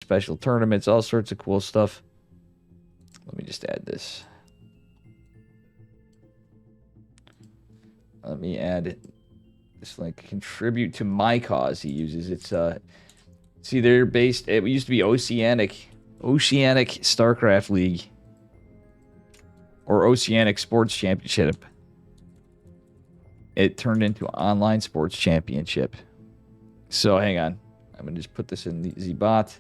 special tournaments, all sorts of cool stuff. Let me just add this. Let me add this link. Contribute to my cause. He uses it's see they're based. It used to be Oceanic StarCraft League or Oceanic Sports Championship. It turned into Online Sports Championship. So hang on, I'm gonna just put this in the bot.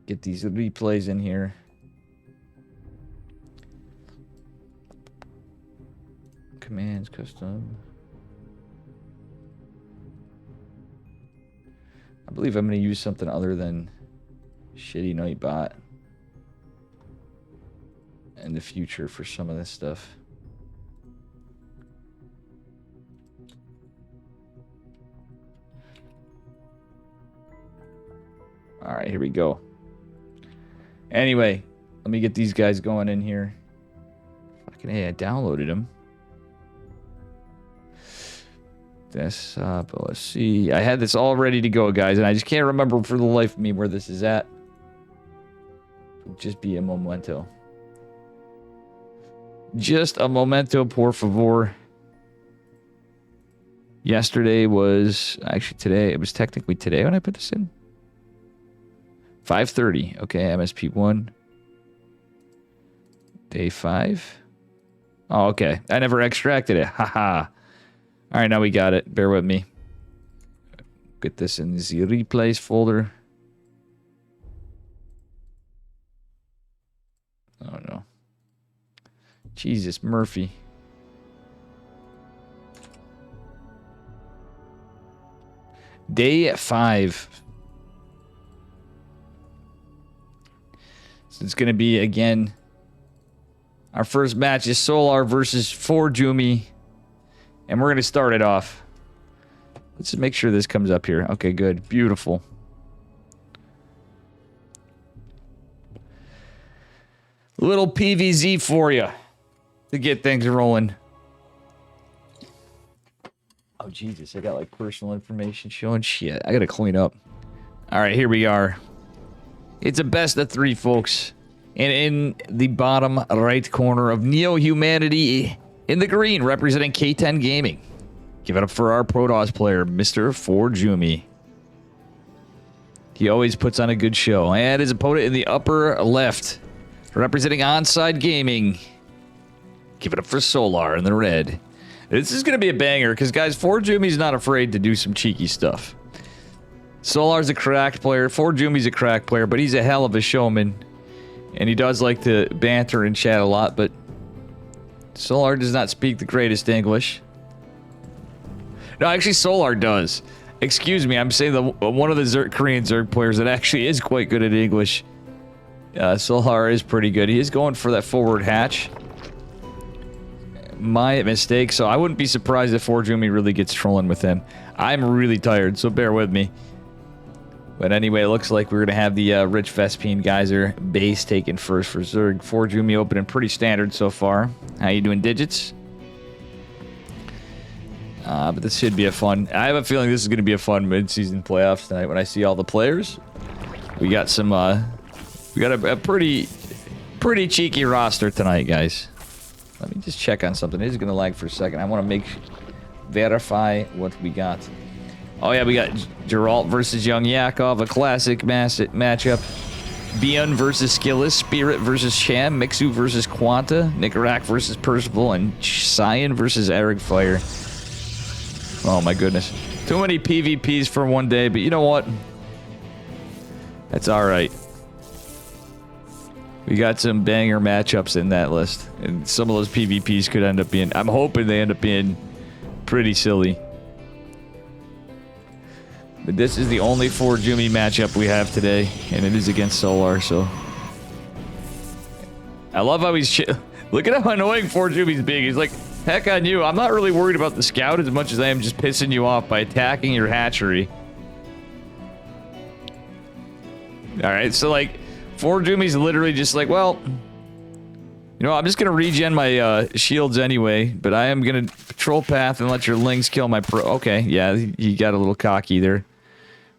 Get these replays in here. Commands, custom. I believe I'm going to use something other than shitty Nightbot in the future for some of this stuff. All right, here we go. Anyway, let me get these guys going in here. Fucking hey, I downloaded them. Desktop, OSC. I had this all ready to go, guys, and I just can't remember for the life of me where this is at. It'll just be a momento. Just a momento, por favor. Yesterday was... Actually, today. It was technically today when I put this in. 5:30. Okay, MSP1. Day 5. Oh, okay. I never extracted it. Haha. All right, now we got it. Bear with me. Get this in the replays folder. Oh, no. Jesus, Murphy. Day 5. So it's going to be, again, our first match is Solar versus 4Jumi. And we're going to start it off. Let's just make sure this comes up here. Okay, good. Beautiful. Little PVZ for you to get things rolling. Oh, Jesus. I got like personal information showing shit. I got to clean up. All right, here we are. It's a best of 3, folks. And in the bottom right corner of Neo Humanity... in the green, representing K10 Gaming. Give it up for our Protoss player, Mr. 4Jumi. He always puts on a good show. And his opponent in the upper left, representing Onside Gaming. Give it up for Solar in the red. This is going to be a banger, because, guys, 4Jumi's not afraid to do some cheeky stuff. Solar's a cracked player. 4Jumi's a cracked player, but he's a hell of a showman. And he does like to banter and chat a lot, but Solar does not speak the greatest English. No, actually, Solar does. Excuse me, I'm saying one of the Korean Zerg players that actually is quite good at English. Solar is pretty good. He is going for that forward hatch. My mistake, so I wouldn't be surprised if 4Jumi really gets trolling with him. I'm really tired, so bear with me. But anyway, it looks like we're going to have the Rich Vespine Geyser base taken first for Zerg. 4Jumi opening pretty standard so far. How you doing, Digits? But this should be a fun... I have a feeling this is going to be a fun mid-season playoffs tonight when I see all the players. We got some... we got a pretty cheeky roster tonight, guys. Let me just check on something. It is going to lag for a second. I want to verify what we got. Oh, yeah, we got Geralt versus Young Yakov, a classic matchup. Bion versus Skillis, Spirit versus Sham, Mixu versus Quanta, Nicarak versus Percival, and Cyan versus Eric Fire. Oh, my goodness. Too many PvPs for one day, but you know what? That's all right. We got some banger matchups in that list, and some of those PvPs could end up being... I'm hoping they end up being pretty silly. But this is the only 4Jumi matchup we have today, and it is against Solar, so... I love how he's... Look at how annoying 4Jumi's being. He's like, heck on you. I'm not really worried about the scout as much as I am just pissing you off by attacking your hatchery. Alright, so like, 4Jumi's literally just like, well... You know, I'm just gonna regen my shields anyway, but I am gonna patrol path and let your lings kill my pro... Okay, yeah, he got a little cocky there.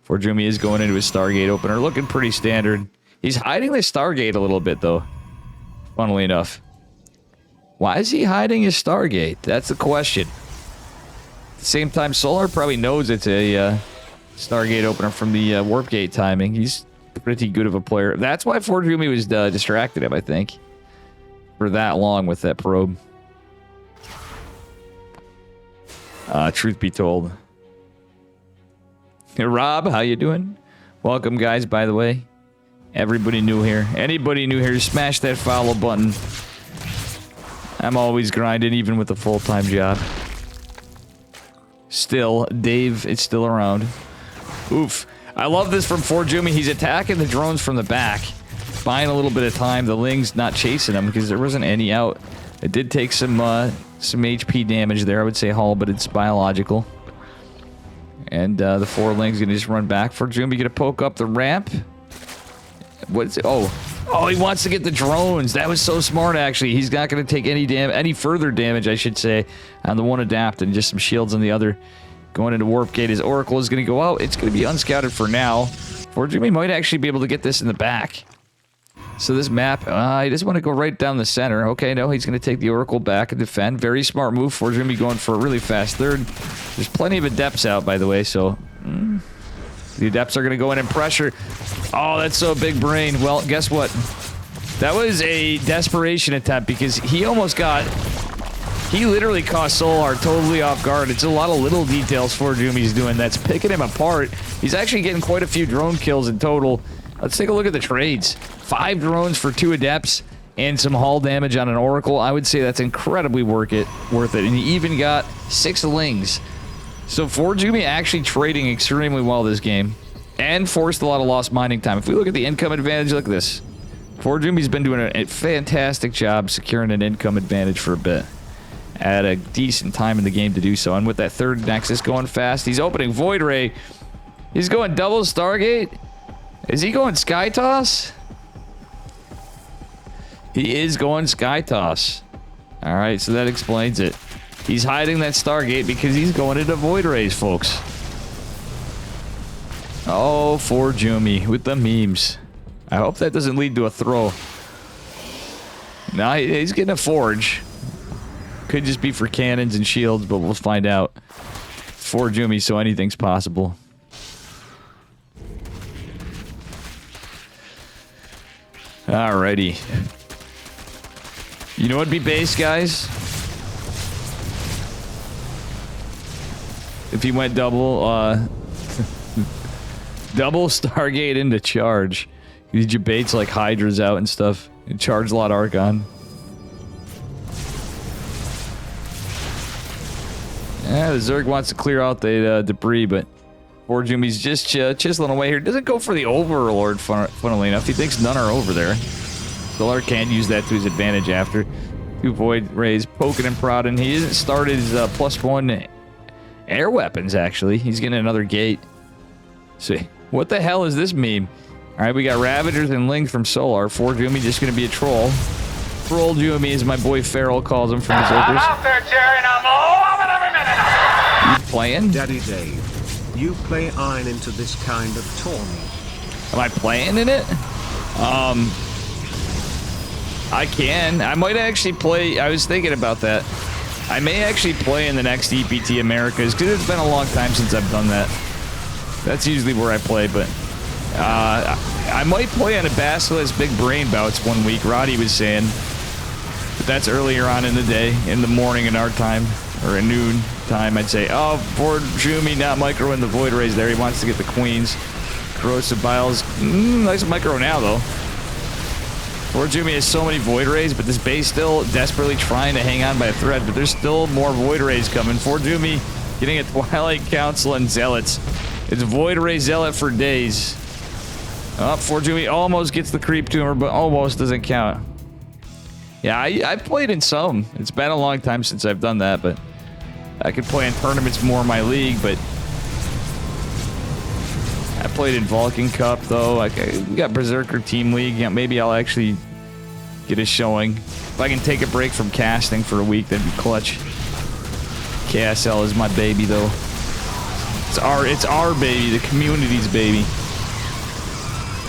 Forjumi is going into his Stargate opener, looking pretty standard. He's hiding the Stargate a little bit, though, funnily enough. Why is he hiding his Stargate? That's the question. At the same time, Solar probably knows it's a Stargate opener from the Warp Gate timing. He's pretty good of a player. That's why Forjumi was distracted him, I think, for that long with that probe. Truth be told. Hey, Rob, how you doing? Welcome, guys, by the way. Everybody new here. Anybody new here, smash that follow button. I'm always grinding, even with a full-time job. Still, Dave is still around. Oof. I love this from Forjumi. He's attacking the drones from the back, buying a little bit of time. The Ling's not chasing him because there wasn't any out. It did take some HP damage there, I would say hull, but it's biological. And the 4 Ling's gonna just run back. Forjumi gonna poke up the ramp. What is it? Oh, he wants to get the drones. That was so smart, actually. He's not gonna take any further damage, I should say, on the one adapt and just some shields on the other. Going into Warp Gate, his Oracle is gonna go out. It's gonna be unscouted for now. Forjumi might actually be able to get this in the back. So this map, he doesn't want to go right down the center. Okay, no, he's going to take the Oracle back and defend. Very smart move. Forjumi going for a really fast third. There's plenty of Adepts out, by the way, so... the Adepts are going to go in and pressure. Oh, that's so big brain. Well, guess what? That was a desperation attempt because he almost got... He literally caught Solar totally off guard. It's a lot of little details Forjumi's doing that's picking him apart. He's actually getting quite a few drone kills in total. Let's take a look at the trades. 5 drones for 2 Adepts and some hull damage on an Oracle. I would say that's incredibly worth it. And he even got 6 Lings. So Forjumi actually trading extremely well this game and forced a lot of lost mining time. If we look at the income advantage, look at this. Forjumi's been doing a fantastic job securing an income advantage for a bit. At a decent time in the game to do so. And with that 3rd Nexus going fast, he's opening Void Ray. He's going double Stargate. Is he going Sky Toss? He is going Sky Toss. Alright, so that explains it. He's hiding that Stargate because he's going into Void Rays, folks. Oh, Forjumi with the memes. I hope that doesn't lead to a throw. Nah, he's getting a Forge. Could just be for cannons and shields, but we'll find out. Forjumi, so anything's possible. Alrighty. You know what'd be base, guys? If he went double, double Stargate into charge. Did you baits like Hydras out and stuff? And charge a lot Archon. Yeah, the Zerg wants to clear out the debris, but Forjumi's just chiseling away here. Doesn't go for the Overlord, funnily enough. He thinks none are over there. Solar can use that to his advantage after. 2 Void Rays poking and prodding. He hasn't started his +1 air weapons, actually. He's getting another gate. So, what the hell is this meme? Alright, we got Ravagers and Lings from Solar. Forjumi just going to be a troll. Troll Jumi, as my boy Farrell calls him from his Zergers. I'm out there, Jerry, and I'm all over every minute. You playing? Daddy Dave, you play iron into this kind of tournament. Am I playing in it? I can. I might actually play. I was thinking about that. I may actually play in the next EPT Americas because it's been a long time since I've done that. That's usually where I play, but I might play on a Basilisk Big Brain Bouts one week, Roddy was saying. But that's earlier on in the day, in the morning in our time, or at noon time, I'd say. Oh, Forjumi not micro in the Void Rays there. He wants to get the Queens. Corrosive Biles. Nice micro now, though. Forjumi has so many Void Rays, but this base still desperately trying to hang on by a thread, but there's still more Void Rays coming. Forjumi getting a Twilight Council and Zealots. It's Void Ray Zealot for days. Oh, Forjumi almost gets the creep tumor, but almost doesn't count. Yeah, I've played in some. It's been a long time since I've done that, but I could play in tournaments more in my league, but I played in Vulcan Cup, though. We got Berserker Team League. Yeah, maybe I'll actually get a showing. If I can take a break from casting for a week, that'd be clutch. KSL is my baby, though. It's our baby, the community's baby.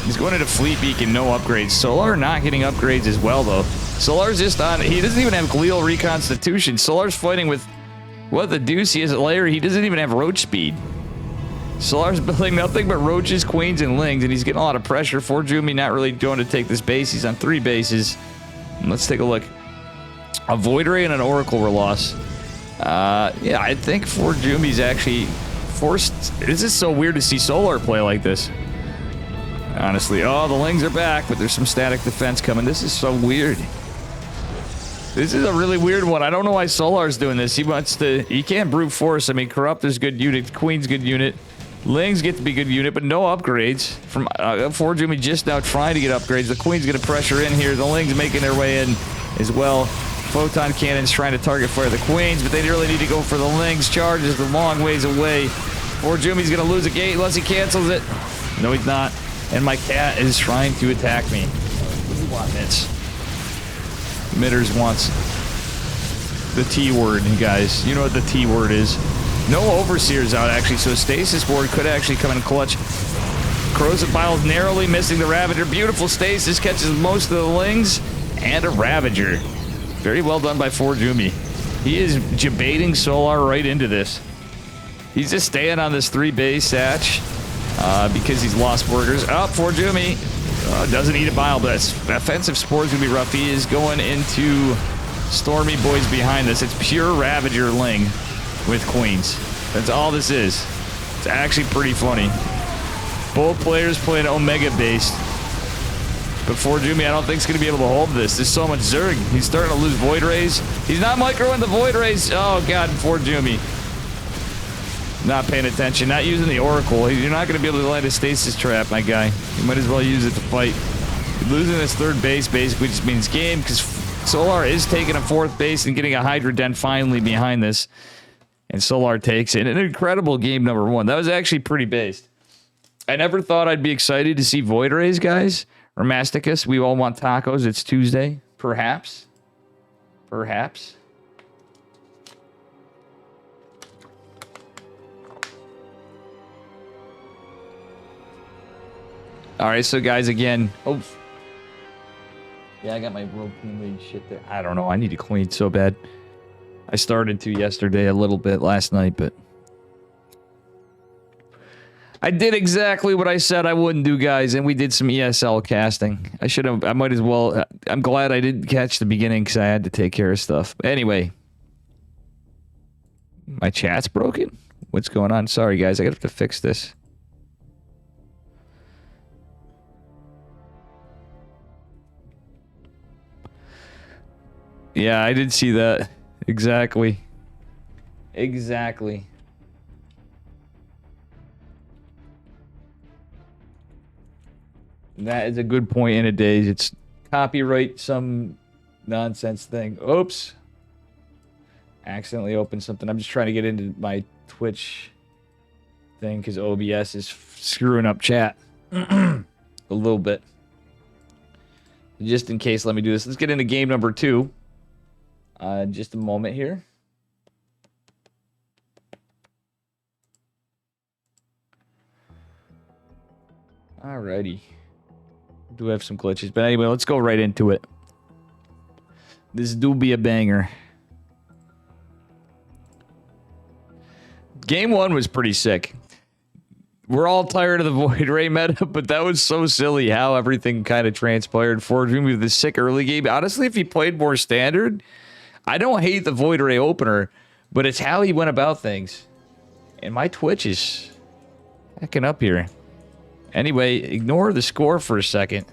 He's going into Fleet Beacon, no upgrades. Solar not getting upgrades as well, though. Solar's just on... He doesn't even have Glial Reconstitution. Solar's fighting with... What the deuce? He has a layer. He doesn't even have Roach Speed. Solar's building nothing but Roaches, Queens, and Lings, and he's getting a lot of pressure. Forjumi not really going to take this base. He's on 3 bases. Let's take a look. A Void Ray and an Oracle were lost. Yeah, I think Forjumi's actually forced... This is so weird to see Solar play like this. Honestly. Oh, the Lings are back, but there's some static defense coming. This is so weird. This is a really weird one. I don't know why Solar's doing this. He wants to... He can't brute force. I mean, Corrupt is good unit. Queen's good unit. Lings get to be good unit, but no upgrades. From Forjumi just now trying to get upgrades. The Queen's going to pressure in here. The Lings making their way in as well. Photon Cannon's trying to target fire the Queens, but they really need to go for the Lings. Charge is a long ways away. Forjumi's going to lose a gate unless he cancels it. No, he's not. And my cat is trying to attack me. What do you want, Mitz? Mitters wants the T word, guys. You know what the T word is. No Overseers out, actually, so Stasis Ward could actually come in clutch. Crozabile narrowly missing the Ravager. Beautiful Stasis catches most of the Lings and a Ravager. Very well done by Forjumi. He is debating Solar right into this. He's just staying on this 3-base Satch. Because he's lost workers. Oh, Forjumi doesn't eat a bile, but offensive Spore's gonna be rough. He is going into Stormy Boys behind this. It's pure Ravager Ling with Queens. That's all this is. It's actually pretty funny. Both players playing Omega based. But Forjumi, I don't think is going to be able to hold this. There's so much Zerg. He's starting to lose Void Rays. He's not microing the Void Rays. Oh, God, Forjumi. Not paying attention, not using the Oracle. You're not going to be able to land a Stasis Trap, my guy. You might as well use it to fight. Losing this 3rd base basically just means game, because Solar is taking a 4th base and getting a Hydra Den finally behind this. And Solar takes it. An incredible game number 1. That was actually pretty based. I never thought I'd be excited to see Void Rays, guys. Or Masticus. We all want tacos. It's Tuesday. Perhaps. Perhaps. All right, so guys, again, oh, yeah, I got my World Team League shit there. I don't know. I need to clean so bad. I started to yesterday a little bit last night, but I did exactly what I said I wouldn't do, guys, and we did some ESL casting. I might as well. I'm glad I didn't catch the beginning because I had to take care of stuff. But anyway, my chat's broken. What's going on? Sorry, guys. I gotta have to fix this. Yeah, I did see that. Exactly. Exactly. That is a good point in a days. It's copyright some nonsense thing. Oops. Accidentally opened something. I'm just trying to get into my Twitch thing because OBS is screwing up chat a little bit. Just in case, let me do this. Let's get into game number 2. Just a moment here. Alrighty. Do have some glitches, but anyway, let's go right into it. This do be a banger. Game 1 was pretty sick. We're all tired of the Void Ray meta, but that was so silly how everything kind of transpired. Forjumi with the sick early game. Honestly, if he played more standard, I don't hate the Void Ray opener, but it's how he went about things. And my Twitch is hacking up here. Anyway, ignore the score for a second.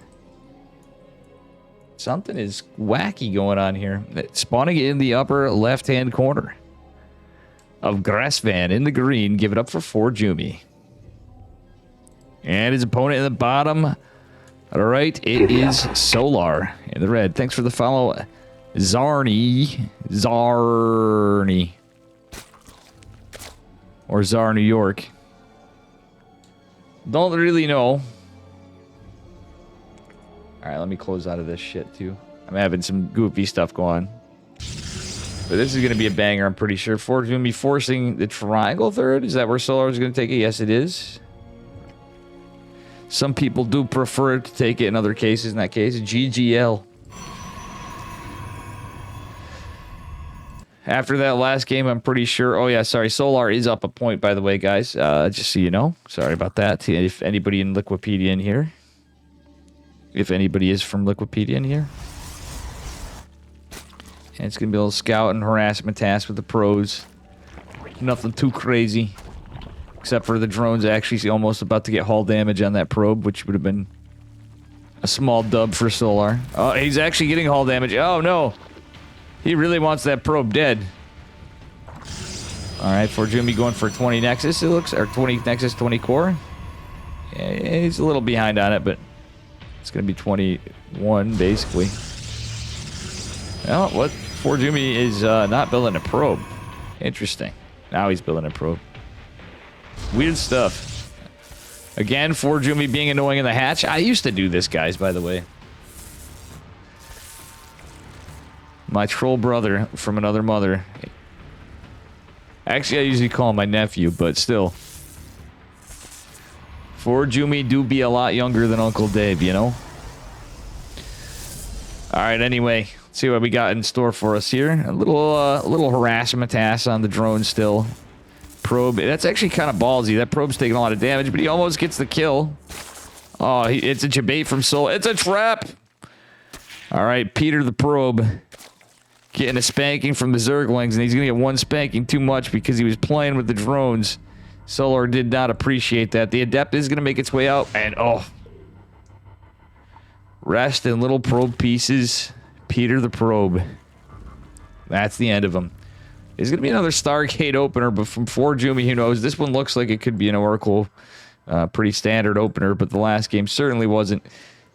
Something is wacky going on here. Spawning in the upper left-hand corner of Grassvan in the green. Give it up for Forjumi. And his opponent in the bottom. All right, it is Solar in the red. Thanks for the follow, Zarny. Or Czar New York. Don't really know. Alright, let me close out of this shit too. I'm having some goofy stuff going on. But this is going to be a banger, I'm pretty sure. Forge going to be forcing the triangle third. Is that where Solar is going to take it? Yes, it is. Some people do prefer to take it in other cases. In that case, GGL. After that last game, I'm pretty sure... Oh, yeah, sorry. Solar is up a point, by the way, guys. Just so you know. Sorry about that. If anybody in Liquipedia in here. If anybody is from Liquipedia in here. And it's going to be a little scout and harassment task with the pros. Nothing too crazy. Except for the drones actually almost about to get hull damage on that probe, which would have been a small dub for Solar. Oh, he's actually getting hull damage. Oh, no. He really wants that probe dead. Alright, for Jimmy going for 20 Nexus, it looks. Or 20 Nexus, 20 core. Yeah, he's a little behind on it, but it's going to be 21, basically. Well, what? For Jimmy is not building a probe. Interesting. Now he's building a probe. Weird stuff. Again, for Jimmy being annoying in the hatch. I used to do this, guys, by the way. My troll brother from another mother. Actually, I usually call him my nephew, but still. For Jimmy do be a lot younger than Uncle Dave, you know? Alright, anyway. Let's see what we got in store for us here. A little harassment task on the drone still. Probe. That's actually kind of ballsy. That probe's taking a lot of damage, but he almost gets the kill. Oh, it's a jabate from Soul. It's a trap! Alright, Peter the probe. Getting a spanking from the Zerglings, and he's going to get one spanking too much because he was playing with the drones. Solar did not appreciate that. The Adept is going to make its way out, and oh. Rest in little probe pieces. Peter the probe. That's the end of him. There's going to be another Stargate opener, but from Forjumi, who knows? This one looks like it could be an Oracle. Pretty standard opener, but the last game certainly wasn't.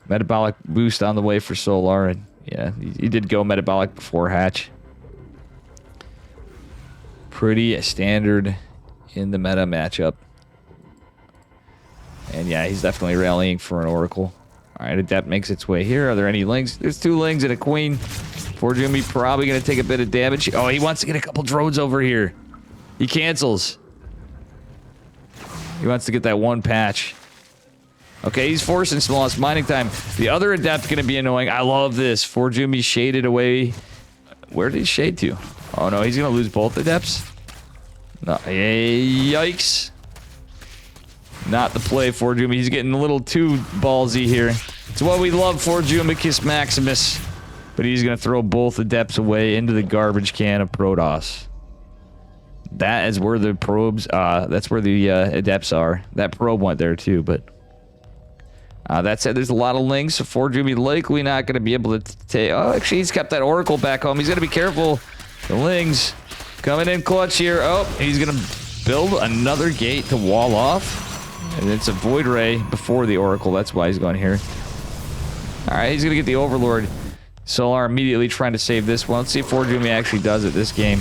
Metabolic boost on the way for Solar, and yeah, he did go metabolic before hatch. Pretty standard in the meta matchup. And yeah, he's definitely rallying for an Oracle. Alright, Adept makes its way here. Are there any lings? There's 2 lings and a queen. Forjumi probably going to take a bit of damage. Oh, he wants to get a couple drones over here. He cancels. He wants to get that one patch. Okay, he's forcing smallest mining time. The other Adept going to be annoying. I love this. Forjumi shaded away. Where did he shade to? Oh no, he's going to lose both Adepts. No, yikes. Not the play, Forjumi. He's getting a little too ballsy here. It's what we love, Forjumicus Maximus. But he's going to throw both Adepts away into the garbage can of Protoss. That is where the probes, that's where the Adepts are. That probe went there too, but... that said, there's a lot of links, so Forjumi likely not going to be able to take... Oh, actually, he's kept that Oracle back home. He's going to be careful. The Lings coming in clutch here. Oh, he's going to build another gate to wall off. And it's a Void Ray before the Oracle. That's why he's going here. Alright, he's going to get the Overlord. Solar immediately trying to save this one. Let's see if Forjumi actually does it this game.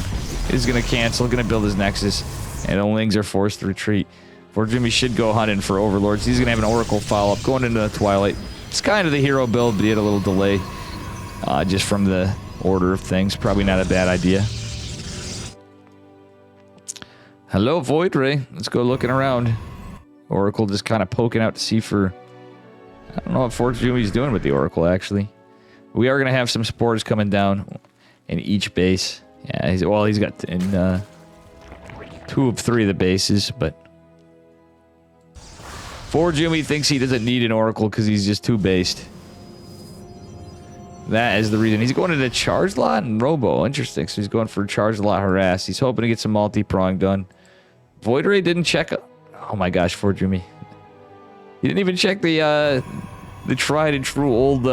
He's going to cancel, going to build his Nexus. And the Lings are forced to retreat. Forjumi should go hunting for Overlords. He's going to have an Oracle follow-up going into the Twilight. It's kind of the hero build, but he had a little delay. Just from the order of things. Probably not a bad idea. Hello, Void Ray. Let's go looking around. Oracle just kind of poking out to see for... I don't know what Forjumi's doing with the Oracle, actually. We are going to have some supporters coming down in each base. Yeah, he's got in 2 of 3 of the bases, but... Forjumi thinks he doesn't need an Oracle because he's just too based. That is the reason. He's going into Charge Lot and Robo. Interesting. So he's going for Charge Lot Harass. He's hoping to get some multi-prong done. Void Ray didn't check... Oh my gosh, Forjumi. He didn't even check the tried and true old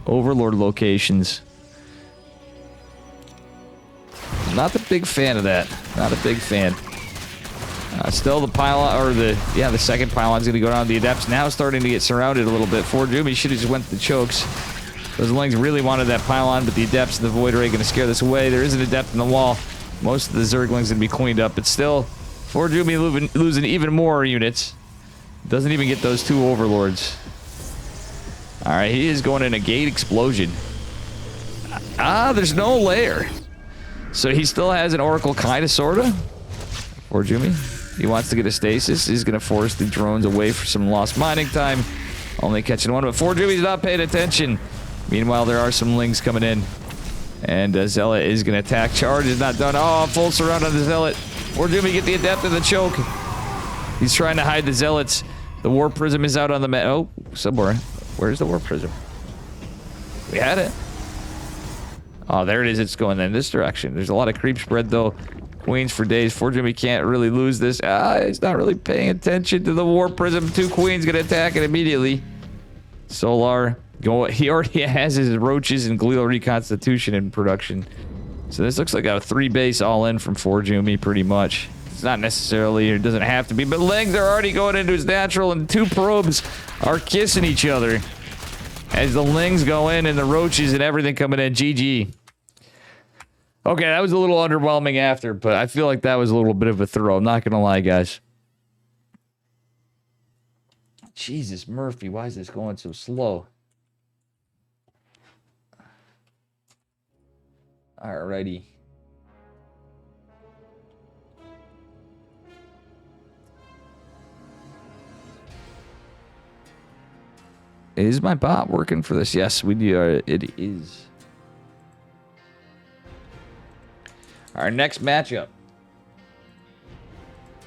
Overlord locations. Not a big fan of that. Not a big fan. Still the pylon, or the second pylon's going to go down. The Adepts now starting to get surrounded a little bit. Forjumi should have just went to the chokes. Those Lings really wanted that pylon, but the Adepts and the Void Ray are going to scare this away. There is an Adept in the wall. Most of the Zerglings going to be cleaned up, but still, Forjumi losing even more units. Doesn't even get those 2 Overlords. Alright, he is going in a gate explosion. There's no lair. So he still has an Oracle, kind of, sort of. Or Jimmy. He wants to get a stasis. He's going to force the drones away for some lost mining time. Only catching one, but Forjumi's not paying attention. Meanwhile, there are some lings coming in. And Zealot is going to attack. Charge is not done. Oh, full surround on the Zealot. Forjumi, get the adept of the choke. He's trying to hide the Zealots. The Warp Prism is out on the map. Oh, somewhere. Where's the Warp Prism? We had it. Oh, there it is. It's going in this direction. There's a lot of creep spread, though. Queens for days. Forjumi can't really lose this. He's not really paying attention to the Warp Prism. 2 queens going to attack it immediately. Solar, he already has his roaches and glial reconstitution in production. So this looks like a 3 base all in from Forjumi, pretty much. It's not necessarily, it doesn't have to be, but lings are already going into his natural, and 2 probes are kissing each other as the lings go in and the roaches and everything coming in. GG. Okay, that was a little underwhelming after, but I feel like that was a little bit of a throw. I'm not gonna lie, guys. Jesus, Murphy, why is this going so slow? Alrighty. Is my bot working for this? Yes, we do. It is. Our next matchup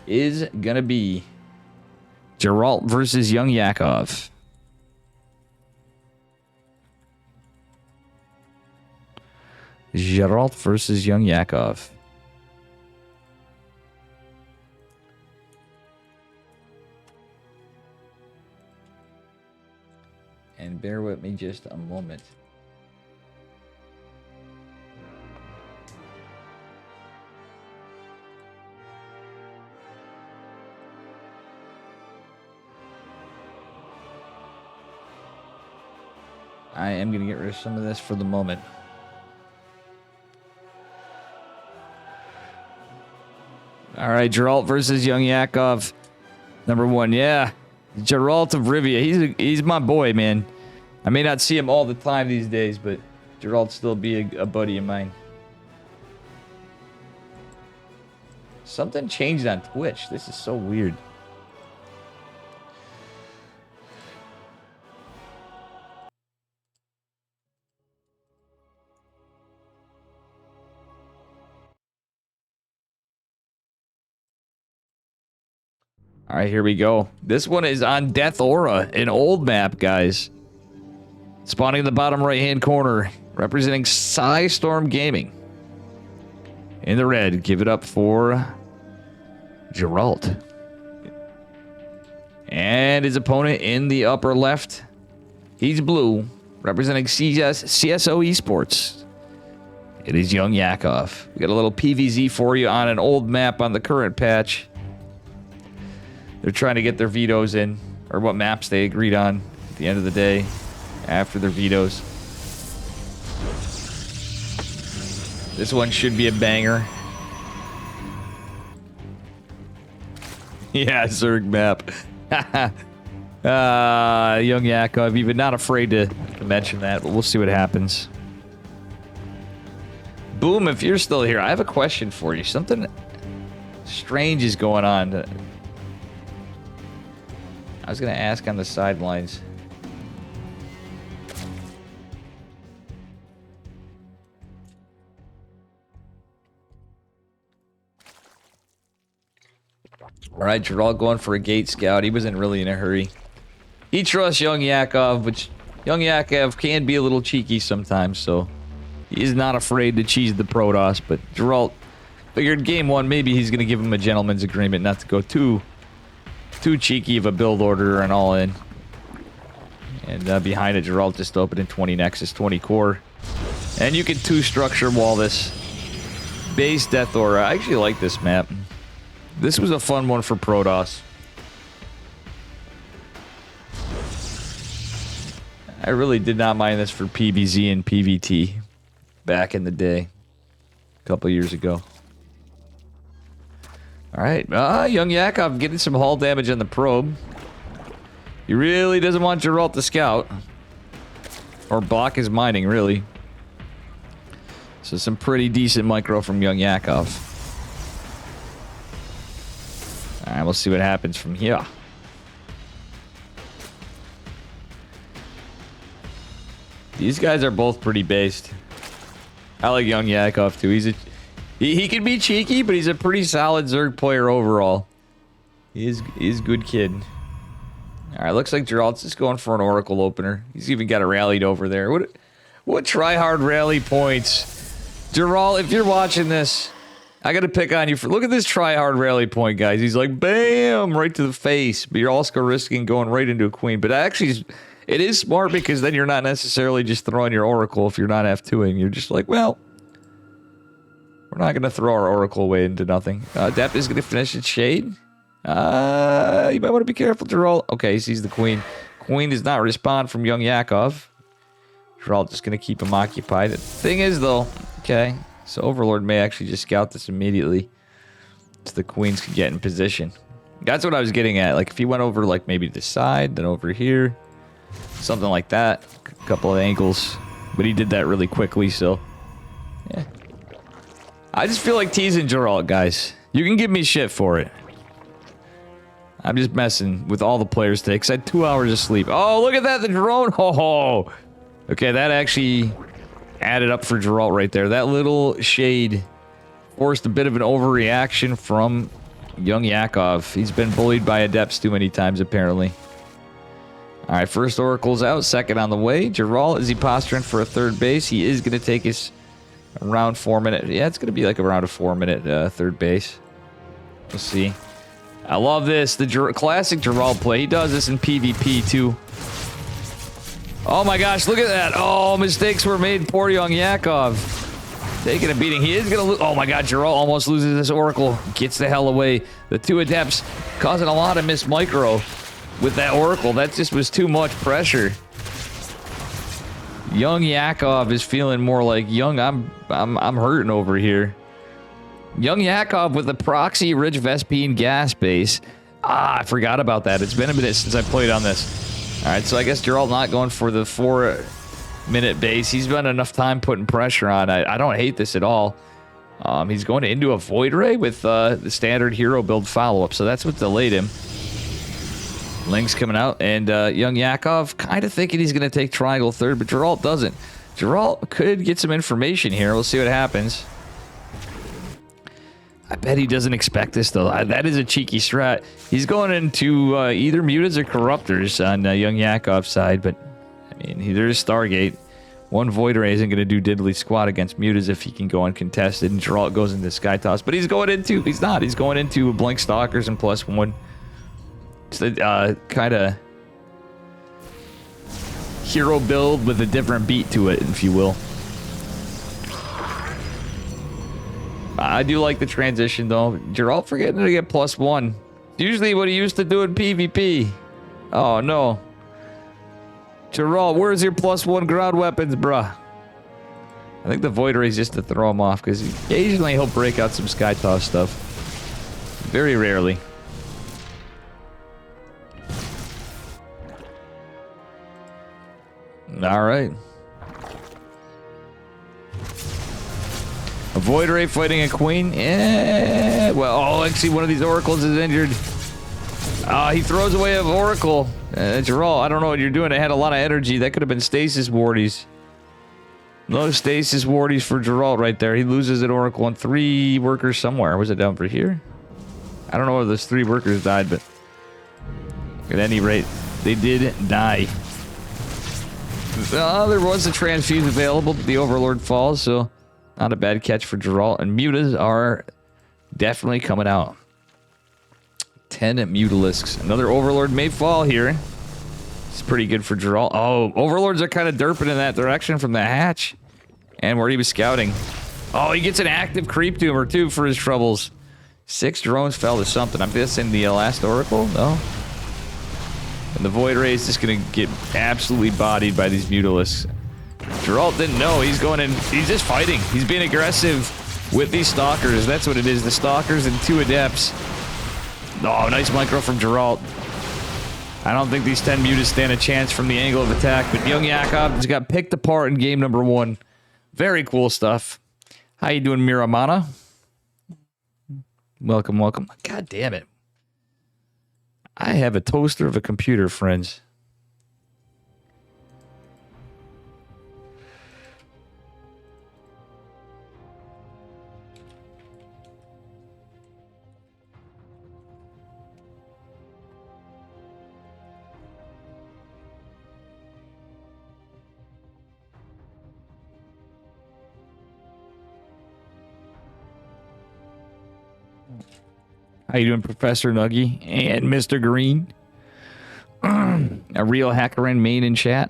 is gonna be Geralt versus Young Yakov. Geralt versus Young Yakov. And bear with me just a moment. I am going to get rid of some of this for the moment. All right, Geralt versus Young Yakov. Number 1, yeah. Geralt of Rivia. He's my boy, man. I may not see him all the time these days, but Geralt still be a buddy of mine. Something changed on Twitch. This is so weird. All right, here we go. This one is on Death Aura, an old map, guys. Spawning in the bottom right-hand corner, representing Psystorm Gaming. In the red, give it up for Geralt. And his opponent in the upper left, he's blue, representing CSO Esports. It is Young Yakov. We got a little PVZ for you on an old map on the current patch. They're trying to get their vetoes in, or what maps they agreed on at the end of the day after their vetoes. This one should be a banger. Yeah, Zerg map. Young Yakov, even not afraid to mention that, but we'll see what happens. Boom, if you're still here, I have a question for you. Something strange is going on. I was going to ask on the sidelines. All right, Geralt going for a gate scout. He wasn't really in a hurry. He trusts Young Yakov, which Young Yakov can be a little cheeky sometimes, so he is not afraid to cheese the Protoss, but Geralt figured game 1, maybe he's going to give him a gentleman's agreement not to go too cheeky of a build order and all in. And behind it, Geralt just opened in 20 Nexus, 20 Core. And you can 2-structure wall this base Death Aura. I actually like this map. This was a fun one for Protoss. I really did not mind this for PvZ and PvT back in the day. A couple years ago. Alright, Young Yakov getting some hull damage on the probe. He really doesn't want Geralt to scout. Or block his mining, really. So some pretty decent micro from young Yakov. All right, we'll see what happens from here. These guys are both pretty based. I like young Yakov too. He can be cheeky, but he's a pretty solid Zerg player overall. He's a good kid. All right, looks like Geralt's just going for an Oracle opener. He's even got it rallied over there. What try-hard rally points. Geralt, if you're watching this, I got to pick on you for... Look at this try-hard rally point, guys. He's like, bam, right to the face. But you're also risking going right into a queen. But actually, it is smart because then you're not necessarily just throwing your Oracle if you're not F2ing. You're just like, well, we're not going to throw our Oracle away into nothing. Depth is going to finish its shade. You might want to be careful, Geralt. Okay, he sees the queen. Queen does not respond from young Yakov. Geralt just going to keep him occupied. The thing is, though, okay, so Overlord may actually just scout this immediately so the queens can get in position. That's what I was getting at. Like, if he went over, like, maybe to the side, then over here, something like that. A couple of angles. But he did that really quickly, so, yeah. I just feel like teasing Geralt, guys. You can give me shit for it. I'm just messing with all the players today because I had 2 hours of sleep. Oh, look at that, the drone. Oh, okay, that actually added up for Geralt right there. That little shade forced a bit of an overreaction from young Yakov. He's been bullied by Adepts too many times, apparently. All right, first Oracle's out, second on the way. Geralt, is he posturing for a third base? He is going to take his around 4 minute. Yeah, it's going to be like around a 4 minute third base. We'll see. I love this. The classic Geralt play. He does this in PvP too. Oh my gosh, look at that. Oh, mistakes were made. Poor young Yakov. Taking a beating. He is going to lose. Oh my god, Geralt almost loses this Oracle. Gets the hell away. The two Adepts causing a lot of missed micro with that Oracle. That just was too much pressure. Young Yakov is feeling more like young. I'm hurting over here. Young Yakov with the proxy Rich Vespine gas base. Ah, I forgot about that. It's been a minute since I played on this. All right, so I guess Geralt not going for the 4 minute base. He's been enough time putting pressure on. I don't hate this at all. He's going into a Void Ray with the standard hero build follow-up, so that's what delayed him. Link's coming out, and young Yakov kind of thinking he's going to take triangle third, but Geralt doesn't. Geralt could get some information here. We'll see what happens. I bet he doesn't expect this, though. That is a cheeky strat. He's going into either Mutas or Corruptors on young Yakov's side, but, I mean, there's Stargate. One Void Ray isn't going to do diddly squat against Mutas if he can go uncontested, and Geralt goes into Sky Toss. But he's going into... He's not. He's going into Blink Stalkers and +1. It's the kind of hero build with a different beat to it, if you will. I do like the transition, though. Geralt forgetting to get +1. Usually what he used to do in PvP. Oh, no. Geralt, where's your +1 ground weapons, bruh? I think the Void Ray is just to throw him off, because occasionally he'll break out some Sky Toss stuff. Very rarely. Alright. A Void Ray fighting a Queen? Yeah. Well, oh, actually, one of these Oracles is injured. He throws away an Oracle. Geralt, I don't know what you're doing. It had a lot of energy. That could have been Stasis Wardies. No Stasis Wardies for Geralt right there. He loses an Oracle and 3 workers somewhere. Was it down for here? I don't know where those 3 workers died, but at any rate, they did die. There was a transfuse available, but the Overlord falls, so not a bad catch for Geralt. And Mutas are definitely coming out. 10 Mutalisks. Another Overlord may fall here. It's pretty good for Geralt. Oh, Overlords are kind of derping in that direction from the hatch. And where he was scouting. Oh, he gets an active creep tumor, too, for his troubles. 6 drones fell to something. I'm guessing the last Oracle? No? And the Void Ray is just going to get absolutely bodied by these Mutalisks. Geralt didn't know. He's going in. He's just fighting. He's being aggressive with these Stalkers. That's what it is. The Stalkers and 2 Adepts. Oh, nice micro from Geralt. I don't think these 10 Mutas stand a chance from the angle of attack, but young Yakov just got picked apart in game number 1. Very cool stuff. How you doing, Miramana? Welcome, welcome. God damn it. I have a toaster of a computer, friends. How you doing, Professor Nuggy and Mr. Green? A real hacker in main in chat.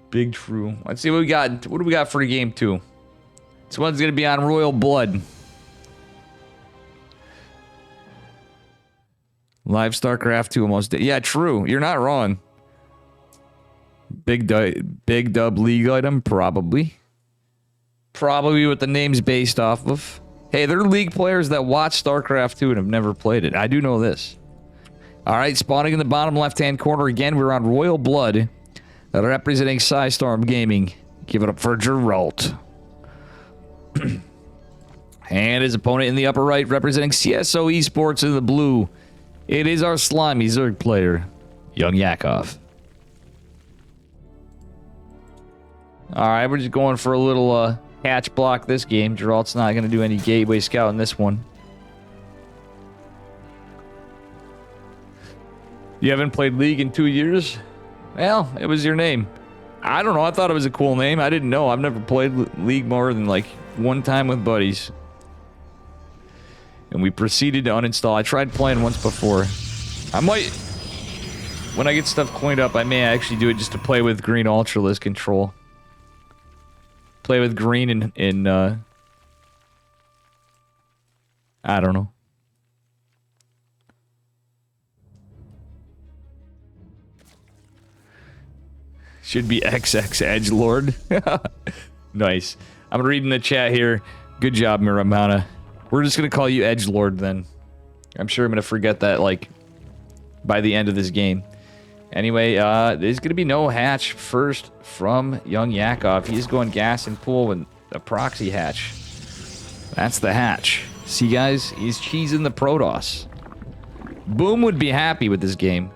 Big true. Let's see what we got. What do we got for game 2? This one's gonna be on Royal Blood. Live StarCraft 2 almost did. Yeah, true. You're not wrong. Big dub league item, probably. Probably what the name's based off of. Hey, there are league players that watch StarCraft 2 and have never played it. I do know this. All right, spawning in the bottom left-hand corner again. We're on Royal Blood, representing Psystorm Gaming. Give it up for Geralt. And his opponent in the upper right, representing CSO Esports in the blue. It is our slimy Zerg player, Young Yakov. All right, we're just going for a little hatch block this game. Geralt's not going to do any gateway scout in this one. You haven't played League in 2 years? Well, it was your name. I don't know. I thought it was a cool name. I didn't know. I've never played League more than like one time with buddies. And we proceeded to uninstall. I tried playing once before. I might... When I get stuff cleaned up, I may actually do it just to play with green Ultralist control. Play with green in I don't know. Should be XX Edgelord. Nice. I'm reading the chat here. Good job, Miramana. We're just going to call you Edgelord then. I'm sure I'm going to forget that, like, by the end of this game. Anyway, there's going to be no hatch first from Young Yakov. He's going gas and pool with a proxy hatch. That's the hatch. See, guys? He's cheesing the Protoss. Boom would be happy with this game.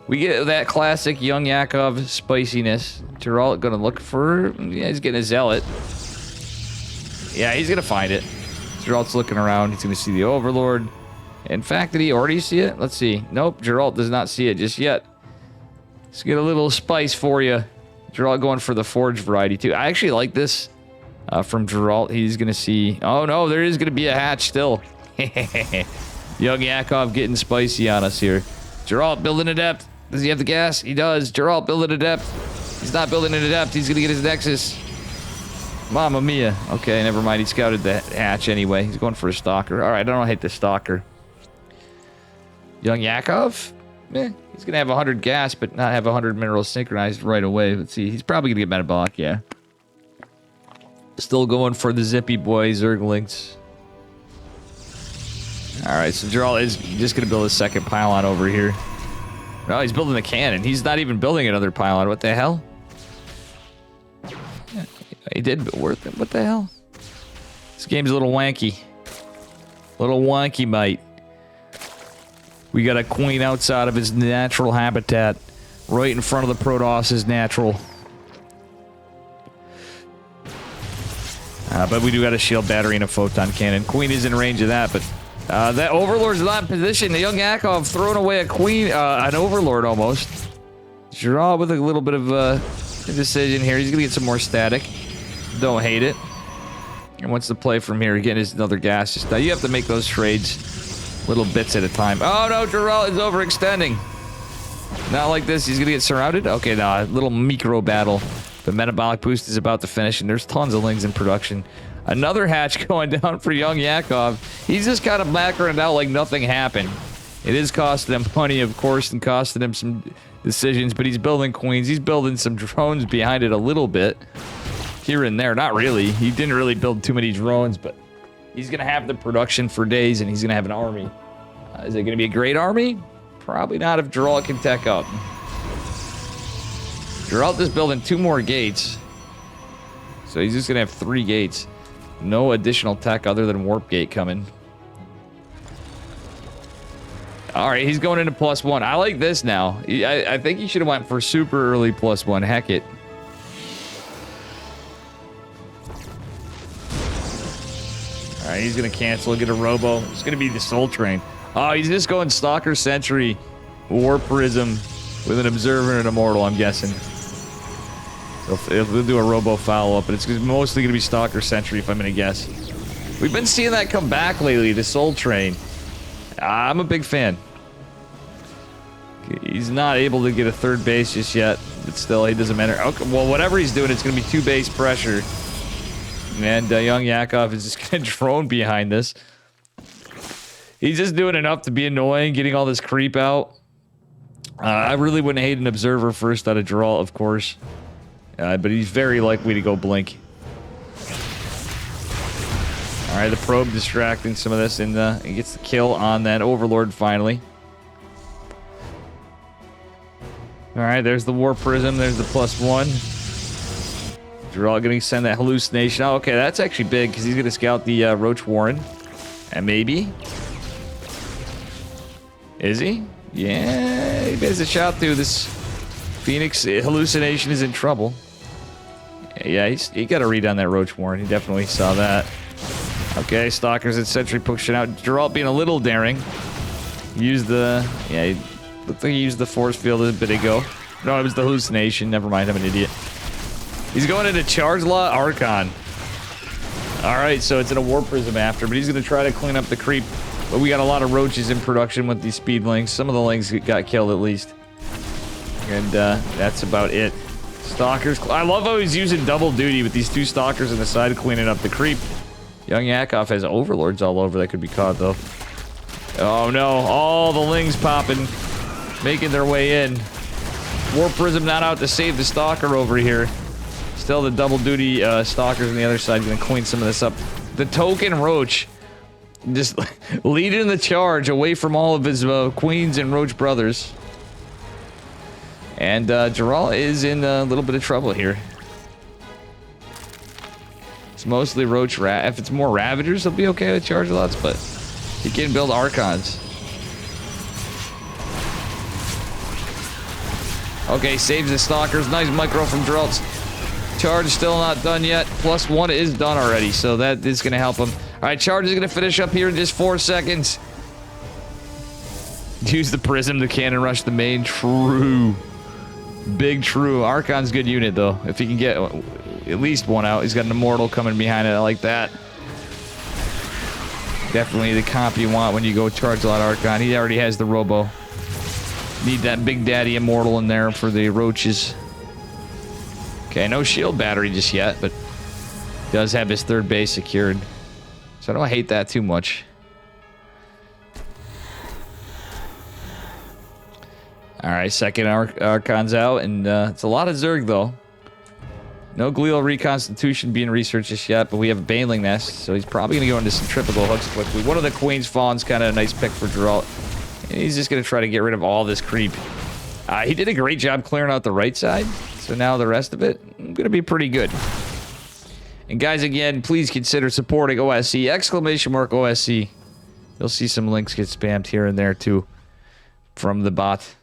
We get that classic Young Yakov spiciness. Geralt going to look for... Yeah, he's getting a Zealot. Yeah, he's going to find it. Geralt's looking around. He's going to see the Overlord. In fact, did he already see it? Let's see. Nope, Geralt does not see it just yet. Let's get a little spice for you. Geralt going for the Forge variety, too. I actually like this from Geralt. He's going to see... Oh, no, there is going to be a hatch still. Young Yakov getting spicy on us here. Geralt building a depth. Does he have the gas? He does. Geralt building a depth. He's not building a depth. He's going to get his Nexus. Mamma mia. Okay, never mind. He scouted the hatch anyway. He's going for a Stalker. All right, I don't hate the Stalker. Young Yakov? Eh, he's going to have 100 gas, but not have 100 minerals synchronized right away. Let's see. He's probably going to get metabolic, yeah. Still going for the Zippy Boy Zerglings. Alright, so Geralt is just going to build a second pylon over here. No, he's building a cannon. He's not even building another pylon. What the hell? Yeah, he did, but worth it. What the hell? This game's a little wanky. Little wonky, mate. We got a queen outside of his natural habitat. Right in front of the Protoss' natural. But we do got a shield battery and a photon cannon. Queen is in range of that, but that Overlord's not in position. The Young Yakov throwing away a queen, an Overlord almost. Geralt with a little bit of indecision here. He's gonna get some more static. Don't hate it. And what's the play from here? Again, is another gas. Now you have to make those trades little bits at a time. Oh no, Geralt is overextending. Not like this. He's gonna get surrounded. Okay, now a little micro battle. The metabolic boost is about to finish, and there's tons of lings in production. Another hatch going down for Young Yakov. He's just kind of macroing out like nothing happened. It is costing him money, of course, and costing him some decisions, but he's building queens. He's building some drones behind it a little bit. Here and there. Not really. He didn't really build too many drones, but he's going to have the production for days, and he's going to have an army. Is it going to be a great army? Probably not if Geralt can tech up. Geralt is building 2 more gates. So he's just going to have 3 gates. No additional tech other than warp gate coming. All right, he's going into +1. I like this now. I think he should have went for super early +1. Heck it. All right, he's going to cancel, get a robo. It's going to be the Soul Train. Oh, he's just going Stalker Sentry, Warp Prism with an Observer and an Immortal, I'm guessing. They'll do a robo follow-up, but it's mostly going to be Stalker Sentry, if I'm going to guess. We've been seeing that come back lately, the Soul Train. I'm a big fan. He's not able to get a 3rd base just yet, but still, he doesn't matter. Okay, well, whatever he's doing, it's going to be 2 base pressure. And young Yakov is just going to drone behind this. He's just doing enough to be annoying, getting all this creep out. I really wouldn't hate an Observer first out of Geralt, of course. But he's very likely to go Blink. Alright, the Probe distracting some of this, and he gets the kill on that Overlord finally. Alright, there's the War Prism, there's the +1. Geralt going to send that Hallucination. Oh, okay, that's actually big, because he's going to scout the Roach Warren. And maybe... Is he? Yeah, he has a shot through this Phoenix Hallucination is in trouble. Yeah, he got a read on that Roach Warren. He definitely saw that. Okay, Stalkers and Sentry pushing out. Geralt being a little daring. Used the... Yeah, he looked like he used the Force Field a bit ago. No, it was the Hallucination. Never mind, I'm an idiot. He's going into Charge Lot Archon. Alright, so it's in a War Prism after, but he's going to try to clean up the creep. But we got a lot of roaches in production with these speed links. Some of the links got killed at least. And that's about it. Stalkers. I love how he's using double duty with these 2 Stalkers on the side cleaning up the creep. Young Yakov has Overlords all over that could be caught though. Oh no, all the lings popping. Making their way in. War Prism not out to save the Stalker over here. Still the double duty Stalkers on the other side going to clean some of this up. The token Roach just leading the charge away from all of his queens and Roach brothers. And Geralt is in a little bit of trouble here. It's mostly Roach If it's more Ravagers, he'll be okay with charge lots, but he can build Archons. Okay, saves the Stalkers. Nice micro from Geralt's. Charge still not done yet. +1 is done already, so that is going to help him. Alright, Charge is going to finish up here in just 4 seconds. Use the Prism to cannon rush the main. True. Big true. Archon's good unit, though. If he can get at least 1 out. He's got an Immortal coming behind it. I like that. Definitely the comp you want when you go Charge Lot Archon. He already has the Robo. Need that Big Daddy Immortal in there for the Roaches. Okay, no shield battery just yet, but does have his 3rd base secured. So I don't hate that too much. Alright, second Archon's out, and it's a lot of Zerg, though. No glial reconstitution being researched just yet, but we have a Baneling Nest, so he's probably going to go into centrifugal hooks quickly. One of the Queen's Fallen's kind of a nice pick for Geralt. And he's just going to try to get rid of all this creep. He did a great job clearing out the right side, so now the rest of it going to be pretty good. And guys, again, please consider supporting OSC, !OSC. You'll see some links get spammed here and there, too, from the bot.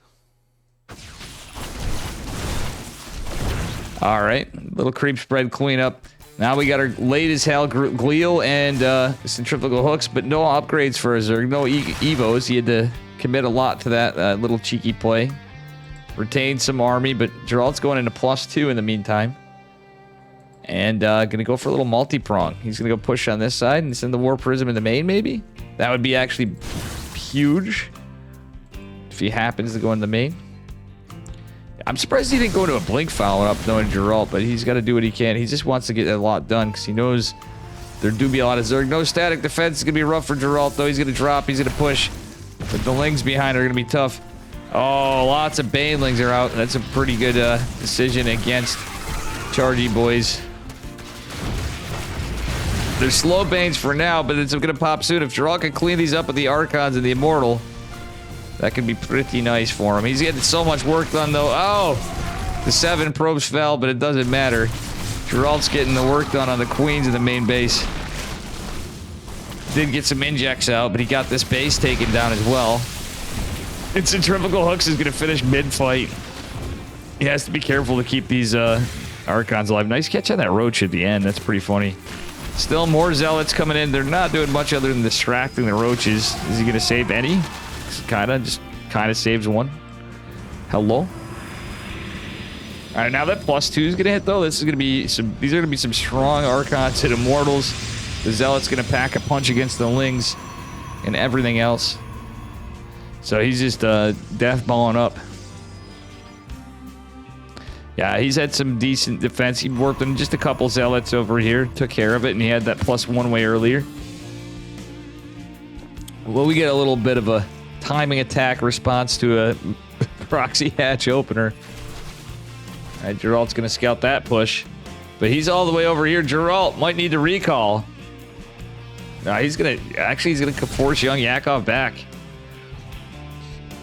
Alright, little creep spread cleanup. Now we got our late as hell glial and centrifugal hooks, but no upgrades for a Zerg, no Evos. He had to commit a lot to that little cheeky play. Retained some army, but Geralt's going into +2 in the meantime. And gonna go for a little multi-prong. He's gonna go push on this side and send the War Prism in the main, maybe? That would be actually huge if he happens to go in the main. I'm surprised he didn't go into a blink follow-up knowing Geralt, but he's got to do what he can. He just wants to get a lot done because he knows there do be a lot of Zerg. No static defense is going to be rough for Geralt, though. He's going to drop. He's going to push. But the Lings behind are going to be tough. Oh, lots of Banelings are out. That's a pretty good decision against Chargy boys. They're slow Banes for now, but it's going to pop soon. If Geralt can clean these up with the Archons and the Immortal, that could be pretty nice for him. He's getting so much work done, though. Oh! The 7 probes fell, but it doesn't matter. Geralt's getting the work done on the queens of the main base. Did get some injects out, but he got this base taken down as well. And Centrifugal Hooks is going to finish mid-fight. He has to be careful to keep these Archons alive. Nice catch on that roach at the end. That's pretty funny. Still more Zealots coming in. They're not doing much other than distracting the roaches. Is he going to save any? Just kind of saves one. Hello? All right, now that +2 is going to hit, though, this is going to be some. These are going to be some strong Archons hit Immortals. The Zealot's going to pack a punch against the Lings and everything else. So he's just death balling up. Yeah, he's had some decent defense. He worked on just a couple Zealots over here, took care of it, and he had that +1 way earlier. Well, we get a little bit of a timing attack response to a proxy hatch opener. All right, Geralt's going to scout that push. But he's all the way over here. Geralt might need to recall. No, he's going to force young Yakov back.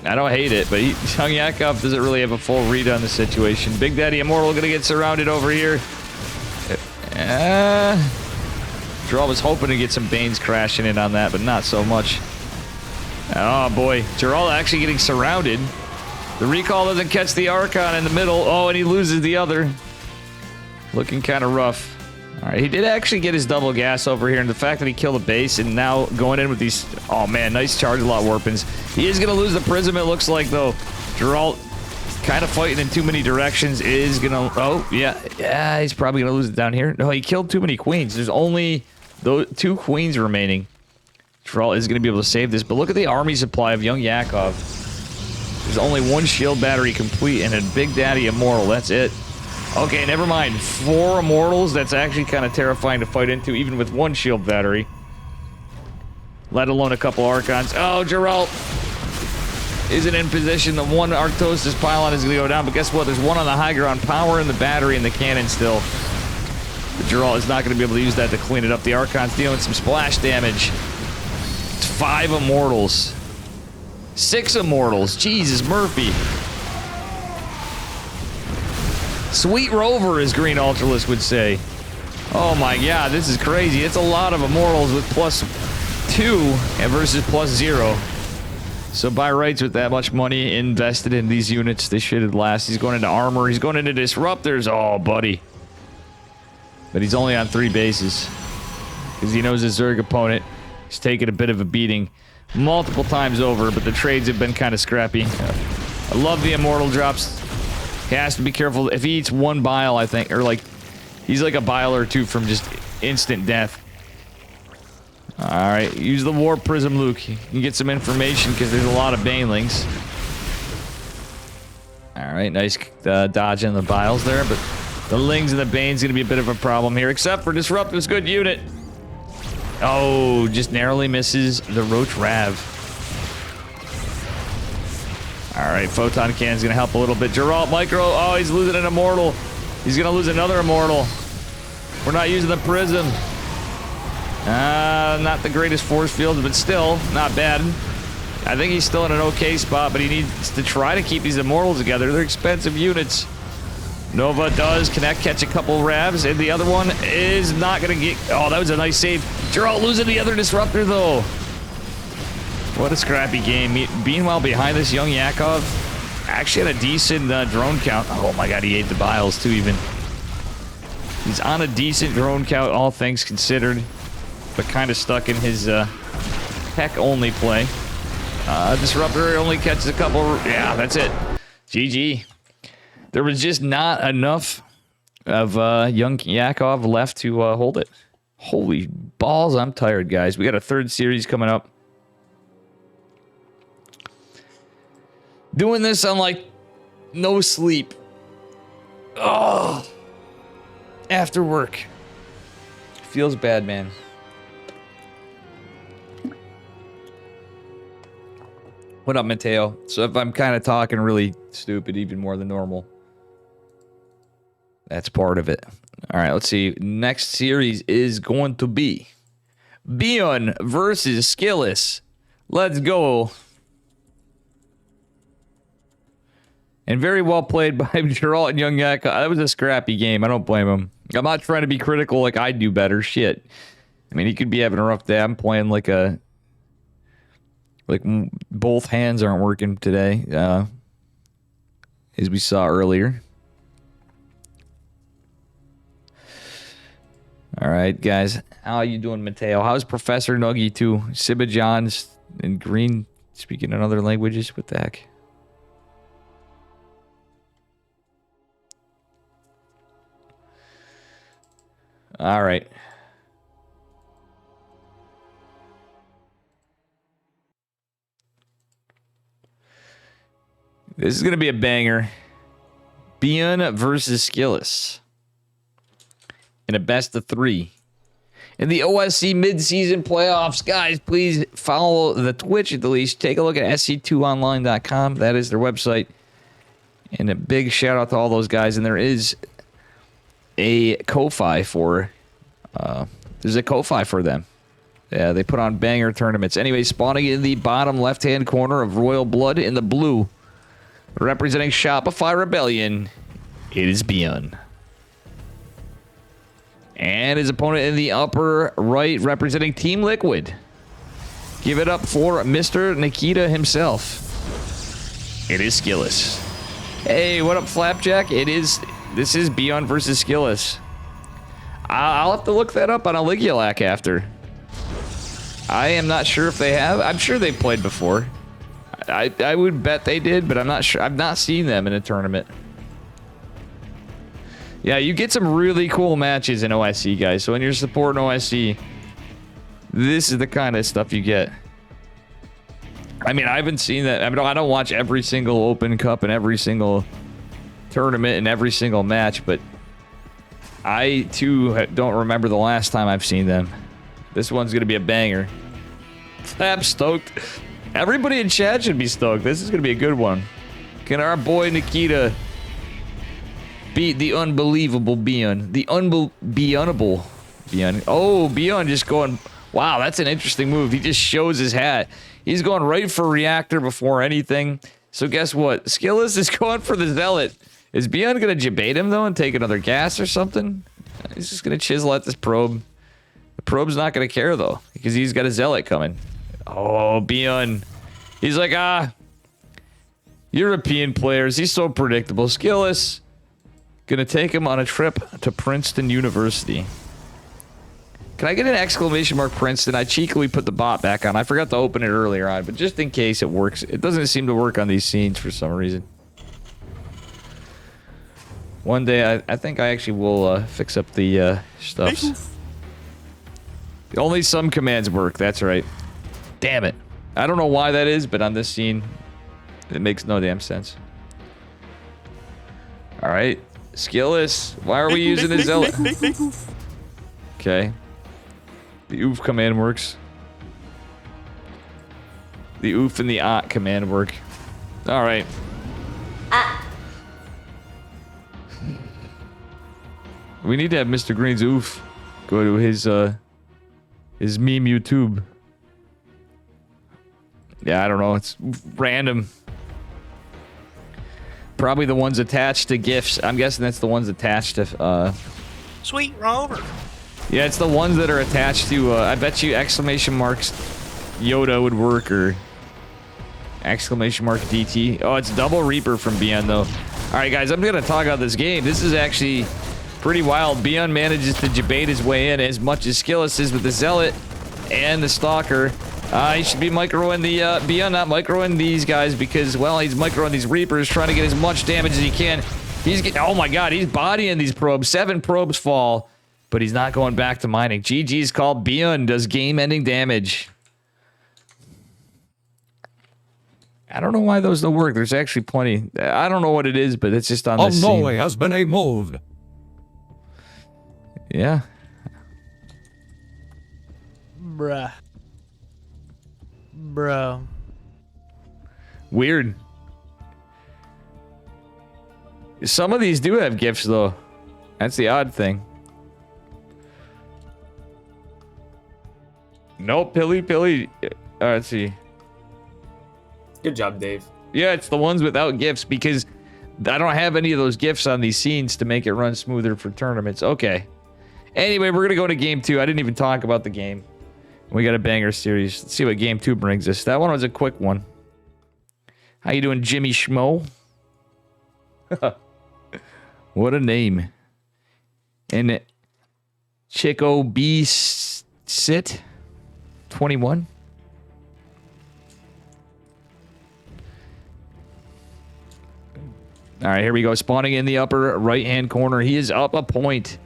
I don't hate it, but young Yakov doesn't really have a full read on the situation. Big Daddy Immortal going to get surrounded over here. Geralt was hoping to get some Banes crashing in on that, but not so much. Oh, boy. Geralt actually getting surrounded. The recall doesn't catch the Archon in the middle. Oh, and he loses the other. Looking kind of rough. All right, he did actually get his double gas over here, and the fact that he killed a base and now going in with these... Oh, man, nice charge lot weapons. He is going to lose the Prism, it looks like, though. Geralt kind of fighting in too many directions is going to... Oh, yeah, he's probably going to lose it down here. No, he killed too many queens. There's only those 2 queens remaining. Geralt is going to be able to save this, but look at the army supply of young Yakov. There's only 1 shield battery complete and a Big Daddy Immortal. That's it. Okay, never mind. 4 Immortals? That's actually kind of terrifying to fight into, even with 1 shield battery. Let alone a couple Archons. Oh, Geralt isn't in position. The 1 Arctosis pylon is going to go down, but guess what? There's 1 on the high ground. Power in the battery and the cannon still. But Geralt is not going to be able to use that to clean it up. The Archon's dealing with some splash damage. It's 5 Immortals. 6 Immortals. Jesus, Murphy. Sweet Rover, as Green Ultralist would say. Oh my god, this is crazy. It's a lot of Immortals with +2 and versus +0. So by rights, with that much money invested in these units, they should last. He's going into armor. He's going into disruptors. Oh, buddy. But he's only on 3 bases. Because he knows his Zerg opponent is taking a bit of a beating multiple times over, but the trades have been kind of scrappy. I love the Immortal drops. He has to be careful. If he eats 1 bile, I think, or like, he's like a bile or 2 from just instant death. Alright, use the Warp Prism, Luke. You can get some information because there's a lot of Banelings. Alright, nice dodging the biles there, but the Lings and the Bane's gonna be a bit of a problem here, except for Disruptive's good unit. Oh, just narrowly misses the Roach Rav. Alright, Photon Cannon's gonna help a little bit. Geralt Micro, oh, he's losing an Immortal. He's gonna lose another Immortal. We're not using the Prism. Not the greatest force field, but still, not bad. I think he's still in an okay spot, but he needs to try to keep these Immortals together. They're expensive units. Nova does catch a couple Ravs, and the other one is not gonna get... Oh, that was a nice save. Geralt losing the other Disruptor, though. What a scrappy game. Meanwhile, behind this young Yakov, actually had a decent drone count. Oh my god, he ate the biles too, even. He's on a decent drone count, all things considered, but kind of stuck in his tech-only play. Disruptor only catches a couple... Yeah, that's it. GG. There was just not enough of young Yakov left to hold it. Holy balls, I'm tired, guys. We got a 3rd series coming up. Doing this on, like, no sleep. Oh. After work. Feels bad, man. What up, Mateo? So if I'm kind of talking really stupid, even more than normal, that's part of it. All right, let's see. Next series is going to be Bion versus Skillis. Let's go. And very well played by Geralt and Young Yak. That was a scrappy game. I don't blame him. I'm not trying to be critical like I do better. Shit. I mean, he could be having a rough day. I'm playing like both hands aren't working today, as we saw earlier. All right, guys. How are you doing, Mateo? How's Professor Nuggy, too? Sibba John's and Green speaking in other languages? What the heck? All right. This is going to be a banger. Bjorn versus Skillis in a best of 3. In the OSC mid-season playoffs, guys, please follow the Twitch at the least. Take a look at sc2online.com. That is their website. And a big shout out to all those guys. And there is a Ko-Fi for them. Yeah, they put on banger tournaments. Anyway, spawning in the bottom left-hand corner of Royal Blood in the blue, representing Shopify Rebellion, it is Bjorn. And his opponent in the upper right, representing Team Liquid. Give it up for Mr. Nikita himself. It is Skillis. Hey, what up, Flapjack? This is Bjorn versus Skillis. I'll have to look that up on a Ligulac after. I am not sure if they have. I'm sure they've played before. I would bet they did, but I'm not sure. I've not seen them in a tournament. Yeah, you get some really cool matches in OSC, guys. So when you're supporting OSC, this is the kind of stuff you get. I mean, I haven't seen that. I mean, I don't watch every single Open Cup and every single tournament and every single match, but I, too, don't remember the last time I've seen them. This one's going to be a banger. I'm stoked. Everybody in chat should be stoked. This is going to be a good one. Can our boy Nikita beat the unbelievable Bjorn? The unbelievable Bjorn. Oh, Bjorn just going... Wow, that's an interesting move. He just shows his hat. He's going right for Reactor before anything. So guess what? Skillis is going for the Zealot. Is Bjorn going to debate him, though, and take another gas or something? He's just going to chisel at this probe. The probe's not going to care, though, because he's got a Zealot coming. Oh, Bjorn. He's like, European players. He's so predictable. Skillis. Gonna take him on a trip to Princeton University. Can I get an exclamation mark Princeton? I cheekily put the bot back on. I forgot to open it earlier on, but just in case it works. It doesn't seem to work on these scenes for some reason. One day, I think I actually will fix up the stuffs. Only some commands work, that's right. Damn it. I don't know why that is, but on this scene, it makes no damn sense. Alright. Skillis, why are we using his Zealot? Okay. The oof command works. The oof and the command work. Alright. We need to have Mr. Green's oof go to his meme YouTube. Yeah, I don't know. It's random. Probably the ones attached to GIFs. I'm guessing that's the ones attached to, Sweet Rover. Yeah, it's the ones that are attached to, I bet you exclamation marks Yoda would work, or exclamation mark DT. Oh, it's double Reaper from Bjorn, though. Alright, guys, I'm gonna talk about this game. This is actually pretty wild. Bjorn manages to debate his way in as much as Skillis is with the Zealot and the Stalker. He should be microing the, Bjorn not microing these guys because, well, he's microing these Reapers, trying to get as much damage as he can. He's getting, oh my god, he's bodying these probes. 7 probes fall, but he's not going back to mining. GG's called. Bjorn does game-ending damage. I don't know why those don't work. There's actually plenty. I don't know what it is, but it's just on this scene. Noli has been removed. Yeah. Bruh. Bro. Weird. Some of these do have gifts, though. That's the odd thing. Nope, Pilly. Let's see. Good job, Dave. Yeah, it's the ones without gifts, because I don't have any of those gifts on these scenes to make it run smoother for tournaments. Okay. Anyway, we're going to go to game 2. I didn't even talk about the game. We got a banger series. Let's see what game 2 brings us. That one was a quick one. How you doing, Jimmy Schmo? What a name. And Chico B. Sit 21. All right, here we go. Spawning in the upper right-hand corner. He is up a point.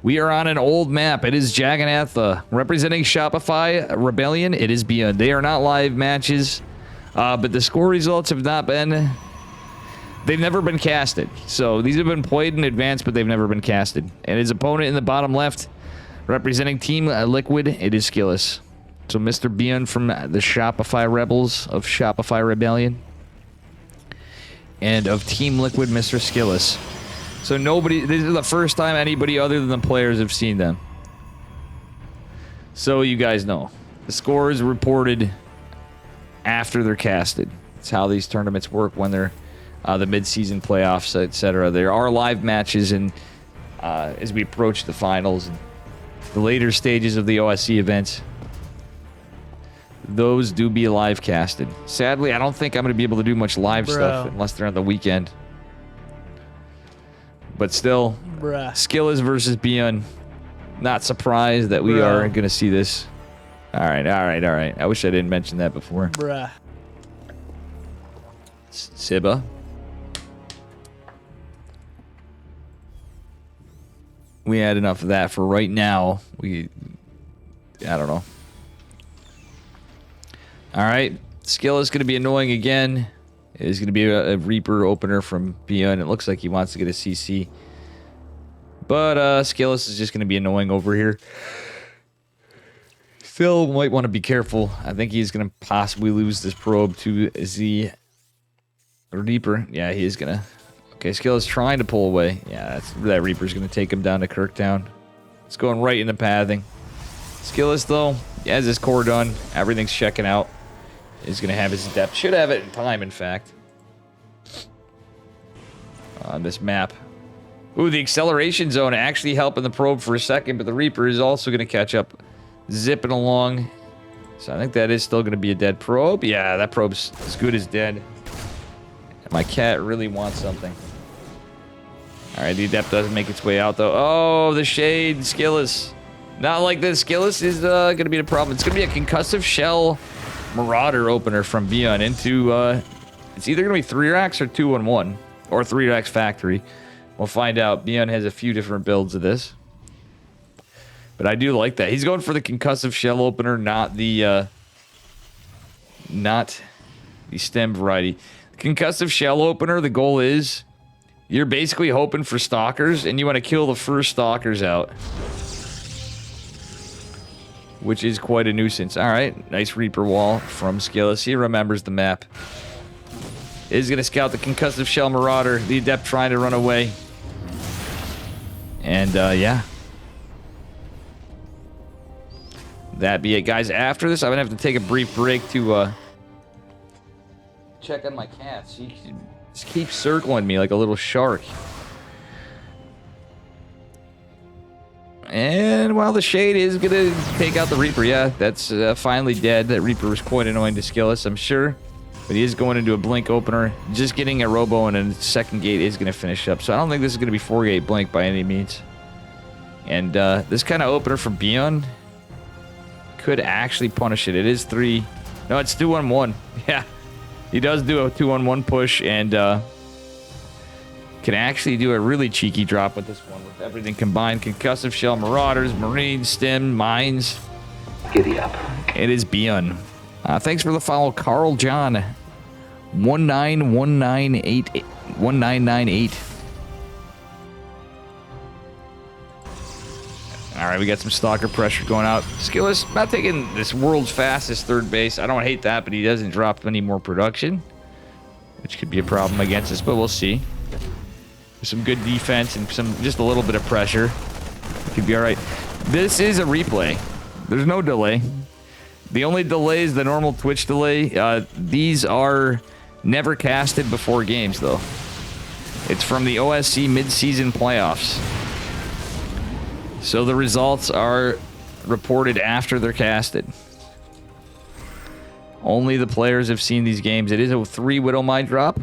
We are on an old map. It is Jagannath, representing Shopify Rebellion. It is beyond. They are not live matches, but the score results have not been... They've never been casted. So these have been played in advance, but they've never been casted. And his opponent in the bottom left, representing Team Liquid, it is Skillus. So Mr. Beyond from the Shopify Rebels of Shopify Rebellion. And of Team Liquid, Mr. Skillus. So nobody, this is the first time anybody other than the players have seen them. So you guys know. The score is reported after they're casted. It's how these tournaments work when they're the mid-season playoffs, etc. There are live matches and as we approach the finals and the later stages of the OSC events. Those do be live casted. Sadly, I don't think I'm going to be able to do much live stuff unless they're on the weekend. But still, Skillus versus Beyond. Not surprised that we are going to see this. All right. I wish I didn't mention that before. Siba. We had enough of that for right now. I don't know. All right. Skill is going to be annoying again. It is going to be a Reaper opener from Beyond. It looks like he wants to get a CC. But Skillus is just going to be annoying over here. Phil might want to be careful. I think he's going to possibly lose this probe to the Reaper. Yeah, he is going to. Okay, Skillus trying to pull away. Yeah, that Reaper's going to take him down to Kirktown. It's going right into pathing. Skillus, though, he has his core done. Everything's checking out. He's going to have his depth. Should have it in time, in fact. On this map. Ooh, the acceleration zone actually helping the probe for a second, but the Reaper is also going to catch up. Zipping along. So I think that is still going to be a dead probe. Yeah, that probe's as good as dead. And my cat really wants something. Alright, the Adept doesn't make its way out, though. Oh, the Shade, Skillus. Not like this. Skillus is going to be the problem. It's going to be a concussive shell Marauder opener from Beyond into... it's either going to be 3-racks or 2-on-1. Or 3-racks factory. We'll find out. Beyond has a few different builds of this. But I do like that. He's going for the concussive shell opener, not the stem variety. Concussive shell opener, the goal is you're basically hoping for stalkers, and you want to kill the first stalkers out. Which is quite a nuisance. Alright, nice Reaper wall from Skillus. He remembers the map. Is going to scout the concussive shell Marauder. The Adept trying to run away. And, yeah. That be it, guys. After this, I'm going to have to take a brief break to, check on my cat. She just keeps circling me like a little shark. And while the Shade is going to take out the Reaper, yeah, that's finally dead. That Reaper was quite annoying to Skillus, I'm sure. But he is going into a Blink opener. Just getting a Robo and a second gate is going to finish up. So I don't think this is going to be 4-gate Blink by any means. And this kind of opener from Beyond could actually punish it. It is 3. No, it's 2-on-1. Yeah. He does do a 2-on-1 push and can actually do a really cheeky drop with this one with everything combined. Concussive shell, Marauders, Marines, Stem, Mines. Giddy up. It is Beyond. Thanks for the follow, Carl John. 1998. All right, we got some stalker pressure going out. Skillus not taking this world's fastest third base. I don't hate that, but he doesn't drop any more production, which could be a problem against us, but we'll see. There's some good defense and just a little bit of pressure. Could be all right. This is a replay. There's no delay. The only delay is the normal Twitch delay. These are never casted before games, though. It's from the OSC mid-season playoffs. So the results are reported after they're casted. Only the players have seen these games. It is a 3 Widowmine drop.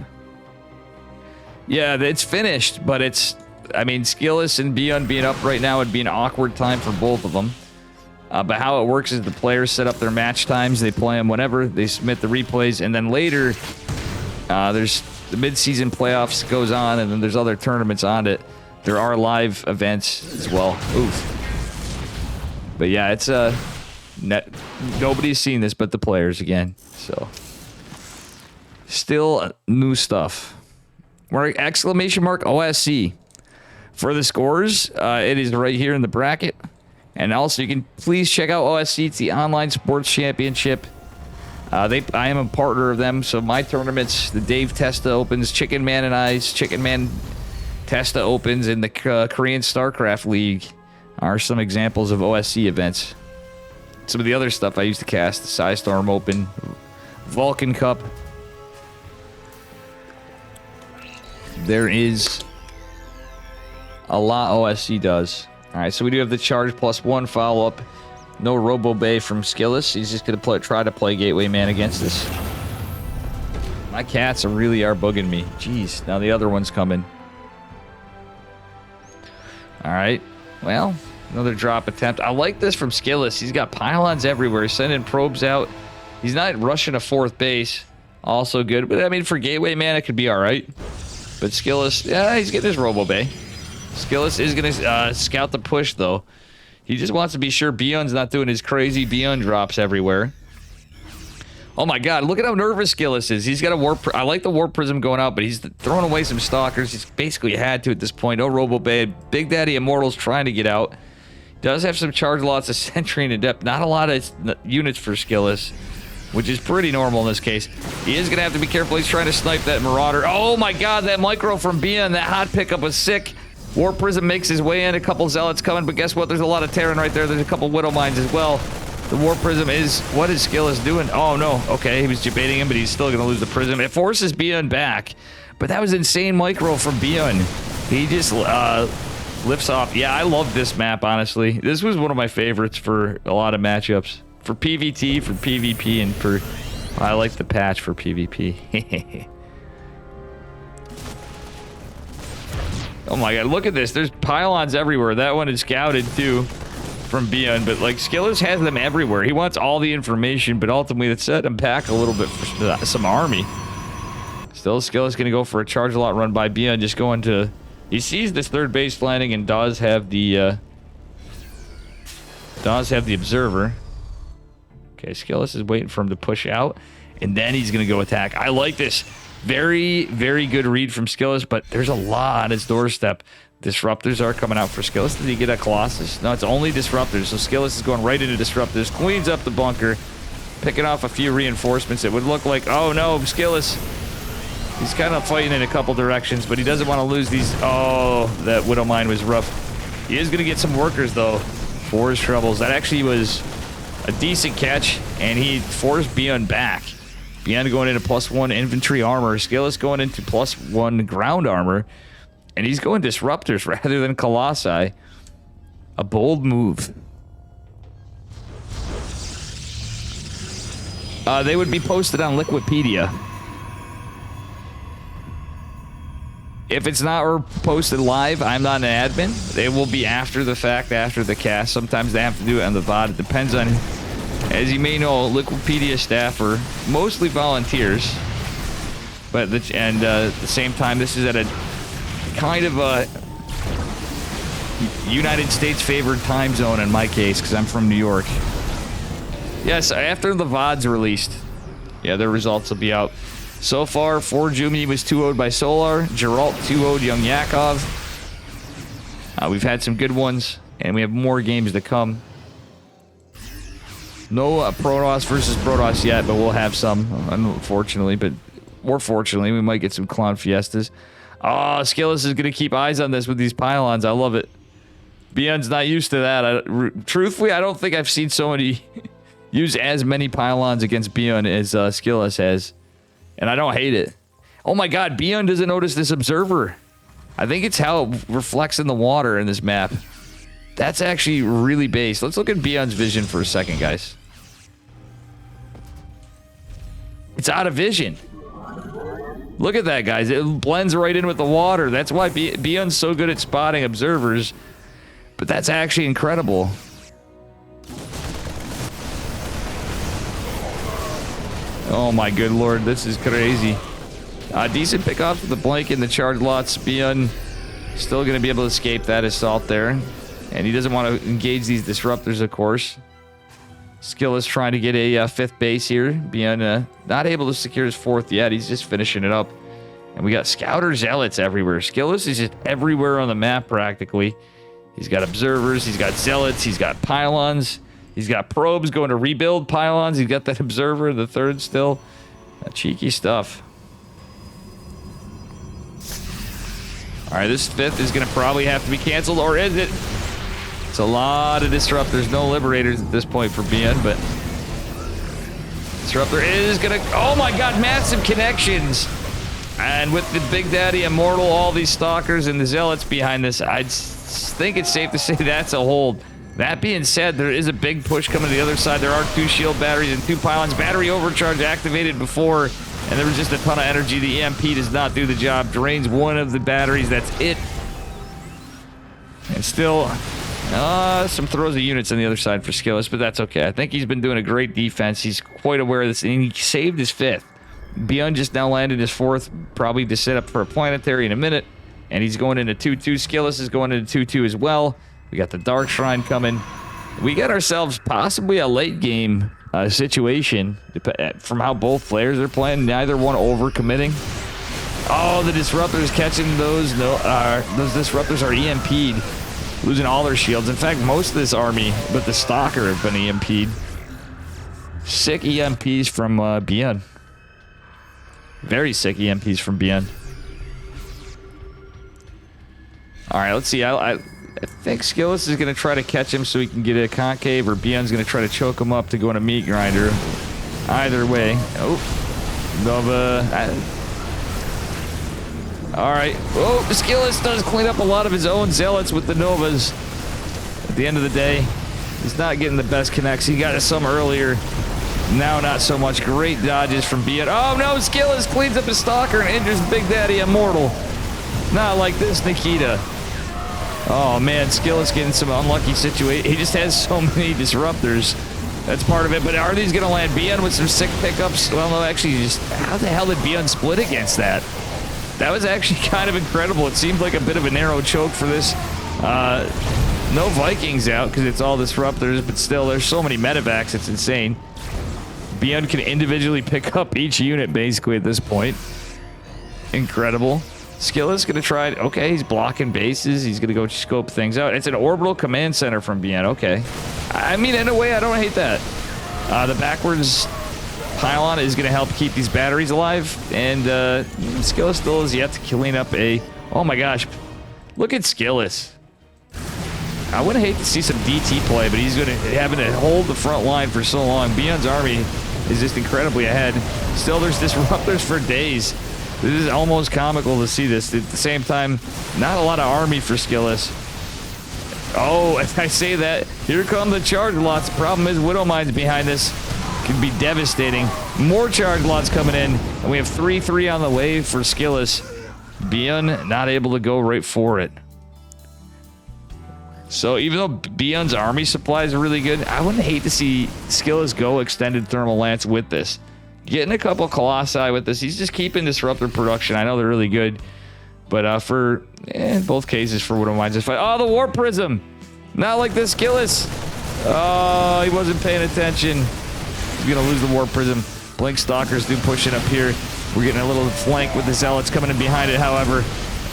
Yeah, it's finished, but it's... I mean, Skillus and Beyond being up right now would be an awkward time for both of them. But how it works is the players set up their match times. They play them whenever. They submit the replays. And then later, there's the mid-season playoffs goes on, and then there's other tournaments on it. There are live events as well. Oof. But yeah, it's nobody's seen this but the players again. So still new stuff. We're exclamation mark OSC. For the scores, it is right here in the bracket. And also, you can please check out OSC. It's the Online Sports Championship. I am a partner of them, so my tournaments, the Dave Testa Opens, Chicken Man and I's Chicken Man Testa Opens, and the Korean StarCraft League are some examples of OSC events. Some of the other stuff I used to cast, the Psystorm Open, Vulcan Cup. There is a lot OSC does. All right, so we do have the charge +1 follow-up. No Robo Bay from Skillus. He's just going to try to play Gateway Man against us. My cats really are bugging me. Jeez, now the other one's coming. All right, well, another drop attempt. I like this from Skillus. He's got pylons everywhere. He's sending probes out. He's not rushing a 4th base. Also good. But, I mean, for Gateway Man, it could be all right. But Skillus, yeah, he's getting his Robo Bay. Skillus is going to scout the push, though. He just wants to be sure Beyond's not doing his crazy Beyond drops everywhere. Oh, my God. Look at how nervous Skillus is. He's got a Warp... I like the Warp Prism going out, but he's throwing away some Stalkers. He's basically had to at this point. No Robo Bay. Big Daddy Immortal's trying to get out. Does have some charge lots of Sentry and Adept. Not a lot of units for Skillus, which is pretty normal in this case. He is going to have to be careful. He's trying to snipe that Marauder. Oh, my God. That Micro from Beyond. That hot pickup was sick. Warp Prism makes his way in. A couple Zealots coming, but guess what? There's a lot of Terran right there. There's a couple Widow Mines as well. The Warp Prism is... What is Skillus doing? Oh, no. Okay, he was debating him, but he's still going to lose the Prism. It forces Beyond back, but that was insane Micro from Beyond. He just lifts off. Yeah, I love this map, honestly. This was one of my favorites for a lot of matchups. For PvT, for PvP, and for... I like the patch for PvP. Oh my God, look at this. There's pylons everywhere. That one is scouted too from Beyond, but like Skillus has them everywhere. He wants all the information, but ultimately let's set him back a little bit for some army. Still, Skillus going to go for a charge lot run by Beyond, just going to... He sees this 3rd base landing and does have the observer. Okay, Skillus is waiting for him to push out, and then he's going to go attack. I like this. Very, very good read from Skillus, but there's a lot on his doorstep. Disruptors are coming out for Skillus. Did he get a Colossus? No, it's only Disruptors. So Skillus is going right into Disruptors. Cleans up the bunker. Picking off a few reinforcements. It would look like, oh no, Skillus. He's kind of fighting in a couple directions, but he doesn't want to lose these. Oh, that Widow Mine was rough. He is going to get some workers, though, for his troubles. That actually was a decent catch, and he forced Beyond back. Beyond going into +1 infantry armor. Skillus going into +1 ground armor. And he's going Disruptors rather than Colossi. A bold move. They would be posted on Liquipedia. If it's not posted live, I'm not an admin. They will be after the fact, after the cast. Sometimes they have to do it on the VOD. It depends on... As you may know, Liquipedia staff are mostly volunteers, but at the same time, this is at a kind of a United States favored time zone in my case, because I'm from New York. Yes, after the VOD's released, yeah, their results will be out. So far, Forjumi was 2-0'd by Solar, Geralt 2-0'd Young Yakov. We've had some good ones, and we have more games to come. No Protoss versus Protoss yet, but we'll have some, unfortunately. But more fortunately, we might get some Clown Fiestas. Oh, Skillus is going to keep eyes on this with these pylons. I love it. Beyond's not used to that. Truthfully, I don't think I've seen so many use as many pylons against Beyond as Skillus has. And I don't hate it. Oh my God, Beyond doesn't notice this observer. I think it's how it reflects in the water in this map. That's actually really based. Let's look at Beyond's vision for a second, guys. It's out of vision. Look at that, guys. It blends right in with the water. That's why Beyond's so good at spotting observers. But that's actually incredible. Oh my good lord, this is crazy. Decent pickoff with the blank and the charge lots. Beyond still going to be able to escape that assault there. And he doesn't want to engage these disruptors, of course. Skill is trying to get a fifth base here. Beyond not able to secure his fourth yet. He's just finishing it up. And we got Scouter Zealots everywhere. Skillus is just everywhere on the map practically. He's got observers. He's got Zealots. He's got pylons. He's got probes going to rebuild pylons. He's got that observer, the third still. Cheeky stuff. All right, this fifth is going to probably have to be canceled, or is it? It's a lot of disruptors, no liberators at this point for Beyond, but disruptor is going to, oh my god, massive connections. And with the Big Daddy Immortal, all these stalkers and the zealots behind this, I think it's safe to say that's a hold. That being said, there is a big push coming to the other side. There are 2 shield batteries and 2 pylons. Battery overcharge activated before, and there was just a ton of energy. The EMP does not do the job. Drains one of the batteries. That's it. And still, some throws of units on the other side for Skillus, but that's okay. I think he's been doing a great defense. He's quite aware of this, and he saved his fifth. Beyond just now landed his fourth, probably to set up for a planetary in a minute, and he's going into 2-2. Skillus is going into 2-2 as well. We got the Dark Shrine coming. We got ourselves possibly a late game situation from how both players are playing. Neither one overcommitting. Oh, the disruptors catching those. No, those disruptors are EMP'd, losing all their shields. In fact, most of this army, but the Stalker, have been EMP'd. Sick EMPs from Beyond. Very sick EMPs from Beyond. All right, let's see. I think Skillus is going to try to catch him so he can get a concave, or Beyond's going to try to choke him up to go in a meat grinder. Either way. Oh, Nova. All right. Oh, Skillus does clean up a lot of his own zealots with the Novas. At the end of the day, he's not getting the best connects. He got some earlier. Now not so much. Great dodges from Beyond. Oh no, Skillus cleans up his Stalker and injures Big Daddy Immortal. Not like this, Nikita. Oh man, Skillus getting some unlucky situation. He just has so many disruptors. That's part of it. But are these going to land? Beyond with some sick pickups? Well, no, actually, just how the hell did Beyond split against that? That was actually kind of incredible. It seemed like a bit of a narrow choke for this. No Vikings out because it's all disruptors, but still, there's so many medevacs. It's insane. Beyond can individually pick up each unit basically at this point. Incredible. Skillus gonna try it. Okay, he's blocking bases. He's gonna go scope things out. It's an orbital command center from Beyond. Okay. I mean, in a way, I don't hate that. The backwards pylon is gonna help keep these batteries alive. And Skillus still has yet to clean up a... Oh my gosh. Look at Skillus. I would hate to see some DT play, but he's gonna having to hold the front line for so long. Beyond's army is just incredibly ahead. Still, there's disruptors for days. This is almost comical to see this. At the same time, not a lot of army for Skillus. Oh, if I say that, here come the charge lots. The problem is Widow Mines behind this could be devastating. More charge lots coming in, and we have 3-3 on the way for Skillus. Beyond not able to go right for it. So even though Beyond's army supplies are really good, I wouldn't hate to see Skillus go extended thermal lance with this. Getting a couple Colossi with this. He's just keeping disruptor production. I know they're really good. But for in both cases, for Widow Mines, just fight. Oh, the Warp Prism. Not like this Skillus. Oh, he wasn't paying attention. He's going to lose the Warp Prism. Blink Stalkers do pushing up here. We're getting a little flank with the Zealots coming in behind it. However,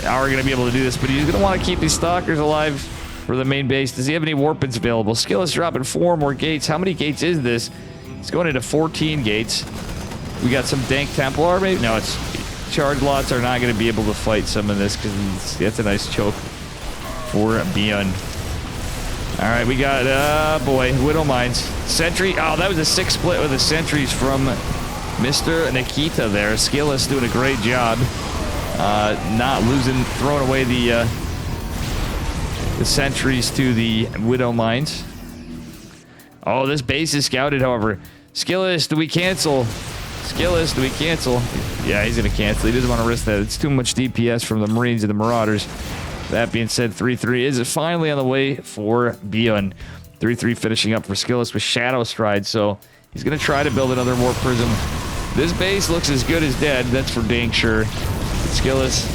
now we're going to be able to do this. But he's going to want to keep these Stalkers alive for the main base. Does he have any Warpins available? Skillus dropping 4 more gates. How many gates is this? He's going into 14 gates. We got some dank Templar, maybe? No, it's charge lots are not going to be able to fight some of this because that's a nice choke for Beyond. All right, we got, boy, Widow Mines. Sentry. Oh, that was a 6 split with the sentries from Mr. Nikita there. Skillus doing a great job. not losing, throwing away the sentries to the Widow Mines. Oh, this base is scouted, however. Skillis, do we cancel? Skillis, do we cancel? Yeah, he's going to cancel. He doesn't want to risk that. It's too much DPS from the Marines and the Marauders. That being said, 3-3 is finally on the way for Beyond. 3-3 finishing up for Skillis with Shadow Stride, so he's going to try to build another War Prism. This base looks as good as dead, that's for dang sure. Skillis,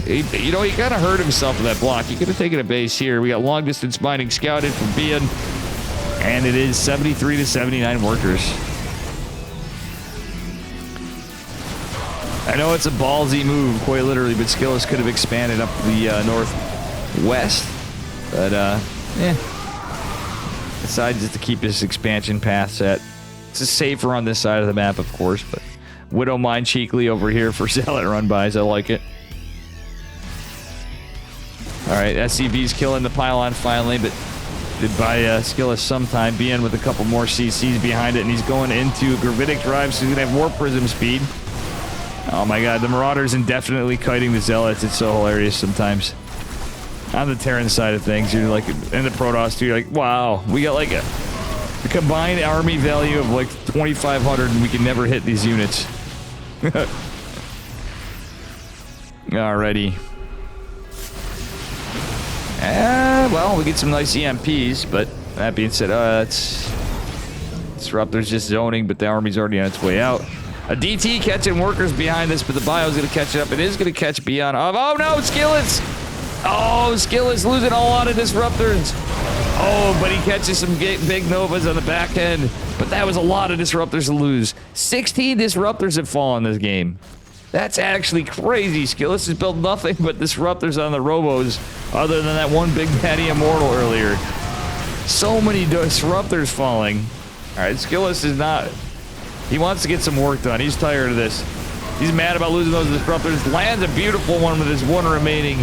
he kind of hurt himself with that block. He could have taken a base here. We got long distance mining scouted from Beyond, and it is 73 to 79 workers. I know it's a ballsy move, quite literally, but Skillis could have expanded up the northwest, but decided just to keep his expansion path set. It's safer on this side of the map, of course, but Widow Mine cheekily over here for Zealot run-bys. I like it. Alright, SCV's killing the pylon finally, but did buy Skillis sometime. Bien with a couple more CCs behind it, and he's going into Gravitic Drive, so he's going to have War Prism speed. Oh my god, the Marauders indefinitely kiting the Zealots. It's so hilarious sometimes. On the Terran side of things, you're like, and the Protoss too, you're like, wow, we got like a combined army value of like 2,500 and we can never hit these units. Alrighty. Well, we get some nice EMPs, but that being said, Disruptor's just zoning, but the army's already on its way out. A DT catching workers behind this, but the Bio's going to catch it up. It is going to catch Beyond. Oh no, Skillis! Oh, Skillis losing a lot of Disruptors. Oh, but he catches some big Novas on the back end. But that was a lot of Disruptors to lose. 16 Disruptors have fallen this game. That's actually crazy. Skillis has built nothing but Disruptors on the Robos, other than that one Big Daddy Immortal earlier. So many Disruptors falling. Alright, Skillis is not... He wants to get some work done. He's tired of this. He's mad about losing those Disruptors. Lands a beautiful one with his one remaining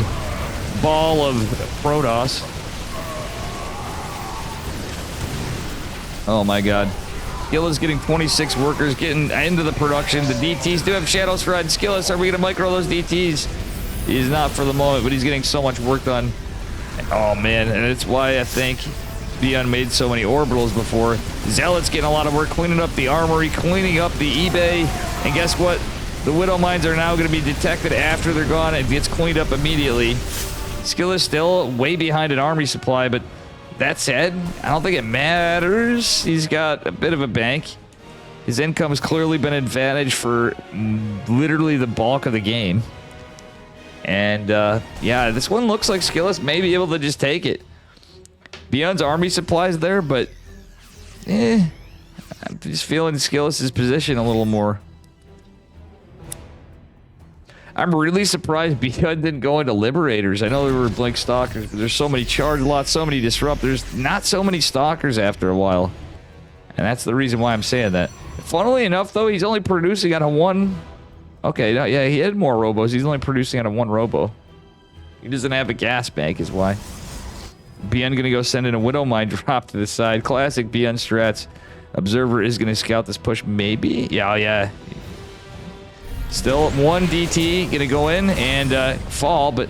ball of Protoss. Oh my god. Skillis getting 26 workers, getting into the production. The DTs do have Shadow Stride. Skillis, are we going to micro those DTs? He's not for the moment, but he's getting so much work done. Oh man, and it's why I think Beyond made so many orbitals before. Zealot's getting a lot of work cleaning up the armory, cleaning up the eBay, and guess what? The Widow Mines are now going to be detected after they're gone. It gets cleaned up immediately. Skillis still way behind in army supply, but that said, I don't think it matters. He's got a bit of a bank. His income's clearly been an advantage for literally the bulk of the game. And yeah, this one looks like Skillis may be able to just take it. Beyond's army supplies there, but I'm just feeling Skillis' position a little more. I'm really surprised Beyond didn't go into Liberators. I know there were Blink Stalkers, but there's so many charge lots, so many Disruptors, not so many Stalkers after a while. And that's the reason why I'm saying that. Funnily enough, though, he's only producing out of one... Okay, no, yeah, he had more Robos. He's only producing out of one Robo. He doesn't have a gas bank, is why. Beyond gonna go send in a Widow Mine drop to the side. Classic Beyond strats. Observer is gonna scout this push, maybe? Yeah, yeah. Still, one DT gonna go in and fall, but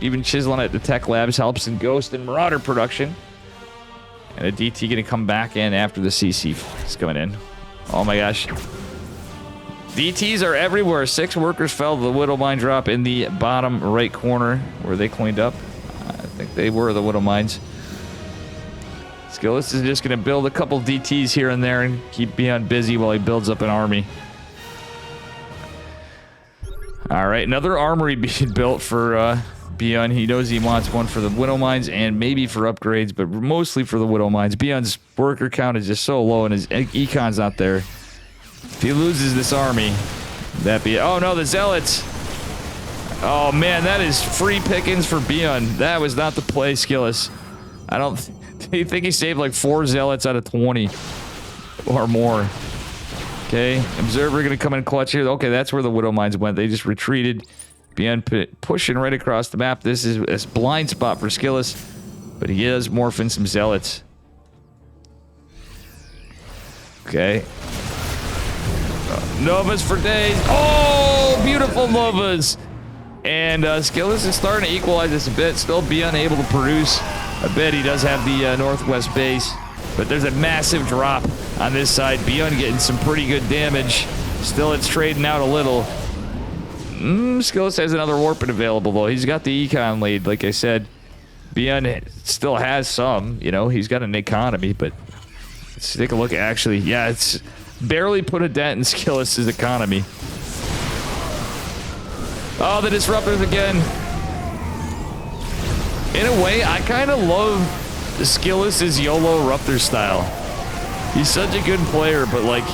even chiseling at the Tech Labs helps in Ghost and Marauder production. And a DT gonna come back in after the CC is coming in. Oh my gosh. DTs are everywhere. 6 workers fell to the Widow Mine drop in the bottom right corner where they cleaned up. I think they were the Widow Mines. Skillis is just going to build a couple DTs here and there and keep Beyond busy while he builds up an army. Alright, another armory being built for Beyond. He knows he wants one for the Widow Mines and maybe for upgrades, but mostly for the Widow Mines. Beyond's worker count is just so low and his econ's not there. If he loses this army, that'd be... Oh no, the Zealots! Oh man, that is free pickings for Beyond. That was not the play, Skillis. I don't... Do you think he saved like 4 Zealots out of 20? Or more. Okay, Observer gonna come in clutch here. Okay, that's where the Widow Mines went. They just retreated. Beyond pushing right across the map. This is a blind spot for Skillis, but he is morphing some Zealots. Okay. Novas for days. Oh, beautiful Novas. And Skillis is starting to equalize this a bit. Still be unable to produce a bit. He does have the northwest base. But there's a massive drop on this side. Beyond getting some pretty good damage. Still, it's trading out a little. Skillis has another Warping available, though. He's got the econ lead, like I said. Beyond still has some. You know, he's got an economy, but let's take a look. Actually, yeah, it's barely put a dent in Skillis' economy. Oh, the Disruptors again. In a way, I kind of love Skillis' YOLO Ruptor style. He's such a good player, but like,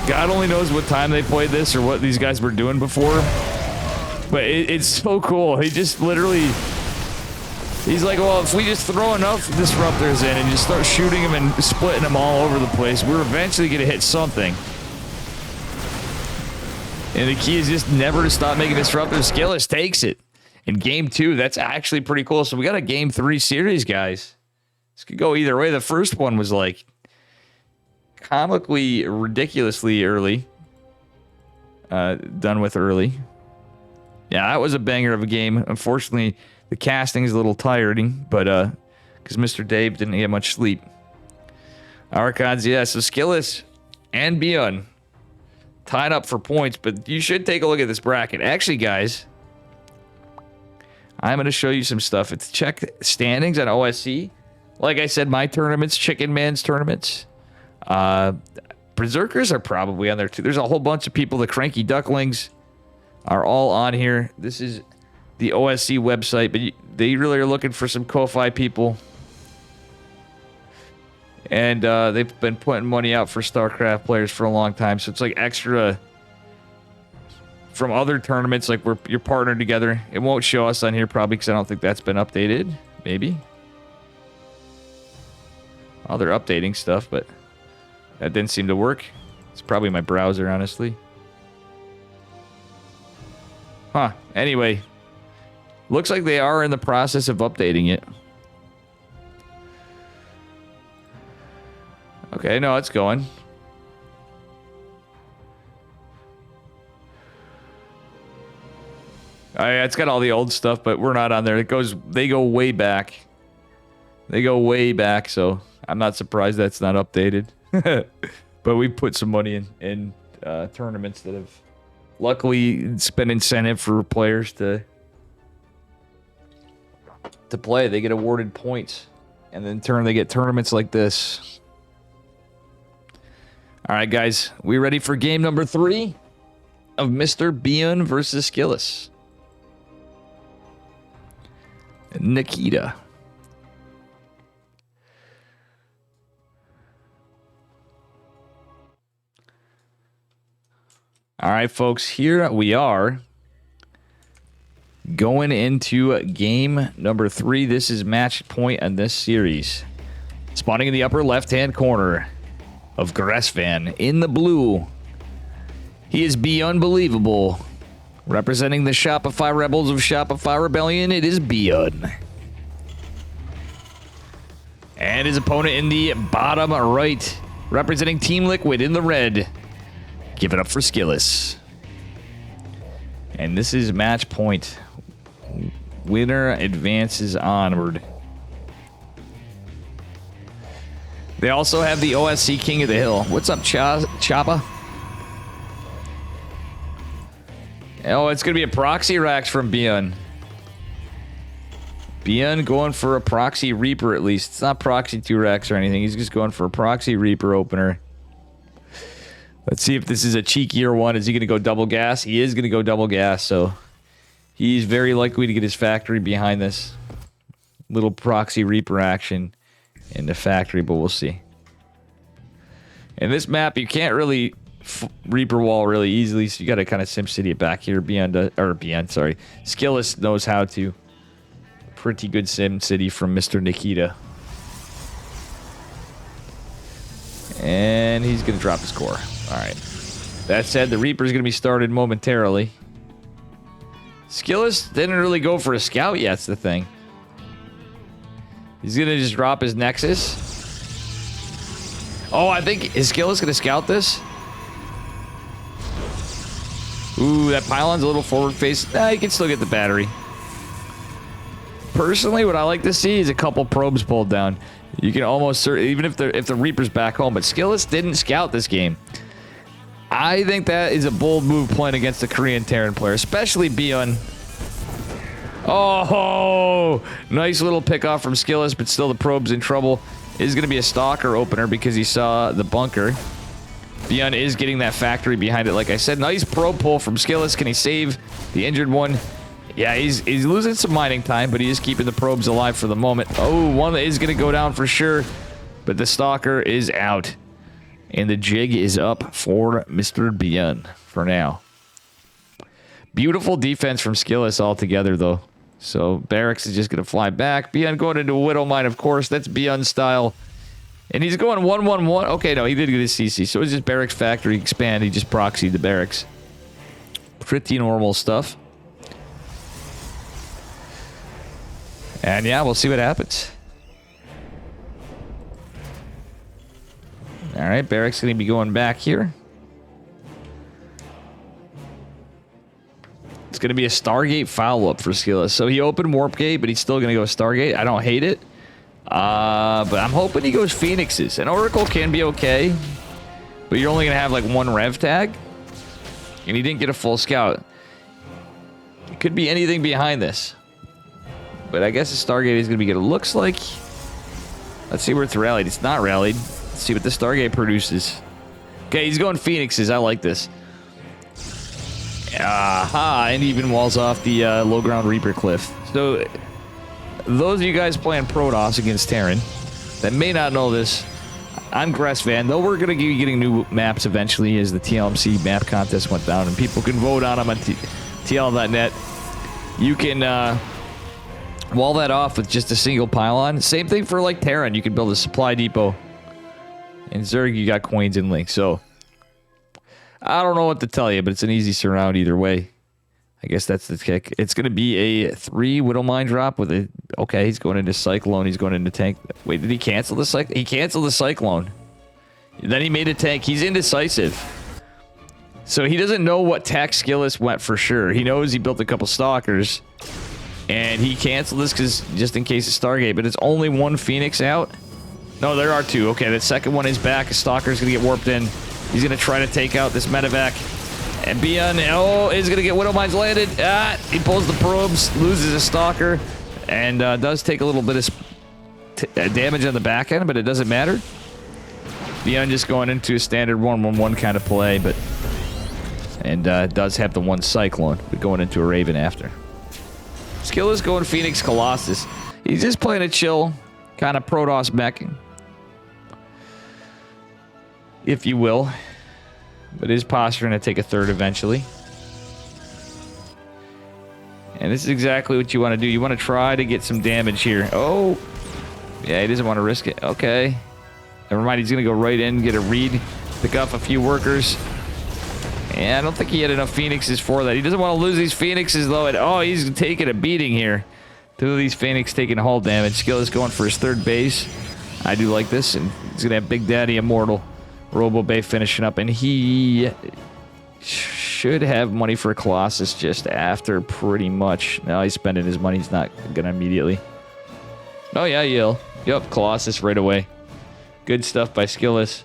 God only knows what time they played this or what these guys were doing before. But it's so cool. He just literally, he's like, well, if we just throw enough Disruptors in and just start shooting them and splitting them all over the place, we're eventually going to hit something. And the key is just never to stop making Disruptors. Skillis takes it. In game 2, that's actually pretty cool. So we got a game 3 series, guys. This could go either way. The first one was like comically, ridiculously early. Done with early. Yeah, that was a banger of a game. Unfortunately, the casting is a little tiring, but because Mr. Dave didn't get much sleep. Archons, yeah, so Skillis and Beyond tied up for points, but you should take a look at this bracket. Actually, guys, I'm going to show you some stuff. It's check standings on OSC. Like I said, my tournaments, Chicken Man's tournaments. Berserkers are probably on there too. There's a whole bunch of people. The Cranky Ducklings are all on here. This is the OSC website, but they really are looking for some Ko-Fi people. And they've been putting money out for StarCraft players for a long time. So it's like extra from other tournaments, like you're partnered together. It won't show us on here probably because I don't think that's been updated. Maybe. Oh, they're updating stuff, but that didn't seem to work. It's probably my browser, honestly. Huh. Anyway, looks like they are in the process of updating it. Okay, no, it's going. Oh, yeah, it's got all the old stuff, but we're not on there. They go way back. They go way back, so I'm not surprised that's not updated. But we put some money in tournaments that have luckily it's been incentive for players to play. They get awarded points, and then in turn they get tournaments like this. All right, guys, we ready for game number 3 of Mr. Bion versus Skillis? Nikita. All right, folks, here we are going into game number 3. This is match point on this series. Spawning in the upper left-hand corner of Gresvan in the blue. He is Unbelievable. Representing the Shopify Rebels of Shopify Rebellion, it is Bion. And his opponent in the bottom right, representing Team Liquid in the red. Give it up for Skillis. And this is match point. Winner advances onward. They also have the OSC King of the Hill. What's up, Choppa? Oh, it's going to be a Proxy Rax from Bion. Bion going for a Proxy Reaper at least. It's not Proxy 2 Rax or anything. He's just going for a Proxy Reaper opener. Let's see if this is a cheekier one. Is he going to go double gas? He is going to go double gas, so he's very likely to get his factory behind this little Proxy Reaper action in the factory, but we'll see. In this map, you can't really Reaper wall really easily, so you got to kind of SimCity it back here. Skillis knows how to. Pretty good SimCity from Mr. Nikita. And he's going to drop his core. All right. That said, the Reaper's going to be started momentarily. Skillis didn't really go for a scout yet, that's the thing. He's going to just drop his Nexus. Oh, I think, is Skillis going to scout this? Ooh, that pylon's a little forward face. Nah, you can still get the battery. Personally, what I like to see is a couple probes pulled down. You can almost, even if the Reaper's back home, but Skillus didn't scout this game. I think that is a bold move playing against the Korean Terran player, especially Beyond. Oh, nice little pickoff from Skillus, but still the probe's in trouble. Is going to be a stalker opener because he saw the bunker. Beyond is getting that factory behind it, like I said. Nice probe pull from Skillus. Can he save the injured one? Yeah, he's losing some mining time, but he is keeping the probes alive for the moment. Oh, one is going to go down for sure, but the stalker is out. And the jig is up for Mr. Beyond for now. Beautiful defense from Skillus altogether, though. So Barracks is just going to fly back. Beyond going into a Widow Mine, of course. That's Beyond style. And he's going 1-1-1. Okay, no, he did get his CC. So it's just Barracks Factory expand. He just proxied the Barracks. Pretty normal stuff. And yeah, we'll see what happens. All right, Barracks going to be going back here. It's going to be a Stargate follow-up for Skillus. So he opened Warp Gate, but he's still going to go Stargate. I don't hate it. But I'm hoping he goes Phoenixes. An Oracle can be okay, but you're only going to have like one Rev tag. And he didn't get a full scout. It could be anything behind this. But I guess the Stargate is going to be good. It looks like... Let's see where it's rallied. It's not rallied. Let's see what the Stargate produces. Okay, he's going Phoenixes. I like this. Aha, and even walls off the low ground Reaper cliff. So, those of you guys playing Protoss against Terran that may not know this, I'm Gressvan, though we're going to be getting new maps eventually as the TLMC map contest went down, and people can vote on them on TL.net. You can wall that off with just a single pylon. Same thing for like Terran. You can build a supply depot. In Zerg, you got coins and links, so... I don't know what to tell you, but it's an easy surround either way. I guess that's the kick. It's going to be a 3 Widow Mine drop with a... Okay, he's going into Cyclone. He's going into Tank. Wait, did he cancel the Cyclone? He canceled the Cyclone. Then he made a Tank. He's indecisive. So he doesn't know what tack Skillus went for sure. He knows he built a couple Stalkers. And he canceled this because just in case of Stargate. But it's only one Phoenix out. No, there are two. Okay, the second one is back. A Stalker's going to get warped in. He's going to try to take out this medevac. And Beyond, oh, is going to get Widow Mines landed. He pulls the probes, loses a Stalker, and does take a little bit of damage on the back end, but it doesn't matter. Beyond just going into a standard 1-1-1 kind of play, but... And does have the one Cyclone, but going into a Raven after. Skillus going Phoenix Colossus. He's just playing a chill, kind of Protoss mech, if you will. But his posturing to take a third eventually. And this is exactly what you want to do. You want to try to get some damage here. Oh! Yeah, he doesn't want to risk it. Okay. Never mind, he's going to go right in, get a read, pick up a few workers. And I don't think he had enough Phoenixes for that. He doesn't want to lose these Phoenixes, though. And, oh, he's taking a beating here. Two of these Phoenix taking hull damage. Skillus going for his third base. I do like this. And he's going to have Big Daddy Immortal. Robo Bay finishing up, and he should have money for a Colossus just after, pretty much. Now he's spending his money. He's not gonna immediately. Oh yeah, he'll. Yep, Colossus right away. Good stuff by Skillus.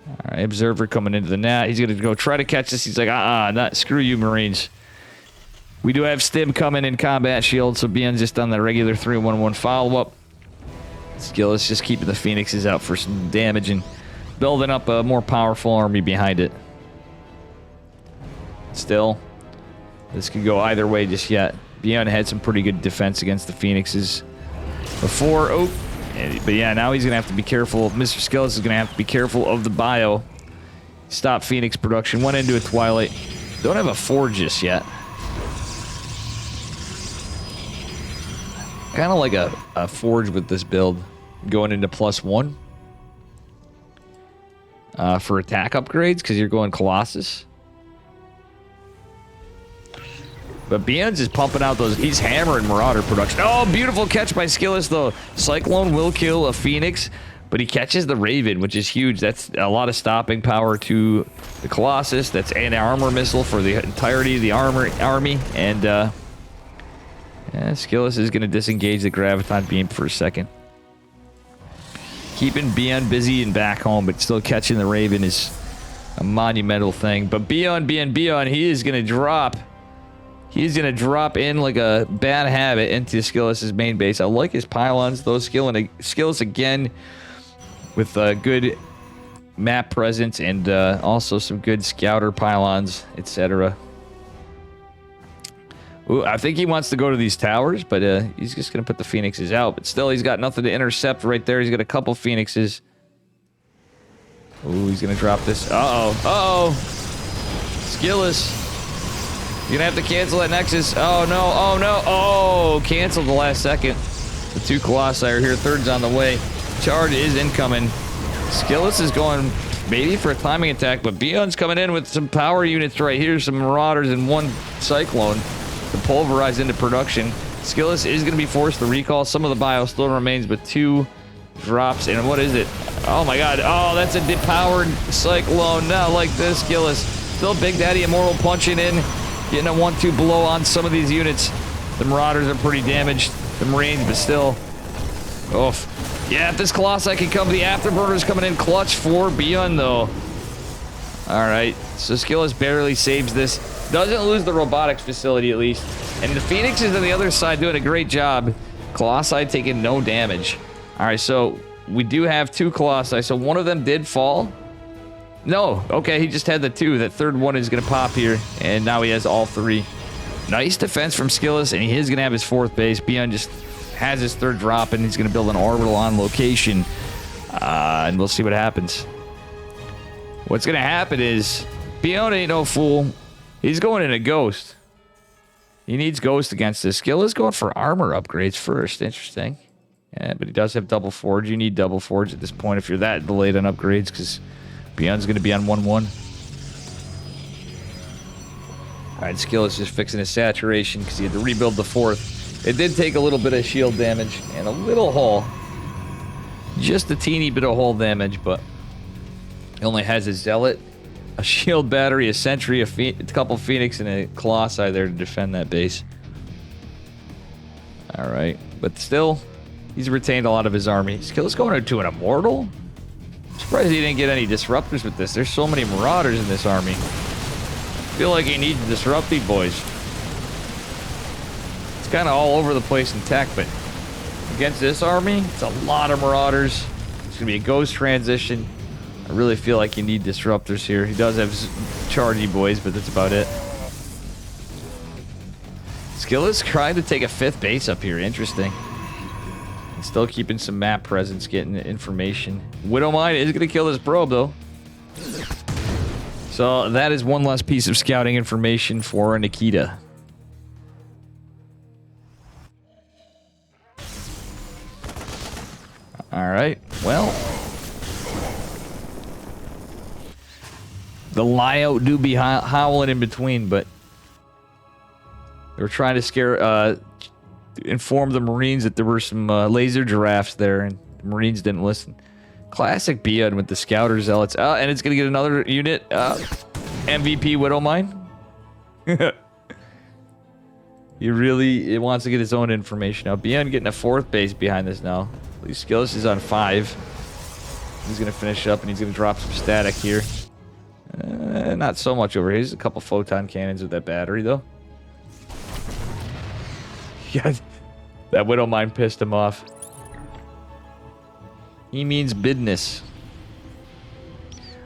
All right, Observer coming into the net. He's gonna go try to catch this. He's like, not screw you, Marines. We do have Stim coming in combat shield, so Beyond's just on the regular 3-1-1 follow-up. Skillus just keeping the Phoenixes out for some damage and building up a more powerful army behind it. Still, this could go either way just yet. Beyond had some pretty good defense against the Phoenixes before. Oh, but yeah, now he's going to have to be careful. Mr. Skillus is going to have to be careful of the bio. Stop Phoenix production. Went into a Twilight. Don't have a Forge just yet. Kind of like a Forge with this build. Going into +1. For attack upgrades, because you're going Colossus. But Beyond's is pumping out those... He's hammering Marauder production. Oh, beautiful catch by Skillus, though. Cyclone will kill a Phoenix. But he catches the Raven, which is huge. That's a lot of stopping power to the Colossus. That's an armor missile for the entirety of the army. And Skillus is going to disengage the Graviton Beam for a second. Keeping Beyond busy and back home, but still catching the Raven is a monumental thing. But Beyond, he is going to drop. He's going to drop in like a bad habit into Skillus's main base. I like his pylons, though. Skillus again with good map presence and also some good scouter pylons, etc. Ooh, I think he wants to go to these towers, but he's just going to put the Phoenixes out. But still, he's got nothing to intercept right there. He's got a couple Phoenixes. Ooh, he's going to drop this. Uh-oh. Skillus. You're going to have to cancel that Nexus. Oh, no. Oh, canceled the last second. The 2 Colossi are here. Third's on the way. Charge is incoming. Skillus is going maybe for a timing attack, but Beyond's coming in with some power units right here. Some Marauders and 1 Cyclone to pulverize into production. Skillus is going to be forced to recall. Some of the bio still remains, but 2 drops. And what is it? Oh, my God. Oh, that's a depowered Cyclone. Not like this, Skillus. Still Big Daddy Immortal punching in. Getting a 1-2 blow on some of these units. The Marauders are pretty damaged. The Marines, but still. Oof. Yeah, if this Colossi can come, the Afterburners coming in clutch for Beyond, though. All right, so Skillus barely saves this. Doesn't lose the robotics facility, at least. And the Phoenix is on the other side doing a great job. Colossi taking no damage. All right, so we do have 2 Colossi. So one of them did fall. No, okay, he just had the 2. That third one is going to pop here, and now he has all 3. Nice defense from Skillus, and he is going to have his 4th base. Beyond just has his 3rd drop, and he's going to build an orbital on location. And we'll see what happens. What's going to happen is Beyond ain't no fool. He's going in a Ghost. He needs Ghost against this. Skillus going for armor upgrades first. Interesting. Yeah, but he does have double forge. You need double forge at this point if you're that delayed on upgrades, because Beyond's going to be on 1-1. All right, Skillus just fixing his saturation because he had to rebuild the 4th. It did take a little bit of shield damage and a little hull. Just a teeny bit of hull damage, but he only has a Zealot, a shield battery, a sentry, a couple Phoenix, and a Colossi there to defend that base. All right, but still, he's retained a lot of his army. Skillus going into an Immortal? I'm surprised he didn't get any disruptors with this. There's so many Marauders in this army. I feel like he needs to disrupt these boys. It's kind of all over the place in tech, but against this army, it's a lot of Marauders. It's going to be a Ghost transition. I really feel like you need disruptors here. He does have chargy boys, but that's about it. Skillus trying to take a 5th base up here. Interesting. And still keeping some map presence, getting information. Widowmine is going to kill this probe, though. So that is one less piece of scouting information for Nikita. All right, well, the Lyout do be howling in between, but they were trying to inform the Marines that there were some laser giraffes there, and the Marines didn't listen. Classic Beyond with the Scouter Zealots. And it's going to get another unit. MVP Widowmine. It wants to get his own information out. Beyond getting a 4th base behind this now. At least Skillus is on 5. He's going to finish up, and he's going to drop some static here. Not so much over here. He's a couple photon cannons with that battery, though. Yeah, that Widowmine pissed him off. He means business.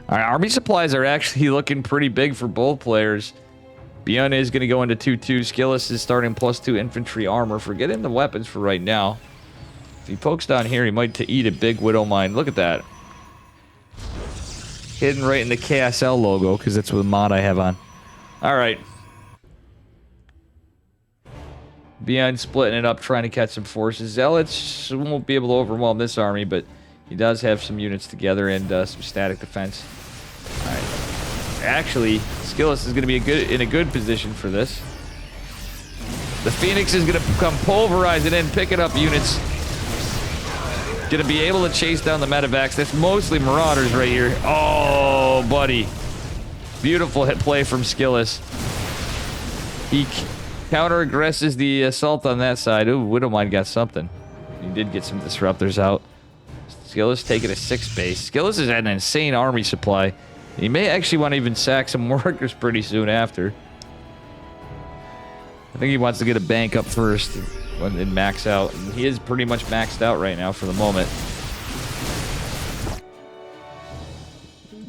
All right, army supplies are actually looking pretty big for both players. Beyond is going to go into 2-2. Skillus is starting +2 infantry armor. Forget him the weapons for right now. If he pokes down here, he might eat a big Widowmine. Look at that. Hidden right in the KSL logo, because that's the mod I have on. All right. Beyond splitting it up, trying to catch some forces. Zealots won't be able to overwhelm this army, but he does have some units together and some static defense. All right. Actually, Skillus is going to be in a good position for this. The Phoenix is going to come pulverizing in, picking up units. Gonna be able to chase down the medevacs. That's mostly Marauders right here. Oh, buddy. Beautiful hit play from Skillis. He counter-aggresses the assault on that side. Ooh, Widowmine got something. He did get some disruptors out. Skillis taking a 6 base. Skillis has had an insane army supply. He may actually want to even sack some workers pretty soon after. I think he wants to get a bank up first when it max out. And he is pretty much maxed out right now for the moment.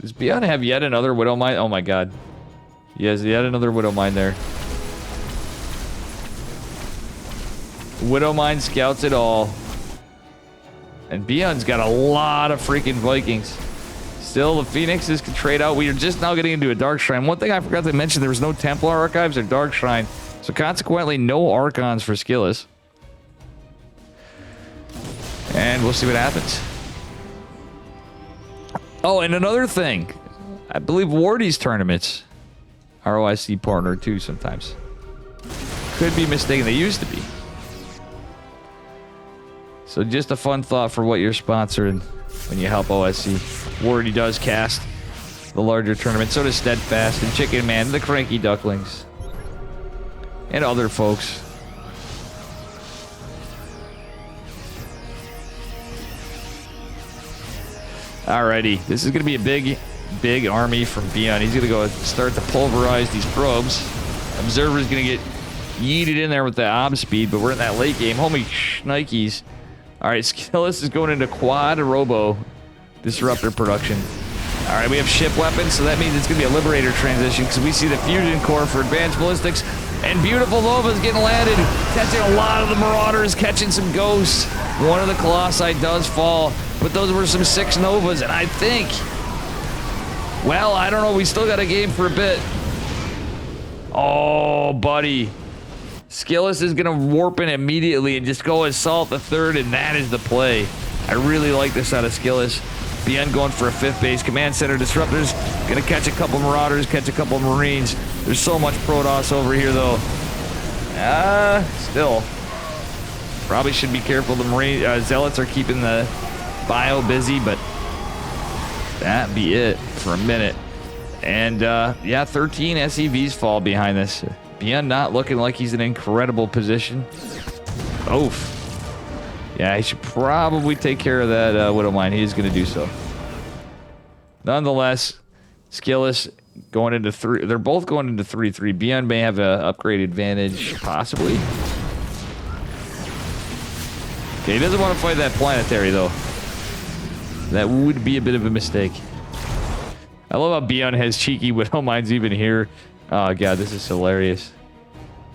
Does Beyond have yet another Widowmine? Oh my god. He has yet another Widowmine there. Widowmine scouts it all. And Beyond's got a lot of freaking Vikings. Still, the Phoenixes can trade out. We are just now getting into a Dark Shrine. One thing I forgot to mention, there was no Templar Archives or Dark Shrine. So consequently, no Archons for Skillis. And we'll see what happens. Oh, and another thing. I believe Wardy's tournaments are OSC partner too sometimes. Could be mistaken. They used to be. So just a fun thought for what you're sponsoring when you help OSC. Wardy does cast the larger tournament. So does Steadfast and Chicken Man, the Cranky Ducklings. And other folks. Alrighty, this is going to be a big army from Beyond. He's going to go start to pulverize these probes. Observer's going to get yeeted in there with the ob speed, but we're in that late game. Holy shnikes. Alright, Skillis is going into quad robo disruptor production. Alright, we have ship weapons, so that means it's going to be a Liberator transition, because we see the fusion core for advanced ballistics, and beautiful Nova's getting landed, catching a lot of the Marauders, catching some ghosts. One of the Colossi does fall, but those were some 6 Novas, and I think, well, I don't know, we still got a game for a bit. Oh, buddy. Skillis is going to warp in immediately and just go assault the 3rd, and that is the play. I really like this out of Skillis. Beyond going for a 5th base. Command Center Disruptors. Going to catch a couple Marauders, catch a couple Marines. There's so much Protoss over here, though. Still. Probably should be careful. The Marine Zealots are keeping the bio busy, but that be it for a minute. And, yeah, 13 SEVs fall behind this. Beyond not looking like he's in an incredible position. Oof. Yeah, he should probably take care of that Widowmine. He is going to do so. Nonetheless, Skillis going into 3. They're both going into 3-3. Beyond may have an upgrade advantage, possibly. Okay, he doesn't want to fight that planetary, though. That would be a bit of a mistake. I love how Beyond has cheeky Widowmines even here. Oh, God, this is hilarious.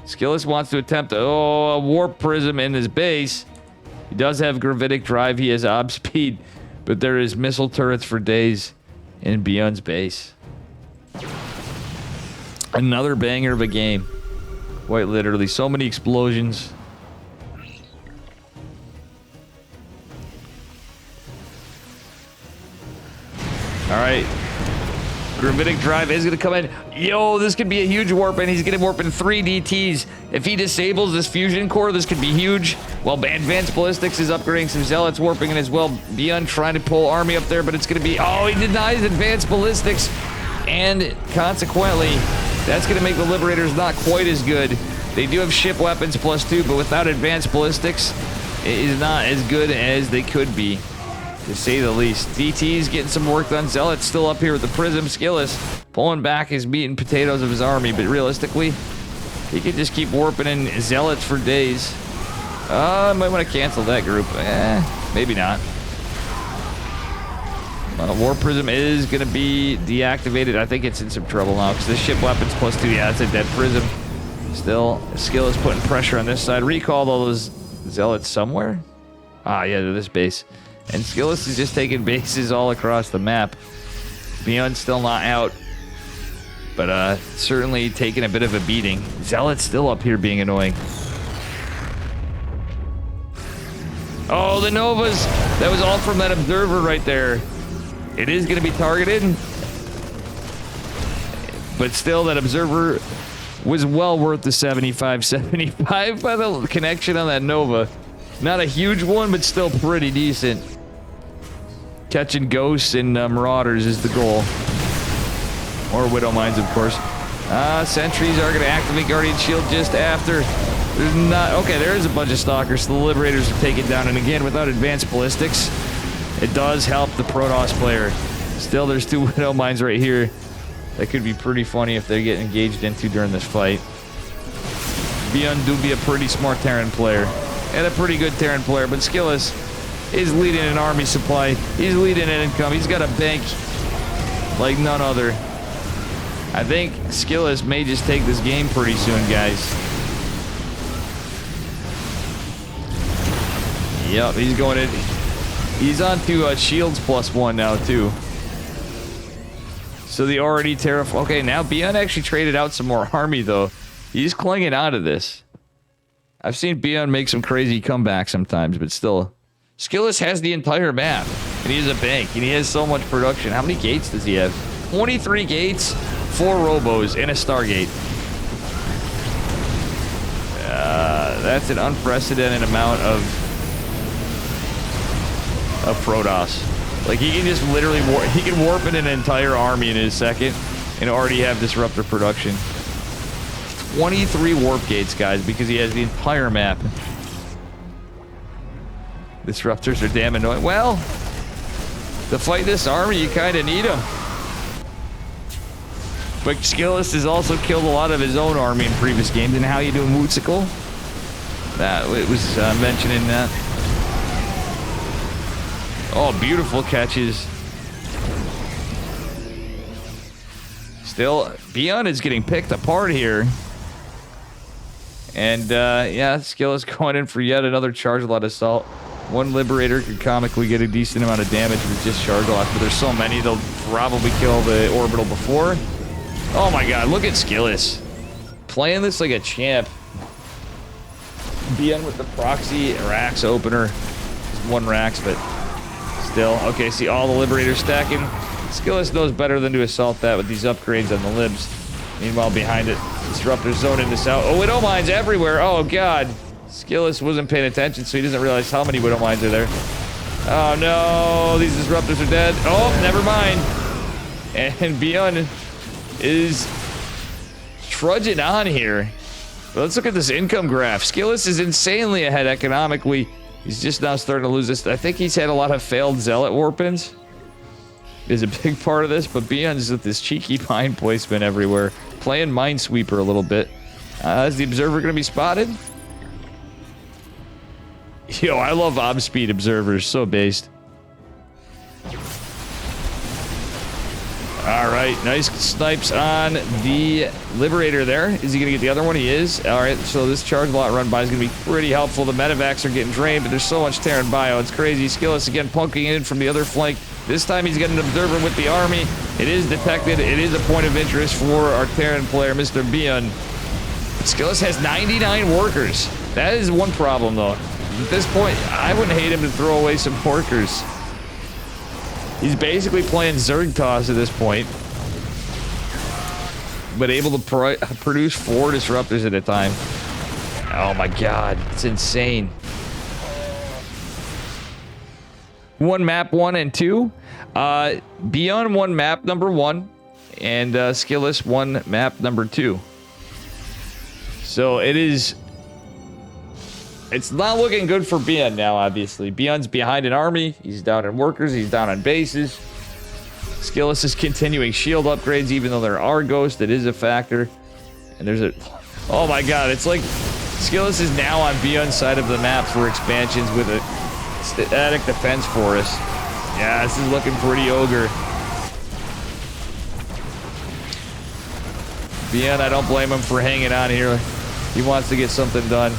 Skillis wants to attempt a warp prism in his base. He does have gravitic drive. He has ob speed. But there is missile turrets for days in Beyond's base. Another banger of a game. Quite literally. So many explosions. Alright. Gravitic drive is going to come in. Yo, this could be a huge warp, and he's going to warp in 3 DTs. If he disables this fusion core, this could be huge. Well, Advanced Ballistics is upgrading some Zealots warping in as well. Beyond trying to pull army up there, but it's going to be... Oh, he denies Advanced Ballistics. And consequently, that's going to make the Liberators not quite as good. They do have ship weapons +2, but without Advanced Ballistics, it is not as good as they could be, to say the least. DT's getting some work done. Zealot's still up here with the Prism. Skillis pulling back his meat and potatoes of his army, but realistically, he could just keep warping in Zealots for days. I might want to cancel that group. Maybe not. War Prism is going to be deactivated. I think it's in some trouble now, because this ship weapons +2, yeah, it's a dead Prism. Still, Skillis putting pressure on this side. Recall all those Zealots somewhere? Ah, yeah, to this base. And Skillis is just taking bases all across the map. Beyond's still not out. But certainly taking a bit of a beating. Zealot's still up here being annoying. Oh, the Novas! That was all from that Observer right there. It is going to be targeted. But still, that Observer was well worth the 75-75 by the connection on that Nova. Not a huge one, but still pretty decent. Catching ghosts and marauders is the goal. Or widow mines, of course. Sentries are going to activate Guardian Shield just after. There's not... Okay, there is a bunch of stalkers. So the Liberators are taken down. And again, without advanced ballistics, it does help the Protoss player. Still, there's 2 widow mines right here. That could be pretty funny if they get engaged into during this fight. Beyond do be a pretty smart Terran player. And a pretty good Terran player. But Skillus is leading an army supply. He's leading an income. He's got a bank like none other. I think Skillus may just take this game pretty soon, guys. Yep, he's going in. He's on to shields +1 now, too. So the already terrifying... Okay, now Beyond actually traded out some more army, though. He's clinging out of this. I've seen Beyond make some crazy comebacks sometimes, but still. Skillus has the entire map. And he has a bank. And he has so much production. How many gates does he have? 23 gates, 4 robos, and a Stargate. That's an unprecedented amount of Protoss. Like, he can just literally he can warp in an entire army in a second and already have disruptor production. 23 warp gates, guys, because he has the entire map. Disruptors are damn annoying. Well, to fight this army, you kind of need them. But Skillus has also killed a lot of his own army in previous games. And how you doing, Wootsicle? That it was mentioning that. Oh, beautiful catches. Still, Beyond is getting picked apart here. And, yeah, Skillus going in for yet another charge lot assault. One Liberator could comically get a decent amount of damage with just charge lot, but there's so many, they'll probably kill the orbital before. Oh my god, look at Skillus. Playing this like a champ. Beyond with the proxy Rax opener. Just 1 Rax, but still. Okay, see all the Liberators stacking. Skillus knows better than to assault that with these upgrades on the libs. Meanwhile, behind it, Disruptor zoning this out. Oh, Widow Mines everywhere. Oh, God. Skillus wasn't paying attention, so he doesn't realize how many Widow Mines are there. Oh, no. These Disruptors are dead. Oh, never mind. And Beyond is trudging on here. But let's look at this income graph. Skillus is insanely ahead economically. He's just now starting to lose this. I think he's had a lot of failed Zealot warp-ins. Is a big part of this, but Beyond's with this cheeky mine placement everywhere. Playing Minesweeper a little bit. Is the Observer going to be spotted? Yo, I love Ob-Speed Observers. So based. Alright, nice snipes on the Liberator there. Is he going to get the other one? He is. Alright, so this charge lot run by is going to be pretty helpful. The medevacs are getting drained, but there's so much Terran bio. It's crazy. Skillus again punking in from the other flank. This time he's got an Observer with the army. It is detected. It is a point of interest for our Terran player, Mr. Beyond. Skillus has 99 workers. That is one problem, though. At this point, I wouldn't hate him to throw away some workers. He's basically playing Zerg Toss at this point. But able to produce 4 Disruptors at a time. Oh my god, it's insane. 1 map 1 and 2. Beyond 1 map number 1. And Skillus 1 map number 2. So it is... It's not looking good for Beyond now, obviously. Beyond's behind an army. He's down in workers. He's down on bases. Skillus is continuing shield upgrades, even though there are ghosts. It is a factor. And there's a... Oh my god, it's like... Skillus is now on Beyond's side of the map for expansions with a static defense forest. Yeah, this is looking pretty ogre. Beyond, I don't blame him for hanging on here. He wants to get something done.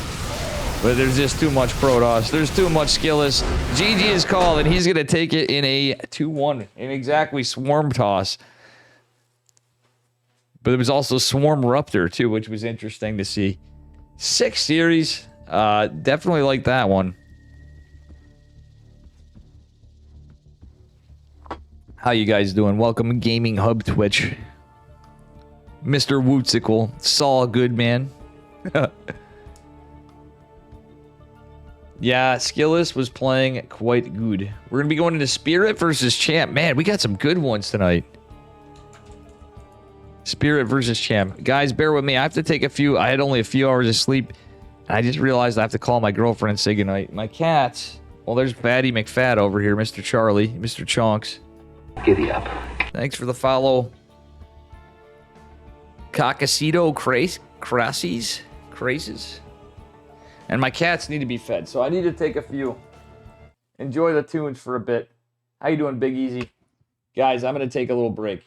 But there's just too much Protoss. There's too much Skillus. GG is called, and he's going to take it in a 2-1. In exactly Swarm Toss. But it was also Swarm Ruptor, too, which was interesting to see. 6 series. Definitely like that one. How you guys doing? Welcome, Gaming Hub Twitch. Mr. Wootsicle. Saul Goodman. Yeah, Skillless was playing quite good. We're going to be going into Spirit versus Champ. Man, we got some good ones tonight. Spirit versus Champ. Guys, bear with me. I have to take a few. I had only a few hours of sleep. I just realized I have to call my girlfriend and say goodnight. My cats. Well, there's Fatty McFat over here, Mr. Charlie, Mr. Chonks. Giddy up. Thanks for the follow. Cockacito Craces. And my cats need to be fed, so I need to take a few. Enjoy the tunes for a bit. How you doing, Big Easy? Guys, I'm going to take a little break.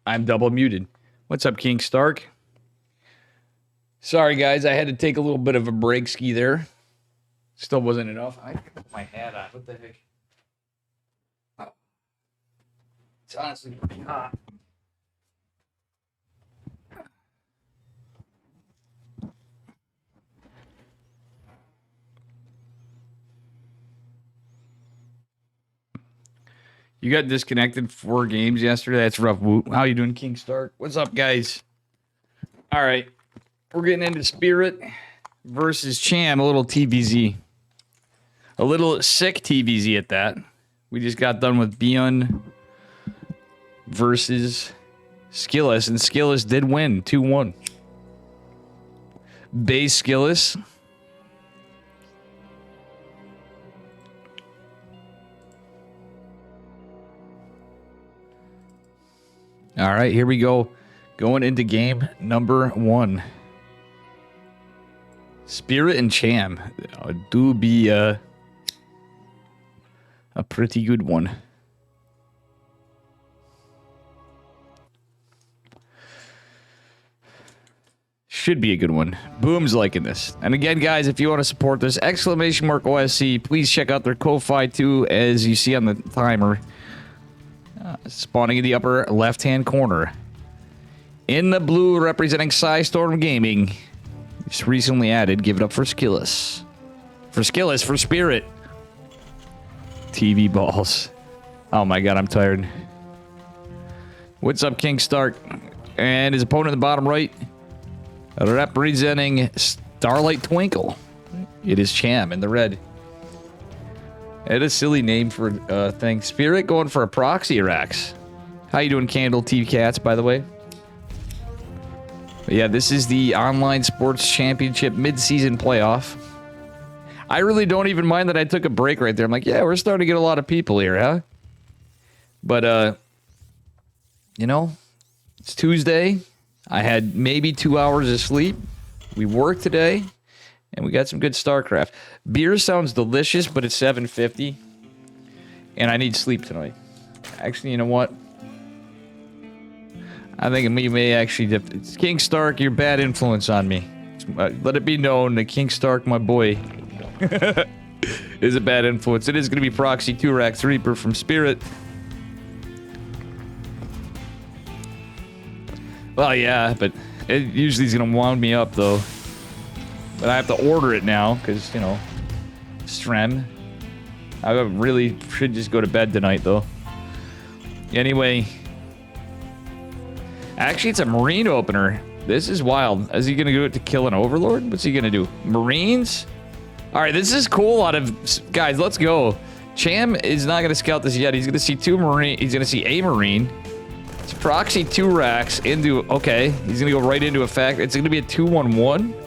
I'm double muted. What's up, King Stark? Sorry, guys. I had to take a little bit of a break ski there. Still wasn't enough. I put my hat on. What the heck? Oh. It's honestly pretty hot. You got disconnected 4 games yesterday. That's rough. How you doing, King Stark? What's up, guys? All right. We're getting into Spirit versus Cham. A little TVZ. A little sick TVZ at that. We just got done with Beyond versus Skillis. And Skillis did win 2-1. Base Skillis. All right, here we go. Going into game number 1. Spirit and Cham do be a pretty good one. Should be a good one. Boom's liking this. And again, guys, if you want to support this, !OSC, please check out their Ko-Fi too, as you see on the timer. Spawning in the upper left-hand corner. In the blue, representing Psystorm Gaming. Just recently added. Give it up for Skillis. For Spirit. TV balls. Oh my god, I'm tired. What's up, King Stark? And his opponent in the bottom right. Representing Starlight Twinkle. It is Cham in the red. It is a silly name for a thing. Spirit going for a proxy Rax. How you doing, Candle T Cats, by the way? But yeah, this is the Online Sports Championship mid-season playoff. I really don't even mind that I took a break right there. I'm like, yeah, we're starting to get a lot of people here, huh? But, you know, it's Tuesday. I had maybe 2 hours of sleep. We worked today. And we got some good StarCraft. Beer sounds delicious, but it's $7.50. And I need sleep tonight. Actually, you know what? I think we may actually... It's King Stark, you're a bad influence on me. Let it be known that King Stark, my boy, is a bad influence. It is going to be Proxy 2-Rax Reaper from Spirit. Well, yeah, but it usually is going to wound me up, though. But I have to order it now, because, you know, Strem. I really should just go to bed tonight, though. Anyway. Actually, it's a Marine opener. This is wild. Is he going to do it to kill an Overlord? What's he going to do? Marines? Alright, this is cool out of... Guys, let's go. Cham is not going to scout this yet. He's going to see 2 Marine. He's going to see a Marine. It's Proxy 2-Rax into... Okay, he's going to go right into a fact. It's going to be a 2-1-1.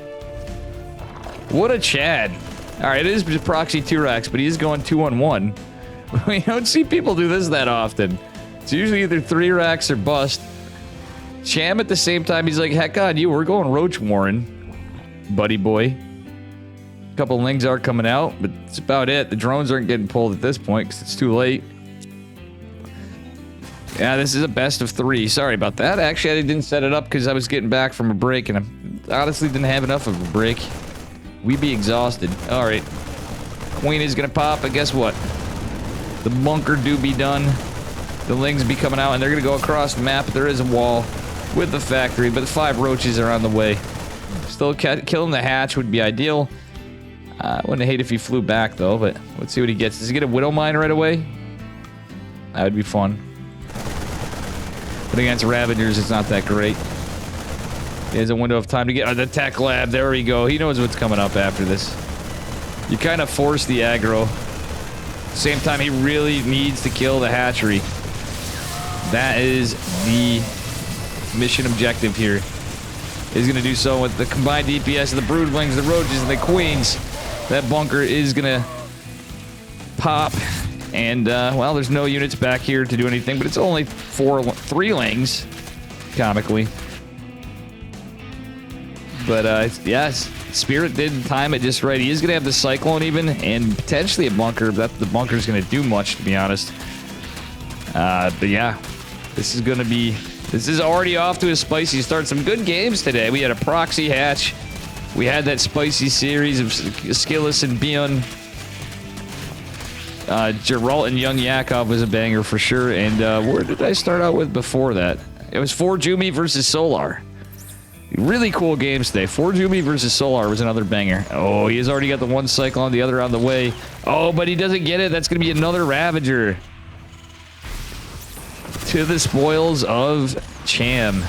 What a Chad. Alright, it is just Proxy 2-Rax, but he is going 2-1-1. We don't see people do this that often. It's usually either 3-Rax or bust. Cham at the same time, he's like, heck on you, we're going Roach Warren, buddy boy. A couple Lings are coming out, but that's about it. The drones aren't getting pulled at this point because it's too late. Yeah, this is a best of 3. Sorry about that. Actually, I didn't set it up because I was getting back from a break, and I honestly didn't have enough of a break. We'd be exhausted. Alright. Queen is gonna pop, but guess what? The bunker do be done. The Lings be coming out, and they're gonna go across the map. There is a wall with the factory, but the 5 roaches are on the way. Still killing the hatch would be ideal. I wouldn't hate if he flew back, though, but let's see what he gets. Does he get a Widow Mine right away? That would be fun. But against Ravagers, it's not that great. He has a window of time to get the tech lab. There we go. He knows what's coming up after this. You kind of force the aggro. Same time, he really needs to kill the hatchery. That is the mission objective here. He's going to do so with the combined DPS of the Broodwings, the Roaches, and the Queens. That bunker is going to pop. And, well, there's no units back here to do anything, but it's only 3 Lings, comically. But, yes, Spirit did time it just right. He is going to have the Cyclone even, and potentially a bunker. But the bunker's going to do much, to be honest. But, yeah, this is going to be This is already off to a spicy start. Some good games today. We had a proxy hatch. We had that spicy series of Skillis and Bion. Geralt and Young Yakov was a banger for sure. And where did I start out with before that? It was Forjumi versus Solar. Really cool games today. Forjumi versus Solar was another banger. Oh, he has already got the one cycle on the other on the way. Oh, but he doesn't get it. That's going to be another Ravager. To the spoils of Cham.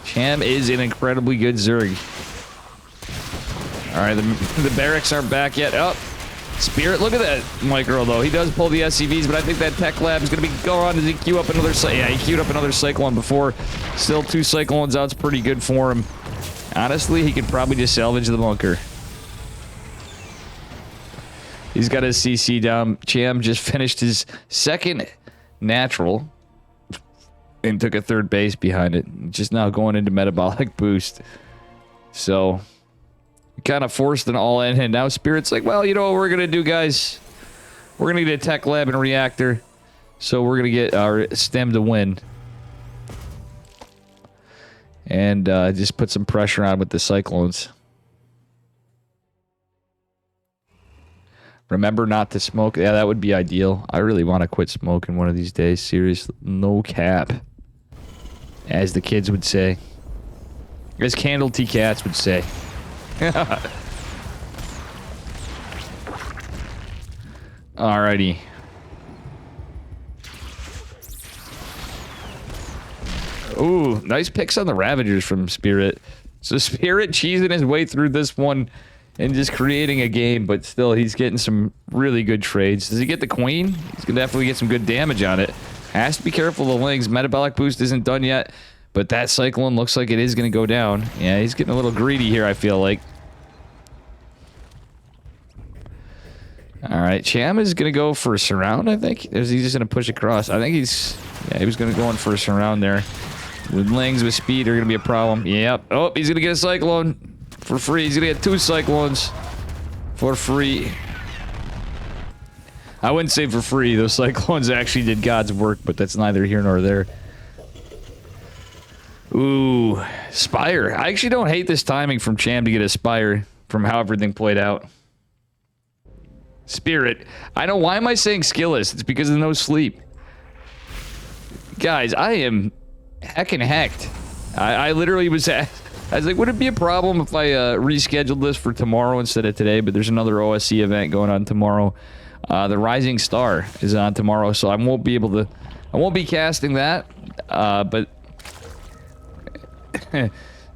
Cham is an incredibly good Zerg. Alright, the barracks aren't back yet. Oh, Spirit, look at that micro, though. He does pull the SCVs, but I think that Tech Lab is going to be gone. Does he queue up another... Yeah, he queued up another Cyclone before. Still 2 Cyclones out. It's pretty good for him. Honestly, he could probably just salvage the bunker. He's got his CC down. Cham just finished his second natural and took a 3rd base behind it. Just now going into metabolic boost. So... kind of forced an all-in, and now Spirit's like, well, you know what we're gonna do, guys? We're gonna get a Tech Lab and a Reactor, so we're gonna get our stem to win. And just put some pressure on with the Cyclones. Remember not to smoke. Yeah, that would be ideal. I really want to quit smoking one of these days. Seriously, no cap. As the kids would say. As Candle Tea Cats would say. Alrighty. Ooh, nice picks on the Ravagers from Spirit. So Spirit cheesing his way through this one and just creating a game, but still he's getting some really good trades. Does he get the Queen? He's gonna definitely get some good damage on it. Has to be careful of the Lings. Metabolic boost isn't done yet, but that Cyclone looks like it is gonna go down. Yeah, he's getting a little greedy here, I feel like. Alright, Cham is going to go for a surround, I think. Or is he just going to push across? I think he's... Yeah, he was going to go in for a surround there. With Lings with speed are going to be a problem. Yep. Oh, he's going to get a Cyclone for free. He's going to get 2 Cyclones for free. I wouldn't say for free. Those Cyclones actually did God's work, but that's neither here nor there. Ooh, Spire. I actually don't hate this timing from Cham to get a Spire from how everything played out. Spirit. I know, why am I saying skillless? It's because of no sleep. Guys, I am heckin' hecked. I literally was asked, I was like, would it be a problem if I rescheduled this for tomorrow instead of today? But there's another OSC event going on tomorrow. The Rising Star is on tomorrow, so I won't be able to... I won't be casting that. But...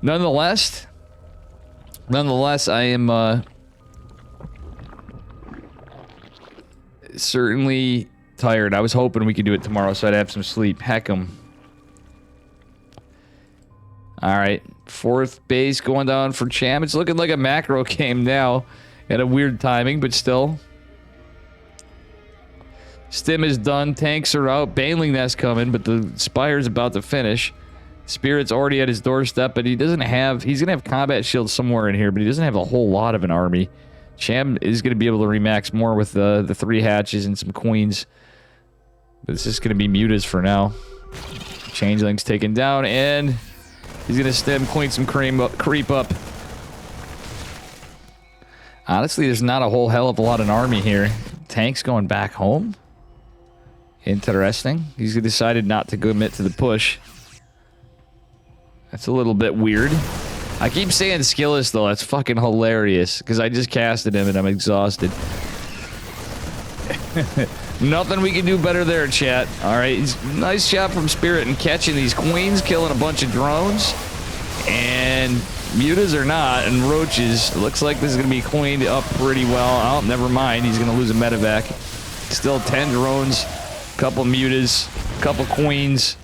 nonetheless, I am... certainly tired. I was hoping we could do it tomorrow so I'd have some sleep. Heck 'em. Alright. 4th base going down for Cham. It's looking like a macro game now. At a weird timing, but still. Stim is done. Tanks are out. Baneling Nest coming, but the Spire's about to finish. Spirit's already at his doorstep, but he doesn't have... He's going to have combat shields somewhere in here, but he doesn't have a whole lot of an army. Cham is going to be able to remax more with the 3 hatches and some queens. But it's just going to be mutas for now. Changeling's taken down, and he's going to stem queen some creep up. Honestly, there's not a whole hell of a lot of an army here. Tank's going back home. Interesting. He's decided not to commit to the push. That's a little bit weird. I keep saying skillless, though. That's fucking hilarious. Because I just casted him and I'm exhausted. Nothing we can do better there, chat. Alright, nice shot from Spirit and catching these queens, killing a bunch of drones. And mutas are not, and roaches. It looks like this is going to be cleaned up pretty well. Oh, never mind. He's going to lose a medevac. Still 10 drones, couple mutas, couple queens.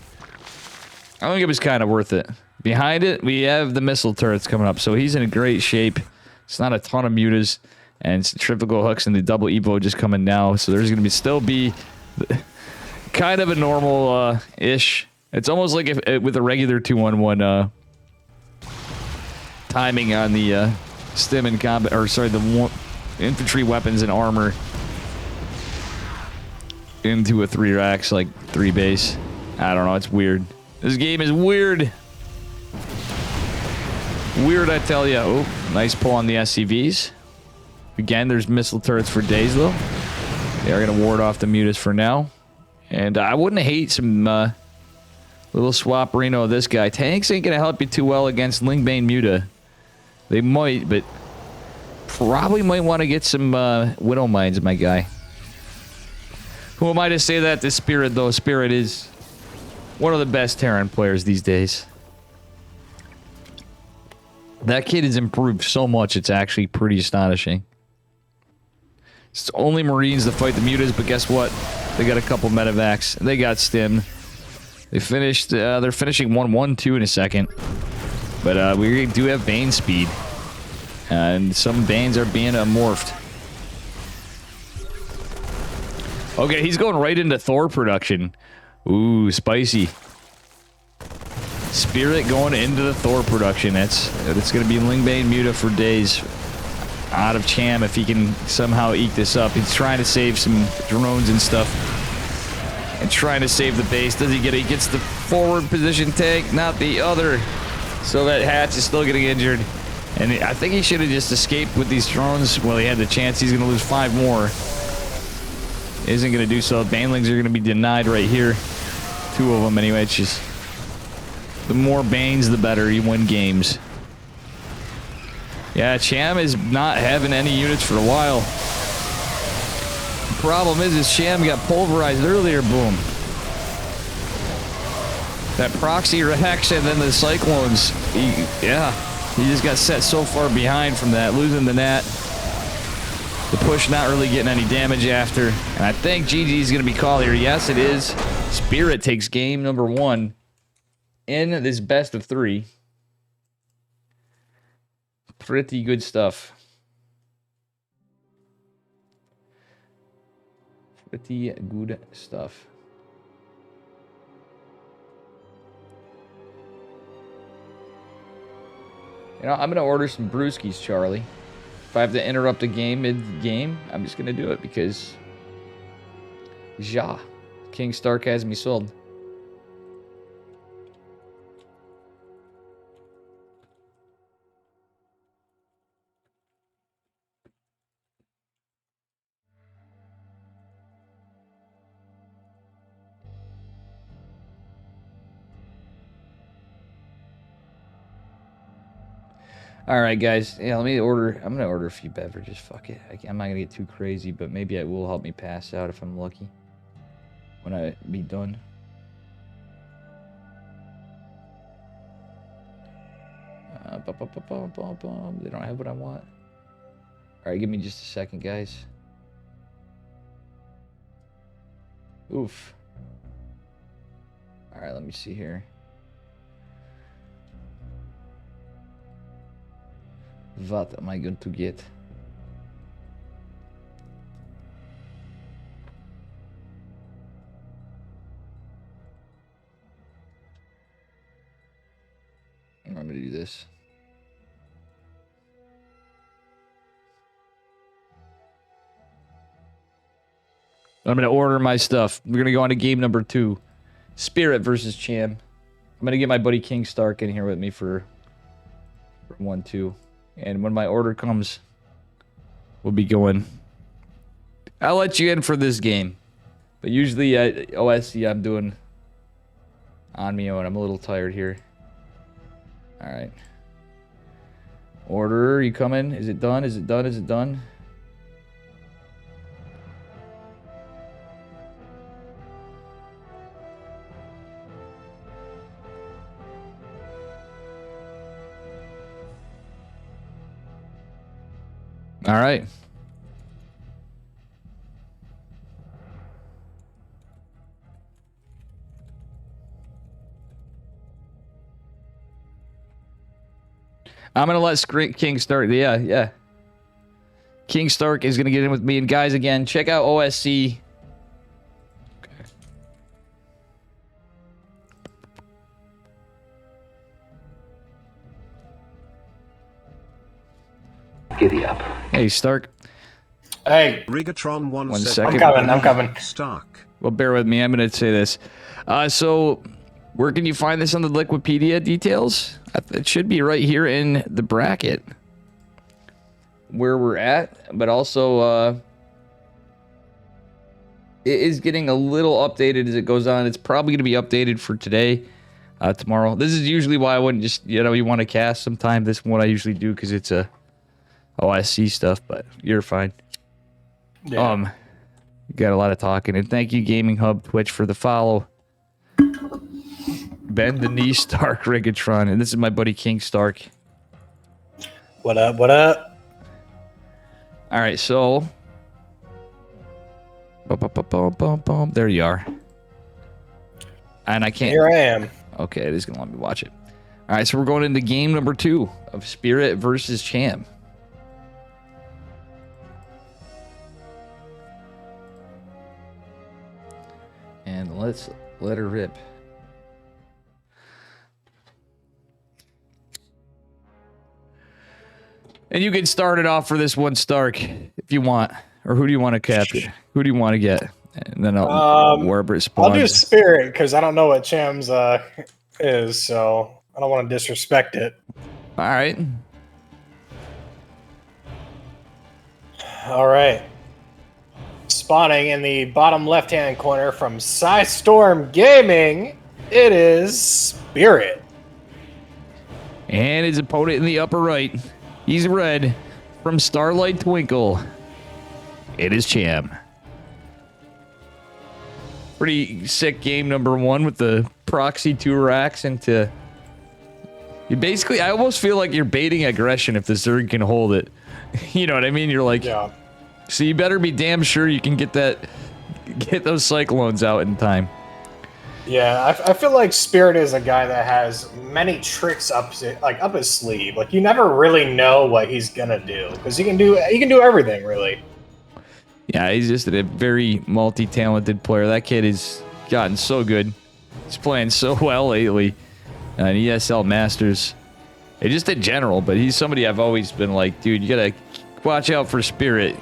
I think it was kind of worth it. Behind it, we have the missile turrets coming up, so he's in a great shape. It's not a ton of mutas, and centrifugal hooks and the double evo just coming now, so there's going to still be kind of a normal ish. It's almost like if with a regular 2-1-1 timing on the stim and combat, or sorry, the infantry weapons and armor into a 3 racks, like 3 base. I don't know, it's weird. This game is weird. Weird, I tell you. Oh, nice pull on the SCVs. Again, there's missile turrets for days, though. They are going to ward off the mutas for now. And I wouldn't hate some little swap Reno of this guy. Tanks ain't going to help you too well against Lingbane Muta. They might, but probably might want to get some Widow Mines, my guy. Who am I to say that to Spirit, though? Spirit is one of the best Terran players these days. That kid has improved so much, it's actually pretty astonishing. It's only Marines to fight the mutas, but guess what? They got a couple medevacs. They got stimmed. They finished, they're finishing 1-1-2 in a second. But we do have Bane speed. And some Banes are being morphed. Okay, he's going right into Thor production. Ooh, spicy. Spirit going into the Thor production. It's going to be Lingbane Muta for days. Out of Cham if he can somehow eke this up. He's trying to save some drones and stuff. And trying to save the base. Does he get it? He gets the forward position tank, not the other. So that Hatch is still getting injured. And I think he should have just escaped with these drones. Well, he had the chance. He's going to lose 5 more. Isn't going to do so. Banelings are going to be denied right here. 2 of them anyway. It's just... the more Banes, the better. You win games. Yeah, Cham is not having any units for a while. The problem is Cham got pulverized earlier. Boom. That proxy Hex and then the Cyclones. He just got set so far behind from that. Losing the Nat. The push not really getting any damage after. And I think GG is going to be called here. Yes, it is. Spirit takes game number 1 in this best of 3. Pretty good stuff. Pretty good stuff. You know, I'm going to order some brewskis, Charlie. If I have to interrupt a game mid-game, I'm just going to do it because... King Stark has me sold. All right, guys. Yeah, let me order. I'm gonna order a few beverages. Fuck it. I'm not gonna get too crazy, but maybe it will help me pass out if I'm lucky when I be done. They don't have what I want. All right, give me just a second, guys. Oof. All right, let me see here. What am I going to get? I'm going to do this. I'm going to order my stuff. We're going to go on to game number 2. Spirit versus Cham. I'm going to get my buddy King Stark in here with me for 1-2. And when my order comes, we'll be going. I'll let you in for this game. But usually at OSC, I'm doing on me own. I'm a little tired here. All right. Order, you coming? Is it done? Is it done? Is it done? All right. I'm going to let King Stark. Yeah. King Stark is going to get in with me. And guys, again, check out OSC. Okay. Giddy up. Hey, Stark. Hey, Rigatron 1 second. I'm coming. Stark. Well, bear with me. I'm going to say this. So, Where can you find this on the Liquipedia details? It should be right here in the bracket where we're at, but also it is getting a little updated as it goes on. It's probably going to be updated for today, tomorrow. This is usually why I wouldn't just, you know, you want to cast sometime. This is what I usually do because it's a OSC stuff, but you're fine. Yeah. You got a lot of talking, and thank you, Gaming Hub Twitch, for the follow. Ben the Knee Stark Rigatron, and this is my buddy King Stark. What up? What up? All right, so there you are, and I can't. Here I am. Okay, it is gonna let me watch it. All right, so we're going into game number 2 of Spirit versus Champ. And let's let her rip. And you can start it off for this one, Stark, if you want. Or who do you want to capture? Who do you want to get? And then wherever it spawns. I'll do Spirit because I don't know what Cham's is, so I don't want to disrespect it. All right. All right. Spawning in the bottom left-hand corner from Storm Gaming, it is Spirit. And his opponent in the upper right, he's red from Starlight Twinkle. It is Cham. Pretty sick game number 1 with the proxy 2 racks into... You basically, I almost feel like you're baiting aggression if the Zerg can hold it. You know what I mean? You're like... Yeah. So you better be damn sure you can get those Cyclones out in time. Yeah, I feel like Spirit is a guy that has many tricks up his sleeve. Like you never really know what he's gonna do because he can do everything really. Yeah, he's just a very multi-talented player. That kid has gotten so good. He's playing so well lately in ESL Masters. And just in general, but he's somebody I've always been like, dude, you gotta watch out for Spirit.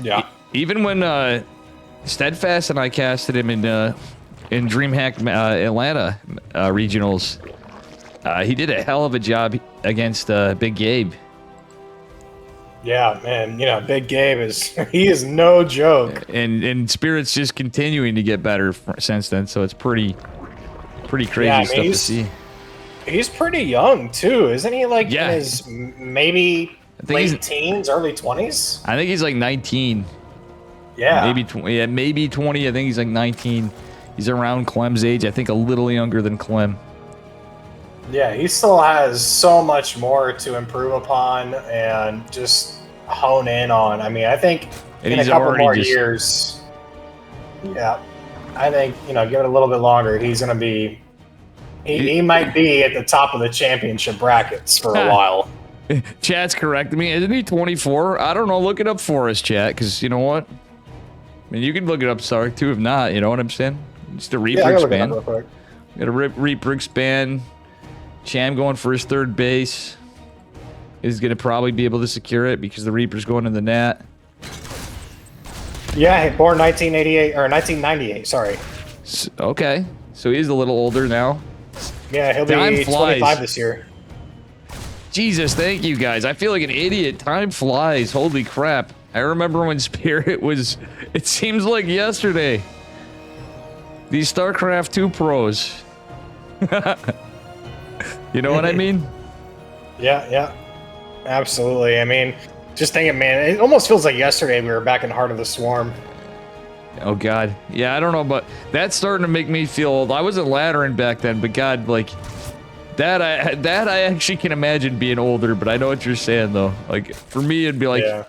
Yeah. Even when Steadfast and I casted him in DreamHack Atlanta regionals, he did a hell of a job against Big Gabe. Yeah, man. You know, Big Gabe he is no joke. And Spirit's just continuing to get better since then, so it's pretty crazy stuff to see. He's pretty young too, isn't he? Like yeah. in his maybe late teens, early 20s. I think he's like 19. Yeah, maybe 20. I think he's like 19. He's around Clem's age. I think a little younger than Clem. Yeah, he still has so much more to improve upon and just hone in on. I mean, I think in a couple more years, yeah, I think, you know, give it a little bit longer. He's going to be, he might be at the top of the championship brackets for a while. Chat's correcting me. Isn't he 24? I don't know. Look it up for us, chat, because you know what? I mean, you can look it up, Sark, too, if not. You know what I'm saying? Just a Reaper expand. Got a Reaper expand. Cham going for his third base. Is going to probably be able to secure it because the Reaper's going in the net. Yeah, born 1988 or 1998. Sorry. Okay, so he's a little older now. Yeah, he'll be 25 this year. Jesus, thank you guys. I feel like an idiot. Time flies. Holy crap. I remember when Spirit was... It seems like yesterday. These StarCraft 2 pros. You know what I mean? Yeah. Absolutely. I mean, just thinking, man, it almost feels like yesterday we were back in Heart of the Swarm. Oh, God. Yeah, I don't know, but that's starting to make me feel old. I wasn't laddering back then, but God, like... That I actually can imagine being older, but I know what you're saying, though. Like, for me, it'd be like... Yeah.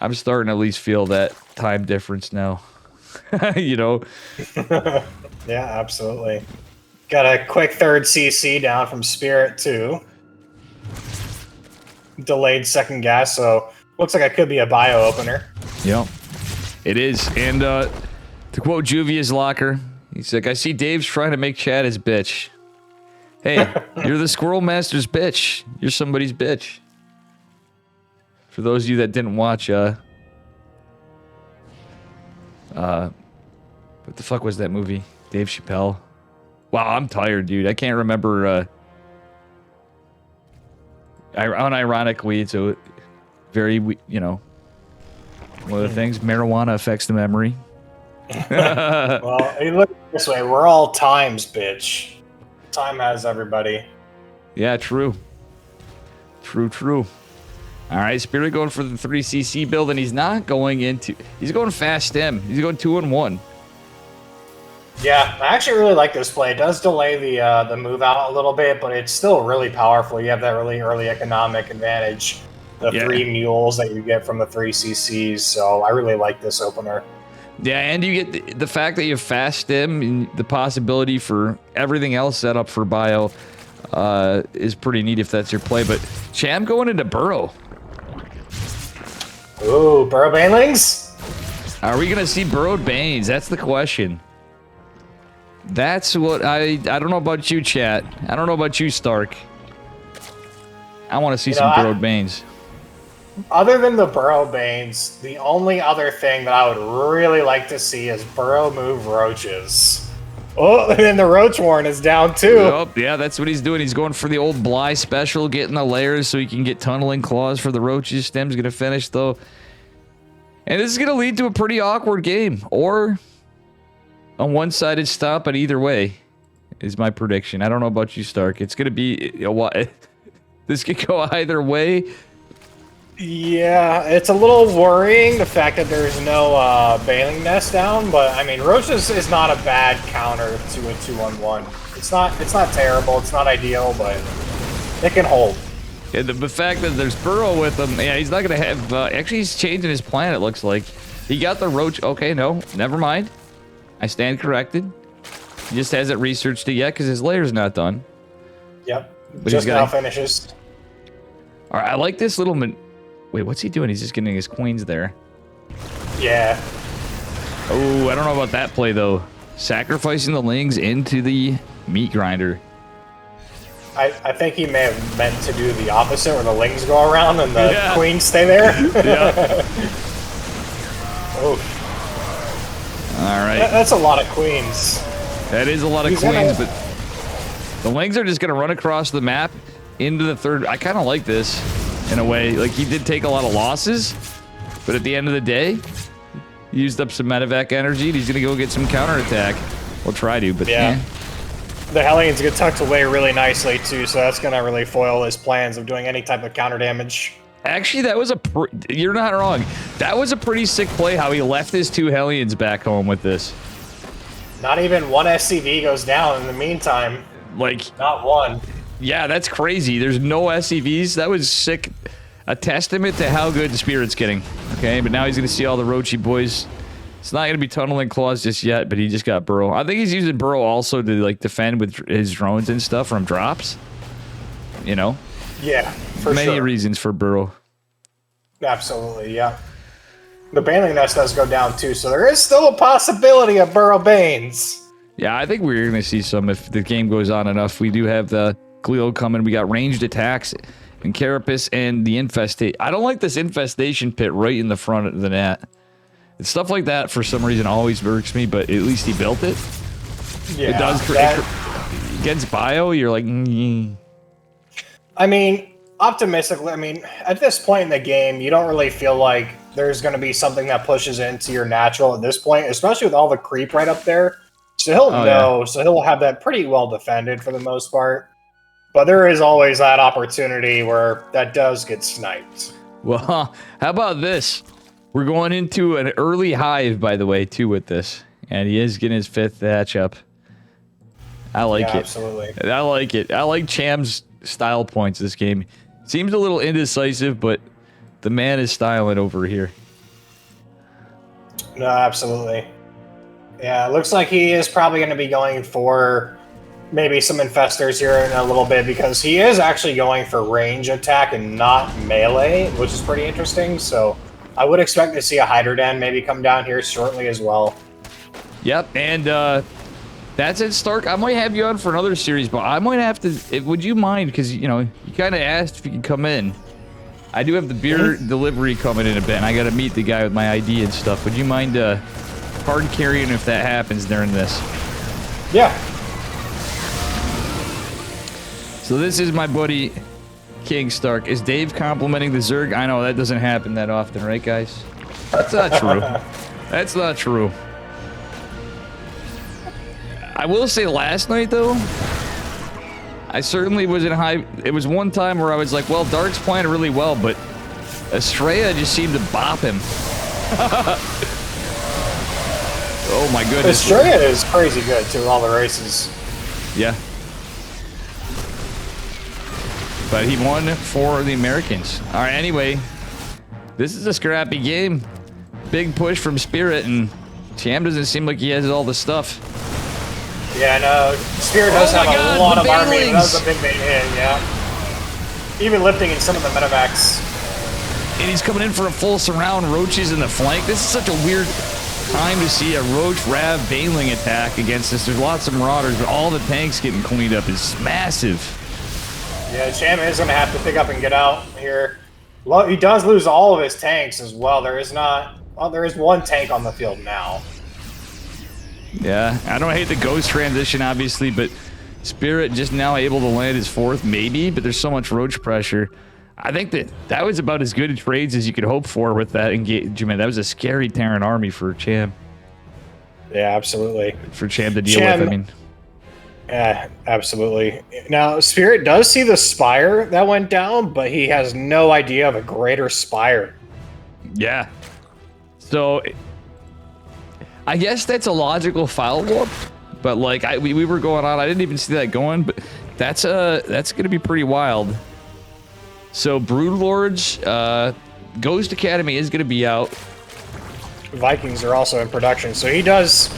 I'm starting to at least feel that time difference now. You know? Yeah, absolutely. Got a quick third CC down from Spirit, too. Delayed second gas, so looks like it could be a bio opener. Yep. It is. And to quote Juvia's Locker, he's like, I see Dave's trying to make Chad his bitch. Hey, you're the Squirrel Master's bitch. You're somebody's bitch. For those of you that didn't watch, what the fuck was that movie? Dave Chappelle. Wow, I'm tired, dude. I can't remember. Unironically, it's a very, you know, one of the things. Marijuana affects the memory. Well, hey, look this way. We're all times, bitch. Time has everybody. Yeah, true. True. All right, Spirit going for the 3cc build, and he's not going into... He's going fast stem. He's going 2-1. Yeah, I actually really like this play. It does delay the move out a little bit, but it's still really powerful. You have that really early economic advantage. The 3 mules that you get from the 3cc's, so I really like this opener. Yeah, and you get the fact that you have fast stem and the possibility for everything else set up for bio is pretty neat if that's your play. But Cham going into Burrow. Ooh, Burrow Banelings? Are we going to see burrowed Banes? That's the question. That's what I don't know about you, chat. I don't know about you, Stark. I want to see some burrowed Banes. Other than the Burrow Banes, the only other thing that I would really like to see is Burrow move Roaches. Oh, and then the Roach Warren is down too. Oh, yeah, that's what he's doing. He's going for the old Bly special, getting the layers so he can get tunneling claws for the Roaches. Stem's going to finish, though. And this is going to lead to a pretty awkward game. Or a one-sided stop, but either way is my prediction. I don't know about you, Stark. It's going to be... This could go either way. Yeah, it's a little worrying, the fact that there's no Bailing Nest down, but I mean, Roaches is not a bad counter to a 2-on-1. It's not terrible, it's not ideal, but it can hold. Yeah, the fact that there's Burrow with him, yeah, he's not going to have... actually, he's changing his plan, it looks like. He got the Roach... Okay, no, never mind. I stand corrected. He just hasn't researched it yet because his layer's not done. Yep, but just now finishes. All right, I like this little... Wait, what's he doing? He's just getting his queens there. Yeah. Oh, I don't know about that play, though. Sacrificing the lings into the meat grinder. I think he may have meant to do the opposite, where the lings go around and the queens stay there. Yeah. Oh. All right. That's a lot of queens. That is a lot of queens, but the lings are just going to run across the map into the third. I kind of like this. In a way, like he did take a lot of losses, but at the end of the day, he used up some medevac energy and he's gonna go get some counterattack. We'll try to, but yeah. The Hellions get tucked away really nicely too, so that's gonna really foil his plans of doing any type of counter damage. Actually, that was you're not wrong. That was a pretty sick play how he left his 2 Hellions back home with this. Not even one SCV goes down in the meantime. Like, not one. Yeah, that's crazy. There's no SCVs. That was sick. A testament to how good the Spirit's getting. Okay, but now he's going to see all the Roachy boys. It's not going to be tunneling claws just yet, but he just got Burrow. I think he's using Burrow also to like defend with his drones and stuff from drops. You know? Yeah, for Many reasons for Burrow. Absolutely, yeah. The Bailing Nest does go down too, so there is still a possibility of Burrow Banes. Yeah, I think we're going to see some if the game goes on enough. We do have the Cleo coming. We got ranged attacks and Carapace and the Infestation. I don't like this Infestation pit right in the front of the net. It's stuff like that for some reason always irks me, but at least he built it. Yeah, it does against bio, you're like... I mean, optimistically, I mean, at this point in the game, you don't really feel like there's going to be something that pushes into your natural at this point, especially with all the creep right up there. So he'll know, so he'll have that pretty well defended for the most part. But there is always that opportunity where that does get sniped. Well, how about this? We're going into an early hive, by the way, too, with this. And he is getting his 5th hatch up. I like it. Absolutely. I like it. I like Cham's style points this game. Seems a little indecisive, but the man is styling over here. No, absolutely. Yeah, it looks like he is probably going to be going for maybe some infestors here in a little bit, because he is actually going for range attack and not melee, which is pretty interesting. So I would expect to see a Hyderden maybe come down here shortly as well. Yep, and that's it, Stark. I might have you on for another series, but I might have to... Would you mind? Because, you know, you kind of asked if you could come in. I do have the beer delivery coming in a bit, and I got to meet the guy with my ID and stuff. Would you mind hard carrying if that happens during this? Yeah. So this is my buddy King Stark. Is Dave complimenting the Zerg? I know that doesn't happen that often, right, guys? That's not true. That's not true. I will say last night, though, I certainly was in high... It was one time where I was like, well, Dark's playing really well, but Estrella just seemed to bop him. Oh, my goodness. Estrella is crazy good, too, in all the races. Yeah. But he won for the Americans. All right, anyway, this is a scrappy game. Big push from Spirit, and Cham doesn't seem like he has all the stuff. Yeah, no, Spirit does have a lot of army. That was a big main hit, yeah. Even lifting in some of the medevacs. And he's coming in for a full surround. Roaches in the flank. This is such a weird time to see a Roach Rav Baneling attack against this. There's lots of Marauders, but all the tanks getting cleaned up is massive. Yeah, Cham is going to have to pick up and get out here. Well, he does lose all of his tanks as well. There is not... Well, there is one tank on the field now. Yeah, I don't hate the Ghost transition, obviously, but Spirit just now able to land his 4th, maybe, but there's so much Roach pressure. I think that was about as good a trades as you could hope for with that engagement. That was a scary Terran army for Cham. Yeah, absolutely. For Cham to deal with, I mean... Yeah, absolutely. Now, Spirit does see the Spire that went down, but he has no idea of a greater Spire. Yeah. So, I guess that's a logical follow-up, but like we were going on, I didn't even see that going, but that's gonna be pretty wild. So, Broodlords, Ghost Academy is gonna be out. Vikings are also in production, so he does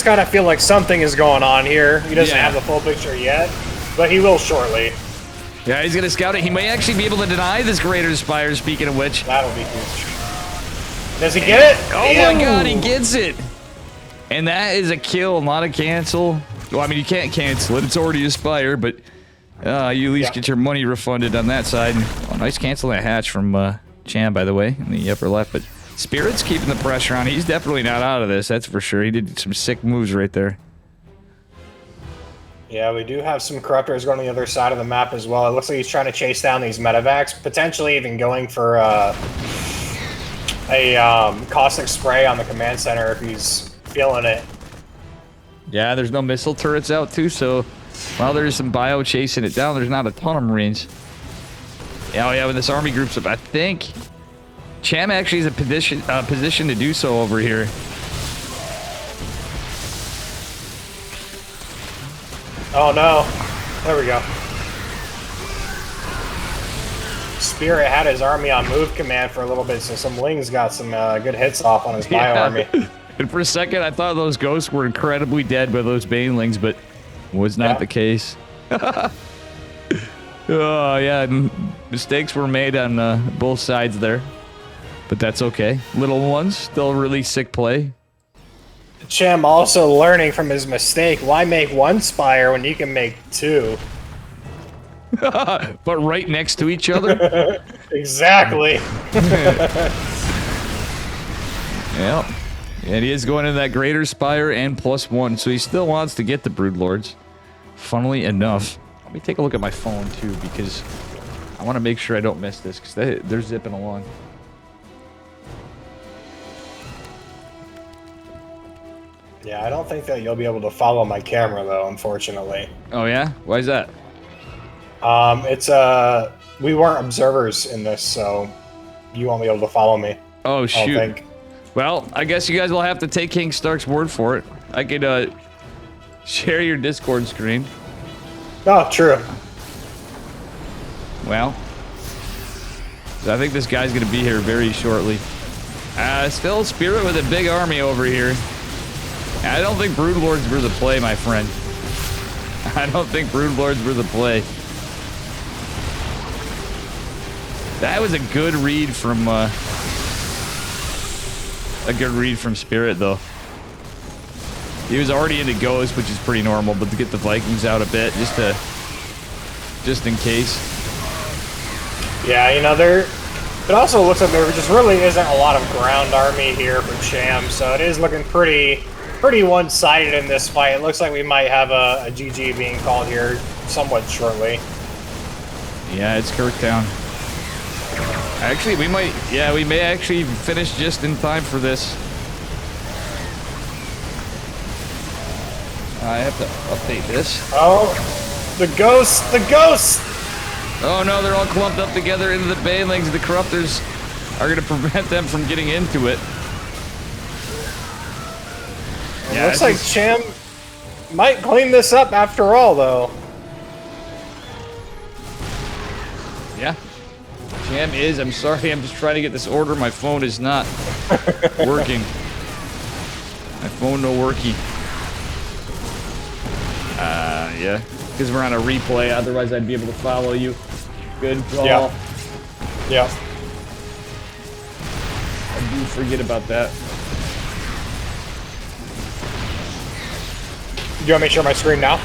kind of feel like something is going on here. He doesn't have the full picture yet, but he will shortly. Yeah, he's gonna scout it. He may actually be able to deny this Greater Spire, speaking of which. That'll be huge. Does he get it? Oh my god, he gets it! And that is a kill, not a cancel. Well, I mean, you can't cancel it. It's already a Spire, but you at least get your money refunded on that side. Oh, nice cancel that hatch from Cham, by the way, in the upper left, but Spirit's keeping the pressure on. He's definitely not out of this, that's for sure. He did some sick moves right there. Yeah, we do have some Corruptors going to the other side of the map as well. It looks like he's trying to chase down these medevacs, potentially even going for a caustic spray on the command center if he's feeling it. Yeah, there's no missile turrets out too, so while there's some bio chasing it down, there's not a ton of Marines. Yeah, oh yeah, when this army groups up, I think Cham actually is a position to do so over here. Oh no. There we go. Spirit had his army on move command for a little bit, so some Lings got some good hits off on his bio army. And for a second, I thought those ghosts were incredibly dead by those Banelings, but was not the case. Oh, yeah, mistakes were made on both sides there. But that's okay. Little ones, still really sick play. Cham also learning from his mistake. Why make one Spire when you can make two? But right next to each other? Exactly. Yep. And he is going into that Greater Spire and +1, so he still wants to get the Broodlords. Funnily enough, let me take a look at my phone too, because I want to make sure I don't miss this, because they're zipping along. Yeah, I don't think that you'll be able to follow my camera though, unfortunately. Oh yeah? Why is that? It's we weren't observers in this, so you won't be able to follow me. Oh shoot. I don't think. Well, I guess you guys will have to take King Stark's word for it. I could share your Discord screen. Oh, true. Well, I think this guy's gonna be here very shortly. Still Spirit with a big army over here. I don't think Broodlords were the play, my friend. I don't think Broodlords were the play. That was a good read from Spirit, though. He was already into Ghost, which is pretty normal, but to get the Vikings out a bit, just in case. Yeah, you know, it also looks like there just really isn't a lot of ground army here for Cham, so it is looking pretty pretty one-sided in this fight. It looks like we might have a GG being called here somewhat shortly. Yeah, it's Kirktown. Actually, we may actually finish just in time for this. I have to update this. Oh, the ghost! The ghost! Oh no, they're all clumped up together into the banelings. The corruptors are going to prevent them from getting into it. It looks like Cham might clean this up after all, though. Yeah. Cham is. I'm sorry, I'm just trying to get this order. My phone is not working. My phone no worky. Yeah. Because we're on a replay, otherwise I'd be able to follow you. Good call. Yeah. I do forget about that. Do you want me to share my screen now?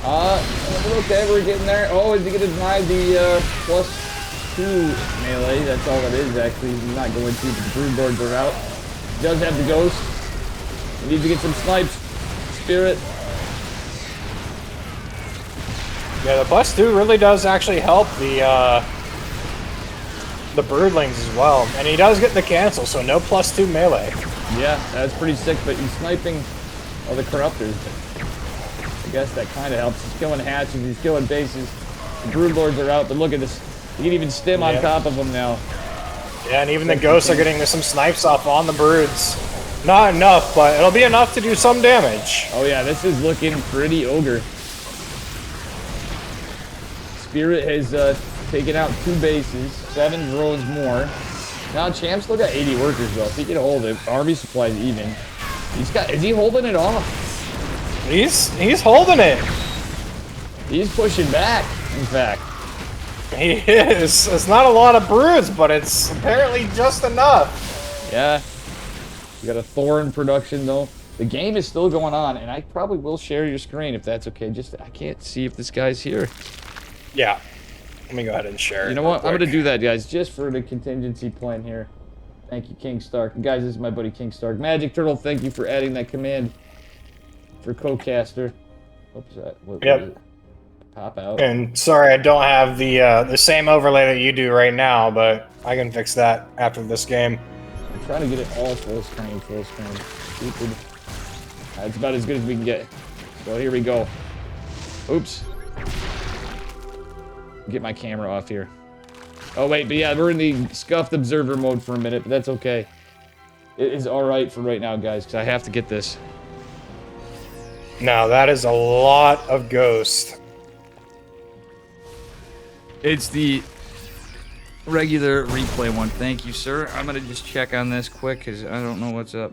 Okay, we're getting there. Oh, is he gonna deny the +2 melee? That's all it is, actually. He's not going to, but the broodlords are out. He does have the ghost. He needs to get some snipes. Spirit. Yeah, the +2 really does actually help the broodlings as well. And he does get the cancel, so no +2 melee. Yeah, that's pretty sick, but he's sniping all the corruptors. I guess that kind of helps. He's killing hatches, he's killing bases. The broodlords are out, but look at this. You can even stim on top of them now. Yeah, and even the ghosts are getting some snipes off on the broods. Not enough, but it'll be enough to do some damage. Oh yeah, this is looking pretty ogre. Spirit has taken out 2 bases, 7 drones more. Now Champ's still got 80 workers though. If he can hold it, army supplies even. Is he holding it off? He's holding it. He's pushing back, in fact. He is. It's not a lot of broods, but it's apparently just enough. Yeah. You got a Thor in production though. The game is still going on, and I probably will share your screen if that's okay. I can't see if this guy's here. Yeah. Let me go ahead and share it. You know what? I'm gonna do that, guys, just for the contingency plan here. Thank you, King Stark. Guys, this is my buddy King Stark. Magic Turtle, thank you for adding that command for co-caster. Oops, what was it? Pop out. And sorry, I don't have the same overlay that you do right now, but I can fix that after this game. I'm trying to get it all full screen. Stupid. That's about as good as we can get. So here we go. Oops. Get my camera off here. Oh wait, but yeah, we're in the scuffed observer mode for a minute, but that's okay. It is alright for right now, guys, because I have to get this. Now, that is a lot of ghost. It's the regular replay one. Thank you, sir. I'm gonna just check on this quick, because I don't know what's up.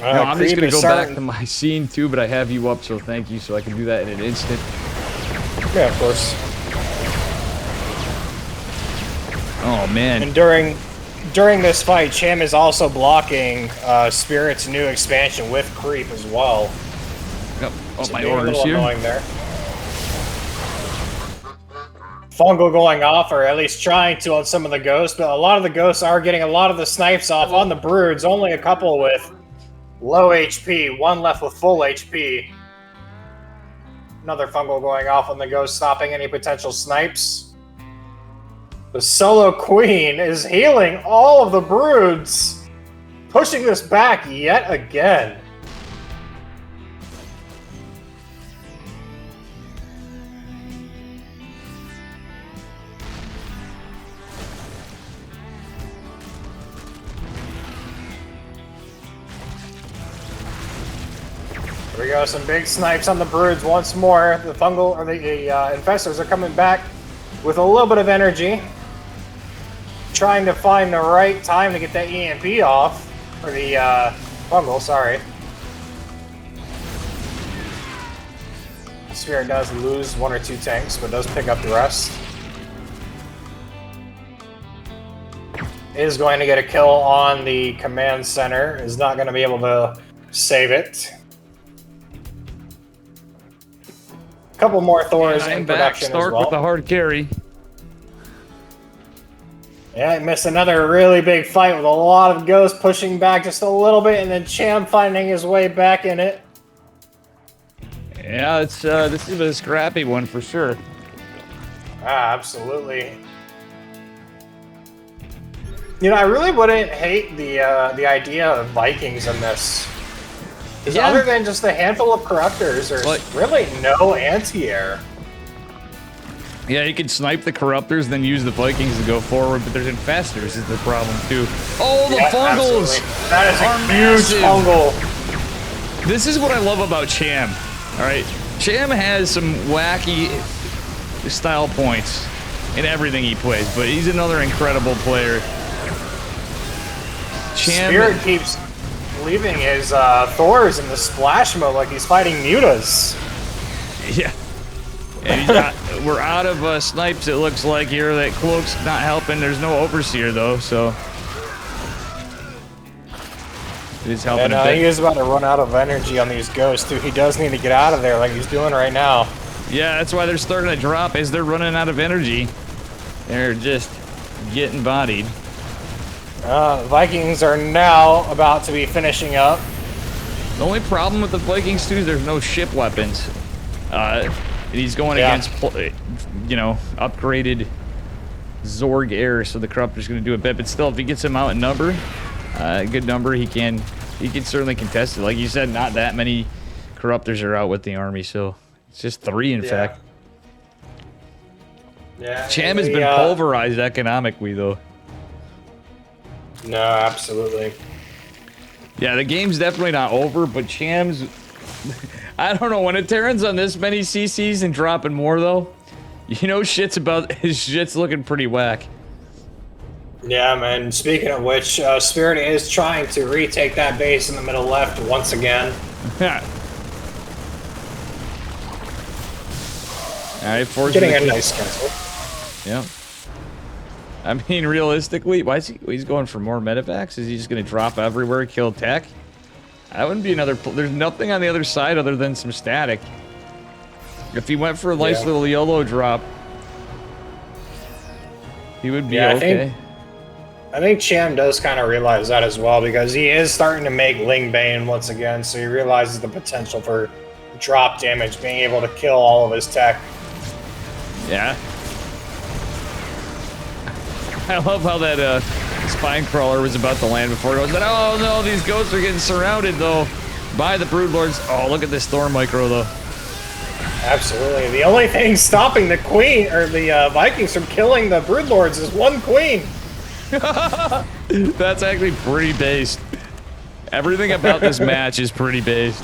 No, I'm just gonna go back to my scene too, but I have you up, so thank you, so I can do that in an instant. Yeah, of course. Oh man. And during this fight, Cham is also blocking Spirit's new expansion with creep as well. Yep. Oh, so my orders here. There. Fungal going off, or at least trying to on some of the ghosts, but a lot of the ghosts are getting a lot of the snipes off on the broods. Only a couple with low HP, 1 left with full HP. Another fungal going off on the ghost, stopping any potential snipes. The solo queen is healing all of the broods, pushing this back yet again. Here we go, some big snipes on the broods once more. The fungal, or the infestors are coming back with a little bit of energy. Trying to find the right time to get that EMP off. Or the fungal, sorry. Spirit does lose 1 or 2 tanks, but does pick up the rest. Is going to get a kill on the command center. Is not going to be able to save it. A couple more Thors in production Stark as well. with the hard carry. Yeah, he missed another really big fight with a lot of ghosts pushing back just a little bit, and then Cham finding his way back in it. Yeah, it's this is a scrappy one for sure. Ah, absolutely. You know, I really wouldn't hate the idea of Vikings in this. Because other than just a handful of corruptors, there's really no anti-air. Yeah, you can snipe the corruptors, then use the Vikings to go forward, but there's infestors is the problem too. Oh, the fungals! Absolutely. That is a huge fungal. This is what I love about Cham. All right, Cham has some wacky style points in everything he plays, but he's another incredible player. Cham Spirit keeps leaving his Thors in the splash mode like he's fighting mutas. Yeah. And he's we're out of snipes, it looks like here. That cloak's not helping. There's no overseer though, so it is helping. And he is about to run out of energy on these ghosts too. He does need to get out of there like he's doing right now. Yeah, that's why they're starting to drop as they're running out of energy. They're just getting bodied. Vikings are now about to be finishing up. The only problem with the Vikings too is there's no ship weapons. And he's going against, you know, upgraded Zorg Air, so the Corruptor's going to do a bit. But still, if he gets him out in number, a good number, he can certainly contest it. Like you said, not that many Corruptors are out with the army, so it's just 3 in fact. Yeah. Cham has been pulverized economically though. No, absolutely. Yeah, the game's definitely not over, but Cham's... I don't know, when a Terran's on this many CCs and dropping more, though, you know his shit's looking pretty whack. Yeah, man. Speaking of which, Spirit is trying to retake that base in the middle left once again. Alright, getting a nice cancel. Yeah. I mean, realistically, why is he's going for more medevacs? Is he just going to drop everywhere, kill tech? That wouldn't be another... There's nothing on the other side other than some static. If he went for a nice little YOLO drop, he would be okay. I think Cham does kind of realize that as well, because he is starting to make Ling Bane once again, so he realizes the potential for drop damage, being able to kill all of his tech. Yeah. I love how that spine crawler was about to land before it was like, oh no, these ghosts are getting surrounded though by the Broodlords. Oh, look at this Storm Micro though. Absolutely. The only thing stopping the Queen or the Vikings from killing the Broodlords is one Queen. That's actually pretty based. Everything about this match is pretty based.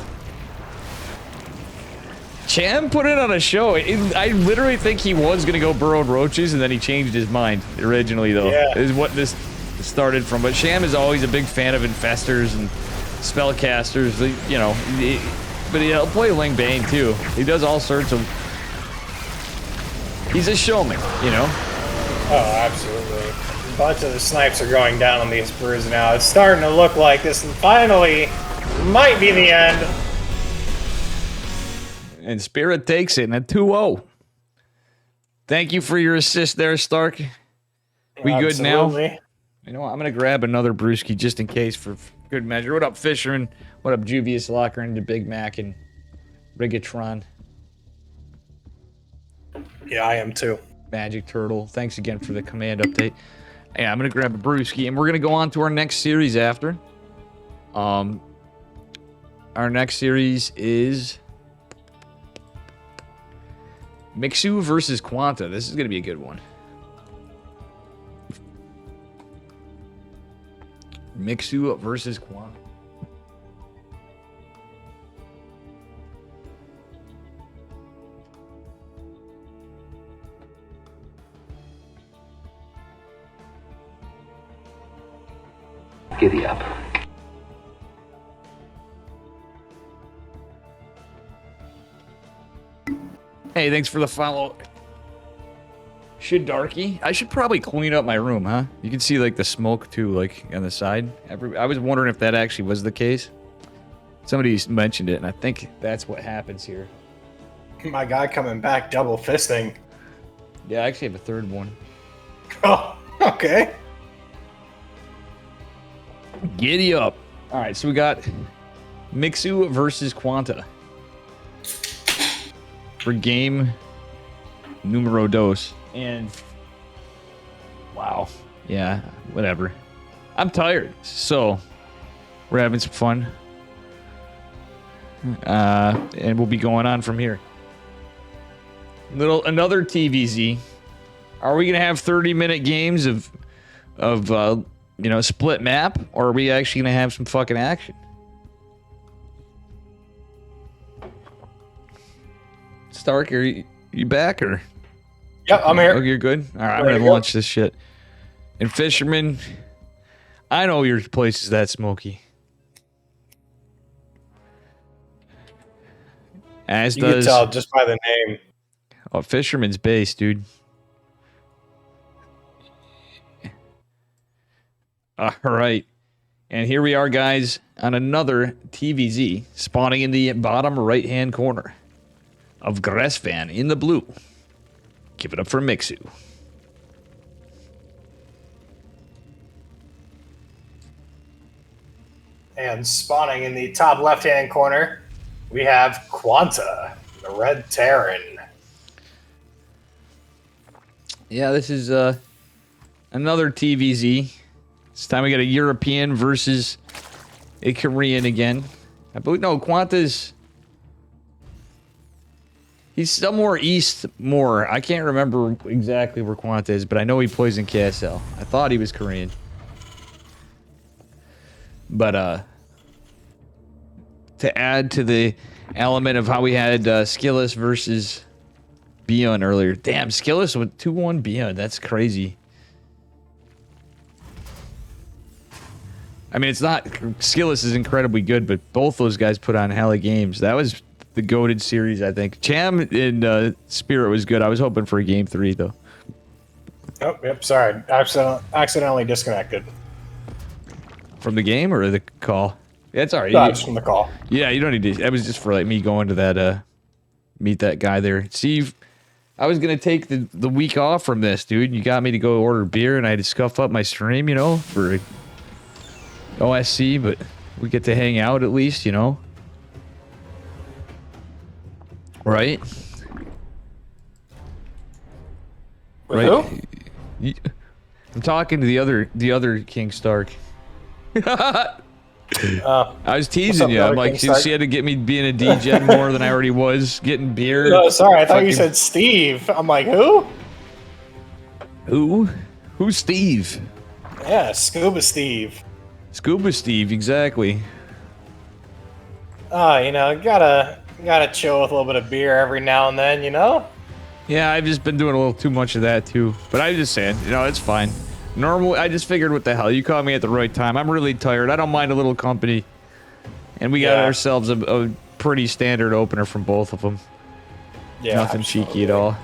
Cham put it on a show. I literally think he was going to go Burrowed Roaches, and then he changed his mind originally, though. Yeah. Is what this started from. But Cham is always a big fan of Infestors and Spellcasters, you know. But he'll play Ling Bane, too. He does all sorts of... He's a showman, you know? Oh, absolutely. A bunch of the snipes are going down on these brews now. It's starting to look like this finally might be the end. And Spirit takes it in a 2-0. Thank you for your assist there, Stark. We good now? You know what? I'm going to grab another brewski just in case for good measure. What up, Fisherman? What up, Juvius Locker and the Big Mac and Rigatron? Yeah, I am too. Magic Turtle. Thanks again for the command update. Yeah, I'm going to grab a brewski and we're going to go on to our next series after. Our next series is... Mixu versus Quanta. This is going to be a good one. Mixu versus Quanta. Giddy up. Hey, thanks for the follow. Should Darky? I should probably clean up my room, huh? You can see like the smoke too, like on the side. I was wondering if that actually was the case. Somebody mentioned it, and I think that's what happens here. My guy coming back double fisting. Yeah, I actually have a third one. Oh, Okay. Giddy up. All right, so we got Mixu versus Quanta for game numero dos. And wow, yeah, whatever. I'm tired, so we're having some fun. And we'll be going on from here. Another TVZ. Are we gonna have 30-minute games of split map, or are we actually gonna have some fucking action? Stark, are you back or? Yep, I'm here. Oh, you're good. All right, I'm gonna launch this shit. And Fisherman, I know your place is that smoky. As You does. can tell just by the name. Oh, Fisherman's base, dude. All right. And here we are, guys, on another TVZ, spawning in the bottom right-hand corner of Gressvan in the blue. Give it up for Mixu. And spawning in the top left-hand corner, we have Quanta, the Red Terran. Yeah, this is another TVZ. This time we got a European versus a Korean again. I believe, no, Quanta's... He's somewhere east more. I can't remember exactly where Quanta is, but I know he plays in KSL. I thought he was Korean. But, to add to the element of how we had Skillis versus Beyond earlier. Damn, Skillis with 2-1 Beyond. That's crazy. I mean, it's not... Skillis is incredibly good, but both those guys put on hella games. That was the goated series, I think. Cham and Spirit was good. I was hoping for a game 3, though. Oh, yep, sorry. Accidentally disconnected. From the game or the call? Yeah, it's all right. No, just from the call. Yeah, you don't need to... That was just for, like, me going to that... meet that guy there. Steve, I was going to take the week off from this, dude. You got me to go order beer, and I had to scuff up my stream, for OSC, but we get to hang out at least, Right? With right? Who? I'm talking to the other King Stark. I was teasing you. I'm like, she had to get me being a DJ more than I already was, getting beer. No, sorry, I thought you said Steve. I'm like, who? Who? Who's Steve? Yeah, Scuba Steve. Scuba Steve, exactly. Gotta chill with a little bit of beer every now and then, Yeah, I've just been doing a little too much of that too. But I'm just saying, it's fine. Normal, I just figured, what the hell? You caught me at the right time. I'm really tired. I don't mind a little company. And we got ourselves a pretty standard opener from both of them. Yeah, nothing cheeky at all.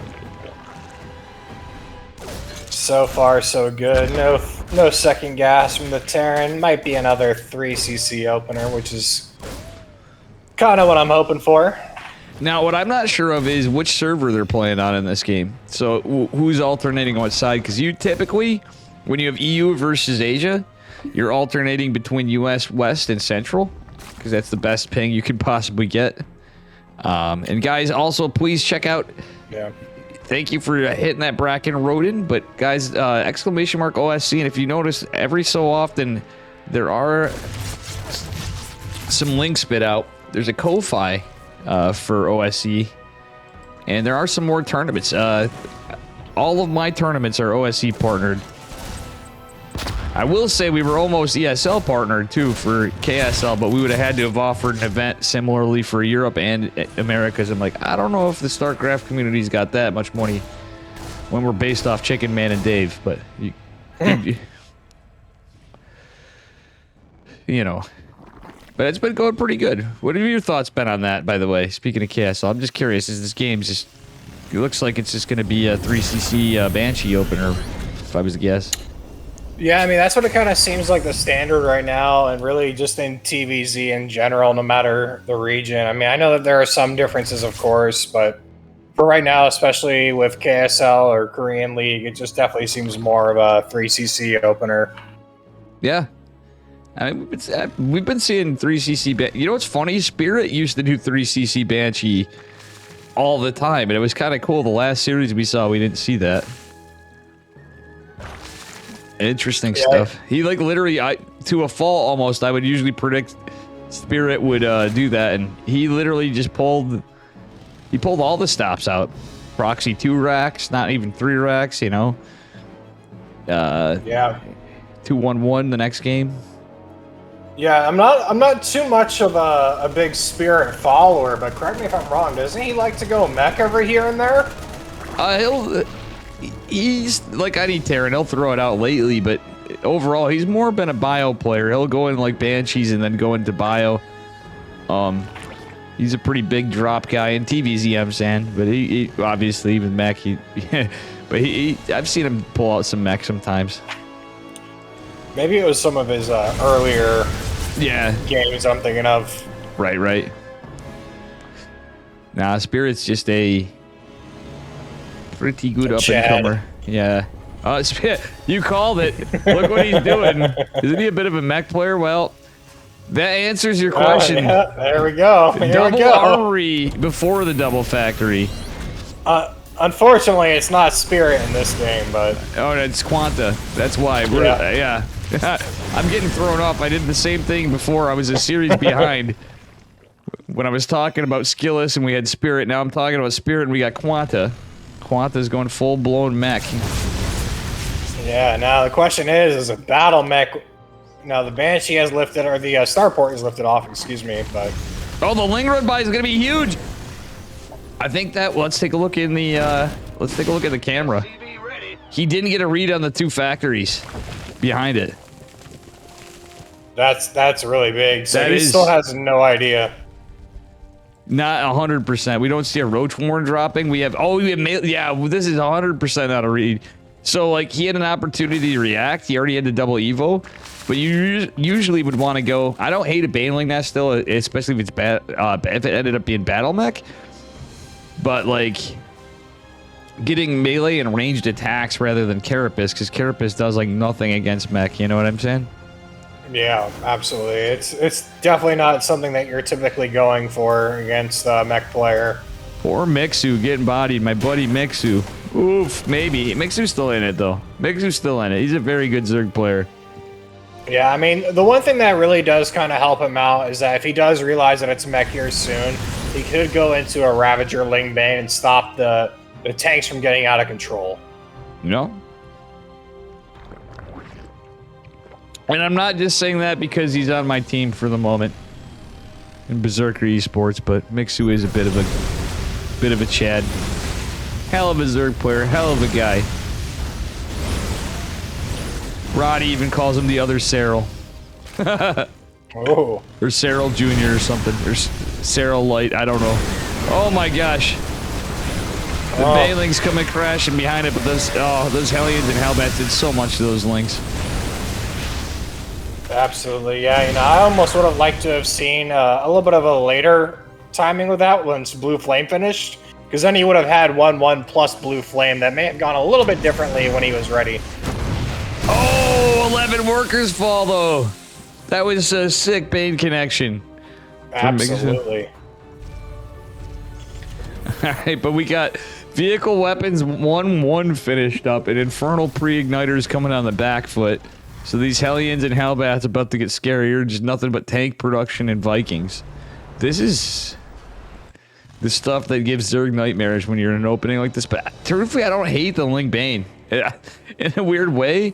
So far, so good. No second gas from the Terran. Might be another 3cc opener, which is kind of what I'm hoping for. Now, what I'm not sure of is which server they're playing on in this game. So, who's alternating on what side? Because you typically, when you have EU versus Asia, you're alternating between US, West, and Central. Because that's the best ping you could possibly get. And guys, also, please check out... Yeah. Thank you for hitting that bracket and Rodin, but guys, exclamation mark OSC, and if you notice, every so often, there are some links spit out. There's a Ko-Fi for OSC, and there are some more tournaments. All of my tournaments are OSC partnered. I will say we were almost ESL partnered, too, for KSL, but we would have had to have offered an event similarly for Europe and Americas. I'm like, I don't know if the StarCraft community's got that much money when we're based off Chicken Man and Dave, but, But it's been going pretty good. What have your thoughts been on that, by the way? Speaking of KSL, I'm just curious, is this game just... It looks like it's just going to be a 3cc Banshee opener, if I was to guess. Yeah, I mean, that's what it kind of seems like the standard right now, and really just in TVZ in general, no matter the region. I mean, I know that there are some differences, of course, but for right now, especially with KSL or Korean League, it just definitely seems more of a 3cc opener. Yeah. I mean, we've been seeing 3cc. You know what's funny? Spirit used to do 3cc Banshee all the time, and it was kind of cool. The last series we saw, we didn't see that. Interesting stuff. He like literally, to a fault almost. I would usually predict Spirit would do that, and he literally just pulled. He pulled all the stops out. Proxy 2 racks, not even 3 racks. You know. Yeah. 2-1-1 the next game. Yeah, I'm not too much of a big Spirit follower, but correct me if I'm wrong. Doesn't he like to go mech every here and there? He's like any Terran. He'll throw it out lately, but overall, he's more been a bio player. He'll go in like Banshees and then go into bio. He's a pretty big drop guy in TVZ, I'm saying, but he obviously even mech. But I've seen him pull out some mech sometimes. Maybe it was some of his earlier games I'm thinking of. Right. Nah, Spirit's just a pretty good up-and-comer. Yeah. You called it. Look what he's doing. Isn't he a bit of a mech player? Well, that answers your question. Yeah, there we go. Double armory before the double factory. Unfortunately, it's not Spirit in this game, but... Oh, it's Quanta. That's why. Yeah. I'm getting thrown off. I did the same thing before. I was a series behind. When I was talking about Skillless and we had Spirit, now I'm talking about Spirit and we got Quanta. Quanta's going full-blown mech. Yeah, now the question is a battle mech... Now, the Banshee has lifted, or the Starport is lifted off, excuse me, but... Oh, the Ling Run by is going to be huge! I think that... Let's take a look in the, let's take a look at the camera. He didn't get a read on the 2 factories behind it. That's really big. So he still has no idea. Not 100%. We don't see a Roach Warren dropping. We have... Oh, yeah, this is 100% not a read. So, like, he had an opportunity to react. He already had the double Evo. But you usually would want to go... I don't hate a Baneling that still, especially if it's bad, if it ended up being Battle Mech. But, like, getting melee and ranged attacks rather than Carapace, because Carapace does, like, nothing against mech. You know what I'm saying? Yeah, absolutely. It's definitely not something that you're typically going for against a mech player. Poor Mixu getting bodied. My buddy Mixu. Oof, maybe. Mixu's still in it, though. Mixu's still in it. He's a very good Zerg player. Yeah, I mean, the one thing that really does kind of help him out is that if he does realize that it's mech here soon, he could go into a Ravager Ling Bane and stop the tanks from getting out of control. No. And I'm not just saying that because he's on my team for the moment in Berserker Esports, but Mixu is a bit of a Chad. Hell of a Zerg player, hell of a guy. Roddy even calls him the other Cyril. Oh. Or Cyril Jr. or something. Or Cyril Light, I don't know. Oh my gosh. The Banelings coming crashing behind it, but those Hellions and Hellbats did so much to those Lings. Absolutely, yeah. You know, I almost would have liked to have seen a little bit of a later timing with that once Blue Flame finished. Because then he would have had 1-1 plus Blue Flame. That may have gone a little bit differently when he was ready. Oh, 11 workers fall, though. That was a sick Bane connection. Absolutely. Alright, but we got vehicle weapons 1-1 finished up, and Infernal Pre-Igniters coming on the back foot. So these Hellions and Hellbats about to get scarier, just nothing but tank production and Vikings. This is the stuff that gives Zerg nightmares when you're in an opening like this. But truthfully, I don't hate the Ling Bane. In a weird way,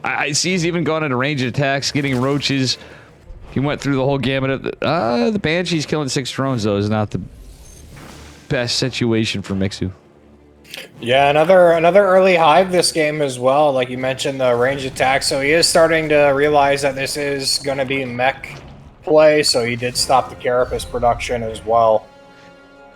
I see he's even gone into ranged attacks, getting roaches. He went through the whole gamut of the Banshee's killing 6 drones, though, is not the best situation for Mixu. Yeah, another early hive this game as well. Like you mentioned, the range attack. So he is starting to realize that this is going to be mech play. So he did stop the Carapace production as well.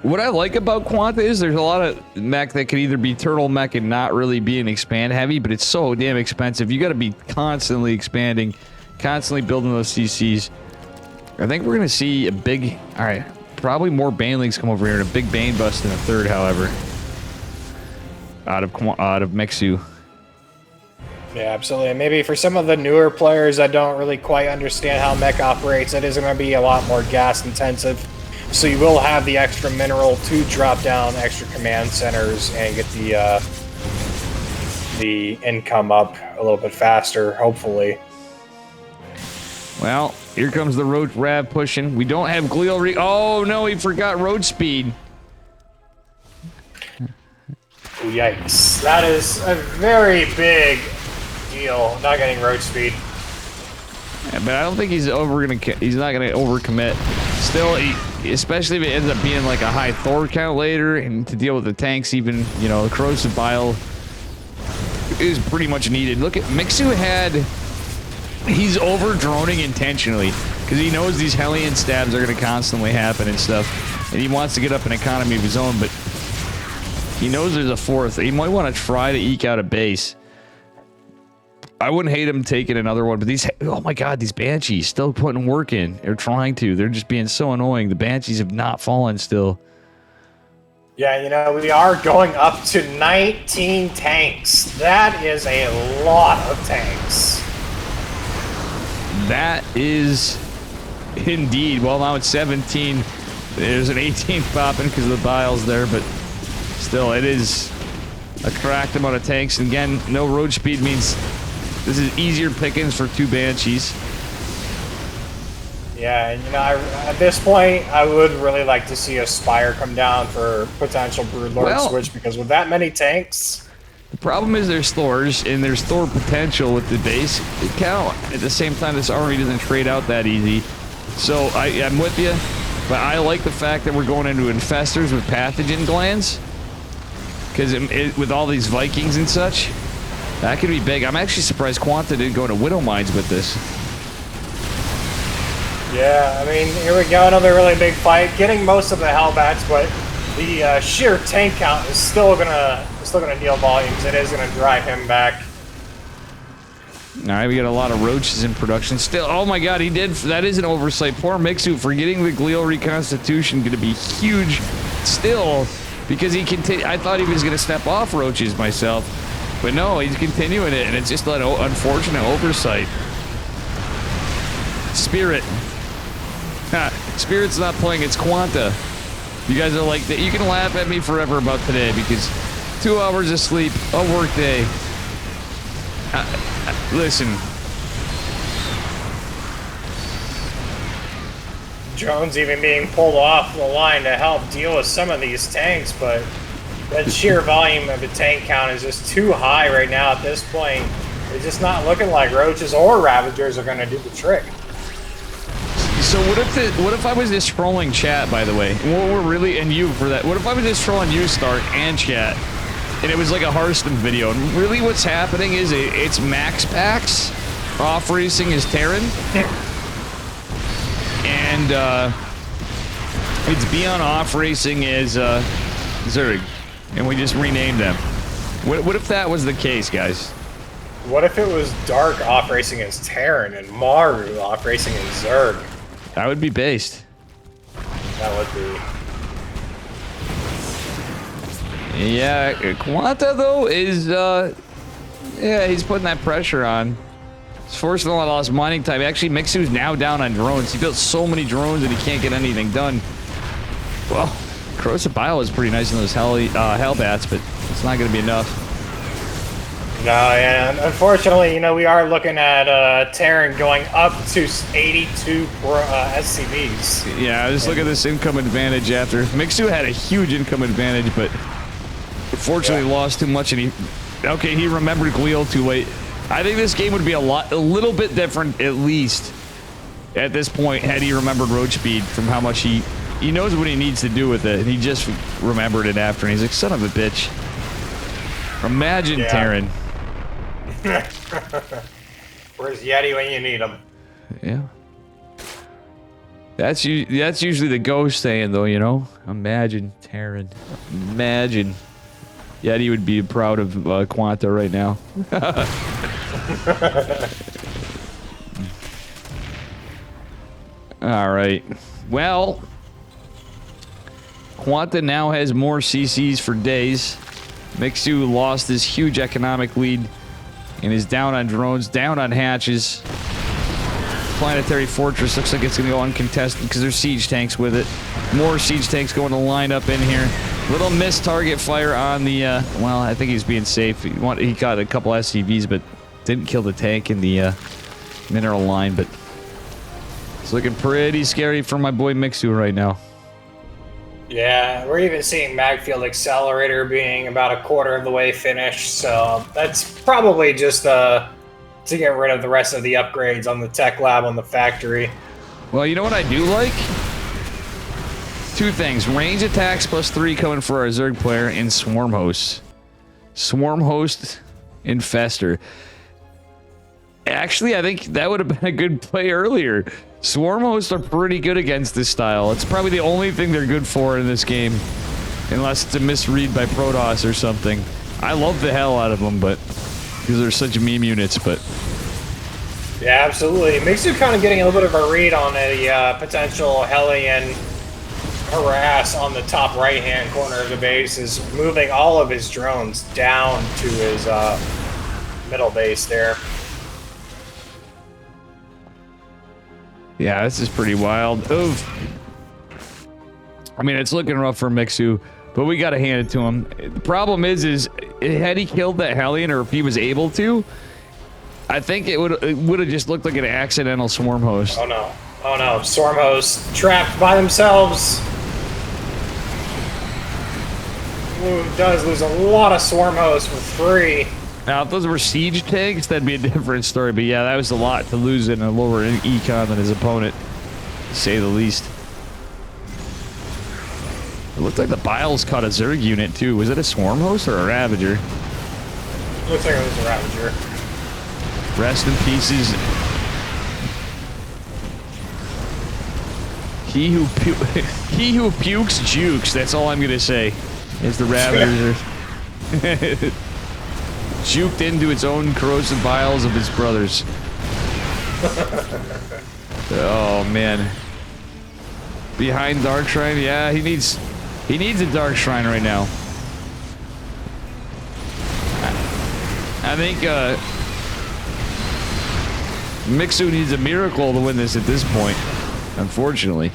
What I like about Quanta is there's a lot of mech that could either be turtle mech and not really be an expand heavy, but it's so damn expensive. You got to be constantly expanding, constantly building those CCs. I think we're going to see a big, all right, probably more Banelings come over here and a big Bane bust in the third, however. out of Mixu. Yeah, absolutely. And maybe for some of the newer players that don't really quite understand how mech operates, it is going to be a lot more gas intensive. So you will have the extra mineral to drop down extra command centers and get the income up a little bit faster, hopefully. Well, here comes the Roach Rav pushing. We don't have Glial Oh no, he forgot road speed. Yikes. That is a very big deal, not getting road speed. Yeah, but I don't think he's not gonna overcommit. Still, especially if it ends up being like a high Thor count later, and to deal with the tanks, even, you know, corrosive bile is pretty much needed. Look at Mixu he's over droning intentionally because he knows these Hellion stabs are gonna constantly happen and stuff, and he wants to get up an economy of his own, but he knows there's a fourth. He might want to try to eke out a base. I wouldn't hate him taking another one, but these, oh my god, these Banshees still putting work in. They're trying to. They're just being so annoying. The Banshees have not fallen still. Yeah, you know, we are going up to 19 tanks. That is a lot of tanks. That is indeed. Well, now it's 17. There's an 18 popping because of the biles there, but still, it is a cracked amount of tanks. And again, no road speed means this is easier pickings for 2 Banshees. Yeah, and you know, at this point, I would really like to see a Spire come down for potential Broodlord switch, because with that many tanks... The problem is there's Thors, and there's Thor potential with the base count. At the same time, this army doesn't trade out that easy. So, I'm with you, but I like the fact that we're going into infestors with pathogen glands. Because with all these Vikings and such, that could be big. I'm actually surprised Quanta didn't go into Widow Mines with this. Yeah, I mean, here we go, another really big fight. Getting most of the Hellbats, but the sheer tank count is still gonna deal volumes. It is gonna drive him back. All right, we got a lot of roaches in production still. Oh my god, he did. That is an oversight. Poor Mixu forgetting the glial reconstitution. Going to be huge still, because he continued. I thought he was going to step off roaches myself, but no, he's continuing it, and it's just an unfortunate oversight. Spirit. Spirit's not playing, it's Quanta. You guys are like, you can laugh at me forever about today, because 2 hours of sleep, a work day. Listen. Jones even being pulled off the line to help deal with some of these tanks, but that sheer volume of the tank count is just too high right now at this point. It's just not looking like Roaches or Ravagers are going to do the trick. So what if I was just scrolling chat, by the way? What we're really, and you for that. What if I was just scrolling you, Stark, and chat, and it was like a Hearthstone video, and really what's happening is it's Max Packs off racing is Terran, and it's Beyond off racing is Zerg, and we just renamed them. What if that was the case, guys? What if it was Dark off racing as Terran and Maru off racing as Zerg? That would be based. That would be. Yeah, Quanta though is yeah, he's putting that pressure on. He's forcing a lot of lost mining time. Actually, Mixu's now down on drones. He built so many drones and he can't get anything done. Well, corrosive bile is pretty nice in those Hellbats, but it's not going to be enough. No, and unfortunately, you know, we are looking at Terran going up to 82 SCVs. Yeah, just look at this income advantage after. Mixu had a huge income advantage, but unfortunately lost too much, and he remembered Glial too late. I think this game would be a little bit different, at least, at this point, had he remembered road speed from how much he knows what he needs to do with it, and he just remembered it after, and he's like, son of a bitch. Imagine Terran. Where's Yeti when you need him? Yeah. That's usually the ghost saying, though, you know? Imagine Terran. Imagine. Yeti would be proud of Quanta right now. Alright. Well, Quanta now has more CCs for days. Mixu lost his huge economic lead and is down on drones, down on hatches. Planetary Fortress looks like it's going to go uncontested because there's siege tanks with it. More siege tanks going to line up in here. Little missed target fire on the, well, I think he's being safe. He got a couple SCVs, but didn't kill the tank in the mineral line, but it's looking pretty scary for my boy Mixu right now. Yeah, we're even seeing Magfield Accelerator being about a quarter of the way finished, so that's probably just to get rid of the rest of the upgrades on the tech lab on the factory. Well, you know what I do like? Two things. Range attacks +3 coming for our Zerg player and Swarm Host. Swarm Host Infester. Actually, I think that would have been a good play earlier. Swarm Hosts are pretty good against this style. It's probably the only thing they're good for in this game. Unless it's a misread by Protoss or something. I love the hell out of them, but because they're such meme units, but... Yeah, absolutely. It makes you kind of getting a little bit of a read on a potential Hellion harass on the top right-hand corner of the base is moving all of his drones down to his middle base there. Yeah, this is pretty wild. Oof. I mean, it's looking rough for Mixu, but we gotta hand it to him. The problem is had he killed that Hellion, or if he was able to, I think it would have just looked like an accidental Swarm Host. Oh no. Oh no. Swarm Host trapped by themselves. Ooh, does lose a lot of Swarm Hosts for free. Now, if those were siege tanks, that'd be a different story. But yeah, that was a lot to lose in a lower econ than his opponent, to say the least. It looked like the Biles caught a Zerg unit too. Was it a Swarm Host or a Ravager? Looks like it was a Ravager. Rest in pieces. He who pukes jukes. That's all I'm gonna say. Is the Ravagers are juked into its own corrosive vials of his brothers. Oh man. Behind Dark Shrine, yeah, he needs a Dark Shrine right now. I think Mixu needs a miracle to win this at this point, unfortunately.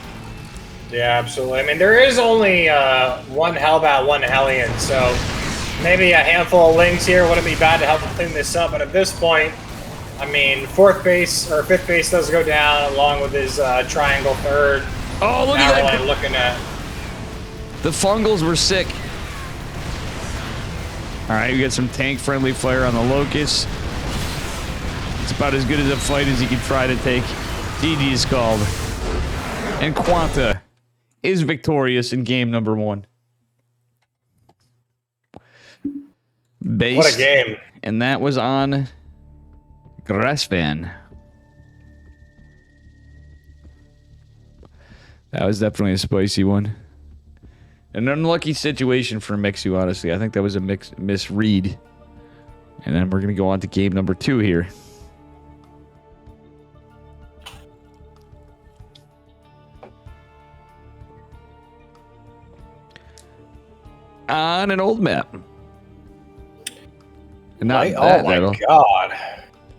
Yeah, absolutely. I mean, there is only one Hellbat, one Hellion, so maybe a handful of Lings here wouldn't be bad to help him clean this up. But at this point, I mean, 4th base or 5th base does go down along with his triangle 3rd. Oh, look now at that! Really looking at the Fungals were sick. All right, we got some tank-friendly fire on the Locust. It's about as good as a fight as you can try to take. GG is called, and Quanta is victorious in game number 1. Based, what a game! And that was on Grassvan. That was definitely a spicy one. An unlucky situation for Mixu, honestly. I think that was a misread. And then we're going to go on to game number 2 here. On an old map. And not oh my god.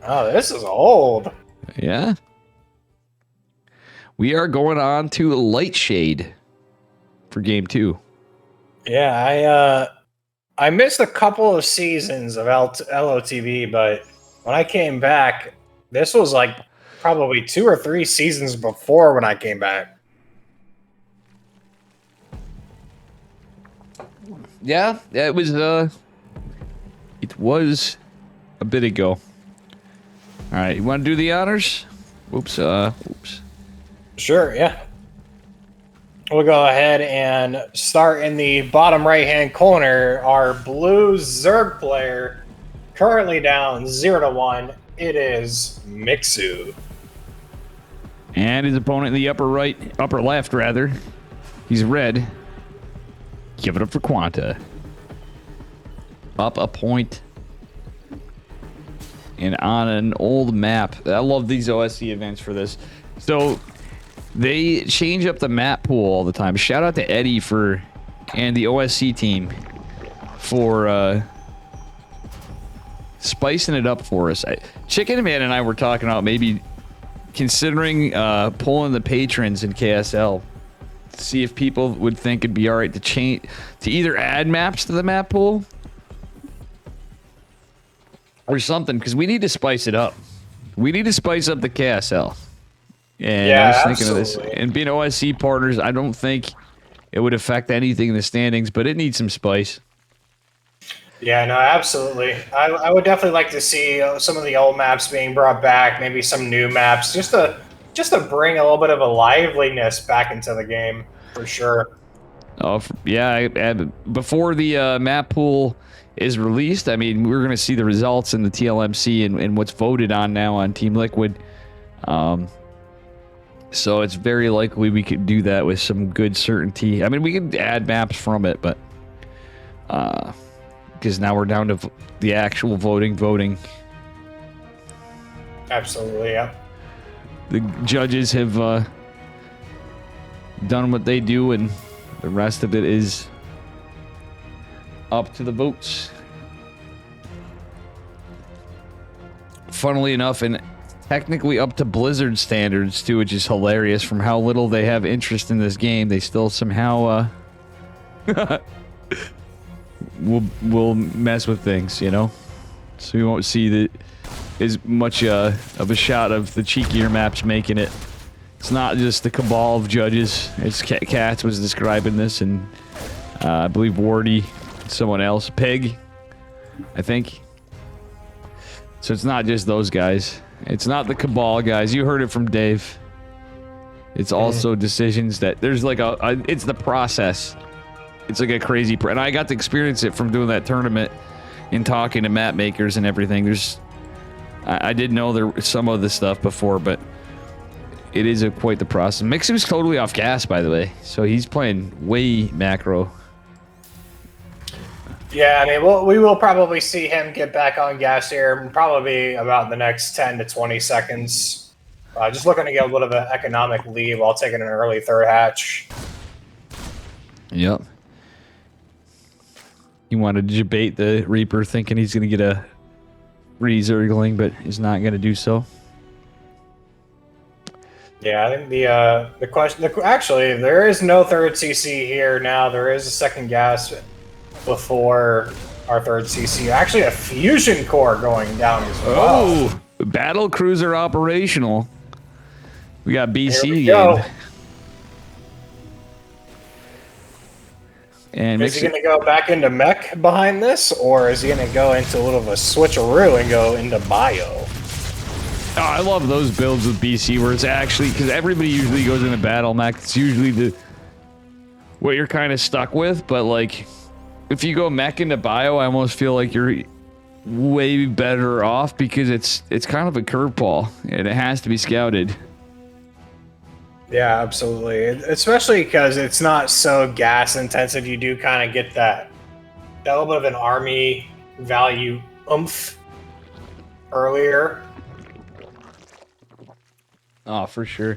Oh, this is old. Yeah. We are going on to Lightshade for game 2. Yeah, I missed a couple of seasons of LOTV, but when I came back, this was like probably 2 or 3 seasons before when I came back. Yeah, it was a bit ago. All right, you want to do the honors? Oops. Sure, yeah. We'll go ahead and start in the bottom right-hand corner. Our blue Zerg player, currently down 0-1. It is Mixu. And his opponent in the upper left, rather. He's red. Give it up for Quanta. Up a point. And on an old map. I love these OSC events for this. So they change up the map pool all the time. Shout out to Eddie and the OSC team for spicing it up for us. Chicken Man and I were talking about maybe considering pulling the patrons in KSL. See if people would think it'd be all right to change, to either add maps to the map pool or something, because we need to spice it up. We need to spice up the KSL. And Yeah, I was thinking absolutely. of this. And being OSC partners, I don't think it would affect anything in the standings, but it needs some spice. Yeah, no, absolutely. I would definitely like to see some of the old maps being brought back, maybe some new maps, just to bring a little bit of a liveliness back into the game, for sure. Oh, yeah. Before the map pool is released, I mean, we're going to see the results in the TLMC and what's voted on now on Team Liquid. So it's very likely we could do that with some good certainty. I mean, we could add maps from it, but because now we're down to the actual voting. Absolutely, yeah. The judges have done what they do, and the rest of it is up to the votes. Funnily enough, and technically up to Blizzard standards too, which is hilarious. From how little they have interest in this game, they still somehow will mess with things, you know. So we won't see that as much of a shot of the cheekier maps making it. It's not just the cabal of judges. It's Katz was describing this, and I believe Wardy, someone else, Pig, I think. So it's not just those guys. It's not the cabal guys. You heard it from Dave. It's also decisions that there's like it's the process. It's like a crazy, and I got to experience it from doing that tournament and talking to map makers and everything. I didn't know there was some of this stuff before, but it is quite the process. Mixu's totally off gas, by the way, so he's playing way macro. Yeah, I mean, we will probably see him get back on gas here, probably about the next 10 to 20 seconds. Just looking to get a little bit of an economic lead while taking an early third hatch. Yep. You wanted to debate the Reaper, thinking he's going to get a re-zergling, but he's not going to do so. Yeah, I think the question. Actually, there is no third CC here now. There is a second gas before our third CC. Actually, a fusion core going down as well. Oh, battle cruiser operational. We got BC Here we go. again. And is he going to go back into mech behind this, or is he going to go into a little of a switcheroo and go into bio? Oh, I love those builds with BC where it's actually, because everybody usually goes into battle mech. It's usually what you're kind of stuck with, but like if you go mech into bio, I almost feel like you're way better off because it's kind of a curveball and it has to be scouted. Yeah, absolutely. Especially because it's not so gas intensive. You do kind of get that little bit of an army value oomph earlier. Oh, for sure.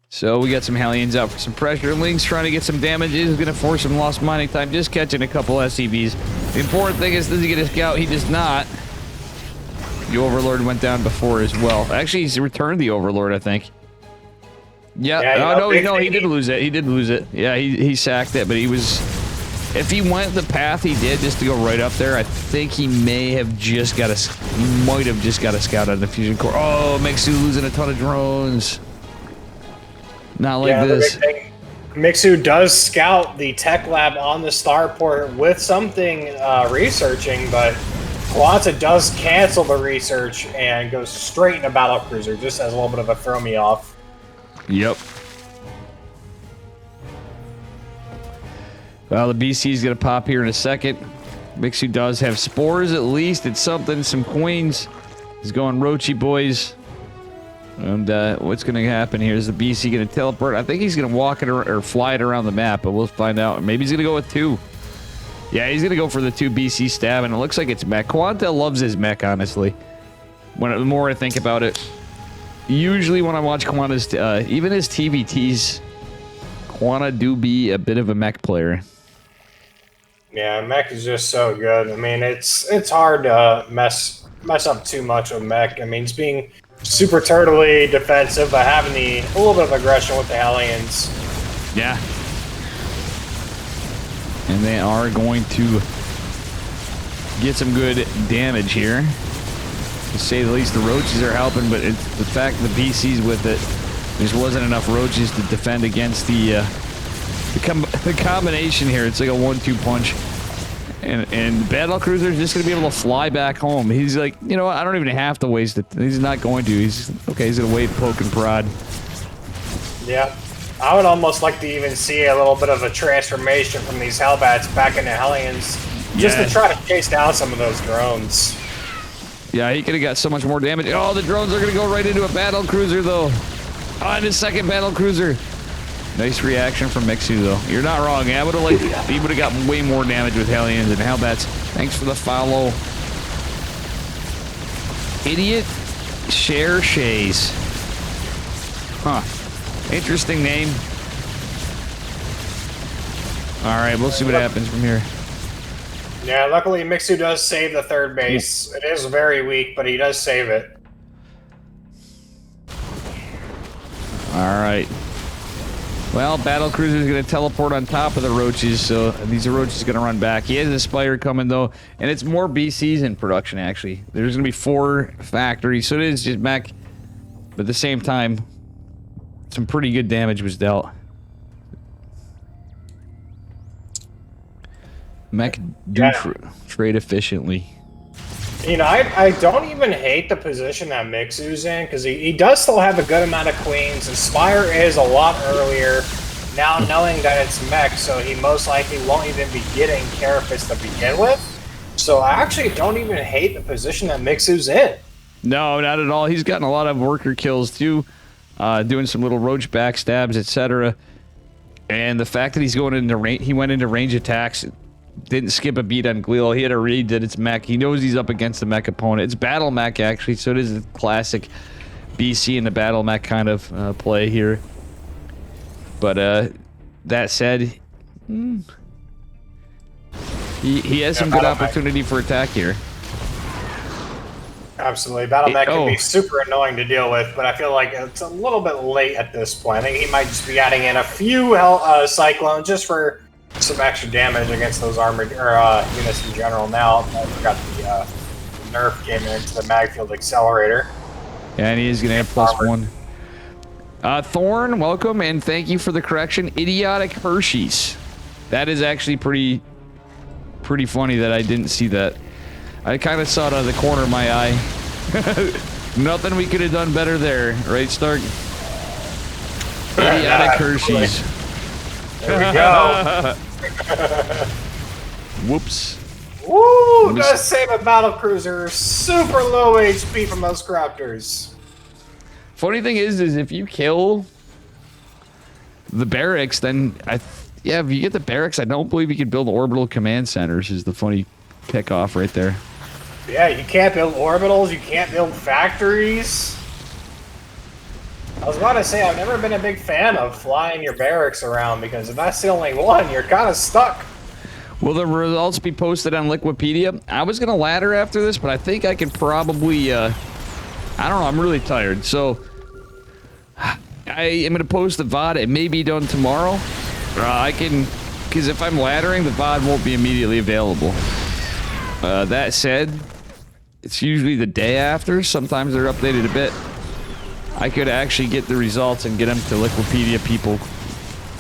So we got some Hellions out for some pressure. Link's trying to get some damages. He's going to force some lost mining time. Just catching a couple SCVs. The important thing is, does he get a scout? He does not. The Overlord went down before as well. Actually, he's returned the Overlord, I think. Yeah. Oh, no, he did lose it. He did lose it. Yeah, he sacked it, but he was... If he went the path he did just to go right up there, I think he may have just got a... He might have just got a scout on the fusion core. Oh, Mixu losing a ton of drones. Not like this. Mixu does scout the tech lab on the starport with something researching, but Quanta does cancel the research and goes straight into battlecruiser, just as a little bit of a throw me off. Yep. Well, the BC is going to pop here in a second. Mixu does have spores at least. It's something. Some queens. He's going Roachy boys. And what's going to happen here is the BC going to teleport. I think he's going to walk it or fly it around the map, but we'll find out. Maybe he's going to go with 2. Yeah, he's going to go for the 2 BC stab, and it looks like it's mech. Quanta loves his mech, honestly. The more I think about it. Usually when I watch Quanta's, even his TVTs, Quanta do be a bit of a mech player. Yeah, Mech is just so good. I mean, it's hard to mess up too much with Mech. I mean, it's being super turtly defensive, but having a little bit of aggression with the Hellions. Yeah. And they are going to get some good damage here. To say the least, the roaches are helping, but it's the fact the BC's with it. There just wasn't enough roaches to defend against the combination here. It's like a 1-2 punch. And Battle Cruiser's just going to be able to fly back home. He's like, you know what? I don't even have to waste it. He's not going to. He's okay. He's going to wait, poke, and prod. Yeah. I would almost like to even see a little bit of a transformation from these Hellbats back into Hellions. Just to try to chase down some of those drones. Yeah, he could have got so much more damage. Oh, the drones are going to go right into a Battle Cruiser, though. On his second Battle Cruiser. Nice reaction from Mixu, though. You're not wrong. I would have liked. He would have got way more damage with Hellions and Hellbats. Thanks for the follow. Idiot Share Shays. Huh. Interesting name. Alright, we'll see what happens from here. Yeah, luckily Mixu does save the third base. It is very weak, but he does save it. Alright. Well, Battle Cruiser is going to teleport on top of the roaches, so these roaches are going to run back. He has a Spire coming, though, and it's more BCs in production, actually. There's going to be 4 factories, so it is just mech. But at the same time, some pretty good damage was dealt. Mech do trade efficiently. You know, I don't even hate the position that Mixu's in, because he does still have a good amount of queens, and Spire is a lot earlier, now knowing that it's Mech, so he most likely won't even be getting Carapace to begin with. So I actually don't even hate the position that Mixu's in. No, not at all. He's gotten a lot of worker kills, too, doing some little roach backstabs, etc. And the fact that he's going into he went into range attacks, didn't skip a beat on Gleal. He had a read that it's mech. He knows he's up against the mech opponent. It's battle mech, actually, so it is a classic BC in the battle mech kind of play here. But that said, he has some good opportunity for attack here. Absolutely. Battle mech can be super annoying to deal with, but I feel like it's a little bit late at this point. I think he might just be adding in a few Cyclones just for some extra damage against those armored units in general. Now, I forgot the nerf came into the Magfield Accelerator. Yeah, and he is going to have +1. Thorn, welcome, and thank you for the correction. Idiotic Hershey's. That is actually pretty funny that I didn't see that. I kind of saw it out of the corner of my eye. Nothing we could have done better there, right, Stark? Idiotic Hershey's. There we go. Whoops. Woo! Does save a battle cruiser. Super low HP from those Corruptors. Funny thing is if you kill the barracks, then yeah, if you get the barracks, I don't believe you can build orbital command centers. Is the funny pick-off right there. Yeah, you can't build orbitals. You can't build factories. I was about to say, I've never been a big fan of flying your barracks around, because if that's the only one, you're kind of stuck. Will the results be posted on Liquipedia? I was going to ladder after this, but I think I could probably, I don't know, I'm really tired. So, I am going to post the VOD. It may be done tomorrow. I can, because if I'm laddering, the VOD won't be immediately available. That said, it's usually the day after. Sometimes they're updated a bit. I could actually get the results and get them to Liquipedia people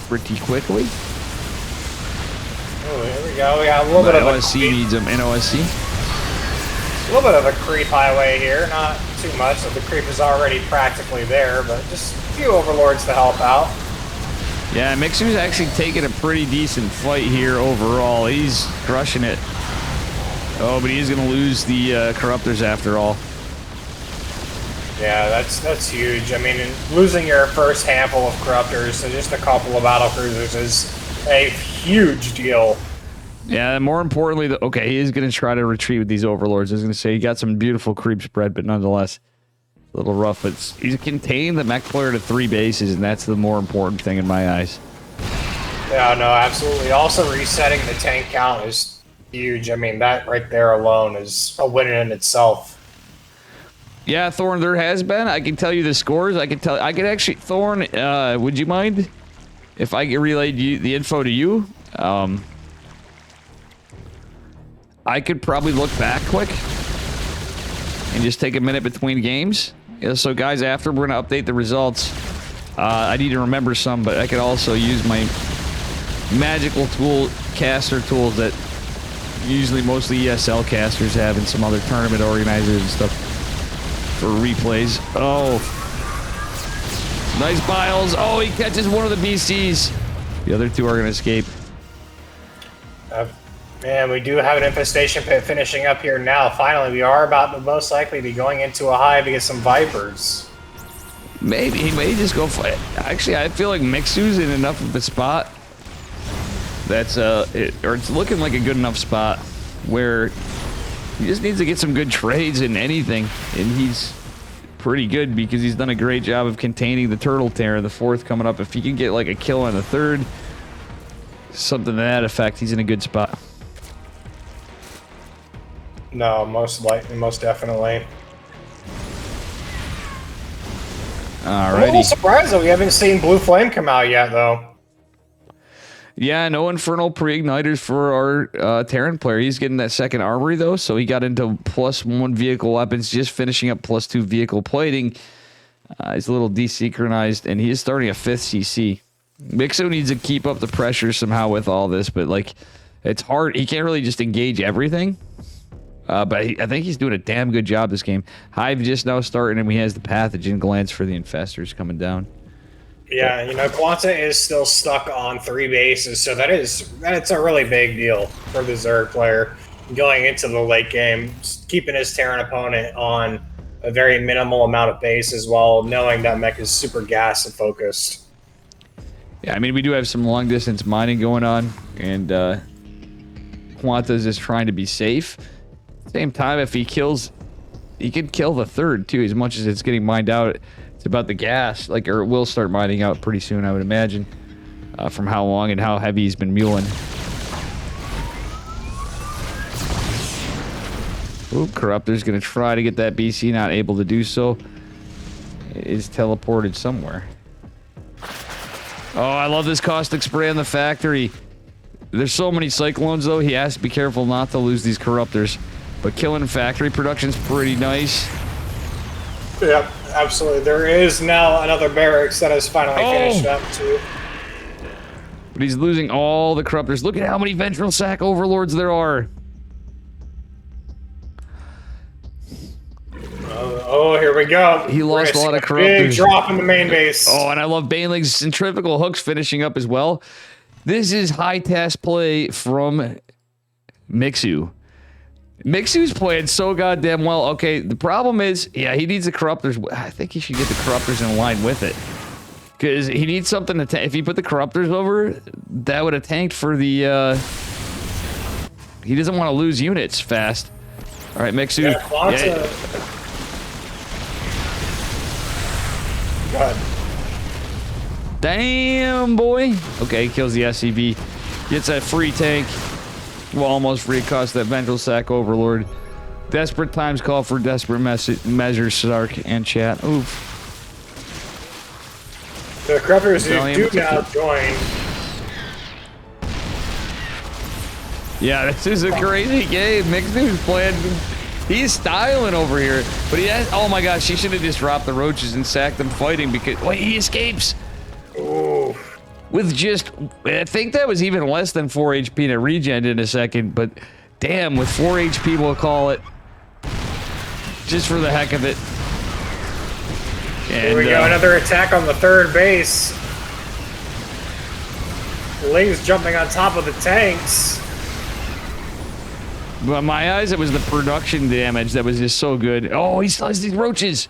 pretty quickly. Oh, here we go. We got a little bit of OSC needs them in OSC. A little bit of a creep highway here. Not too much. So the creep is already practically there, but just a few overlords to help out. Yeah, Mixer's actually taking a pretty decent fight here overall. He's crushing it. Oh, but he's going to lose the Corruptors after all. Yeah, that's huge. I mean, losing your first handful of Corruptors to just a couple of battle cruisers is a huge deal. Yeah, and more importantly, okay, he is going to try to retreat with these overlords. I was going to say he got some beautiful creep spread, but nonetheless, a little rough. But he's contained the mech player to 3 bases, and that's the more important thing in my eyes. Yeah, no, absolutely. Also, resetting the tank count is huge. I mean, that right there alone is a win in itself. Yeah, Thorn, there has been. I can tell you the scores. I could actually, Thorn, would you mind if I relayed the info to you? I could probably look back quick and just take a minute between games. Yeah, so guys, after we're gonna update the results, I need to remember some, but I could also use my magical caster tools that usually mostly ESL casters have and some other tournament organizers and stuff for replays. Oh, nice Biles. Oh, he catches one of the BCs. The other two are gonna escape. Man, we do have an infestation pit finishing up here now. Finally, we are about to most likely be going into a hive to get some vipers. Maybe he may just go fight. Actually, I feel like Mixu's in enough of the spot that's or it's looking like a good enough spot where he just needs to get some good trades in anything, and he's pretty good because he's done a great job of containing the turtle tear. The fourth coming up, if he can get like a kill on the third, something to that effect, he's in a good spot. No, most definitely. Alrighty. I'm a little surprised that we haven't seen Blue Flame come out yet, though. Yeah, no Infernal pre-igniters for our Terran player. He's getting that second armory, though, so he got into +1 vehicle weapons, just finishing up +2 vehicle plating. He's a little desynchronized, and he is starting a 5th CC. Mixo needs to keep up the pressure somehow with all this, but, like, it's hard. He can't really just engage everything. But I think he's doing a damn good job this game. Hive just now starting, and he has the pathogen glands for the infestors coming down. Yeah, you know, Quanta is still stuck on 3 bases, so that's a really big deal for the Zerg player going into the late game, keeping his Terran opponent on a very minimal amount of bases while knowing that mech is super gas and focused. Yeah, I mean, we do have some long distance mining going on, and Quanta's just trying to be safe. Same time, if he kills, he could kill the third too, as much as it's getting mined out. It's about the gas, like, or it will start mining out pretty soon, I would imagine, from how long and how heavy he's been muling. Ooh, Corruptor's gonna try to get that BC, not able to do so. It is teleported somewhere. Oh, I love this caustic spray on the factory. There's so many cyclones, though, he has to be careful not to lose these Corruptors. But killing factory production's pretty nice. Yep, absolutely. There is now another barracks that has finally finished up, too. But he's losing all the Corruptors. Look at how many Ventral Sac Overlords there are. Oh, here we go. He lost a lot of Corruptors. Big drop in the main base. Oh, and I love Baneling's centrifugal hooks finishing up as well. This is high task play from Mixu. Mixu's playing so goddamn well. Okay, the problem is, yeah, he needs the Corruptors. I think he should get the Corruptors in line with it. Because he needs something to if he put the Corruptors over, that would have tanked for the, he doesn't want to lose units fast. All right, Mixu. Yeah, Quanta. Yeah. God. Damn, boy. Okay, he kills the SCV. Gets that free tank. Well, almost free cost that Ventral Sac Overlord. Desperate times call for desperate measures, Stark and chat. Oof. The Corruptors do now join. Yeah, this is a crazy game. Mixu's playing. He's styling over here. But he has. Oh my gosh, he should have just dropped the roaches and sacked them fighting because. Wait, he escapes. Ooh. With just, I think that was even less than 4 HP to regen in a second, but damn, with 4 HP we'll call it. Just for the heck of it. And, here we go, another attack on the third base. Ling's jumping on top of the tanks. But in my eyes, it was the production damage that was just so good. Oh, he still has these roaches.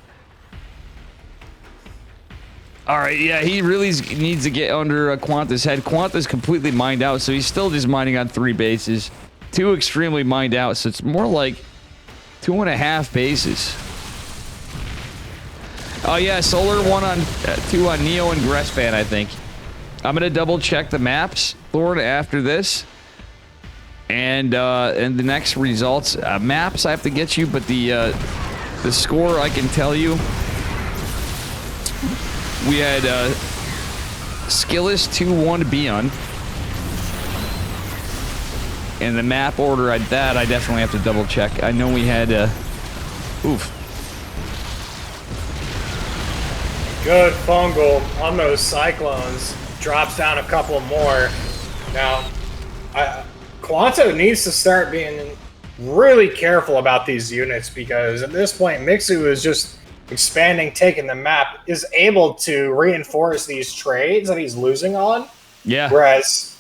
All right, yeah, he really needs to get under Quanta's head. Quanta's completely mined out, so he's still just mining on 3 bases. 2 extremely mined out, so it's more like 2.5 bases. Oh yeah, Solar 1 on 2 on Neo and Grespan, I think. I'm gonna double check the maps, Lord, after this, and the next results. Maps I have to get you, but the score I can tell you. We had Skillis 2-1 Beyond, and the map order I definitely have to double check. I know we had oof. Good fungal on those cyclones. Drops down a couple more. Now, Quanto needs to start being really careful about these units because at this point, Mixu is just expanding, taking the map, is able to reinforce these trades that he's losing on. Yeah. Whereas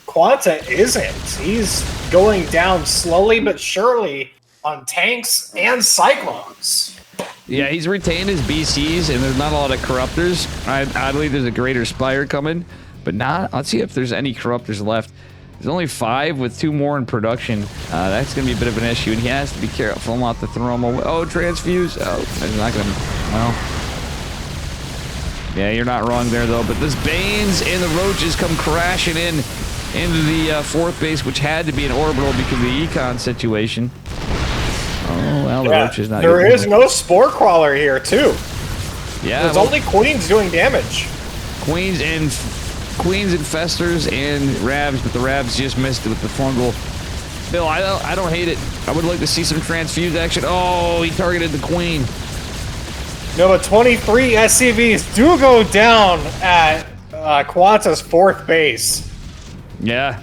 Quanta isn't. He's going down slowly but surely on tanks and cyclones. Yeah, he's retained his BCs, and there's not a lot of corruptors. I believe there's a greater Spire coming, but not. Let's see if there's any corruptors left. There's only 5 with 2 more in production. That's going to be a bit of an issue, and he has to be careful not to throw them away. Oh, transfuse. Oh, he's not going to. Well. Yeah, you're not wrong there, though. But this Banes and the Roaches come crashing in into the 4th base, which had to be an orbital because of the econ situation. Oh, well, the Roach is not. There is no Spore Crawler here, too. Yeah. There's only Queens doing damage. Queens Infestors and Ravs, but the Ravs just missed it with the fungal. Bill, I don't hate it. I would like to see some transfuse action. Oh, he targeted the Queen. No, but 23 SCVs do go down at Quanta's 4th base. Yeah.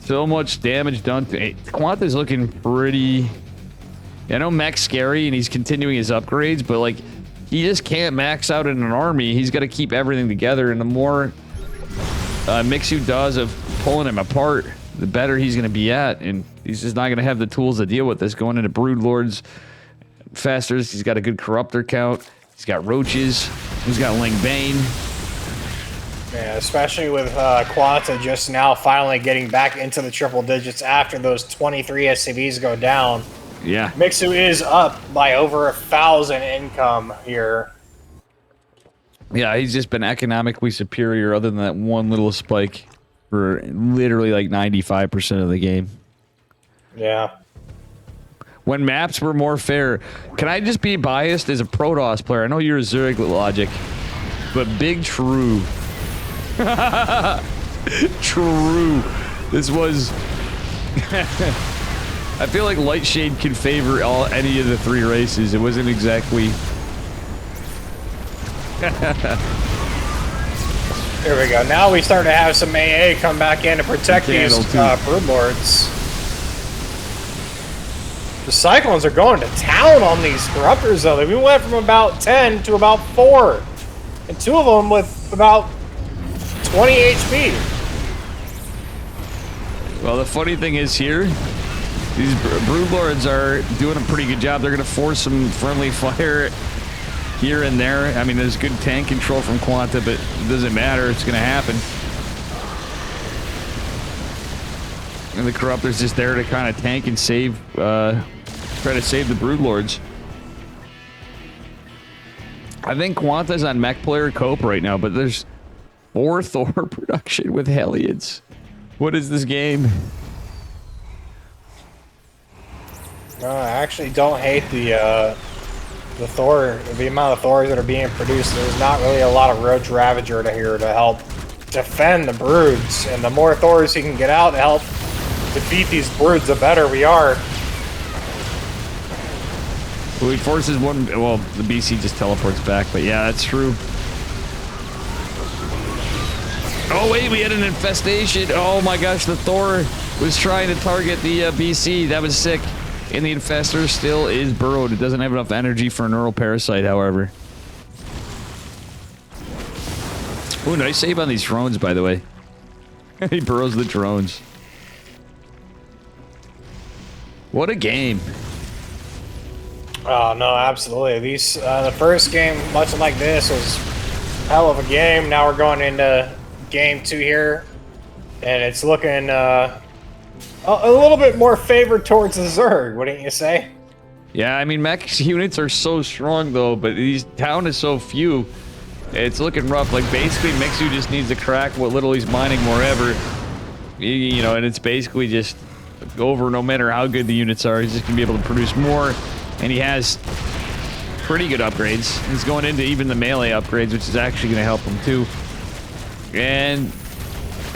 So much damage done to Quanta's looking pretty. I know Mech's scary and he's continuing his upgrades, but like he just can't max out in an army. He's got to keep everything together, and the more Mixu does of pulling him apart, the better he's going to be at, and he's just not going to have the tools to deal with this. Going into Broodlords, Festers, he's got a good Corruptor count. He's got Roaches. He's got Ling Bane. Yeah, especially with Quanta just now finally getting back into the triple digits after those 23 SCVs go down. Yeah. Mixu is up by over 1,000 income here. Yeah, he's just been economically superior other than that one little spike for literally like 95% of the game. Yeah. When maps were more fair, can I just be biased as a Protoss player? I know you're a Zurich logic, but Big True. True. This was... I feel like Lightshade can favor any of the 3 races. It wasn't exactly... Here we go. Now we start to have some AA come back in to protect these Broodlords. The Cyclones are going to town on these Corruptors, though. We went from about 10 to about 4. And 2 of them with about 20 HP. Well, the funny thing is here, these Broodlords are doing a pretty good job. They're going to force some friendly fire here and there. I mean, there's good tank control from Quanta, but it doesn't matter. It's going to happen. And the Corruptor's just there to kind of tank and save, try to save the Broodlords. I think Quanta's on mech player cope right now, but there's 4 Thor production with Hellions. What is this game? I actually don't hate the amount of Thors that are being produced. There's not really a lot of Roach Ravager here to help defend the Broods, and the more Thors he can get out to help defeat these Broods, the better we are. Well, he forces one. Well, the BC just teleports back, but yeah, that's true. Oh wait, we had an infestation. Oh my gosh, the Thor was trying to target the BC. That was sick. And the Infestor still is burrowed. It doesn't have enough energy for a Neural Parasite, however. Ooh, nice save on these drones, by the way. He burrows the drones. What a game. Oh, no, absolutely. These, the first game, much like this, was a hell of a game. Now we're going into game 2 here. And it's looking, a little bit more favored towards the Zerg, wouldn't you say? Yeah, I mean, mech units are so strong, though, but these town is so few. It's looking rough. Like, basically, Mixu just needs to crack what little he's mining wherever. You know, and it's basically just over no matter how good the units are. He's just going to be able to produce more. And he has pretty good upgrades. He's going into even the melee upgrades, which is actually going to help him, too. And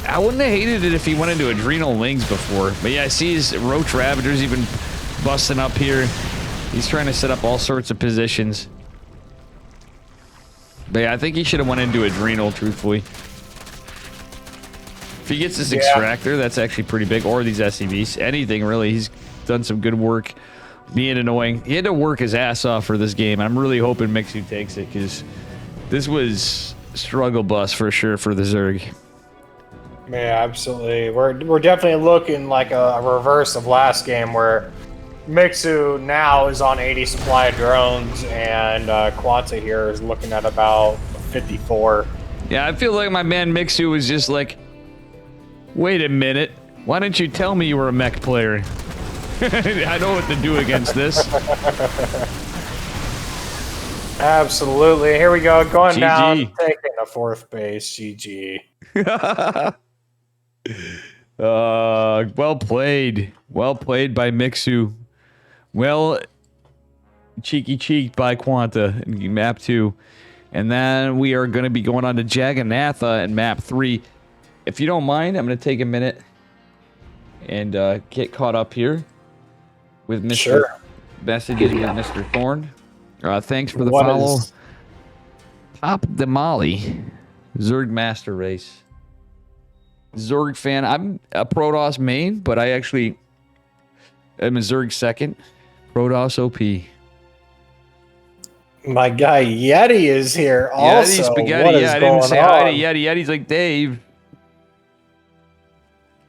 I wouldn't have hated it if he went into Adrenal Lings before. But yeah, I see his Roach Ravagers even busting up here. He's trying to set up all sorts of positions. But yeah, I think he should have went into Adrenal, truthfully. If he gets this Extractor, that's actually pretty big. Or these SCVs. Anything, really. He's done some good work being annoying. He had to work his ass off for this game. I'm really hoping Mixu takes it, because this was struggle bus for sure for the Zerg. Yeah, absolutely. We're definitely looking like a reverse of last game, where Mixu now is on 80 supply of drones, and Quanta here is looking at about 54. Yeah, I feel like my man Mixu was just like, wait a minute, why didn't you tell me you were a mech player? I know what to do against this. Absolutely. Here we go. Going GG. down, taking a 4th base. GG. Well played. Well played by Mixu. Well, cheeked by Quanta in map 2. And then we are going to be going on to Jagannatha in map 3. If you don't mind, I'm going to take a minute and get caught up here with Mr. Messages with Mr. Thorn. Thanks for the follow. Top Damali. Zerg Master Race. Zerg fan. I'm a Protoss main, but I actually am a Zerg second. Protoss OP. My guy Yeti is here also. Yeti Spaghetti. What is I didn't say going hi to on? Yeti. Yeti's like, Dave.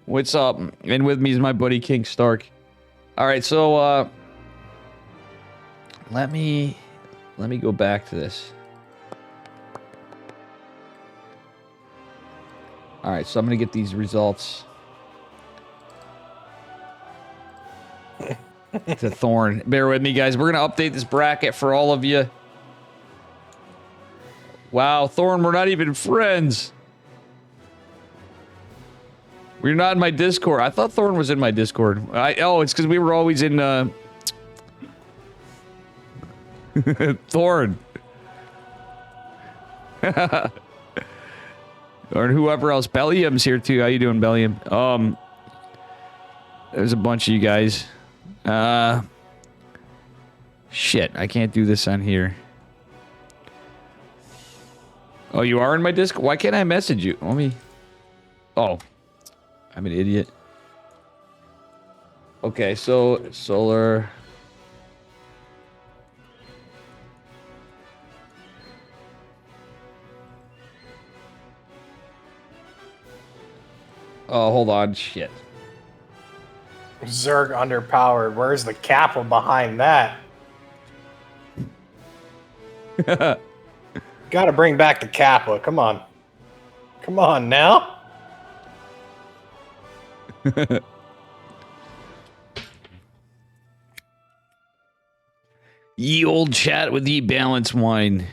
What's up? And with me is my buddy King Stark. All right, so let me go back to this. All right, so I'm gonna get these results to Thorn. Bear with me, guys. We're gonna update this bracket for all of you. Wow, Thorn, we're not even friends. We're not in my Discord. I thought Thorn was in my Discord. Oh, it's because we were always in Thorn. Or whoever else. Bellium's here too. How you doing, Bellium? There's a bunch of you guys. Shit, I can't do this on here. Oh, you are in my Discord? Why can't I message you? Let me... Oh. I'm an idiot. Okay, so Solar... Oh, hold on. Shit. Zerg underpowered. Where's the Kappa behind that? Gotta bring back the Kappa. Come on. Come on now. Ye old chat with ye balance wine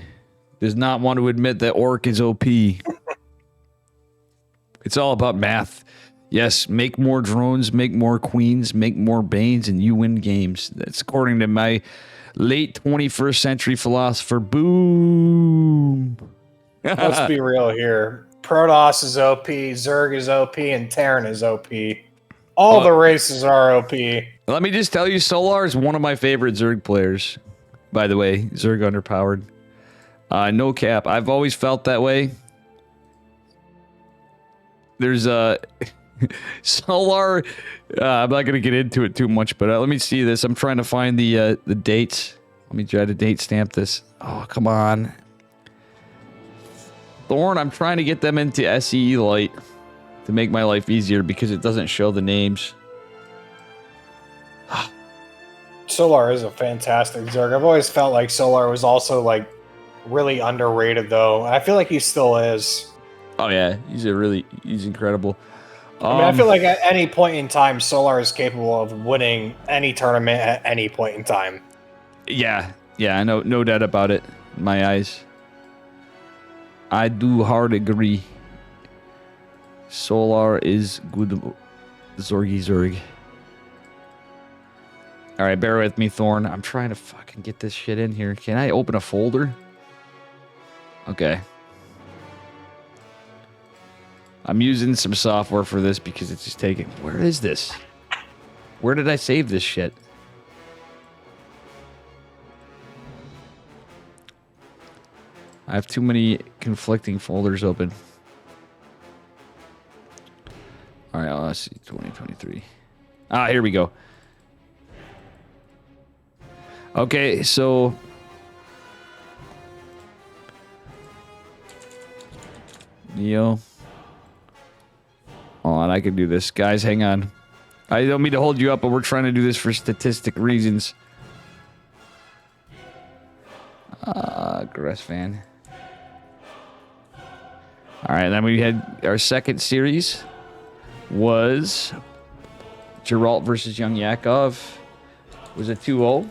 does not want to admit that Orc is OP. It's all about math. Yes, make more drones, make more queens, make more banes, and you win games. That's according to my late 21st century philosopher. Boom. Let's be real here. Protoss is OP, Zerg is OP, and Terran is OP. All the races are OP. Let me just tell you, Solar is one of my favorite Zerg players. By the way, Zerg underpowered. No cap. I've always felt that way. There's a... Solar, I'm not going to get into it too much, but let me see this. I'm trying to find the dates. Let me try to date stamp this. Oh, come on. Thorn, I'm trying to get them into SE Lite to make my life easier because it doesn't show the names. Solar is a fantastic Zerg. I've always felt like Solar was also like really underrated though. I feel like he still is. Oh yeah, he's incredible. I mean, I feel like at any point in time, Solar is capable of winning any tournament at any point in time. Yeah, I know, no doubt about it in my eyes. I do hard agree. Solar is good. Zorgy Zerg. Alright, bear with me, Thorn. I'm trying to fucking get this shit in here. Can I open a folder? Okay. I'm using some software for this because it's just taking... Where is this? Where did I save this shit? I have too many conflicting folders open. Alright, OSC 2023. Ah, here we go. Okay, so... Neo. Hold on, I can do this. Guys, hang on. I don't mean to hold you up, but we're trying to do this for statistic reasons. Grass fan. Alright, then we had our second series was Geralt versus Young Yakov. It was a 2-0.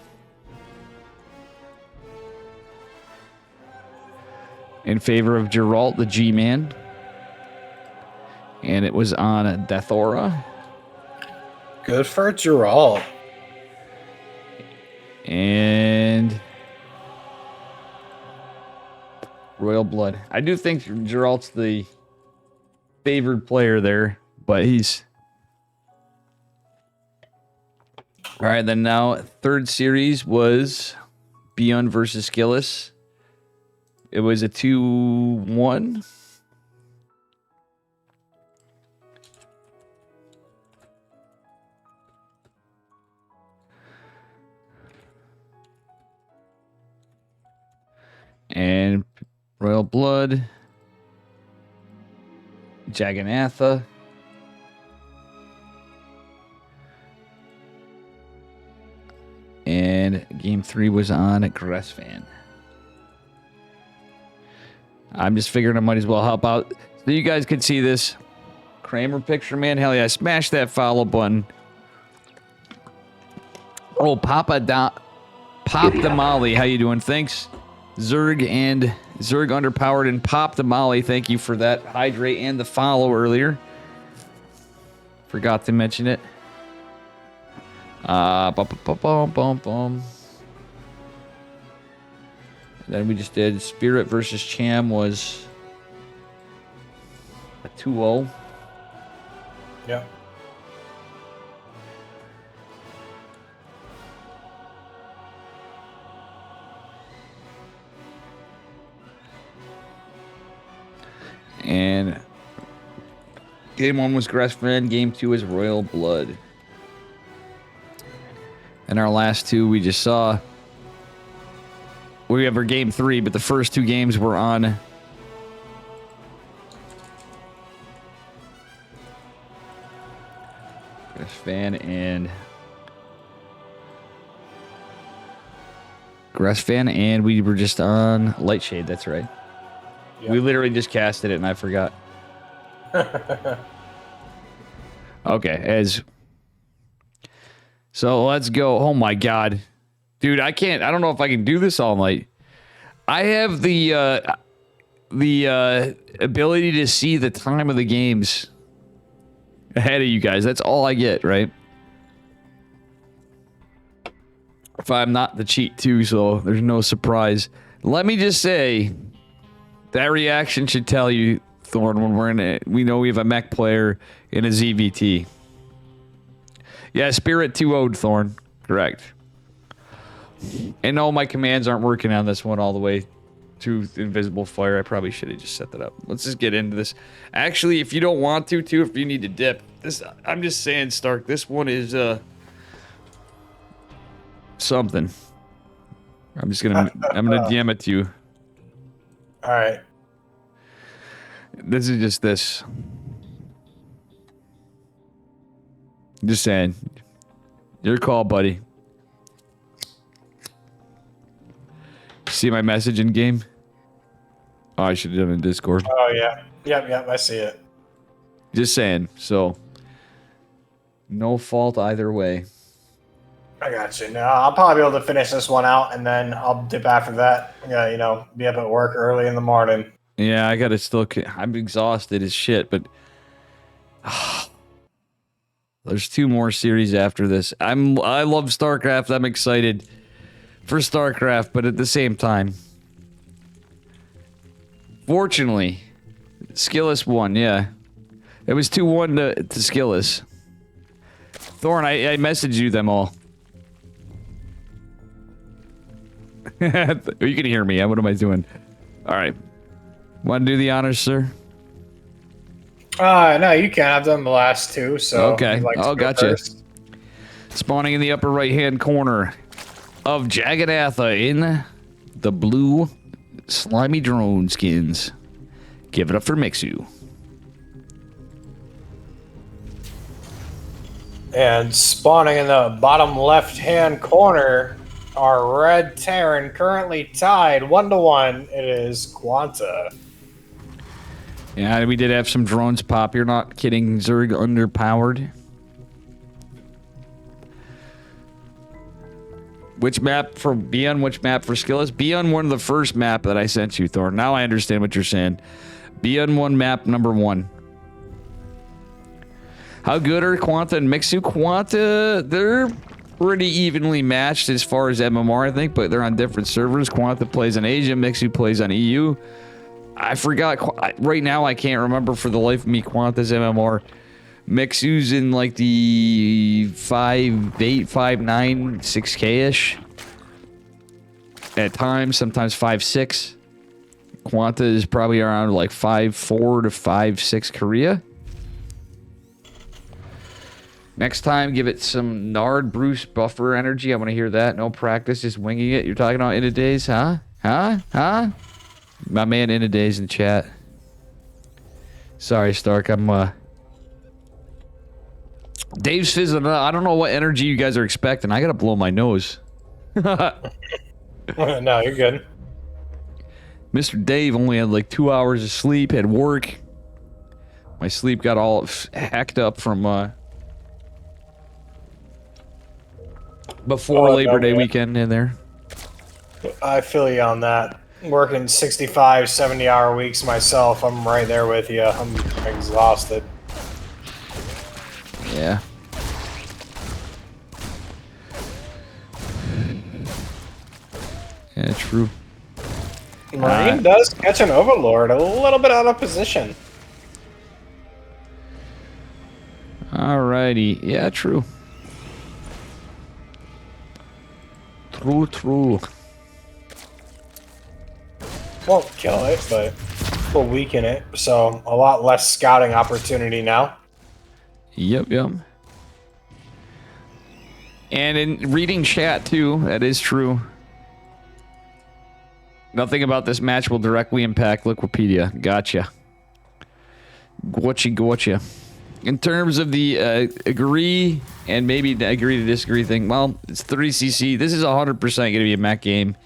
In favor of Geralt, the G-Man. And it was on Dathora. Good for Geralt. And Royal Blood. I do think Geralt's the favored player there, but he's... Alright, then now third series was Beyond versus Skillis. It was a 2-1. And Royal Blood, Jagannatha, and game 3 was on Gressfan. I'm just figuring I might as well help out so you guys could see this Kramer picture, man. Hell yeah, smash that follow button. Oh, Pop the Molly, how you doing? Thanks. Zerg Underpowered and Pop the Molly, thank you for that hydrate and the follow earlier. Forgot to mention it. Then we just did Spirit versus Cham was a 2-0. Yeah. And game 1 was Gressfriend, game 2 is Royal Blood. And our last two we just saw. We have our game 3, but the first 2 games were on Gressfan and we were just on Lightshade, that's right. Yep. We literally just casted it and I forgot. Okay, so let's go. Oh my god. Dude, I don't know if I can do this all night. I have the ability to see the time of the games ahead of you guys. That's all I get, right? If I'm not the cheat too, so there's no surprise. Let me just say, that reaction should tell you, Thorn, when we're in it. We know we have a mech player in a ZVT. Yeah, Spirit 2-0'd Thorn. Correct. And no, my commands aren't working on this one all the way to Invisible Fire. I probably should have just set that up. Let's just get into this. Actually, if you don't want to, if you need to dip, this, I'm just saying, Stark, this one is something. I'm gonna DM it to you. All right. This is just this. Just saying. Your call, buddy. See my message in game? Oh, I should have done it in Discord. Oh, yeah. Yep, I see it. Just saying. So, no fault either way. I got you. Now, I'll probably be able to finish this one out, and then I'll dip after that. Yeah, be up at work early in the morning. Yeah, I gotta still. I'm exhausted as shit, but there's 2 more series after this. I love StarCraft. I'm excited for StarCraft, but at the same time, fortunately, Skillus won. Yeah, it was 2-1 to Skillus. Thorn, I messaged you them all. You can hear me. What am I doing? All right. Want to do the honors, sir? No, you can. I've done the last 2, so... Okay. Oh, gotcha. First. Spawning in the upper right-hand corner of Jagadatha in the blue slimy drone skins. Give it up for Mixu. And spawning in the bottom left-hand corner are Red Terran, currently tied 1-1. It is Quanta. Yeah, we did have some drones pop. You're not kidding, Zerg underpowered. Which map for Beyond? Which map for Skillus? Beyond one of the first map that I sent you, Thor. Now I understand what you're saying. Beyond one map number 1. How good are Quanta and Mixu? Quanta, they're pretty evenly matched as far as MMR, I think, but they're on different servers. Quanta plays on Asia, Mixu plays on EU. I forgot. Right now, I can't remember for the life of me Quanta's MMR. Mixu's in like the 5.8, 5.9, 6K-ish. At times, sometimes 5.6. Quanta is probably around like 5.4 to 5.6 Korea. Next time, give it some Nard Bruce buffer energy. I want to hear that. No practice, just winging it. You're talking about in a days, huh? Huh? My man in a days in chat. Sorry, Stark. I'm Dave's fizzling out. I don't know what energy you guys are expecting. I gotta blow my nose. No, you're good. Mr. Dave only had like 2 hours of sleep, had work. My sleep got all hacked up from before Labor Day weekend in there. I feel you on that. Working 65, 70-hour weeks myself. I'm right there with you. I'm exhausted. Yeah. Yeah, true. Marine does catch an Overlord a little bit out of position. Alrighty. Yeah, true. True. Won't kill it, but will weaken it. So a lot less scouting opportunity now. Yep. And in reading chat too, that is true. Nothing about this match will directly impact Liquipedia. Gotcha. Gotcha. In terms of the agree and maybe agree to disagree thing, well, it's 3cc. This is 100% going to be a mech game.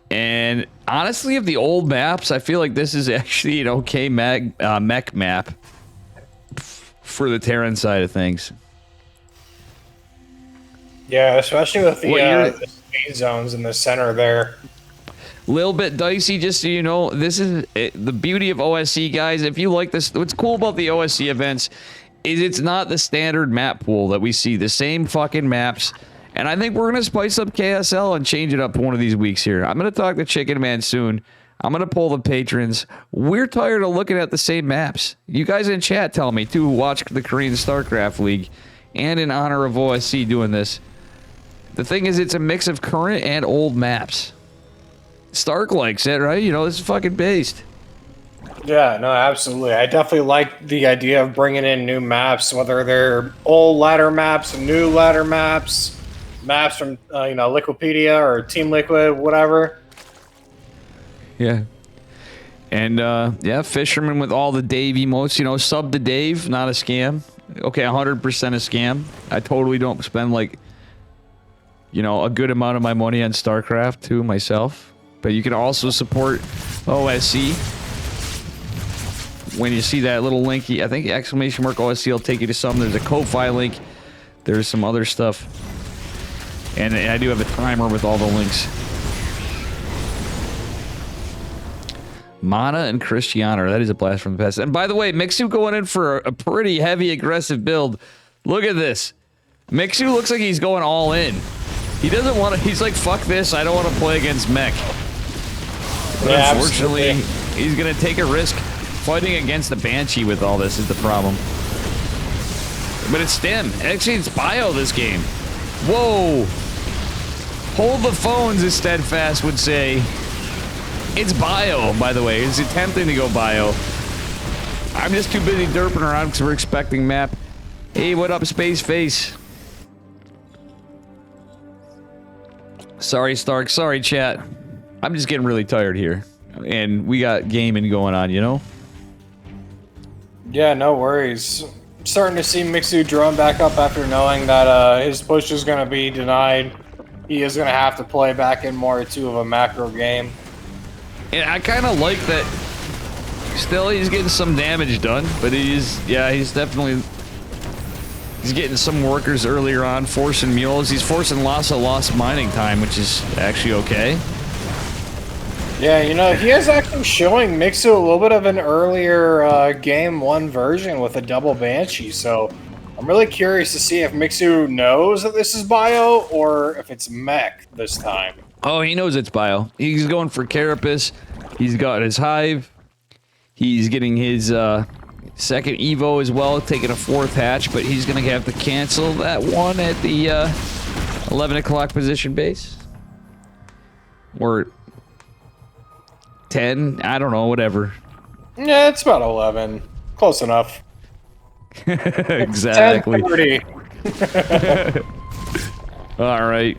And honestly, of the old maps, I feel like this is actually an okay mech map for the Terran side of things. Yeah, especially with the speed zones in the center there. Little bit dicey, just so you know. This is the beauty of OSC, guys. If you like this, what's cool about the OSC events is it's not the standard map pool that we see. The same fucking maps. And I think we're going to spice up KSL and change it up one of these weeks here. I'm going to talk to Chicken Man soon. I'm going to pull the patrons. We're tired of looking at the same maps. You guys in chat tell me, too, who watch the Korean StarCraft League. And in honor of OSC doing this. The thing is, it's a mix of current and old maps. Stark likes it, right? You know, this is fucking based. Yeah, no, absolutely. I definitely like the idea of bringing in new maps, whether they're old ladder maps, new ladder maps, maps from, Liquipedia or Team Liquid, whatever. Yeah. And, yeah, Fisherman with all the Dave emotes, sub to Dave, not a scam. Okay, 100% a scam. I totally don't spend, a good amount of my money on StarCraft, too, myself. But you can also support OSC. When you see that little link, I think !OSC will take you to some. There's a Ko-Fi link. There's some other stuff. And I do have a timer with all the links. Mana and Cristiano. That is a blast from the past. And by the way, Mixu going in for a pretty heavy aggressive build. Look at this. Mixu looks like he's going all in. He doesn't want to. He's like, fuck this. I don't want to play against mech. But yeah, unfortunately, absolutely. he's going to take a risk. Fighting against the Banshee with all this is the problem. But it's STEM. Actually, it's Bio this game. Whoa. Hold the phones, as Steadfast would say. It's Bio, by the way. He's attempting to go Bio. I'm just too busy derping around because we're expecting map. Hey, what up, Space Face? Sorry, Stark. Sorry, chat. I'm just getting really tired here. And we got gaming going on, you know? Yeah, no worries. Starting to see Mixu drone back up after knowing that his push is going to be denied. He is going to have to play back in more two of a macro game. And I kind of like that. Still, he's getting some damage done, but he's definitely... He's getting some workers earlier on, forcing mules. He's forcing lost mining time, which is actually okay. Yeah, you know, he is actually showing Mixu a little bit of an earlier game 1 version with a double Banshee, so I'm really curious to see if Mixu knows that this is Bio or if it's mech this time. Oh, he knows it's Bio. He's going for Carapace. He's got his Hive. He's getting his second Evo as well, taking a 4th hatch, but he's going to have to cancel that one at the 11 o'clock position base. Or 10, I don't know, whatever. Yeah, it's about 11. Close enough. Exactly. 10:30. All right.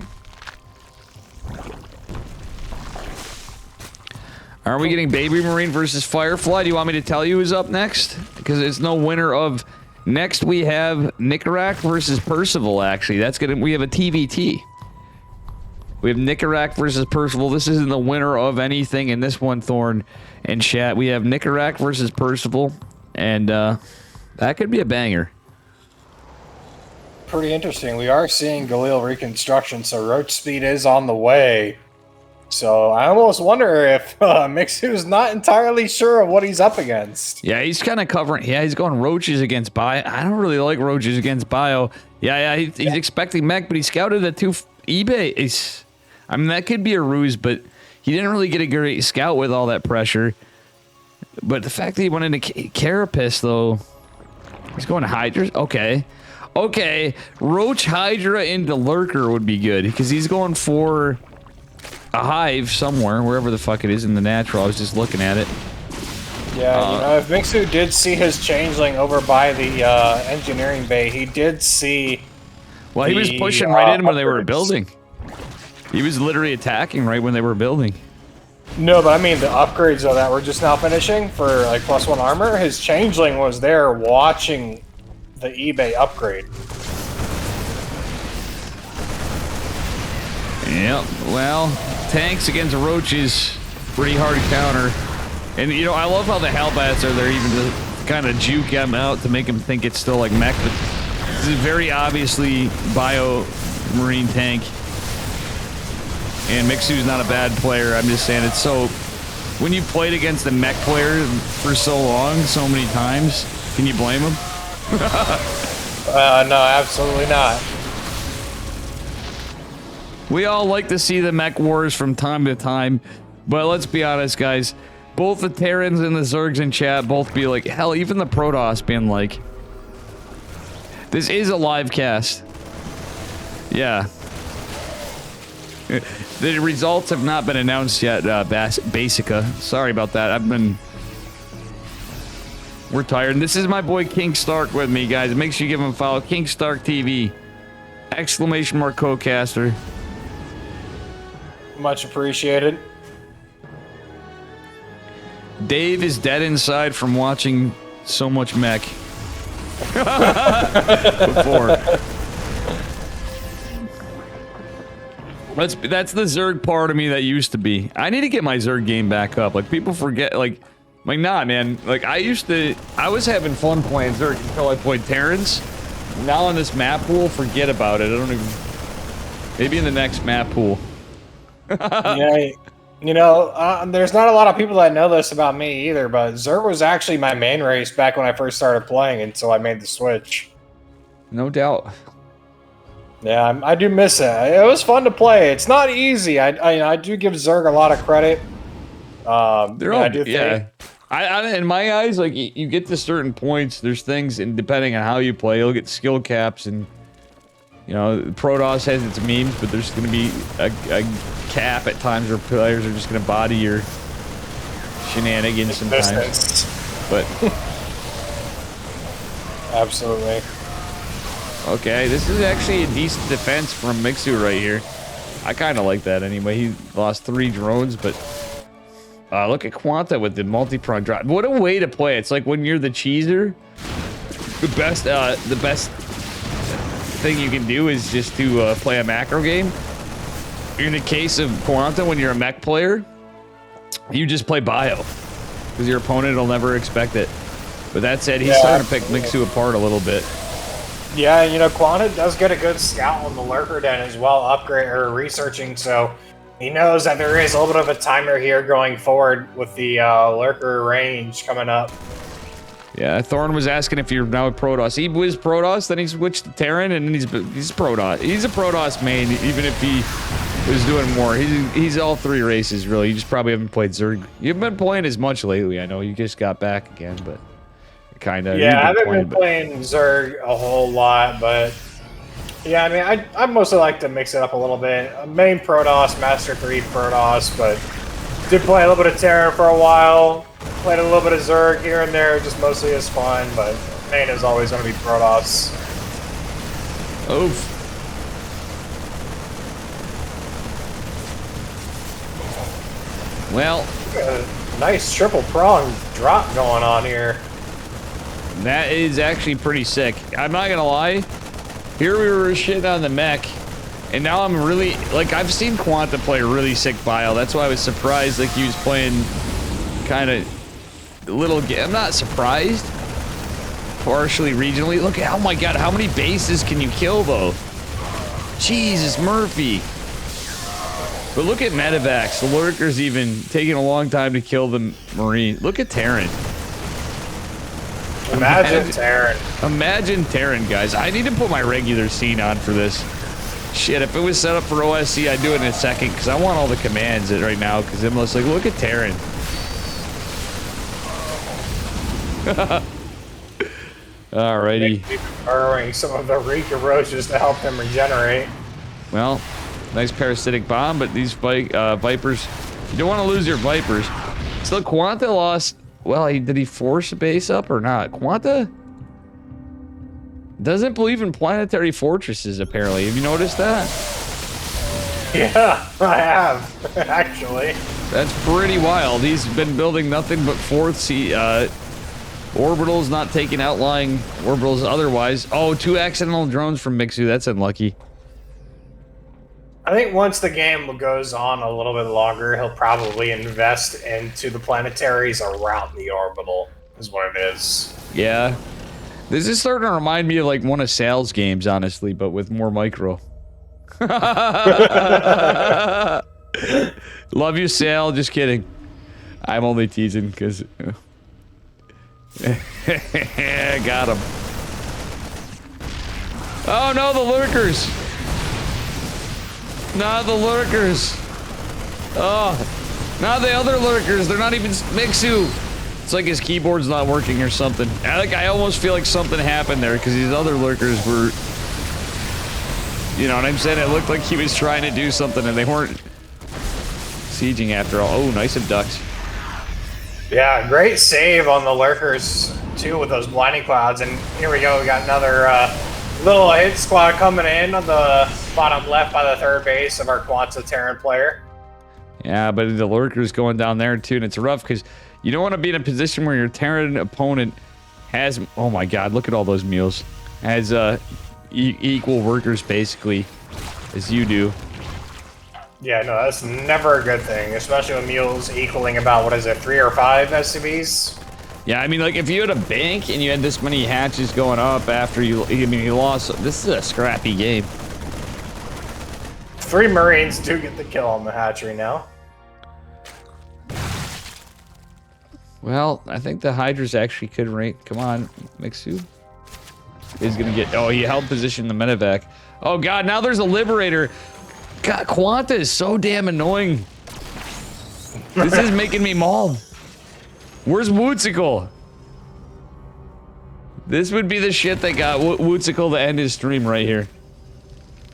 Are we getting Baby Marine versus Firefly? Do you want me to tell you who's up next? Because it's no winner of... Next we have Nicarak versus Percival, actually. That's gonna... We have a TVT. We have Nicarak versus Percival. This isn't the winner of anything in this one, Thorn and chat. We have Nicarak versus Percival. And, that could be a banger. Pretty interesting. We are seeing Galil reconstruction, so roach speed is on the way. So I almost wonder if Mixu's not entirely sure of what he's up against. Yeah, he's kind of covering. Yeah, he's going roaches against Bio. I don't really like roaches against Bio. Yeah, he's expecting mech, but he scouted at 2 eBay. I mean, that could be a ruse, but he didn't really get a great scout with all that pressure. But the fact that he went into Carapace, though, he's going to Hydra. Okay, Roach Hydra into Lurker would be good because he's going for a Hive somewhere, wherever the fuck it is in the natural. I was just looking at it. Yeah, you know, if Mixu did see his changeling over by the engineering bay, he did see. Well, he was pushing right in when they were building. He was literally attacking right when they were building. No, but I mean the upgrades though that we're just now finishing for like +1 armor. His changeling was there watching the eBay upgrade. Yep. Well, tanks against roaches, pretty hard counter. And you know, I love how the Hellbats are there even to kind of juke him out to make him think it's still like mech. But this is very obviously Bio Marine tank. And Mixu's not a bad player. I'm just saying it's so... When you've played against a mech player for so long, so many times, can you blame him? No, absolutely not. We all like to see the mech wars from time to time, but let's be honest, guys. Both the Terrans and the Zergs in chat both be like, hell, even the Protoss being like, this is a live cast. Yeah. The results have not been announced yet, Basica. Sorry about that. We're tired. And this is my boy King Stark with me, guys. Make sure you give him a follow. King Stark TV. ! Co-caster. Much appreciated. Dave is dead inside from watching so much mech. Before. That's the Zerg part of me that used to be. I need to get my Zerg game back up. Like, people forget, like, nah, man. Like, I was having fun playing Zerg until I played Terrans. Now on this map pool, forget about it. I don't even... Maybe in the next map pool. Yeah, You know, there's not a lot of people that know this about me either, but Zerg was actually my main race back when I first started playing until I made the switch. No doubt. Yeah, I do miss it. It was fun to play. It's not easy. I do give Zerg a lot of credit. They're all, yeah. In my eyes, like, you get to certain points, there's things, and depending on how you play, you'll get skill caps, and, you know, Protoss has its memes, but there's going to be a cap at times where players are just going to body your shenanigans sometimes. But absolutely. Okay, this is actually a decent defense from Mixu right here. I kind of like that anyway. He lost 3 drones, but look at Quanta with the multi-prong drop. What a way to play. It's like when you're the cheeser, the best thing you can do is just to play a macro game. In the case of Quanta, when you're a mech player, you just play bio, because your opponent will never expect it. But that said, he's starting to pick Mixu apart a little bit. Yeah, you know, Quanta does get a good scout on the lurker den as well, upgrade or researching, so he knows that there is a little bit of a timer here going forward with the lurker range coming up. Yeah, Thorn was asking if you're now a Protoss. He was Protoss, then he switched to Terran, and then he's Protoss. He's a Protoss main, even if he was doing more. He's all 3 races, really. You just probably haven't played Zerg. You've been playing as much lately. I know you just got back again, but kind of. Yeah, I haven't been playing Zerg a whole lot, but yeah, I mean, I mostly like to mix it up a little bit. Main Protoss, Master 3 Protoss, but did play a little bit of Terran for a while. Played a little bit of Zerg here and there, just mostly as fun, but main is always going to be Protoss. Oof. Well, a nice triple prong drop going on here. That is actually pretty sick. I'm not gonna lie. Here we were shitting on the mech, and now I'm really, like, I've seen Quanta play a really sick bio. That's why I was surprised, like, he was playing kind of little. I'm not surprised. Partially regionally. Look at, oh my god, how many bases can you kill though? Jesus, Murphy. But look at Medivacs. The lurker's even taking a long time to kill the Marine. Look at Terran. Imagine Terran. Imagine Terran, guys. I need to put my regular scene on for this. Shit, if it was set up for OSC, I'd do it in a second, because I want all the commands right now, because I'm just like, look at Terran. Alrighty. Burrowing some of the Rika roaches to help them regenerate. Well, nice parasitic bomb, but these Vipers, you don't want to lose your Vipers. So Quanta lost. Well, did he force a base up or not? Quanta doesn't believe in planetary fortresses, apparently. Have you noticed that? Yeah, I have, actually. That's pretty wild. He's been building nothing but fourth sea orbitals, not taking outlying orbitals otherwise. Oh, 2 accidental drones from Mixu. That's unlucky. I think once the game goes on a little bit longer, he'll probably invest into the planetaries around the orbital, is what it is. Yeah. This is starting to remind me of like one of Sal's games, honestly, but with more micro. Love you, Sal. Just kidding. I'm only teasing because... Got him. Oh no, the lurkers! Not the lurkers. Oh, not the other lurkers. They're not even Mixu. It's like his keyboard's not working or something. I almost feel like something happened there because these other lurkers were, you know what I'm saying? It looked like he was trying to do something and they weren't sieging after all. Oh, nice abducts. Yeah, great save on the lurkers too with those blinding clouds. And here we go. We got another little hit squad coming in on the bottom left by the third base of our Quanta Terran player. Yeah, but the lurker's going down there too, and it's rough because you don't want to be in a position where your Terran opponent has, oh my god, look at all those mules, has equal workers basically as you do. Yeah, no, that's never a good thing, especially with mules equaling about, what is it, 3 or 5 SCVs? Yeah, I mean, like, if you had a bank and you had this many hatches going up after you, I mean, you lost, this is a scrappy game. 3 Marines do get the kill on the hatchery now. Well, I think the Hydras actually could rank. Come on, Mixu. Is gonna get. Oh, he held position in the medevac. Oh God, now there's a Liberator. God, Quanta is so damn annoying. This is making me mauled. Where's Wootsicle? This would be the shit that got Wootsicle to end his stream right here.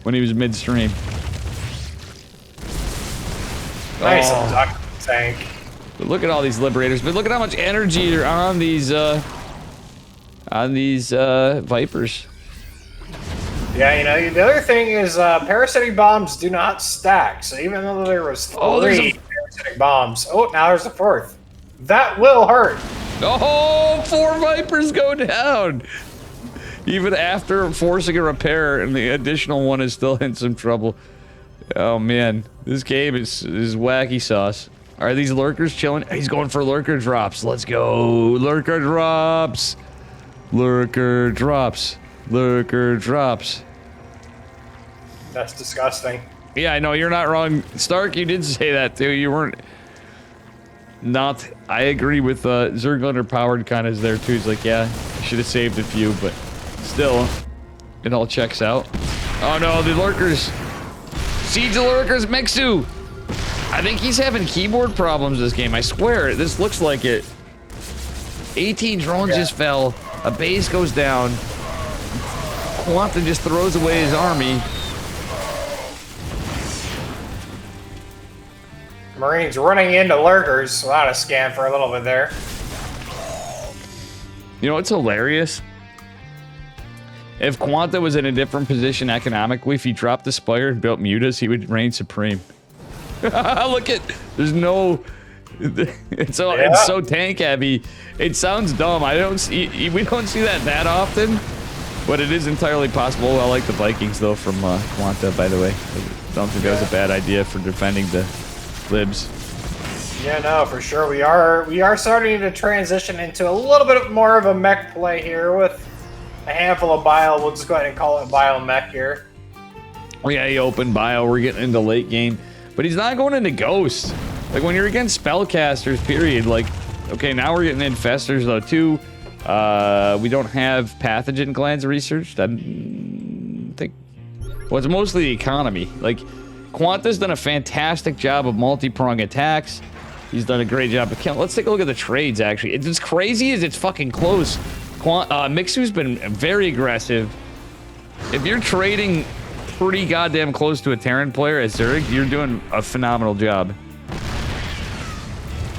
When he was midstream. Nice tank. But look at all these Liberators. But look at how much energy are on these Vipers. Yeah, you know, the other thing is parasitic bombs do not stack. So even though there was three parasitic bombs, now there's a fourth. That will hurt. Oh, 4 Vipers go down. Even after forcing a repair, and the additional one is still in some trouble. Oh man, this game is wacky sauce. Are these lurkers chilling? He's going for lurker drops. Let's go. Lurker drops. Lurker drops. Lurker drops. That's disgusting. Yeah, I know, you're not wrong. Stark, you did say that too. You weren't not. I agree with Zerg underpowered kind of is there too. He's like, yeah, should have saved a few, but still, it all checks out. Oh no, the lurkers. Siege the lurkers, Mixu. I think he's having keyboard problems this game. I swear, this looks like it. 18 drones just fell. A base goes down. Quanta just throws away his army. Marines running into lurkers without a scan for a little bit there. You know what's hilarious? If Quanta was in a different position economically, if he dropped the Spire and built Mutas, he would reign supreme. Look at, there's no, it's so tank heavy. It sounds dumb. We don't see that often, but it is entirely possible. I like the Vikings though from Quanta, by the way. I don't think that was a bad idea for defending the libs. Yeah, no, for sure. We are starting to transition into a little bit more of a mech play here with a handful of bio. We'll just go ahead and call it bio mech here. Yeah, he opened bio. We're getting into late game. But he's not going into Ghost. Like, when you're against Spellcasters, period, like, okay, now we're getting Infestors, though, too. We don't have Pathogen Glands researched. I think... Well, it's mostly the economy. Like, Quanta's done a fantastic job of multi-prong attacks. He's done a great job of killing. Let's take a look at the trades, actually. It's as crazy as it's fucking close. Mixu's been very aggressive. If you're trading pretty goddamn close to a Terran player as Zurich, you're doing a phenomenal job.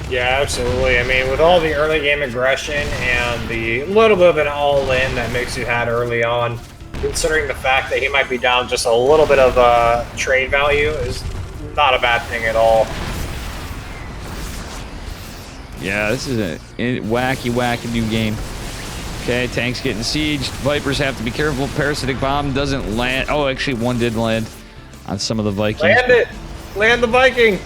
Yeah, absolutely. I mean, with all the early game aggression and the little bit of an all-in that Mixu had early on, considering the fact that he might be down just a little bit of trade value is not a bad thing at all. Yeah, this is a wacky new game. Okay, tanks getting sieged. Vipers have to be careful. Parasitic bomb doesn't land. Oh, actually, one did land on some of the Vikings. Land it! Land the Viking!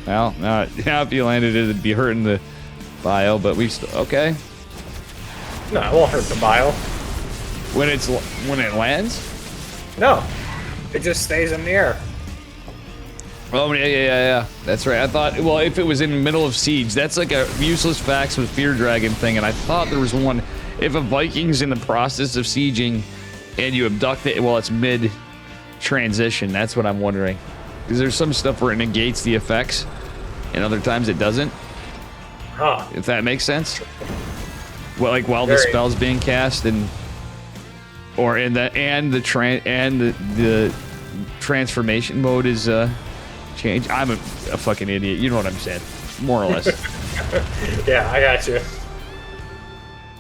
Well, now if you landed it, it'd be hurting the bio, but we still... Okay. No, it won't hurt the bio. When it lands? No. It just stays in the air. Oh, yeah. That's right. I thought, well, if it was in the middle of siege, that's like a useless facts with Fear Dragon thing, and I thought there was one. If a Viking's in the process of sieging and you abduct it while it's mid-transition, that's what I'm wondering. Because there's some stuff where it negates the effects, and other times it doesn't. Huh. If that makes sense. Well, like while the spell's being cast, the transformation mode is changed. I'm a fucking idiot. You know what I'm saying, more or less. Yeah, I got you.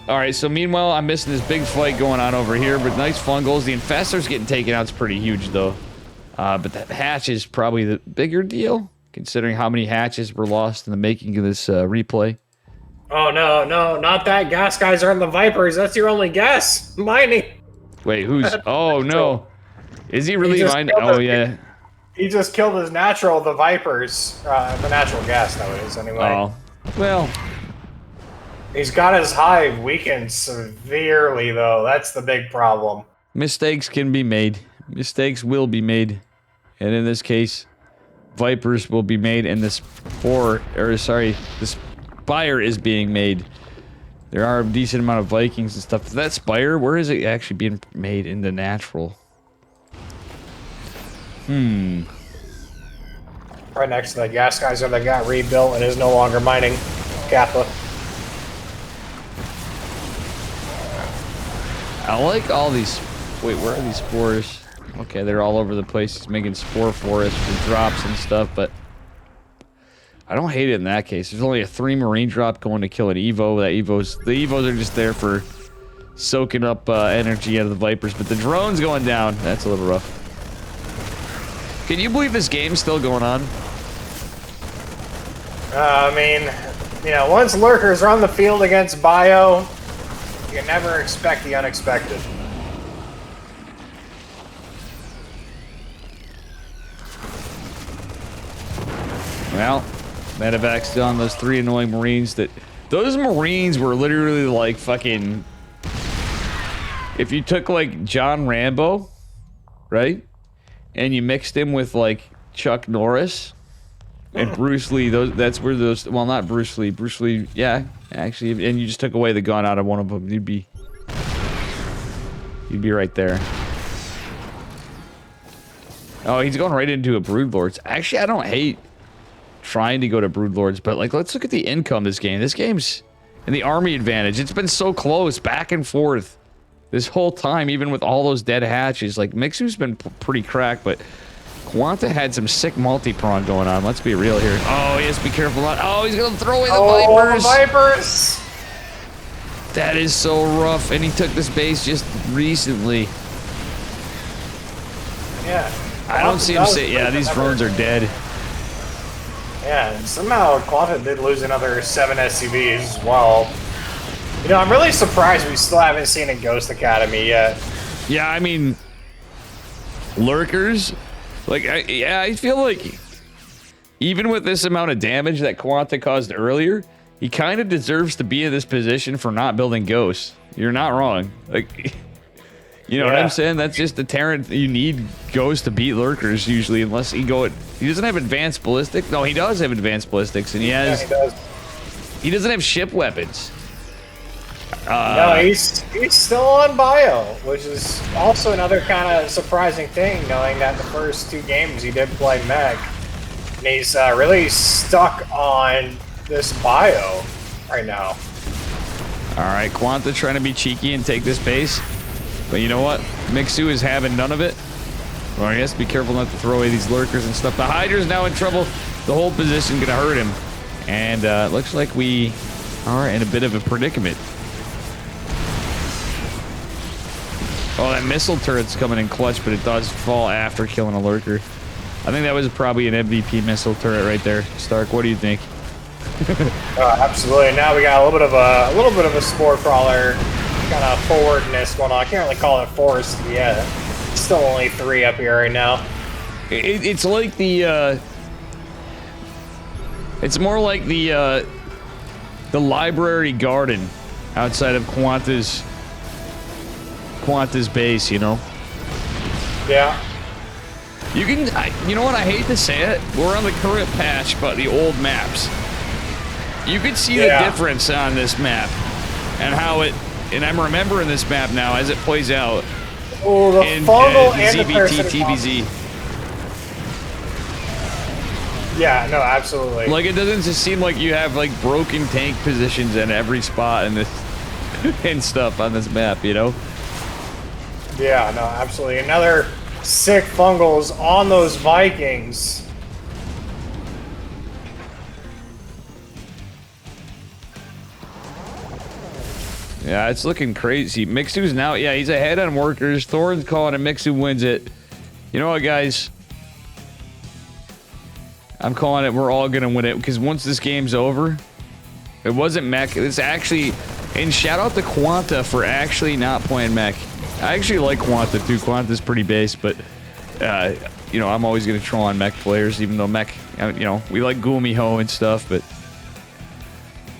All right. So meanwhile, I'm missing this big fight going on over here, but nice fungals. The infestors getting taken out is pretty huge though. But that hatch is probably the bigger deal, considering how many hatches were lost in the making of this replay. Oh, no, not that. Gas guys are in the Vipers. That's your only guess. Mining. Wait, who's... Oh, no. Is he really mining? Oh, yeah. He just killed his natural, the Vipers. The natural gas, that is, anyway. Oh, well... He's got his hive weakened severely, though. That's the big problem. Mistakes can be made. Mistakes will be made. And in this case, Vipers will be made, and this Spire is being made. There are a decent amount of Vikings and stuff. That Spire, where is it actually being made in the natural? Right next to the gas geyser that got rebuilt and is no longer mining Kappa. I like all these. Wait, where are these spores? Okay, they're all over the place. He's making spore forests for drops and stuff, but I don't hate it in that case. There's only a 3 marine drop going to kill an Evo. The Evos are just there for soaking up energy out of the Vipers, but the drone's going down. That's a little rough. Can you believe this game's still going on? I mean, you know, once lurkers are on the field against Bio, you can never expect the unexpected. Well, medevac's on those 3 annoying Marines that... Those Marines were literally like fucking... If you took like John Rambo, right? And you mixed him with like Chuck Norris and Bruce Lee, that's where those... Well, not Bruce Lee, yeah, actually. And you just took away the gun out of one of them, you'd be right there. Oh, he's going right into a Broodlords. Actually, I don't hate trying to go to Broodlords, but like, let's look at the income this game. This game's in the army advantage. It's been so close, back and forth, this whole time, even with all those dead hatches. Like, Mixu's been pretty cracked, but Quanta had some sick multi-prong going on. Let's be real here. Oh, he has to be careful not. Oh, he's gonna throw away the Vipers. The Vipers! That is so rough, and he took this base just recently. Yeah. I don't see him say, yeah, these drones are dead. Yeah, and somehow Quanta did lose another 7 SCVs as well. You know, I'm really surprised we still haven't seen a Ghost Academy yet. Yeah, I mean, lurkers, like, I feel like even with this amount of damage that Quanta caused earlier, he kind of deserves to be in this position for not building ghosts. You're not wrong. Like, you know what I'm saying? That's just the Terran. You need ghosts to beat lurkers usually, unless he doesn't have advanced ballistic. No, he does have advanced ballistics, and he has. Yeah, he does. He doesn't have ship weapons. No, he's still on Bio, which is also another kind of surprising thing, knowing that the first 2 games he did play mech, and he's really stuck on this Bio right now. All right, Quanta trying to be cheeky and take this base. But you know what? Mixu is having none of it. Well, he has to be careful not to throw away these lurkers and stuff. The Hydra's now in trouble. The whole position gonna hurt him. And looks like we are in a bit of a predicament. Oh, that missile turret's coming in clutch, but it does fall after killing a lurker. I think that was probably an MVP missile turret right there. Stark, what do you think? Absolutely. Now we got a little bit of a spore crawler kind of forwardness going on. I can't really call it forced yet. It's still only 3 up here right now. It's like the it's more like the library garden outside of Quanta's base, you know. Yeah. You know what, I hate to say it, we're on the current patch, but the old maps. You can see the difference on this map and how it. And I'm remembering this map now as it plays out. Oh, the fungal and ZBT, TBZ. Yeah, no, absolutely. Like, it doesn't just seem like you have, like, broken tank positions in every spot in this and stuff on this map, you know? Yeah, no, absolutely. Another sick fungals on those Vikings. Yeah, it's looking crazy. Mixu's now, yeah, he's ahead on workers. Thorn's calling it. Mixu wins it. You know what, guys? I'm calling it. We're all gonna win it because once this game's over, it wasn't mech. It's actually, and shout out to Quanta for actually not playing mech. I actually like Quanta too. Quanta's pretty base, but you know, I'm always gonna troll on mech players, even though mech, you know, we like Gumiho and stuff, but.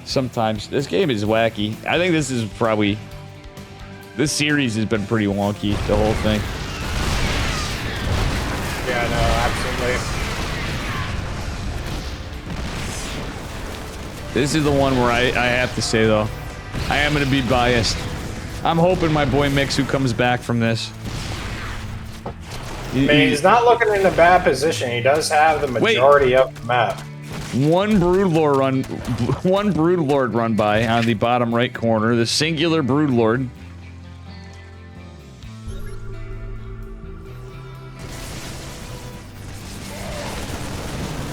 Sometimes this game is wacky. I think this is probably this series has been pretty wonky, the whole thing. Yeah, no, absolutely. This is the one where I have to say, though, I am going to be biased. I'm hoping my boy Mixu comes back from this. I mean, he's not looking in a bad position. He does have the majority of the map. One Broodlord run by on the bottom right corner. The singular Broodlord.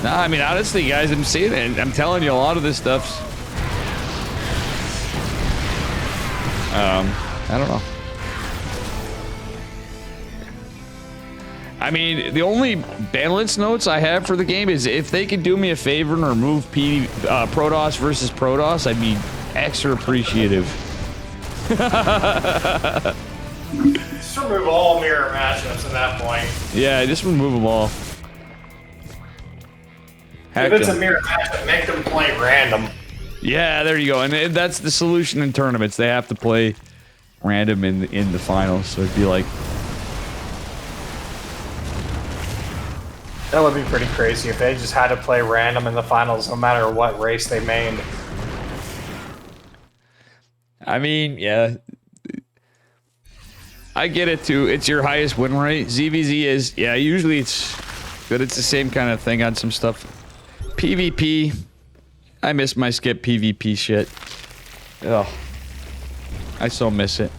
Nah, I mean, honestly, guys, I'm seeing it. And I'm telling you, a lot of this stuff's... I don't know. I mean, the only balance notes I have for the game is if they could do me a favor and remove Protoss versus Protoss, I'd be extra appreciative. Just remove all mirror matchups at that point. Yeah, just remove them all. If it's a mirror matchup, make them play random. Yeah, there you go. And that's the solution in tournaments. They have to play random in the finals. So it'd be like... That would be pretty crazy if they just had to play random in the finals no matter what race they made. I mean, yeah. I get it too. It's your highest win rate. ZVZ is, yeah, usually it's good. It's the same kind of thing on some stuff. PvP, I miss my skip PvP shit. Ugh. I so miss it.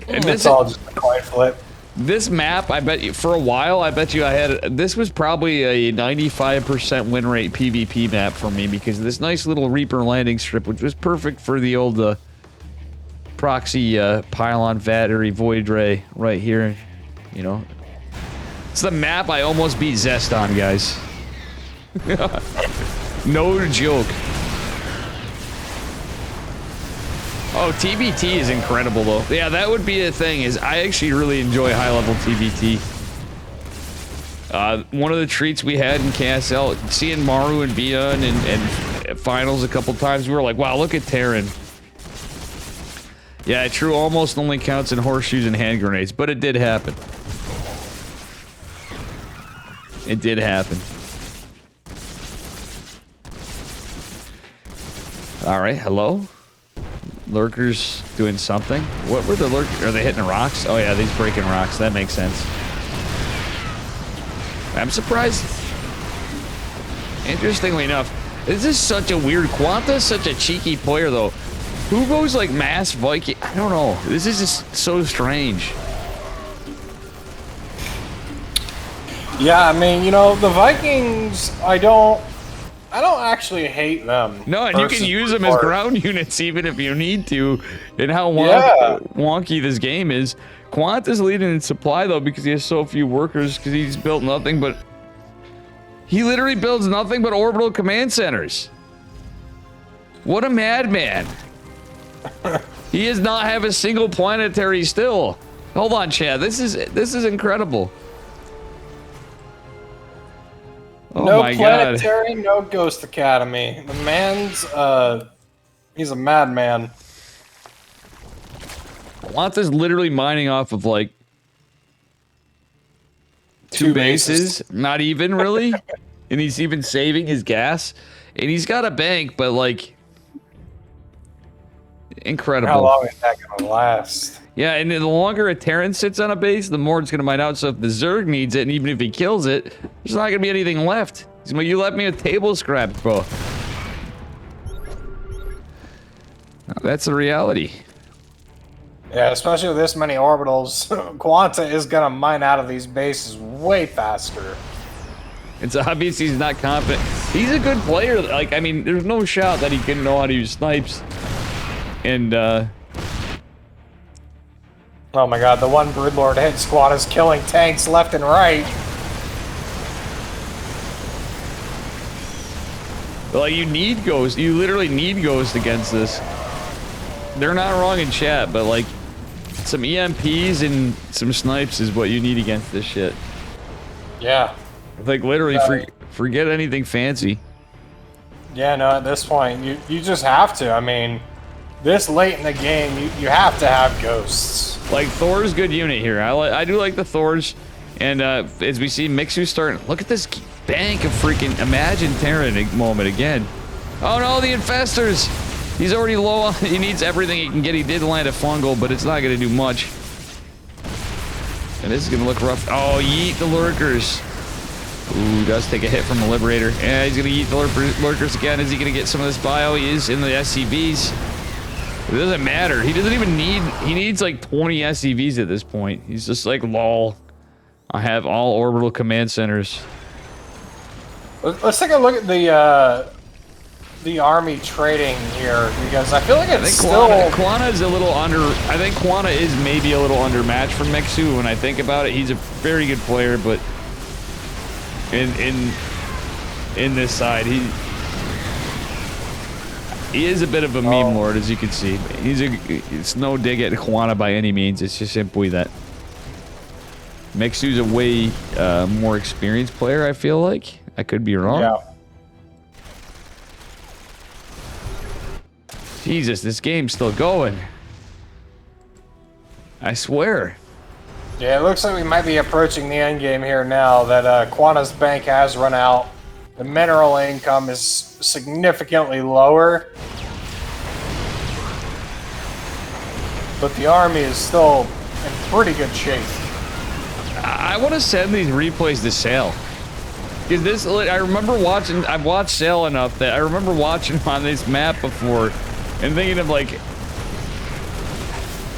And it's all just a coin flip. This map, I bet you, for a while, I bet you I had, this was probably a 95% win rate PvP map for me because of this nice little Reaper landing strip, which was perfect for the old proxy pylon battery void ray right here. You know, it's the map I almost beat Zest on, guys. No joke. Oh, TBT is incredible, though. Yeah, that would be a thing, is I actually really enjoy high-level TBT. One of the treats we had in KSL, seeing Maru and Bion and finals a couple times, we were like, wow, look at Terran. Yeah, true, almost only counts in horseshoes and hand grenades, but it did happen. It did happen. Alright, hello? Lurkers doing something? What were the lurkers? Are they hitting rocks? Oh yeah, these breaking rocks. That makes sense. I'm surprised. Interestingly enough, this is such a weird... Quanta's such a cheeky player, though. Who goes like mass Viking? I don't know. This is just so strange. Yeah, I mean, you know, the Vikings, I don't actually hate them. No, and you can use them as ground units even if you need to. And how wonky this game is. Quanta's leading in supply, though, because he has so few workers, because he's built nothing but... He literally builds nothing but orbital command centers. What a madman. He does not have a single planetary still. Hold on, Chad. This is incredible. Oh no my planetary, God. no Ghost Academy. The man's, he's a madman. Quanta's literally mining off of, like, two bases. Not even, really. And he's even saving his gas. And he's got a bank, but, like... Incredible. How long is that gonna last? Yeah, and the longer a Terran sits on a base, the more it's gonna mine out. So if the Zerg needs it, and even if he kills it, there's not gonna be anything left. He's like, you left me a table scrap, bro. That's the reality. Yeah, especially with this many orbitals, Quanta is gonna mine out of these bases way faster. It's obvious he's not confident. He's a good player. Like, I mean, there's no shot that he can know how to use snipes. And, oh my God, the one Broodlord hit squad is killing tanks left and right. Like, you need Ghost. You literally need Ghost against this. They're not wrong in chat, but, like, some EMPs and some snipes is what you need against this shit. Yeah. Like, literally, forget anything fancy. Yeah, no, at this point, you just have to. I mean, this late in the game, you have to have Ghosts. Like, Thor's good unit here. I do like the Thors. And as we see Mixu starting... Look at this bank of freaking... Imagine Terran moment again. Oh no, the infestors! He's already low on, he needs everything he can get. He did land a fungal, but it's not gonna do much. And this is gonna look rough. Oh, yeet the lurkers. Ooh, does take a hit from the Liberator. Yeah, he's gonna yeet the lurkers again. Is he gonna get some of this bio? He is in the SCVs. It doesn't matter. He doesn't even need, he needs like 20 SCVs at this point. He's just like, lol. I have all orbital command centers. Let's take a look at the army trading here, because I feel like it's still... Quana is a little under... I think Quana is maybe a little undermatched for Mixu when I think about it. He's a very good player, but in this side, he is a bit of a meme lord, as you can see. It's no dig at Quana by any means. It's just simply that Mixu's a way more experienced player, I feel like. I could be wrong. Yeah. Jesus, this game's still going. I swear. Yeah, it looks like we might be approaching the end game here now that Quana's bank has run out. The mineral income is significantly lower. But the army is still in pretty good shape. I want to send these replays to Sale. Because this, I remember watching, I've watched Sale enough that I remember watching him on this map before and thinking of like,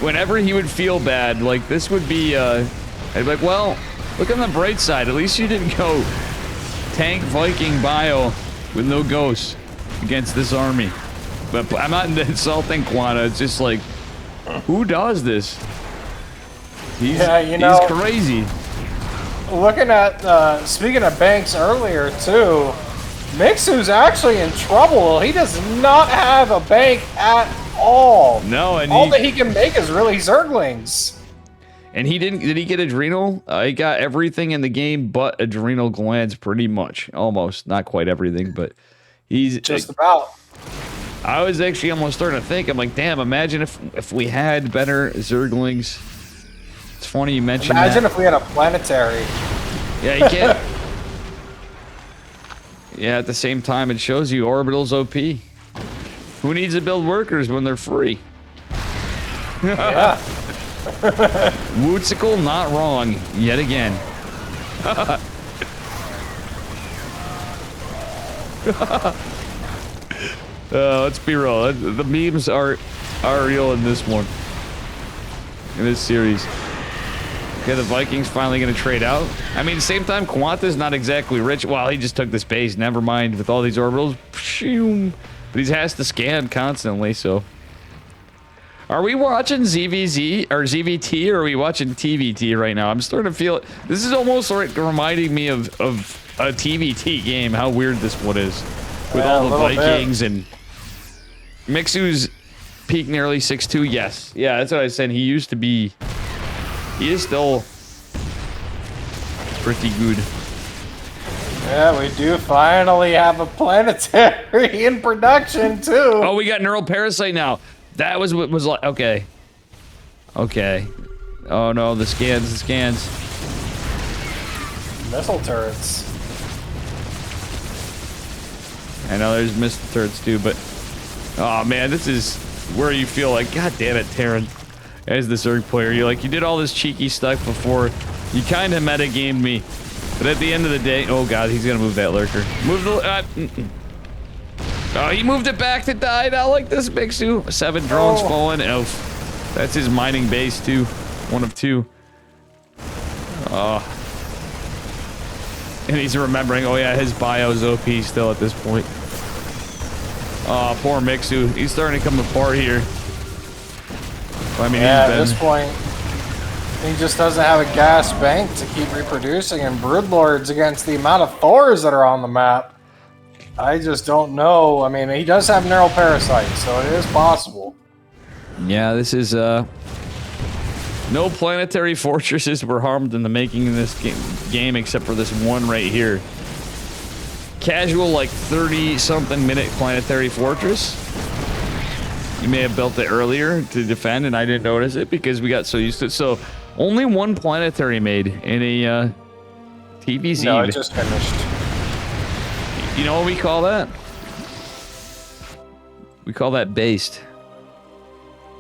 whenever he would feel bad, like this would be, I'd be like, well, look on the bright side. At least you didn't go tank Viking bio with no ghosts against this army. But I'm not insulting Quana. It's just like, who does this? He's crazy. Looking at, speaking of banks earlier too, Mixu's actually in trouble. He does not have a bank at all. No, and all that he can make is really Zerglings. And he didn't, did he get Adrenal? He got everything in the game but Adrenal glands, pretty much. Almost. Not quite everything, but he's... Just about. I was actually almost starting to think, I'm like, damn, imagine if we had better Zerglings. It's funny you mentioned Imagine that. if we had a planetary. Yeah, you can't... Yeah, at the same time, it shows you Orbital's OP. Who needs to build workers when they're free? Yeah. Wootsicle not wrong, yet again. Let's be real. The memes are real in this one. In this series. Okay, the Vikings finally going to trade out. I mean, same time, Quanta's not exactly rich. Well, he just took the space. Never mind. With all these orbitals. But he has to scan constantly, so... Are we watching ZVZ or ZVT, or are we watching TVT right now? I'm starting to feel it. This is almost like reminding me of a TVT game, how weird this one is. With all the Vikings and... Mixu's peak nearly 6'2", yes. Yeah, that's what I was saying. He used to be... He is still pretty good. Yeah, we do finally have a planetary in production, too. Oh, we got Neural Parasite now. That was what was like... Okay. Okay. Oh, no, the scans, the scans. Missile turrets. I know there's missile turrets, too, but... Oh, man, this is where you feel like, God damn it, Terran. As the Zerg player, you're like, you did all this cheeky stuff before. You kind of metagamed me. But at the end of the day... Oh, God, he's going to move that lurker. Move the... Oh, he moved it back to die. Not like this, Mixu. 7 drones falling. Oh, that's his mining base, too. 1 of 2. And he's remembering, oh, yeah, his bio's OP still at this point. Oh, poor Mixu. He's starting to come apart here. I mean, yeah, at this point, he just doesn't have a gas bank to keep reproducing, and Broodlords against the amount of Thors that are on the map. I just don't know. I mean, he does have Neural Parasite, so it is possible. Yeah, this is, no planetary fortresses were harmed in the making of this game except for this one right here. Casual, like, 30-something minute planetary fortress. You may have built it earlier to defend, and I didn't notice it because we got so used to it. So, only one planetary made in a TVZ. No, it just finished. You know what we call that? We call that based.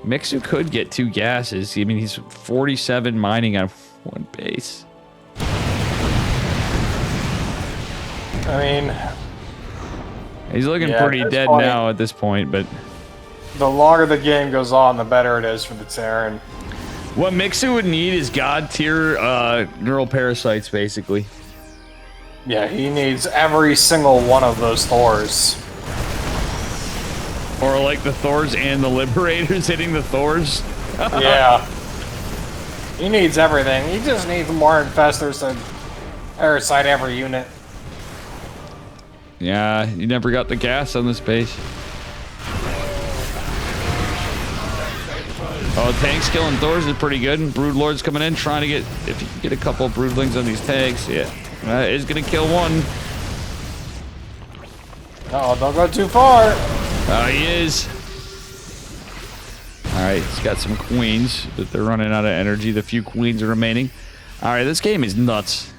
Mixu could get 2 gases. I mean, he's 47 mining on 1 base. I mean, he's looking pretty dead now at this point, but the longer the game goes on, the better it is for the Terran. What Mixu would need is god tier neural parasites, basically. Yeah, he needs every single one of those Thors. Or like the Thors and the Liberators hitting the Thors. Yeah. He needs everything. He just needs more infestors to parasite every unit. Yeah, you never got the gas on this base. Oh, tanks killing Thors is pretty good. And Broodlord's coming in, trying to get... If you can get a couple of Broodlings on these tanks, yeah. Is going to kill one. Oh, don't go too far. He is. Alright, he's got some queens, but they're running out of energy. The few queens are remaining. Alright, this game is nuts.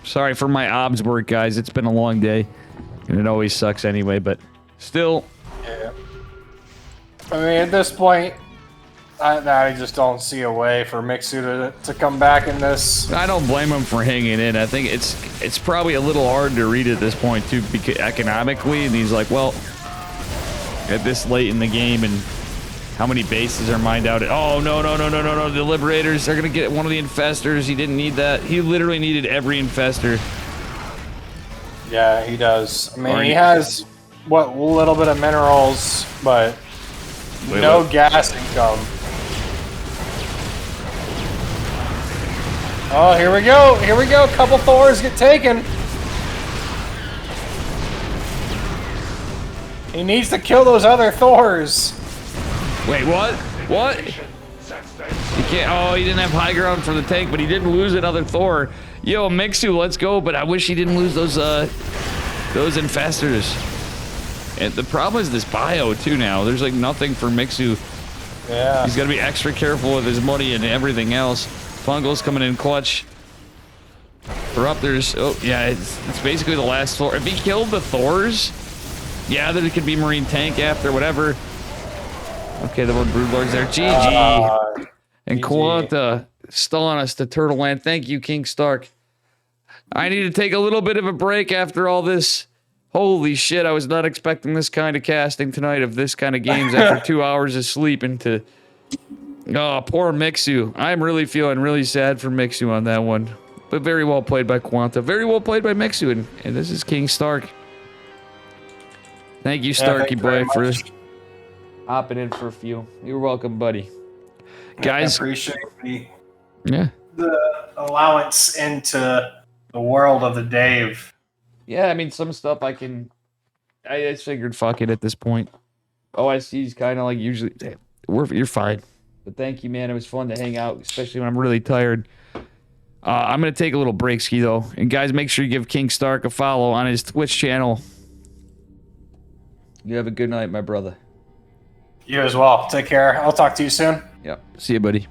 Sorry for my obs work, guys. It's been a long day. And it always sucks anyway, but still. Yeah. I mean, at this point, I just don't see a way for Mixu to come back in this. I don't blame him for hanging in. I think it's probably a little hard to read at this point, too, because economically. And he's like, well, at this late in the game and how many bases are mined out? Oh, no. The Liberators are going to get one of the infestors. He didn't need that. He literally needed every infestor. Yeah, he does. I mean, he has, what, little bit of minerals, but no gas income. Oh, here we go. Here we go. Couple Thors get taken. He needs to kill those other Thors. Wait, what? What? He can't. Oh, he didn't have high ground for the tank, but he didn't lose another Thor. Yo, Mixu, let's go. But I wish he didn't lose those infestors. And the problem is this bio too. Now there's like nothing for Mixu. Yeah. He's got to be extra careful with his money and everything else. Fungal's coming in clutch. Corruptors. Oh yeah, it's basically the last Thor. If he killed the Thors, yeah, there could be Marine tank after whatever. Okay, the one Broodlord's there. GG. And Quanta still on us to Turtle Land. Thank you, King Stark. I need to take a little bit of a break after all this. Holy shit, I was not expecting this kind of casting tonight of this kind of games after 2 hours of sleep into... Oh, poor Mixu. I'm really feeling really sad for Mixu on that one. But very well played by Quanta. Very well played by Mixu. And this is King Stark. Thank you, Starky boy, for hopping in for a few. You're welcome, buddy. Guys, I appreciate the allowance into the world of the Dave. Yeah, I mean, some stuff I just figured fuck it at this point. OSC's kind of like usually... You're fine. But thank you, man. It was fun to hang out, especially when I'm really tired. I'm going to take a little break, Ski, though. And guys, make sure you give King Stark a follow on his Twitch channel. You have a good night, my brother. You as well. Take care. I'll talk to you soon. Yep. See you, buddy.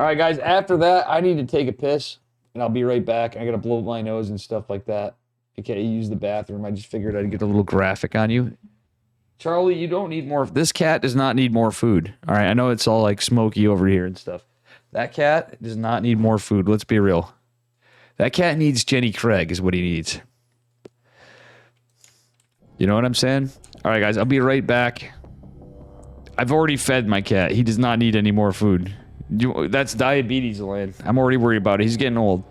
All right, guys. After that, I need to take a piss, and I'll be right back. I got to blow my nose and stuff like that. Okay, use the bathroom. I just figured I'd get a little graphic on you. Charlie, you don't need more. This cat does not need more food. All right, I know it's all like smoky over here and stuff. That cat does not need more food. Let's be real. That cat needs Jenny Craig is what he needs. You know what I'm saying? All right, guys, I'll be right back. I've already fed my cat. He does not need any more food. That's diabetes land. I'm already worried about it. He's getting old.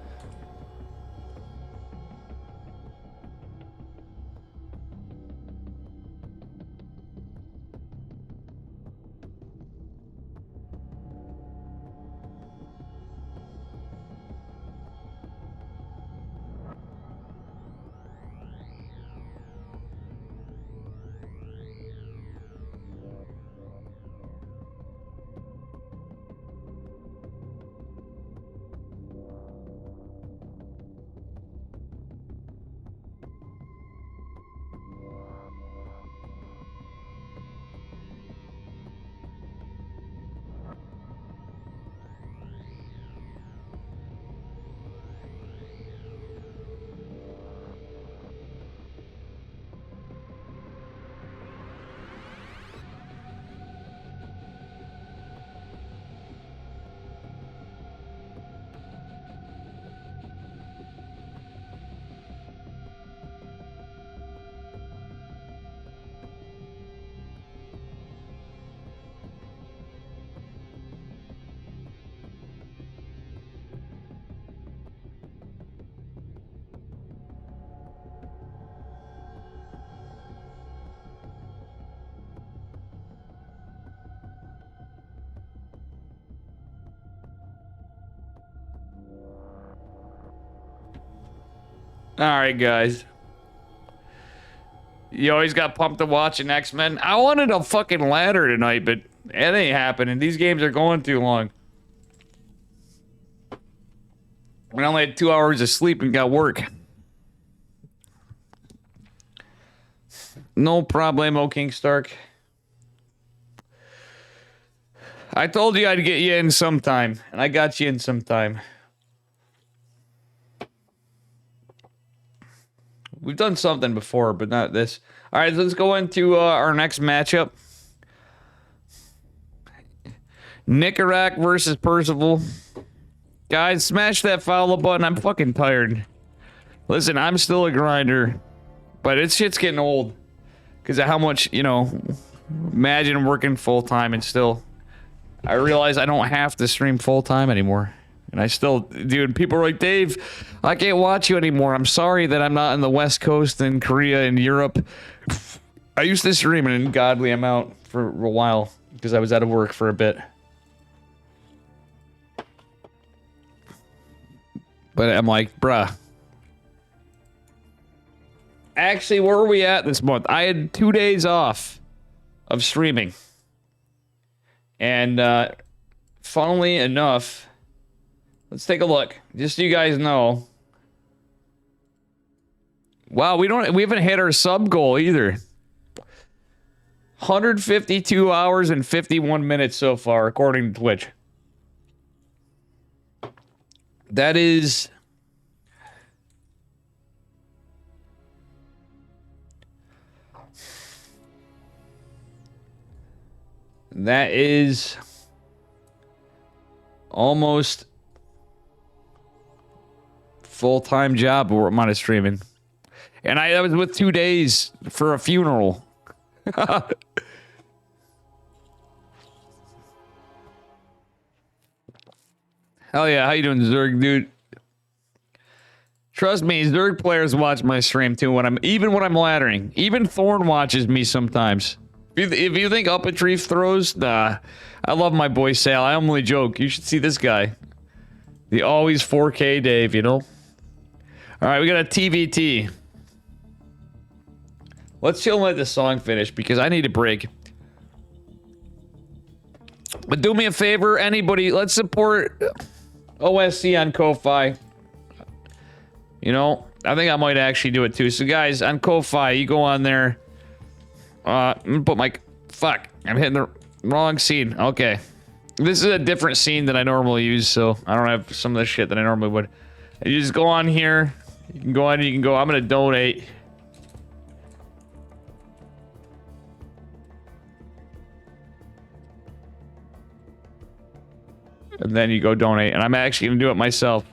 All right, guys. You always got pumped to watch an X-Men. I wanted a fucking ladder tonight, but it ain't happening. These games are going too long. I only had 2 hours of sleep and got work. No problemo, King Stark. I told you I'd get you in sometime, and I got you in sometime. We've done something before, but not this. All right, let's go into our next matchup. Nickerack versus Percival. Guys, smash that follow button. I'm fucking tired. Listen, I'm still a grinder, but shit's getting old because of how much, you know, imagine working full-time and still, I realize I don't have to stream full-time anymore. And I still, dude, people are like, Dave, I can't watch you anymore. I'm sorry that I'm not in the West Coast and Korea and Europe. I used to stream an ungodly amount for a while because I was out of work for a bit. But I'm like, bruh. Actually, where were we at this month? I had 2 days off of streaming. And funnily enough, let's take a look. Just so you guys know. Wow, we haven't hit our sub goal either. 152 hours and 51 minutes so far, according to Twitch. That is... That is... almost... full-time job or amount of streaming. And I was with 2 days for a funeral. Hell yeah, how you doing, Zerg, dude? Trust me, Zerg players watch my stream too even when I'm laddering. Even Thorn watches me sometimes. If you think Up a Tree throws, nah. I love my boy Sal. I only joke. You should see this guy. The always 4K Dave, you know? Alright, we got a TVT. Let's chill and let the song finish because I need a break. But do me a favor, anybody, let's support OSC on Ko-Fi. You know, I think I might actually do it too. So guys, on Ko-Fi, you go on there. I'm gonna put my... Fuck, I'm hitting the wrong scene. Okay. This is a different scene than I normally use, so I don't have some of the shit that I normally would. You just go on here. You can go on, you can go, I'm gonna donate. And then you go donate, and I'm actually gonna do it myself.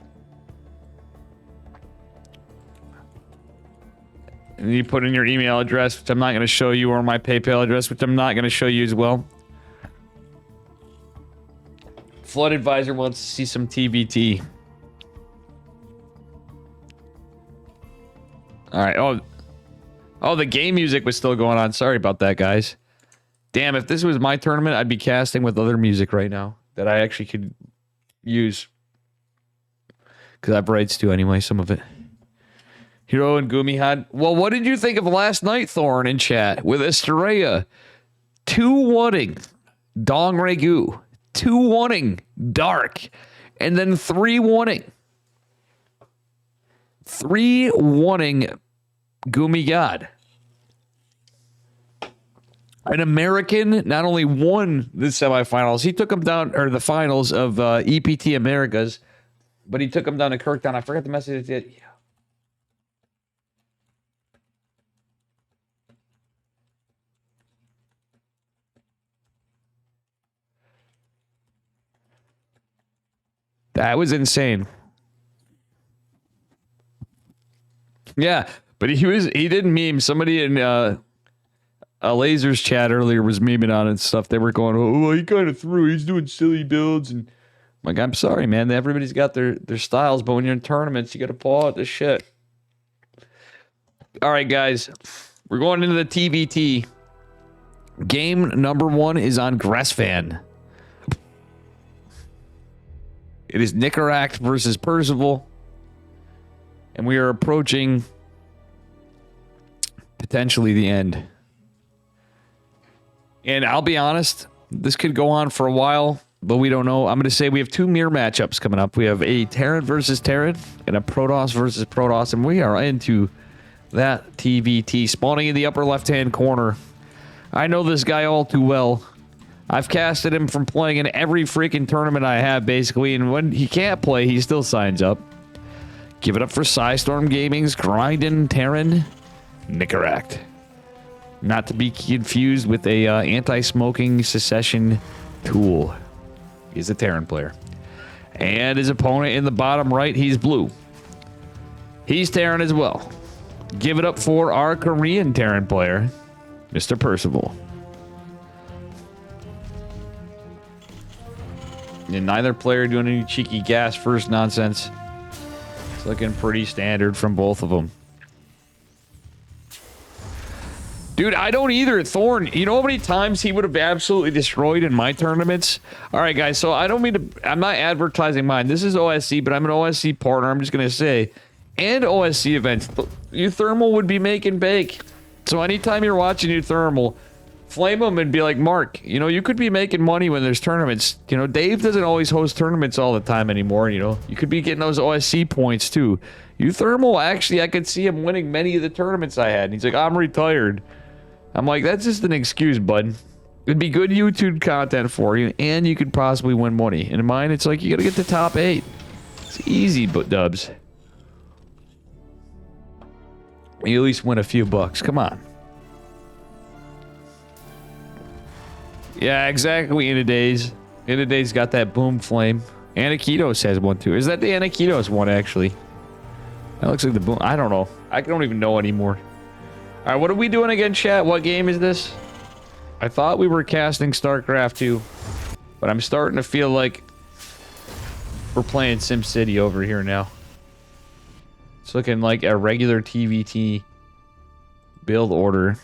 And you put in your email address, which I'm not gonna show you, or my PayPal address, which I'm not gonna show you as well. Flood Advisor wants to see some TVT. Alright, oh, the game music was still going on. Sorry about that, guys. Damn, if this was my tournament, I'd be casting with other music right now that I actually could use. Because I have rights to anyway, some of it. Hero and Gumihad. Well, what did you think of last night, Thorn, in chat with Estrella? 2-1-ing Dong Regu. 2-1-ing Dark. And then 3-1-ing. 3-1-ing Gumi God. An American not only won the semifinals, he took them down, or the finals of EPT Americas, but he took them down to Kirktown. I forgot the message it did. That was insane. Yeah, but he did meme. Somebody in a Laser's chat earlier was memeing on it and stuff. They were going, oh, he kind of threw. He's doing silly builds. And I'm like, I'm sorry, man. Everybody's got their styles, but when you're in tournaments, you got to pull out the shit. All right, guys. We're going into the TVT. Game number 1 is on Gressfan. It is Nickerack versus Percival. And we are approaching potentially the end. And I'll be honest, this could go on for a while, but we don't know. I'm going to say we have 2 mirror matchups coming up. We have a Terran versus Terran and a Protoss versus Protoss, and we are into that TVT. Spawning in the upper left-hand corner. I know this guy all too well. I've casted him from playing in every freaking tournament I have, basically, and when he can't play, he still signs up. Give it up for Psystorm Gaming's Grindin' Terran Nicaract. Not to be confused with a anti-smoking secession tool. He's a Terran player. And his opponent in the bottom right, he's blue. He's Terran as well. Give it up for our Korean Terran player, Mr. Percival. And neither player doing any cheeky gas first nonsense. It's looking pretty standard from both of them. Dude, I don't either. Thorn, you know how many times he would have absolutely destroyed in my tournaments? All right, guys, so I don't mean to... I'm not advertising mine. This is OSC, but I'm an OSC partner. I'm just going to say... And OSC events. Uthermal would be making bank. So anytime you're watching Uthermal, flame them and be like, Mark, you know, you could be making money when there's tournaments. You know, Dave doesn't always host tournaments all the time anymore, you know. You could be getting those OSC points, too. Uthermal, actually, I could see him winning many of the tournaments I had. And he's like, I'm retired. I'm like, that's just an excuse, bud. It'd be good YouTube content for you, and you could possibly win money. And in mine, it's like, you gotta get the top 8. It's easy, but dubs. You at least win a few bucks. Come on. Yeah, exactly. Inadays. Inadays got that boom flame. Anakitos has one too. Is that the Anakitos one actually? That looks like the boom. I don't know. I don't even know anymore. All right, what are we doing again, chat? What game is this? I thought we were casting StarCraft 2, but I'm starting to feel like we're playing SimCity over here now. It's looking like a regular TVT build order.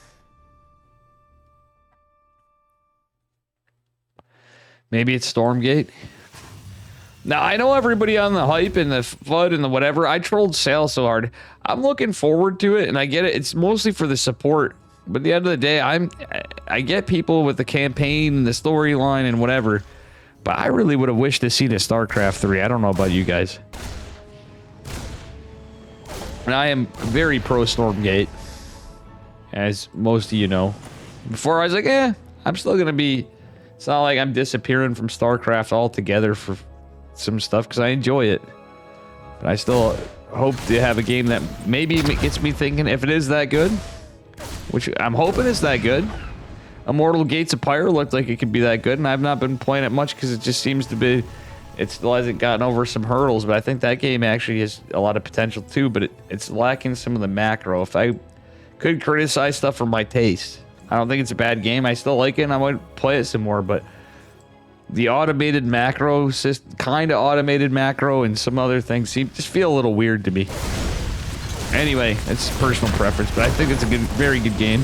Maybe it's Stormgate. Now, I know everybody on the hype and the FUD and the whatever. I trolled Sale so hard. I'm looking forward to it, and I get it. It's mostly for the support. But at the end of the day, I get people with the campaign and the storyline and whatever. But I really would have wished to see the StarCraft 3. I don't know about you guys. And I am very pro Stormgate, as most of you know. Before I was like, I'm still going to be... It's not like I'm disappearing from StarCraft altogether for some stuff, because I enjoy it. But I still hope to have a game that maybe gets me thinking if it is that good. Which I'm hoping it's that good. Immortal Gates of Pyre looked like it could be that good, and I've not been playing it much because it just seems to be... It still hasn't gotten over some hurdles, but I think that game actually has a lot of potential too, but it's lacking some of the macro. If I could criticize stuff for my taste, I don't think it's a bad game. I still like it, and I might play it some more, but the automated macro, kind of automated macro, and some other things just feel a little weird to me. Anyway, it's personal preference, but I think it's a very good game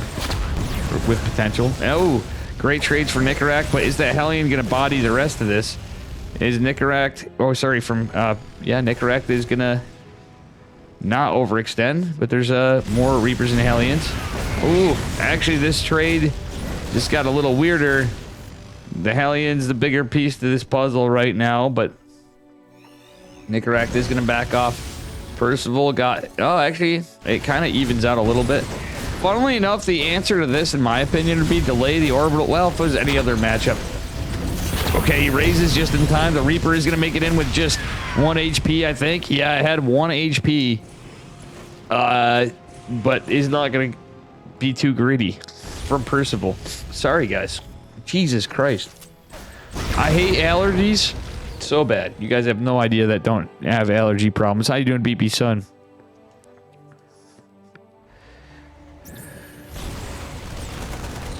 with potential. Oh, great trades for Nicaract, but is that Hellion going to body the rest of this? Is Nicaract... Oh, sorry, from... yeah, Nicaract is going to not overextend, but there's more Reapers and Hellions. Ooh, actually, this trade just got a little weirder. The Hellions, the bigger piece to this puzzle right now, but Nicaract is going to back off. Percival got... Oh, actually, it kind of evens out a little bit. Funnily enough, the answer to this, in my opinion, would be delay the orbital... Well, if it was any other matchup. Okay, he raises just in time. The Reaper is going to make it in with just 1 HP, I think. Yeah, it had 1 HP. But is not going to be too greedy from Percival. Sorry, guys. Jesus Christ. I hate allergies so bad. You guys have no idea that don't have allergy problems. How you doing, BP Son?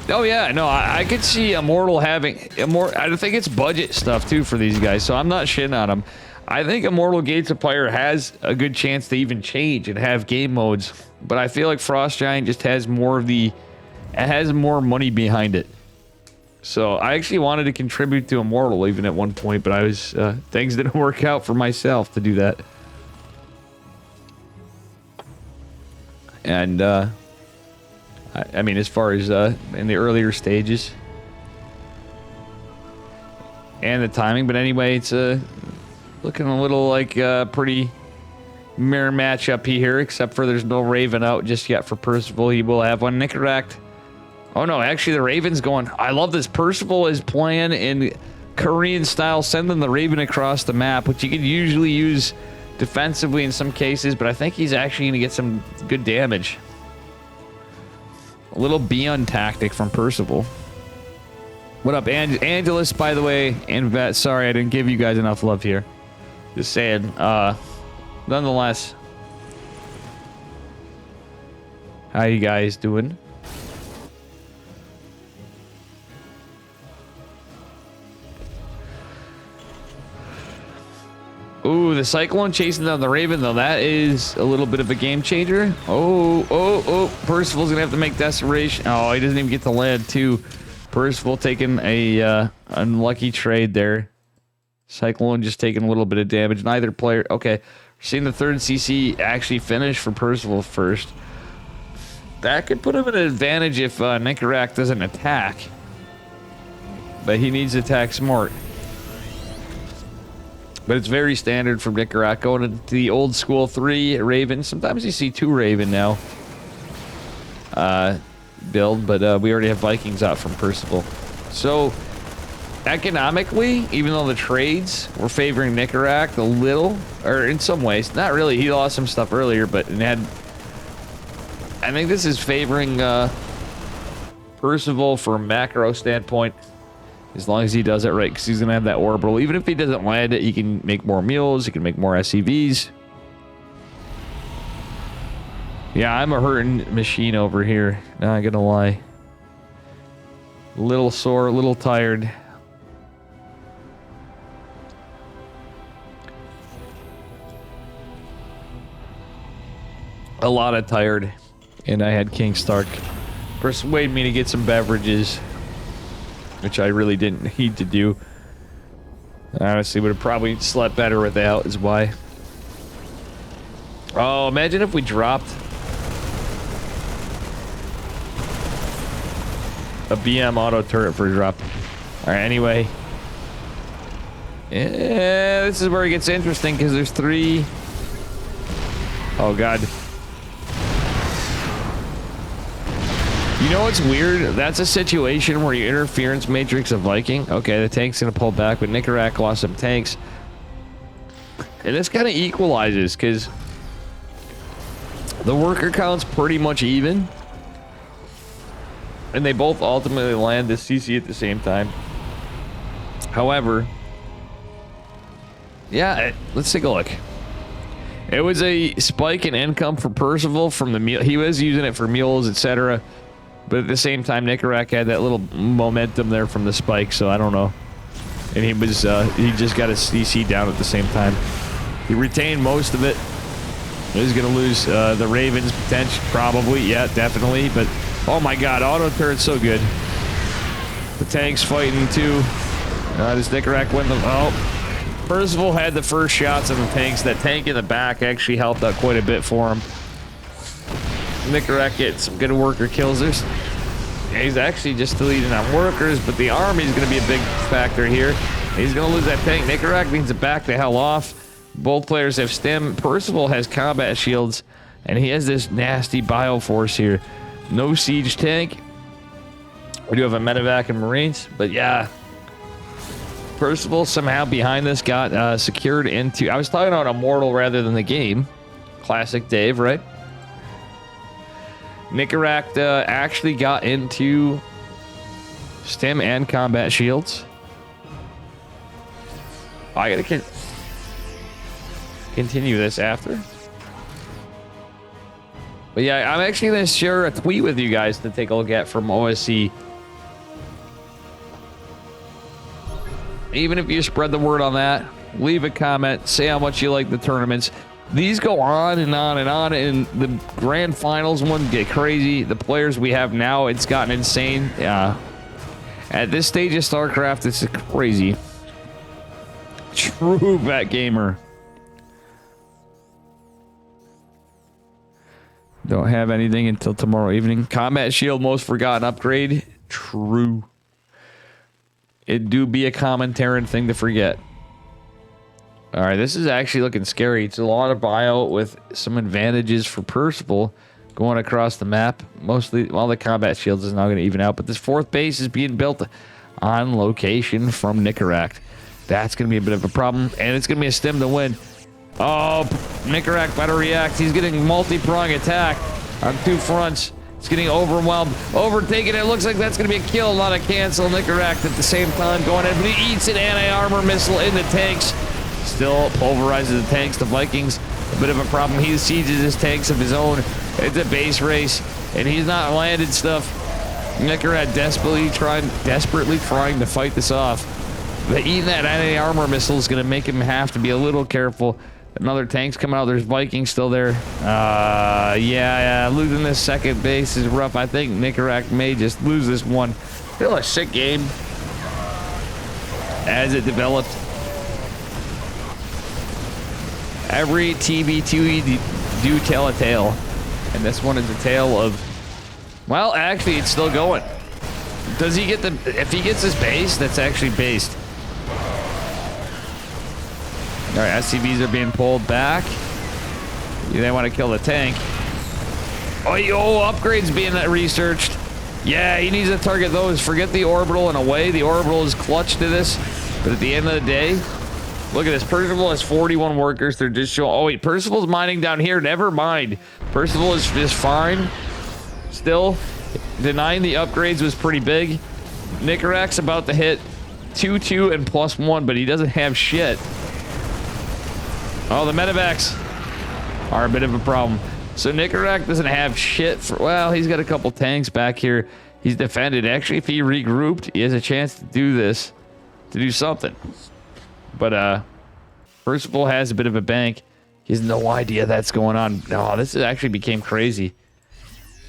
Oh yeah, no, I could see Immortal having I think it's budget stuff too for these guys, so I'm not shitting on them. I think Immortal Gates of Pyre has a good chance to even change and have game modes, but I feel like Frost Giant just has more of it has more money behind it. So I actually wanted to contribute to Immortal even at one point, but I was things didn't work out for myself to do that. And I mean, as far as in the earlier stages and the timing, but anyway, it's looking a little like a pretty mirror match up here, except for there's no Raven out just yet for Percival. He will have one. Nicaract. Oh no, actually the Raven's going. I love this. Percival is playing in Korean style, sending the Raven across the map, which you could usually use defensively in some cases, but I think he's actually going to get some good damage. A little Beyond tactic from Percival. What up, Angelus, by the way, and Vet. Sorry, I didn't give you guys enough love here. Just saying. Nonetheless, how you guys doing? Ooh, the Cyclone chasing down the Raven, though. That is a little bit of a game changer. Oh. Percival's going to have to make Desperation. Oh, he doesn't even get to land, too. Percival taking a unlucky trade there. Cyclone just taking a little bit of damage. Neither player... Okay, seeing the third CC actually finish for Percival first. That could put him at an advantage if Nicaract doesn't attack. But he needs to attack smart. But it's very standard from Nicaract going into the old school 3 Raven. Sometimes you see 2 Raven now build, but we already have Vikings out from Percival. So economically, even though the trades were favoring Nicaract a little, or in some ways, not really. He lost some stuff earlier, but it had. I think this is favoring Percival from a macro standpoint. As long as he does it right, because he's going to have that orbital. Even if he doesn't land it, he can make more mules. He can make more SCVs. Yeah, I'm a hurting machine over here. Not going to lie. A little sore, a little tired. A lot of tired. And I had King Stark persuade me to get some beverages, which I really didn't need to do. I honestly would have probably slept better without, is why. Oh, imagine if we dropped a BM auto turret for a drop. Alright, anyway. Yeah, this is where it gets interesting, because there's 3... Oh, God. You know what's weird? That's a situation where you interference matrix a Viking. Okay, the tank's gonna pull back, but Nicaract lost some tanks. And this kind of equalizes, because the worker count's pretty much even. And they both ultimately land the CC at the same time. However, yeah, let's take a look. It was a spike in income for Percival from the mule. He was using it for mules, etc. But at the same time, Nicaract had that little momentum there from the spike, so I don't know. And he was, he just got his CC down at the same time. He retained most of it. He's going to lose the Ravens, potentially, probably, yeah, definitely. But, oh my God, auto turret's so good. The tank's fighting too. Does Nicaract win them? Oh, Percival had the first shots on the tanks. That tank in the back actually helped out quite a bit for him. Nicaract gets some good worker kills. He's actually just deleting on workers, but the army's going to be a big factor here. He's going to lose that tank. Nicaract needs to back the hell off. Both players have stem. Percival has combat shields, and he has this nasty bioforce here. No siege tank. We do have a medevac and marines, but yeah. Percival somehow behind this got secured into... I was talking about Immortal rather than the game. Classic Dave, right? Nicaract actually got into stem and combat shields. I gotta continue this after. But yeah, I'm actually gonna share a tweet with you guys to take a look at from OSC. Even if you spread the word on that, leave a comment, say how much you like the tournaments. These go on and on and on, and the grand finals one get crazy. The players we have now, it's gotten insane. At this stage of StarCraft, it's crazy. True vet gamer. Don't have anything until tomorrow evening. Combat shield, most forgotten upgrade. True. It do be a common Terran thing to forget. All right, this is actually looking scary. It's a lot of bio with some advantages for Percival going across the map. Mostly, all the combat shields is now going to even out, but this fourth base is being built on location from Nicorach. That's going to be a bit of a problem, and it's going to be a stem to win. Oh, Nicorach better react. He's getting multi-prong attack on two fronts. He's getting overwhelmed, overtaken. It looks like that's going to be a kill, not a cancel. Nicorach at the same time going in, but he eats an anti-armor missile in the tanks. Still pulverizes the tanks. The Vikings, a bit of a problem. He sieges his tanks of his own. It's a base race, and he's not landed stuff. Nicorach desperately trying to fight this off. But eating that anti-armor missile is going to make him have to be a little careful. Another tank's coming out. There's Vikings still there. Yeah, losing this second base is rough. I think Nicorach may just lose this one. Still a sick game as it developed. Every TB2 do tell a tale, and this one is a tale of, well, actually it's still going. Does he get the, if he gets his base, that's actually based. All right, SCVs are being pulled back. They want to kill the tank. Oh, upgrades being researched. Yeah, he needs to target those. Forget the orbital in a way. The orbital is clutch to this, but at the end of the day, look at this. Percival has 41 workers. They're just showing. Oh, wait. Percival's mining down here. Never mind. Percival is just fine. Still, denying the upgrades was pretty big. Nicorach's about to hit 2-2 and +1, but he doesn't have shit. Oh, the medevacs are a bit of a problem. So Nicorach doesn't have shit for. Well, he's got a couple tanks back here. He's defended. Actually, if he regrouped, he has a chance to do this, to do something. But Percival has a bit of a bank. He has no idea that's going on. No, this actually became crazy.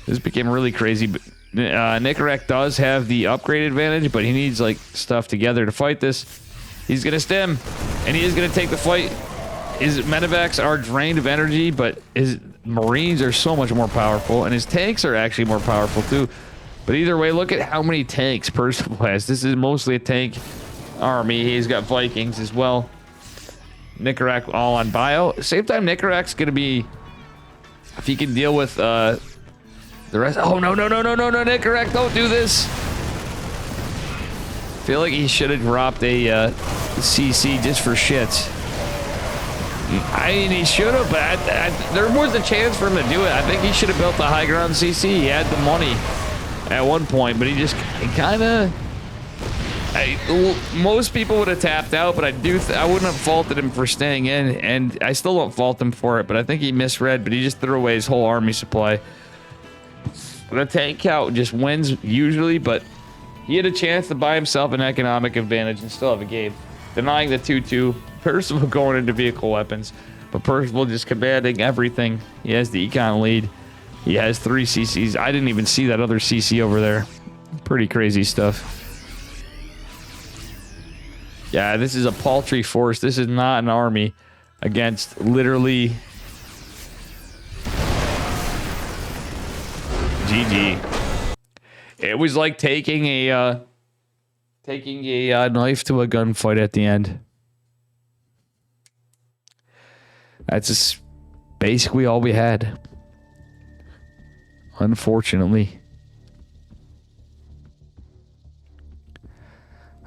This became really crazy. But Nicorach does have the upgrade advantage, but he needs like stuff together to fight this. He's gonna stem, and he is gonna take the fight. His medevacs are drained of energy, but his Marines are so much more powerful, and his tanks are actually more powerful too. But either way, look at how many tanks Percival has. This is mostly a tank army. He's got Vikings as well. Nicorach all on bio. Same time, Nicorach's gonna be, if he can deal with the rest. Oh no, Nicorach, don't do this. I feel like he should have dropped a CC just for shits. I mean, he should have, but there was a chance for him to do it. I think he should have built the high ground CC. He had the money at one point, but he kind of. Most people would have tapped out, but I wouldn't have faulted him for staying in, and I still don't fault him for it. But I think he misread, but he just threw away his whole army supply. The tank count just wins usually, but he had a chance to buy himself an economic advantage and still have a game. Denying the 2-2. Percival going into vehicle weapons, but Percival just commanding everything. He has the econ lead. He has 3 CCs. I didn't even see that other CC over there. Pretty crazy stuff. Yeah, this is a paltry force. This is not an army against literally GG. It was like taking a knife to a gunfight at the end. That's just basically all we had. Unfortunately.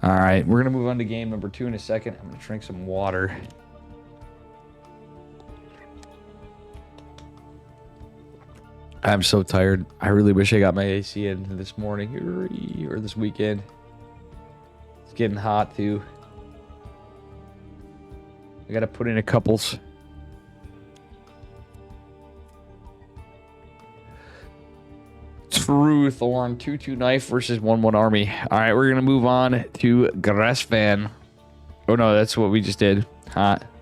All right, we're going to move on to game number 2 in a second. I'm going to drink some water. I'm so tired. I really wish I got my AC in this morning or this weekend. It's getting hot too. I got to put in a couples. Truth on 2-2 knife versus 1-1 army. All right, we're gonna move on to Gresvan. Oh no, that's what we just did.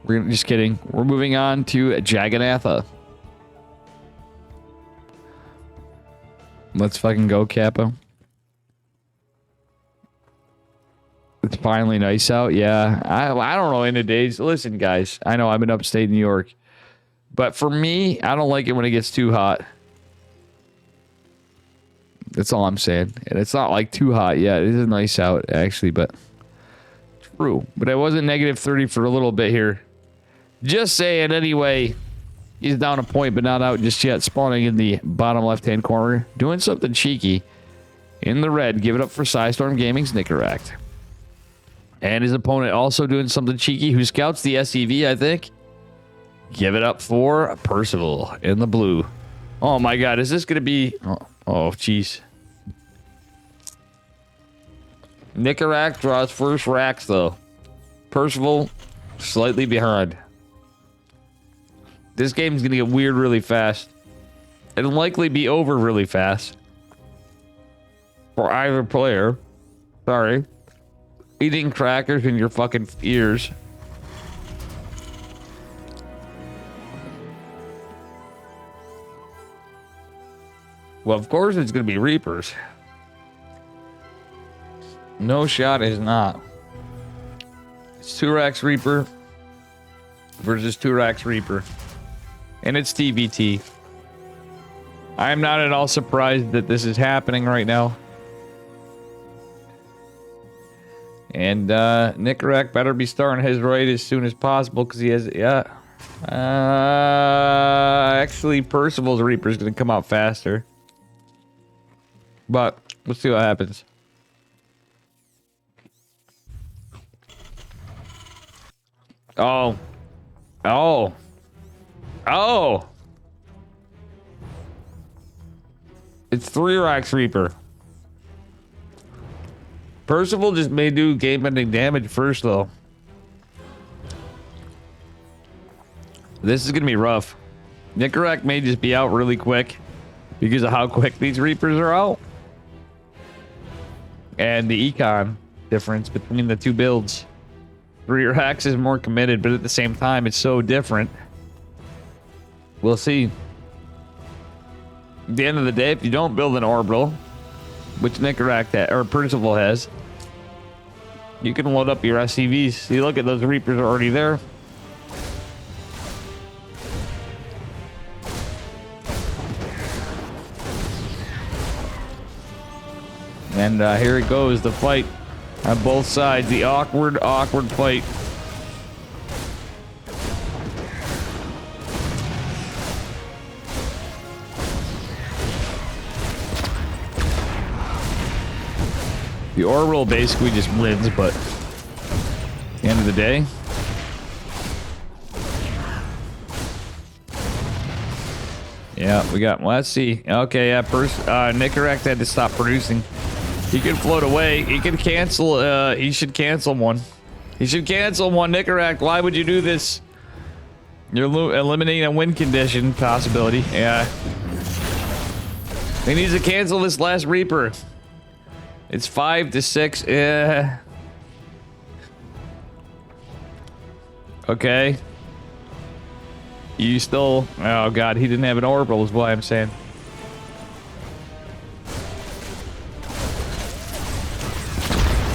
Just kidding. We're moving on to Jagannatha. Let's fucking go, Kappa. It's finally nice out. Yeah, I don't know in the days. Listen, guys, I know I'm in upstate New York, but for me, I don't like it when it gets too hot. That's all I'm saying. And it's not like too hot yet. It is nice out, actually, but true. But I wasn't negative 30 for a little bit here. Just saying, anyway. He's down a point, but not out just yet. Spawning in the bottom left-hand corner. Doing something cheeky. In the red. Give it up for Psystorm Gaming's Nicaract. And his opponent also doing something cheeky. Who scouts the SEV, I think. Give it up for Percival in the blue. Oh, my God. Is this going to be... Oh, jeez. Nicaract draws first racks, though. Percival slightly behind. This game's going to get weird really fast. It'll likely be over really fast. For either player. Sorry. Eating crackers in your fucking ears. Well, of course it's going to be Reapers. No shot is not. It's 2 racks Reaper versus 2 racks Reaper. And it's TBT. I am not at all surprised that this is happening right now. And Nicaract better be starting his raid as soon as possible because he has, yeah. Actually, Percival's Reaper is going to come out faster. But let's see what happens. Oh. Oh. Oh. It's 3 racks Reaper. Percival just may do game-ending damage first, though. This is going to be rough. Nicaract may just be out really quick because of how quick these Reapers are out. And the econ difference between the 2 builds. 3 racks is more committed, but at the same time, it's so different. We'll see. At the end of the day, if you don't build an orbital, which Nicaract or Percival has, you can load up your SCVs. See, look at those Reapers are already there. And here it goes, the fight on both sides. The awkward fight. The orbital basically just wins, but at the end of the day, yeah, we got, let's see. Okay, yeah, Nicaract had to stop producing. He can float away. He can cancel, he should cancel one. He should cancel one, Nicaract. Why would you do this? You're eliminating a win condition possibility. Yeah. He needs to cancel this last Reaper. It's 5-6. Yeah. Okay. You still... Oh, God. He didn't have an orbital is what I'm saying.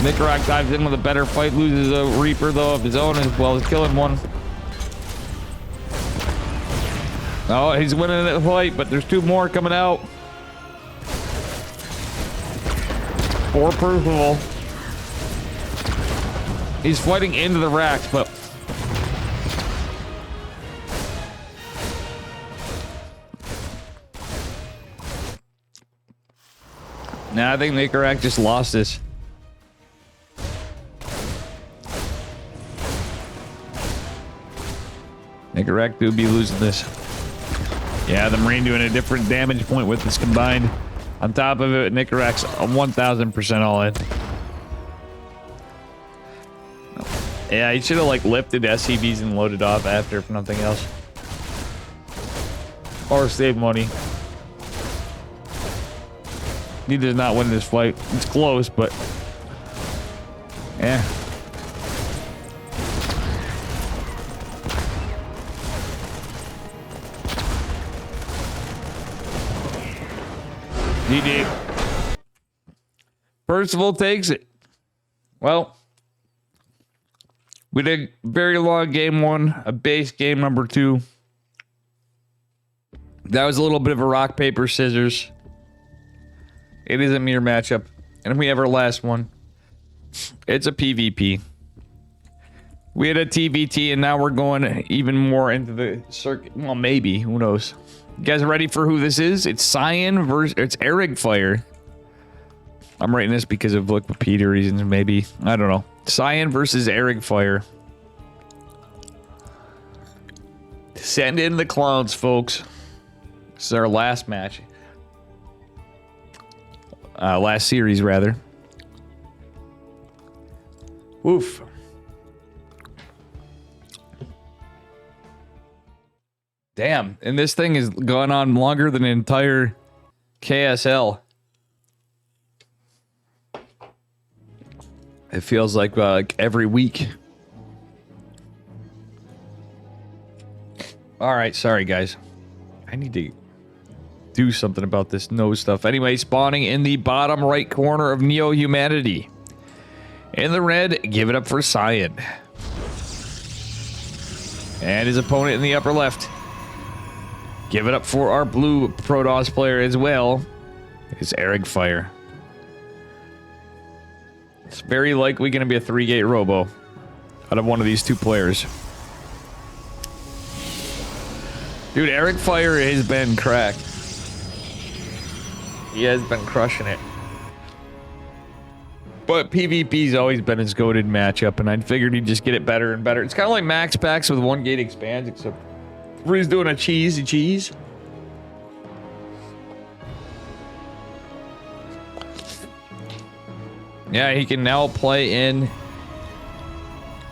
Nicaract dives in with a better fight. Loses a Reaper, though, of his own as well as killing one. Oh, he's winning that fight, but there's 2 more coming out. For Percival. He's fighting into the racks, but... Nah, I think Nicaract just lost this. Nicaract do be losing this. Yeah, the Marine doing a different damage point with this combined. On top of it, Nicaract's 1,000% all in. Yeah, he should have like lifted SCVs and loaded off after, if nothing else. Or save money. He does not win this fight. It's close, but... Yeah. GG. Percival takes it. Well, we did very long game 1, a base game number 2. That was a little bit of a rock, paper, scissors. It is a mirror matchup. And we have our last one. It's a PvP. We had a TVT, and now we're going even more into the circuit. Well, maybe. Who knows? You guys ready for who this is? It's Cyan versus... It's Eric Fire. I'm writing this because of Wikipedia reasons, maybe. I don't know. Cyan versus Eric Fire. Send in the clowns, folks. This is our last match. Last series, rather. Woof. Damn, and this thing has gone on longer than an entire KSL. It feels like every week. All right, sorry guys. I need to do something about this nose stuff. Anyway, spawning in the bottom right corner of Neo Humanity. In the red, give it up for Cyan. And his opponent in the upper left. Give it up for our blue Protoss player as well. It's Eric Fire. It's very likely going to be a 3-gate robo out of one of these two players. Dude, Eric Fire has been cracked. He has been crushing it. But PvP's always been his goated matchup, and I figured he'd just get it better and better. It's kind of like Max Packs with 1-gate expands, except for he's doing a cheese. Yeah, he can now play in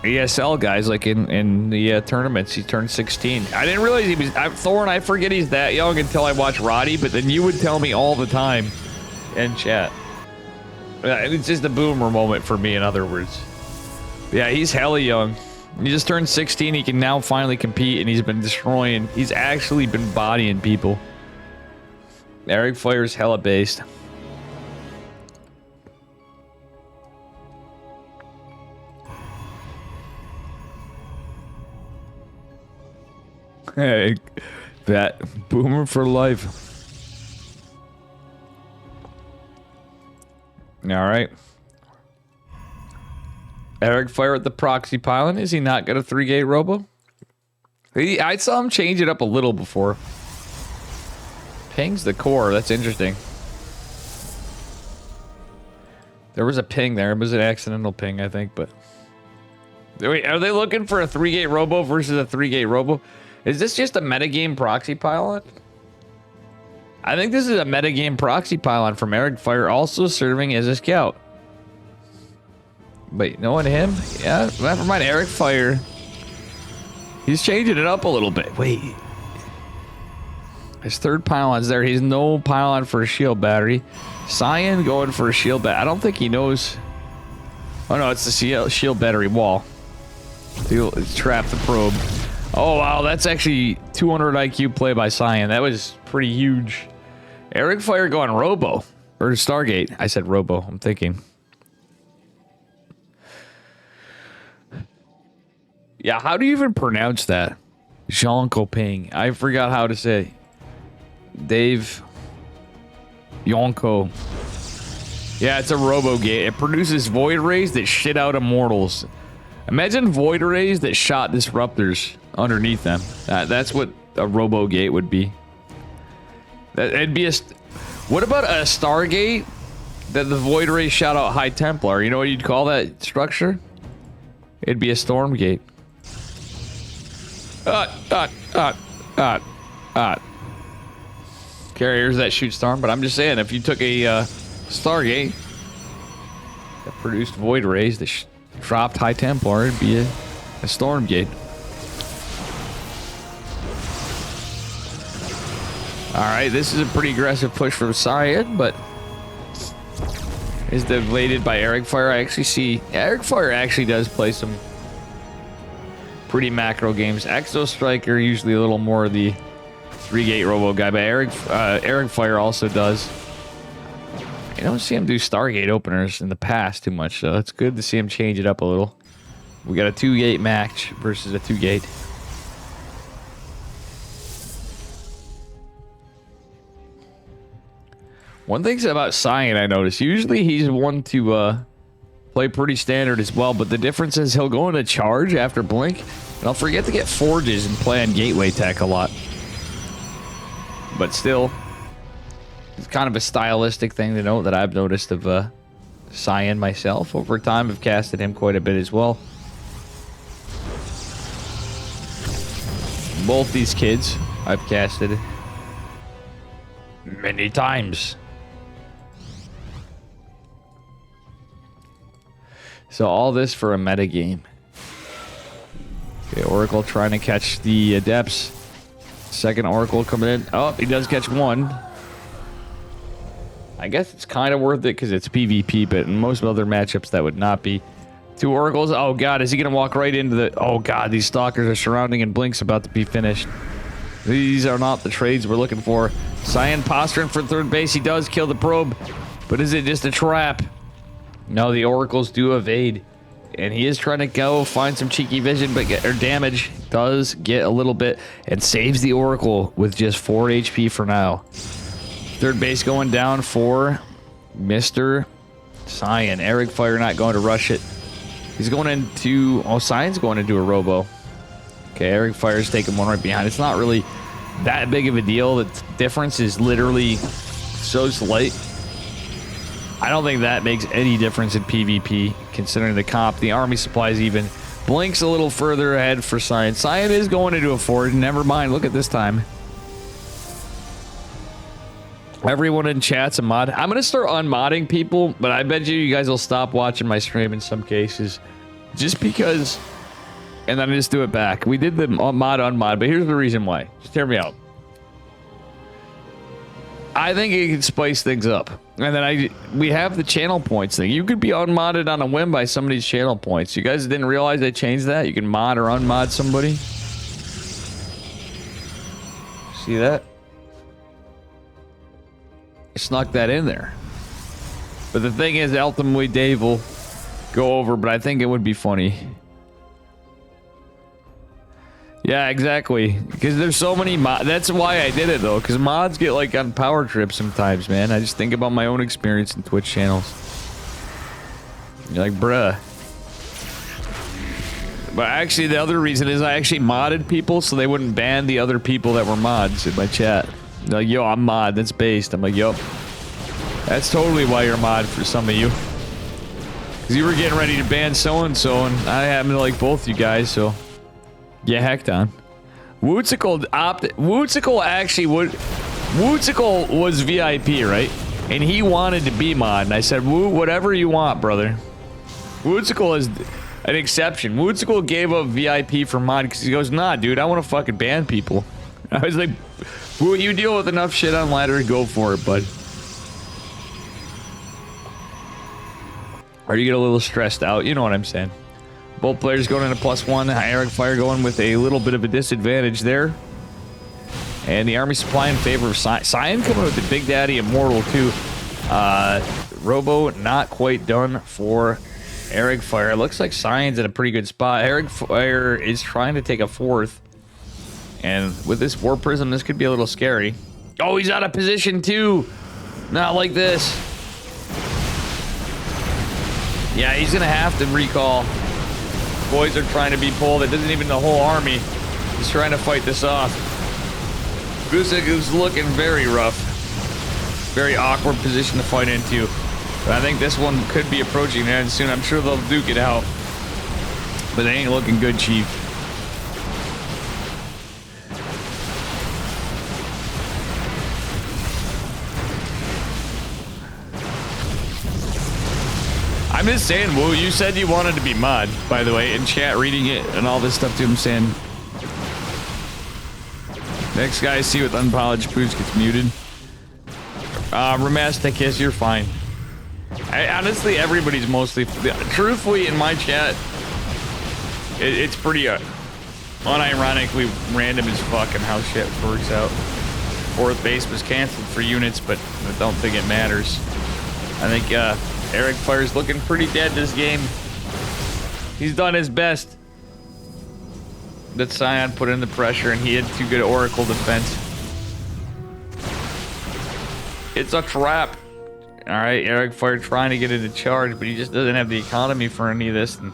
ESL, guys, like in the tournaments. He turned 16. I didn't realize he was... Thorn, I forget he's that young until I watch Roddy, but then you would tell me all the time in chat. It's just a boomer moment for me, in other words. Yeah, he's hella young. He just turned 16. He can now finally compete, and he's been destroying. He's actually been bodying people. Eric Fire's hella based. Hey, that boomer for life. All right. Eric Fire at the proxy pylon. Is he not got a 3-gate robo? I saw him change it up a little before. Ping's the core. That's interesting. There was a ping there. It was an accidental ping, I think, but... Wait, are they looking for a 3-gate robo versus a 3-gate robo? Is this just a metagame proxy pylon? I think this is a metagame proxy pylon from Eric Fire, also serving as a scout. Wait, knowing him? Yeah, never mind. Eric Fire. He's changing it up a little bit. Wait. His third pylon's there. He's no pylon for a shield battery. Cyan going for a shield battery. I don't think he knows. Oh no, it's the shield battery wall. He'll trap the probe. Oh wow, that's actually 200 IQ play by Cyan. That was pretty huge. Eric Fire going robo. Or Stargate. I said robo, I'm thinking. Yeah, how do you even pronounce that? Jean Coping. I forgot how to say. Dave Yonko. Yeah, it's a robo gate. It produces void rays that shit out immortals. Imagine void rays that shot disruptors underneath them. That's what a robo gate would be. It'd be a... What about a Stargate that the void rays shot out High Templar? You know what you'd call that structure? It'd be a storm gate. Carriers that shoot storm, but I'm just saying, if you took a Stargate that produced void rays that dropped High Templar, it'd be a storm gate. Alright, this is a pretty aggressive push from Cyan, but is deflated by Eric Fire. I actually see Eric Fire actually does play some pretty macro games. Exo Striker usually a little more of the 3-gate robo guy, but Eric Fire also does. I don't see him do Stargate openers in the past too much, so it's good to see him change it up a little. We got a 2-gate match versus a 2-gate. One thing about Cyan I noticed, usually he's one to play pretty standard as well, but the difference is he'll go into charge after Blink, and I'll forget to get Forges and play on Gateway Tech a lot. But still, it's kind of a stylistic thing to note that I've noticed of Cyan myself. Over time, I've casted him quite a bit as well. Both these kids I've casted many times. So all this for a meta game. Okay, Oracle trying to catch the Adepts. Second Oracle coming in. Oh, he does catch one. I guess it's kind of worth it because it's PvP, but in most other matchups that would not be. Two Oracles. Oh god, is he gonna walk right into the... Oh god, these Stalkers are surrounding and Blink's about to be finished. These are not the trades we're looking for. Cyan posturing for third base. He does kill the probe, but is it just a trap? No, the Oracles do evade, and he is trying to go find some cheeky vision, but damage. Does get a little bit and saves the Oracle with just 4 HP for now. Third base going down for Mr. Cyan. Eric Fire not going to rush it. He's going into... Oh, Cyan's going into a Robo. Okay, Eric Fire's taking one right behind. It's not really that big of a deal. The difference is literally so slight. I don't think that makes any difference in PvP, considering the comp. The army supplies even. Blink's a little further ahead for Cyan. Cyan is going into a Forge. Never mind. Look at this time. Everyone in chat's a mod. I'm going to start unmodding people, but I bet you guys will stop watching my stream in some cases. Just because... And then I just do it back. We did the mod unmod, but here's the reason why. Just hear me out. I think it can spice things up. And then we have the channel points thing. You could be unmodded on a whim by somebody's channel points. You guys didn't realize they changed that? You can mod or unmod somebody. See that? I snuck that in there. But the thing is, ultimately Dave will go over, but I think it would be funny. Yeah, exactly. Because there's so many mods. That's why I did it, though. Because mods get, like, on power trips sometimes, man. I just think about my own experience in Twitch channels. You're like, bruh. But actually, the other reason is I actually modded people so they wouldn't ban the other people that were mods in my chat. They're like, yo, I'm mod. That's based. I'm like, yo. That's totally why you're mod for some of you. Because you were getting ready to ban so-and-so, and I happen to like both you guys, so... Yeah, heck on. Wootsicle actually would... Wootsicle was VIP, right? And he wanted to be mod. And I said, Woo, whatever you want, brother. Wootsicle is an exception. Wootsicle gave up VIP for mod because he goes, nah, dude, I want to fucking ban people. I was like, Woo, you deal with enough shit on ladder, go for it, bud. Or you get a little stressed out, you know what I'm saying. Both players going into +1. Eric Fire going with a little bit of a disadvantage there. And the army supply in favor of Cyan coming with the Big Daddy Immortal too. Robo not quite done for Eric Fire. Looks like Cyan's in a pretty good spot. Eric Fire is trying to take a fourth. And with this War Prism, this could be a little scary. Oh, he's out of position too. Not like this. Yeah, he's going to have to recall. Boys are trying to be pulled. It doesn't even the whole army. He's trying to fight this off. Gusick is looking very rough. Very awkward position to fight into. But I think this one could be approaching the end soon. I'm sure they'll duke it out. But they ain't looking good, Chief. I'm just saying, Woo, you said you wanted to be mod, by the way, in chat, reading it and all this stuff to him, saying... Next guy I see with unpolished boots gets muted. Ramasticus, you're fine. Honestly, everybody's mostly... Truthfully, in my chat, it's pretty unironically random as fuck and how shit works out. Fourth base was canceled for units, but I don't think it matters. I think, Eric Fire's looking pretty dead this game. He's done his best. That Cyan put in the pressure and he had too good Oracle defense. It's a trap. All right, Eric Fire trying to get into charge, but he just doesn't have the economy for any of this. And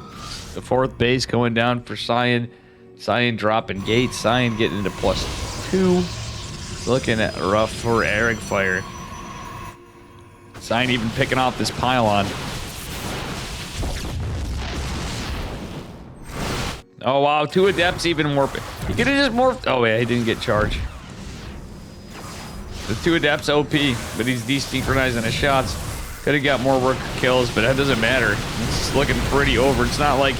the fourth base going down for Cyan. Cyan dropping Gates. Cyan getting into +2. Looking at rough for Eric Fire. Cyan even picking off this pylon. Oh wow, 2 adepts even warping. He could have just morphed. Oh yeah, he didn't get charged. The 2 adepts OP, but he's desynchronizing his shots. Could have got more work kills, but that doesn't matter. It's looking pretty over. It's not like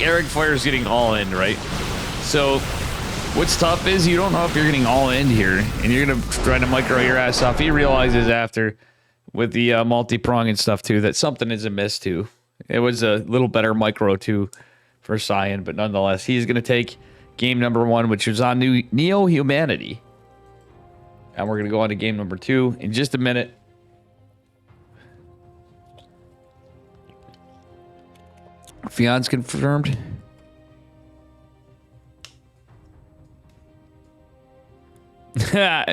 Eric Fire's getting all in, right? So what's tough is you don't know if you're getting all in here, and you're gonna try to micro your ass off. He realizes after with the multi-prong and stuff too that something is amiss too. It was a little better micro too for Cyan, but nonetheless, he's gonna take game number 1, which is on Neo Humanity. And we're going to go on to game number 2 in just a minute. Fion's confirmed. Fat,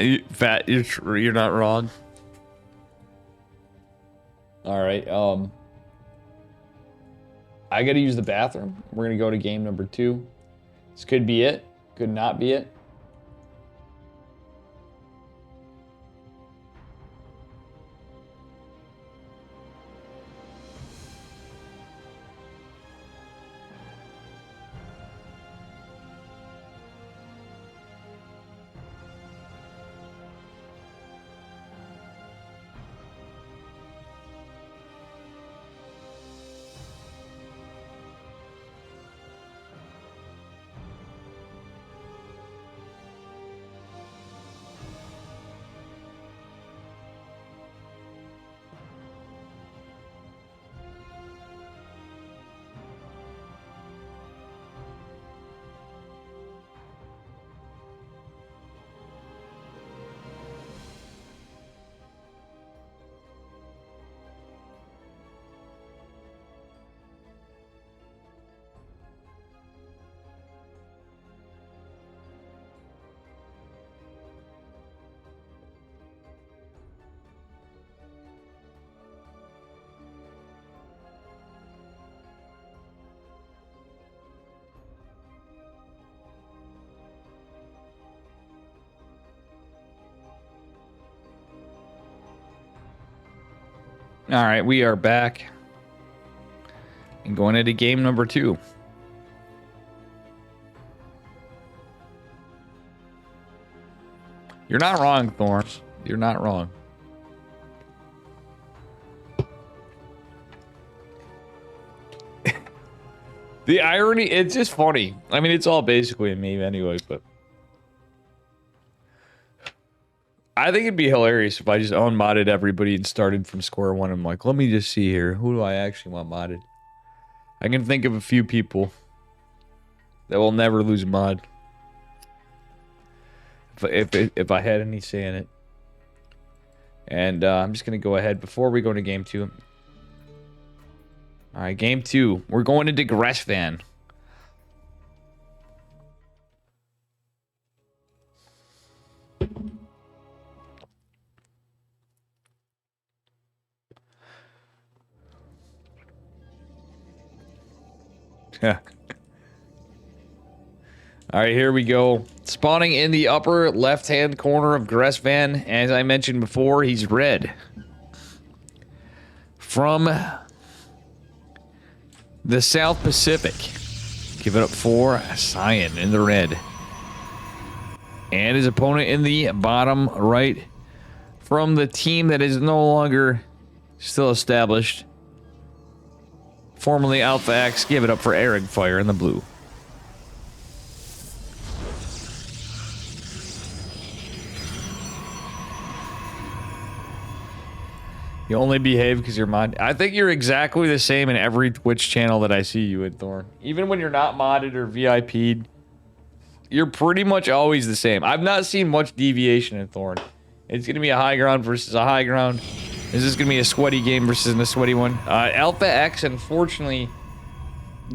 you're not wrong. All right. I got to use the bathroom. We're going to go to game number 2. This could be it. Could not be it. All right, we are back and going into game number 2. You're not wrong, Thorn. You're not wrong. The irony, it's just funny. I mean, it's all basically a meme anyway, but I think it'd be hilarious if I just unmodded everybody and started from square one. I'm like, let me just see here. Who do I actually want modded? I can think of a few people that will never lose a mod. If I had any say in it. And I'm just going to go ahead before we go into game 2. All right, game 2. We're going into Gressvan. Yeah. All right, here we go. Spawning in the upper left-hand corner of Gressvan. As I mentioned before, he's red. From the South Pacific. Give it up for Cyan in the red. And his opponent in the bottom right. From the team that is no longer still established. Formerly Alpha X, give it up for Eric Fire in the blue. You only behave because you're modded. I think you're exactly the same in every Twitch channel that I see you in, Thorn. Even when you're not modded or VIP'd, you're pretty much always the same. I've not seen much deviation in Thorn. It's going to be a high ground versus a high ground. This is going to be a sweaty game versus a sweaty one. Alpha X, unfortunately,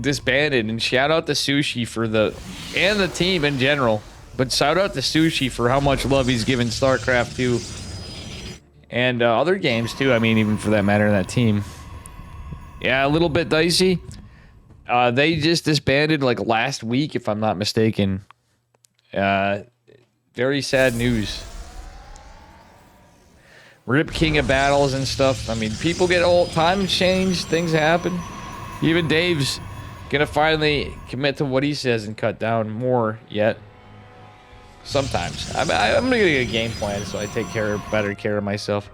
disbanded. And shout out to Sushi for and the team in general. But shout out to Sushi for how much love he's given StarCraft 2. And other games too. I mean, even for that matter, in that team. Yeah, a little bit dicey. They just disbanded like last week, if I'm not mistaken. Very sad news. Rip King of Battles and stuff. I mean, people get old. Time change. Things happen. Even Dave's gonna finally commit to what he says and cut down more yet. Sometimes. I'm gonna get a game plan so I take better care of myself.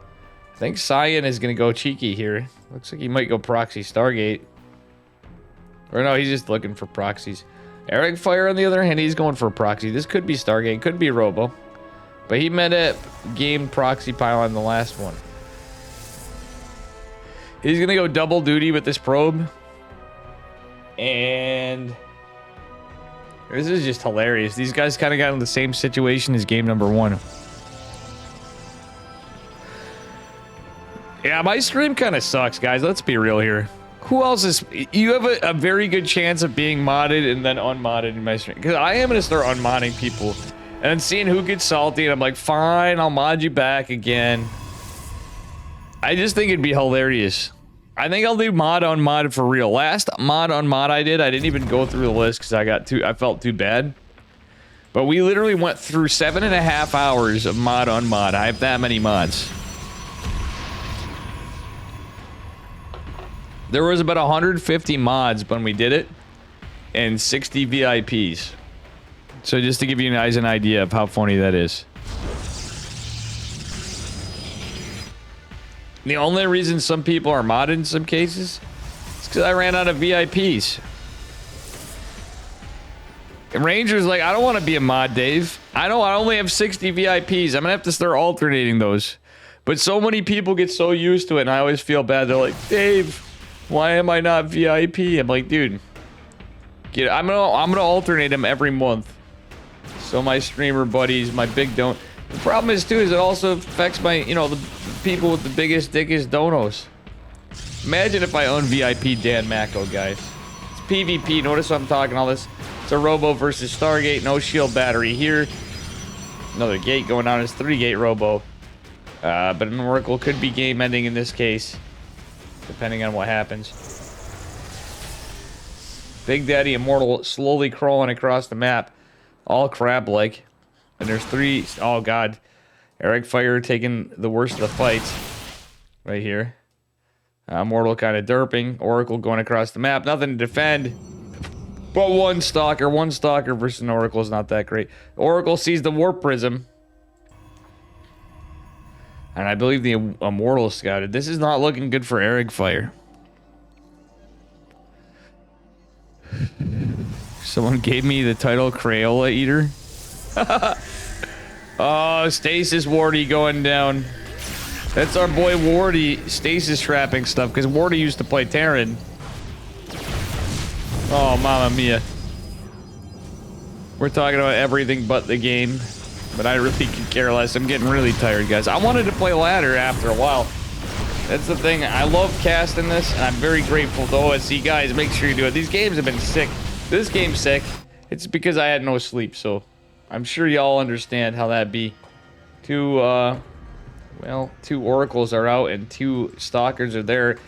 I think Cyan is gonna go cheeky here. Looks like he might go proxy Stargate. Or no, he's just looking for proxies. Eric Fire, on the other hand, he's going for a proxy. This could be Stargate, could be Robo. But he met a game proxy pylon the last one. He's gonna go double duty with this probe. And this is just hilarious. These guys kind of got in the same situation as game number 1. Yeah, my stream kind of sucks, guys. Let's be real here. Who else is... You have a very good chance of being modded and then unmodded in my stream. Because I am going to start unmodding people. And seeing who gets salty, and I'm like, fine, I'll mod you back again. I just think it'd be hilarious. I think I'll do mod on mod for real. Last mod on mod I didn't even go through the list because I felt too bad. But we literally went through 7.5 hours of mod on mod. I have that many mods. There was about 150 mods when we did it, and 60 VIPs. So just to give you guys an idea of how funny that is. The only reason some people are modded in some cases is because I ran out of VIPs. And Ranger's like, I don't want to be a mod, Dave. I only have 60 VIPs. I'm gonna have to start alternating those. But so many people get so used to it, and I always feel bad. They're like, Dave, why am I not VIP? I'm like, dude, I'm gonna alternate them every month. So my streamer buddies, my big don't. The problem is too, is it also affects my, the people with the biggest, dickest donos. Imagine if I own VIP Dan Mako, guys. It's PvP. Notice what I'm talking all this. It's a Robo versus Stargate. No shield battery here. Another gate going on. It's 3-gate Robo. But an Oracle could be game ending in this case, depending on what happens. Big Daddy Immortal slowly crawling across the map. All crab-like. And there's 3... Oh, God. Eric Fire taking the worst of the fights. Right here. Immortal kind of derping. Oracle going across the map. Nothing to defend. But one Stalker. One Stalker versus an Oracle is not that great. Oracle sees the Warp Prism. And I believe the Immortal is scouted. This is not looking good for Eric Fire. Someone gave me the title Crayola Eater. Oh, Stasis Wardy going down. That's our boy Wardy stasis trapping stuff, because Wardy used to play Terran. Oh, mamma mia. We're talking about everything but the game, but I really could care less. I'm getting really tired, guys. I wanted to play ladder after a while. That's the thing. I love casting this, and I'm very grateful to OSC. Guys, make sure you do it. These games have been sick. This game's sick. It's because I had no sleep, so I'm sure y'all understand how that be. Two Oracles are out and 2 Stalkers are there.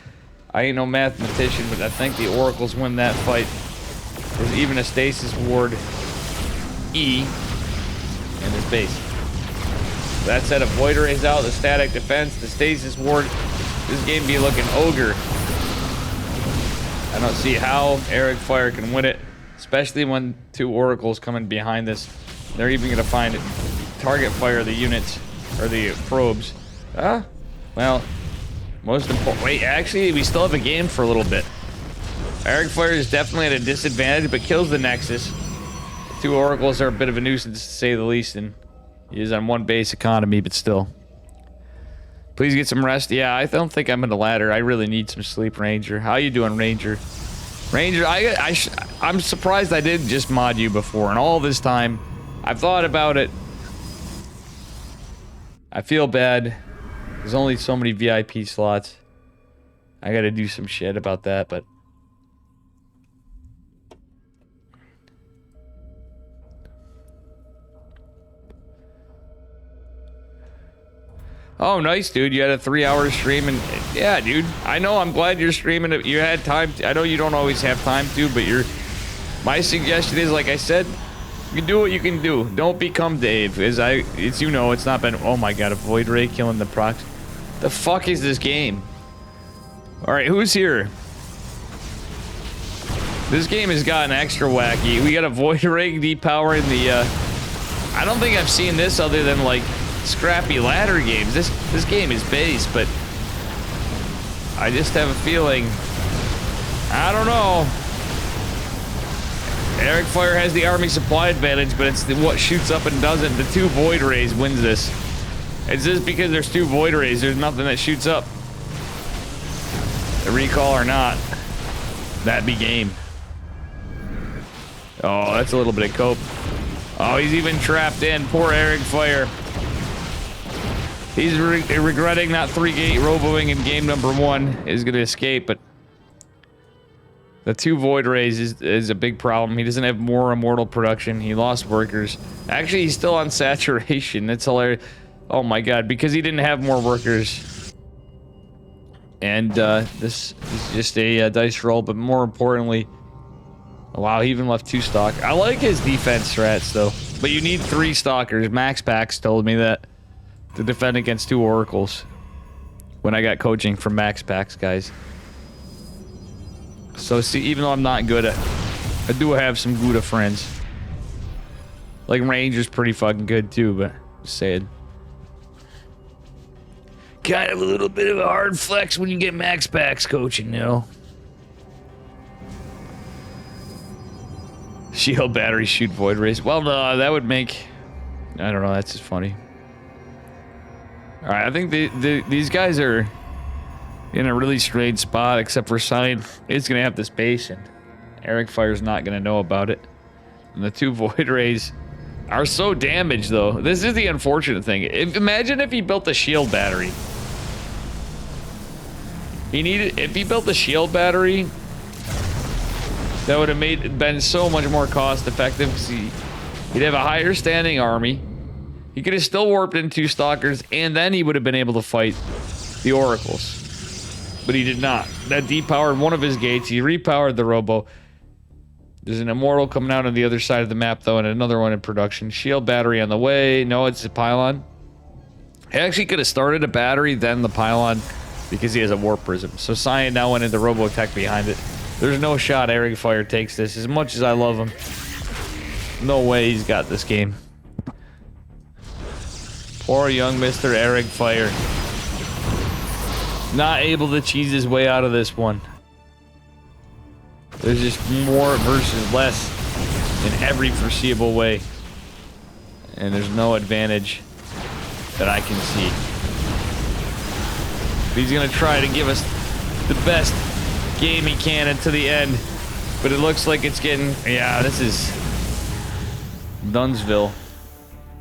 I ain't no mathematician, but I think the Oracles win that fight. There's even a Stasis Ward E in his base. That said, a Void Ray's out, the Static Defense, the Stasis Ward. This game be looking ogre. I don't see how Eric Fire can win it, especially when 2 Oracles coming behind this. They're even gonna find it. Target fire the units, or the probes. Well, most important. Wait, actually, we still have a game for a little bit. Eric Fire is definitely at a disadvantage, but kills the Nexus. The 2 Oracles are a bit of a nuisance, to say the least, and he is on 1 base economy, but still. Please get some rest. Yeah, I don't think I'm in the ladder. I really need some sleep, Ranger. How you doing, Ranger? Ranger, I'm surprised I didn't just mod you before, and all this time, I've thought about it. I feel bad. There's only so many VIP slots. I gotta do some shit about that, but... Oh, nice, dude. You had a 3-hour stream, and yeah, dude. I know. I'm glad you're streaming it. You had time. I know you don't always have time to, but my suggestion is, like I said, you can do what you can do. Don't become Dave. It's you know, it's not been. Oh my God, a Void Ray killing the procs. The fuck is this game? All right, who's here? This game has gotten extra wacky. We got a Void Ray depowering the. I don't think I've seen this other than like scrappy ladder games. This game is base, but I just have a feeling. I don't know. Eric Fire has the army supply advantage, but it's what shoots up and doesn't. The 2 Void Rays wins this. It's just because there's 2 Void Rays, there's nothing that shoots up. A recall or not, that'd be game. Oh, that's a little bit of cope. Oh, he's even trapped in. Poor Eric Fire. He's regretting not 3-gate roboing in game number 1. Is going to escape, but the 2 Void Rays is a big problem. He doesn't have more immortal production. He lost workers. Actually, he's still on saturation. That's hilarious. Oh my God, because he didn't have more workers. And this is just a dice roll, but more importantly, wow, he even left 2 stock. I like his defense strats though, but you need 3 stalkers. Max Pax told me that to defend against 2 oracles when I got coaching from Max Pax guys. So see, even though I'm not good at, I do have some Gouda friends. Like Ranger's pretty fucking good too, but just saying. Kind of a little bit of a hard flex when you get Max Pax coaching, you know. Shield battery shoot Void Rays. Well, no, that would make. I don't know. That's just funny. All right, I think these guys are in a really strange spot, except for Sign. It's gonna have this base, and Eric Fire's not gonna know about it. And the 2 Void Rays are so damaged, though. This is the unfortunate thing. Imagine if he built a shield battery. If he built a shield battery, that would have been so much more cost effective, because he'd have a higher standing army. He could have still warped in 2 stalkers, and then he would have been able to fight the oracles. But he did not. That depowered one of his gates. He repowered the robo. There's an immortal coming out on the other side of the map, though, and another one in production. Shield battery on the way. No, it's a pylon. He actually could have started a battery, then the pylon, because he has a warp prism. So Cyan now went into Robotech behind it. There's no shot Eric Fire takes this. As much as I love him, no way he's got this game. Poor young Mr. Eric Fire. Not able to cheese his way out of this one. There's just more versus less in every foreseeable way. And there's no advantage that I can see. He's gonna try to give us the best game he can until the end. But it looks like it's getting... Yeah, this is... Dunsville.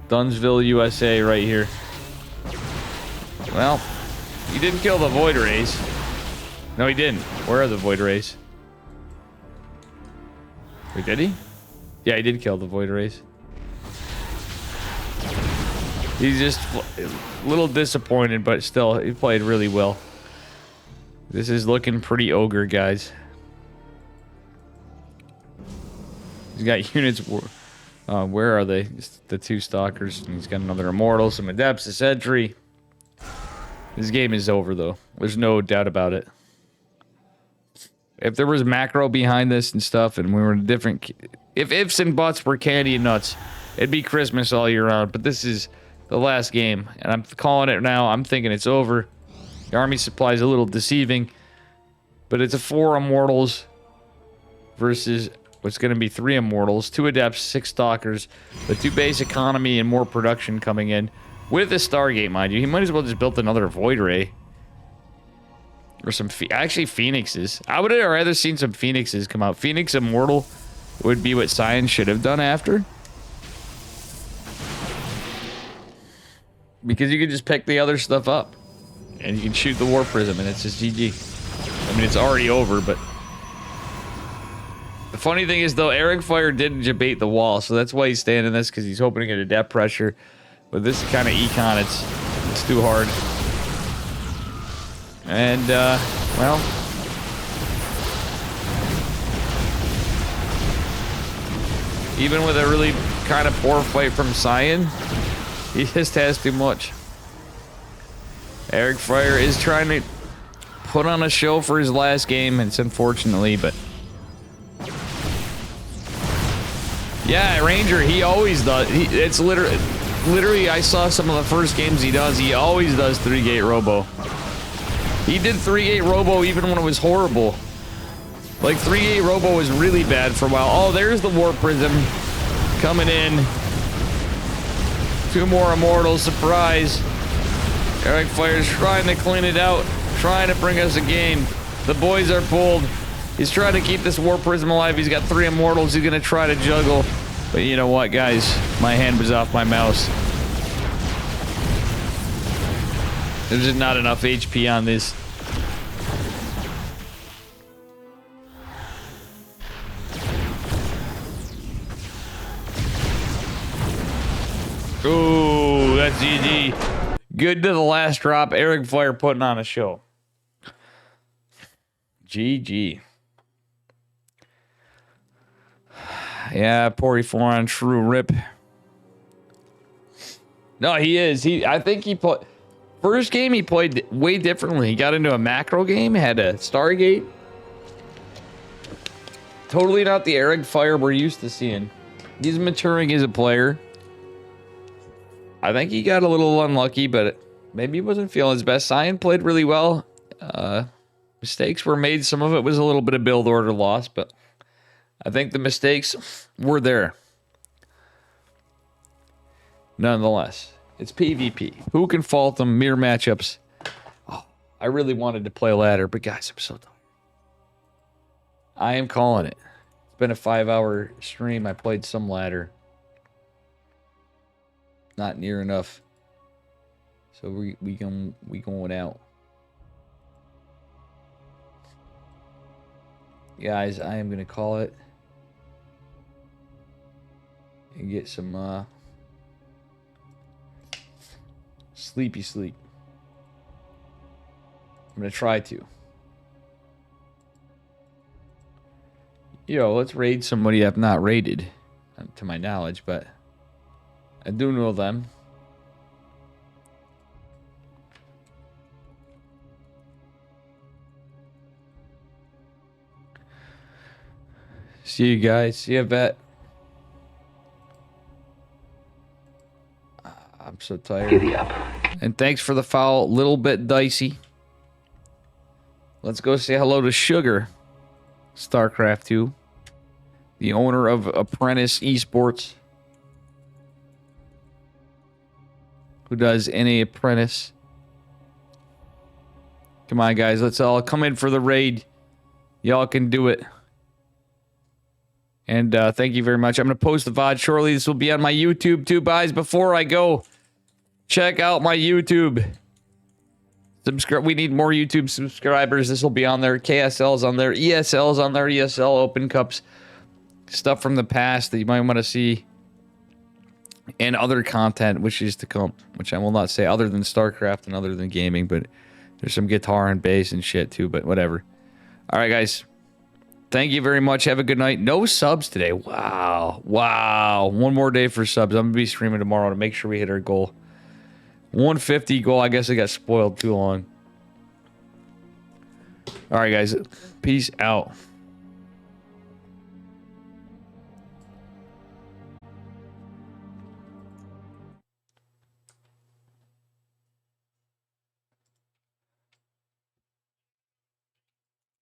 Dunsville, USA right here. Well... He didn't kill the Void Rays. No, he didn't. Where are the Void Rays? Wait, did he? Yeah, he did kill the Void Rays. He's just a little disappointed, but still, he played really well. This is looking pretty ogre, guys. He's got units. Where are they? Just the 2 stalkers. And he's got another immortal, some adepts, a sentry. This game is over, though. There's no doubt about it. If there was macro behind this and stuff, and we were in different... If ifs and buts were candy and nuts, it'd be Christmas all year round. But this is the last game, and I'm calling it now. I'm thinking it's over. The army supply is a little deceiving, but it's a 4 immortals versus what's going to be 3 immortals, 2 adepts, 6 stalkers, the 2 base economy and more production coming in. With the Stargate, mind you, he might as well just built another Void Ray. Or some... Actually, Phoenixes. I would have rather seen some Phoenixes come out. Phoenix Immortal would be what Science should have done after. Because you can just pick the other stuff up. And you can shoot the War Prism, and it's just GG. I mean, it's already over, but... The funny thing is, though, Eric Fire didn't debate the wall, so that's why he's staying in this, because he's hoping to get a depth pressure. With this kind of econ, It's too hard. And, well... even with a really kind of poor fight from Cyan, he just has too much. Eric Fryer is trying to put on a show for his last game. It's unfortunately, but... yeah, Ranger, he always does. It's literally, I saw some of the first games he does. He always does 3-gate robo. He did 3-gate robo even when it was horrible. Like, 3-gate robo was really bad for a while. Oh, there's the Warp Prism coming in. 2 more Immortals, surprise. Eric Fire's trying to clean it out, trying to bring us a game. The boys are pulled. He's trying to keep this Warp Prism alive. He's got 3 Immortals he's gonna try to juggle. But you know what, guys? My hand was off my mouse. There's just not enough HP on this. Ooh, that's GG. Good to the last drop. Eric Fire putting on a show. GG. Yeah, 44 on True Rip. No, he is. I think he played... first game he played way differently. He got into a macro game, had a Stargate. Totally not the Eric Fire we're used to seeing. He's maturing as a player. I think he got a little unlucky, but maybe he wasn't feeling his best. Cyan played really well. Mistakes were made. Some of it was a little bit of build order loss, but I think the mistakes were there. Nonetheless, it's PvP. Who can fault them? Mirror matchups. Oh, I really wanted to play ladder, but guys, I'm so tired. I am calling it. It's been a 5-hour stream. I played some ladder. Not near enough. So we going out. Guys, I am gonna call it. And get some sleepy sleep. I'm gonna try to. Yo, let's raid somebody I've not raided, to my knowledge, but I do know them. See you guys. See you, Vet. I'm so tired. Giddy up. And thanks for the foul. Little bit dicey. Let's go say hello to Sugar. StarCraft 2. The owner of Apprentice Esports. Who does any Apprentice. Come on, guys. Let's all come in for the raid. Y'all can do it. And thank you very much. I'm going to post the VOD shortly. This will be on my YouTube too, guys. Before I go, check out my YouTube. Subscribe. We need more YouTube subscribers. This will be on there. KSL's on there. ESL's on there. ESL Open Cups. Stuff from the past that you might want to see. And other content which is to come. Which I will not say other than StarCraft and other than gaming. But there's some guitar and bass and shit too. But whatever. Alright, guys. Thank you very much. Have a good night. No subs today. Wow. Wow. One more day for subs. I'm going to be streaming tomorrow to make sure we hit our goal. 150 goal. I guess I got spoiled too long. All right, guys. Peace out.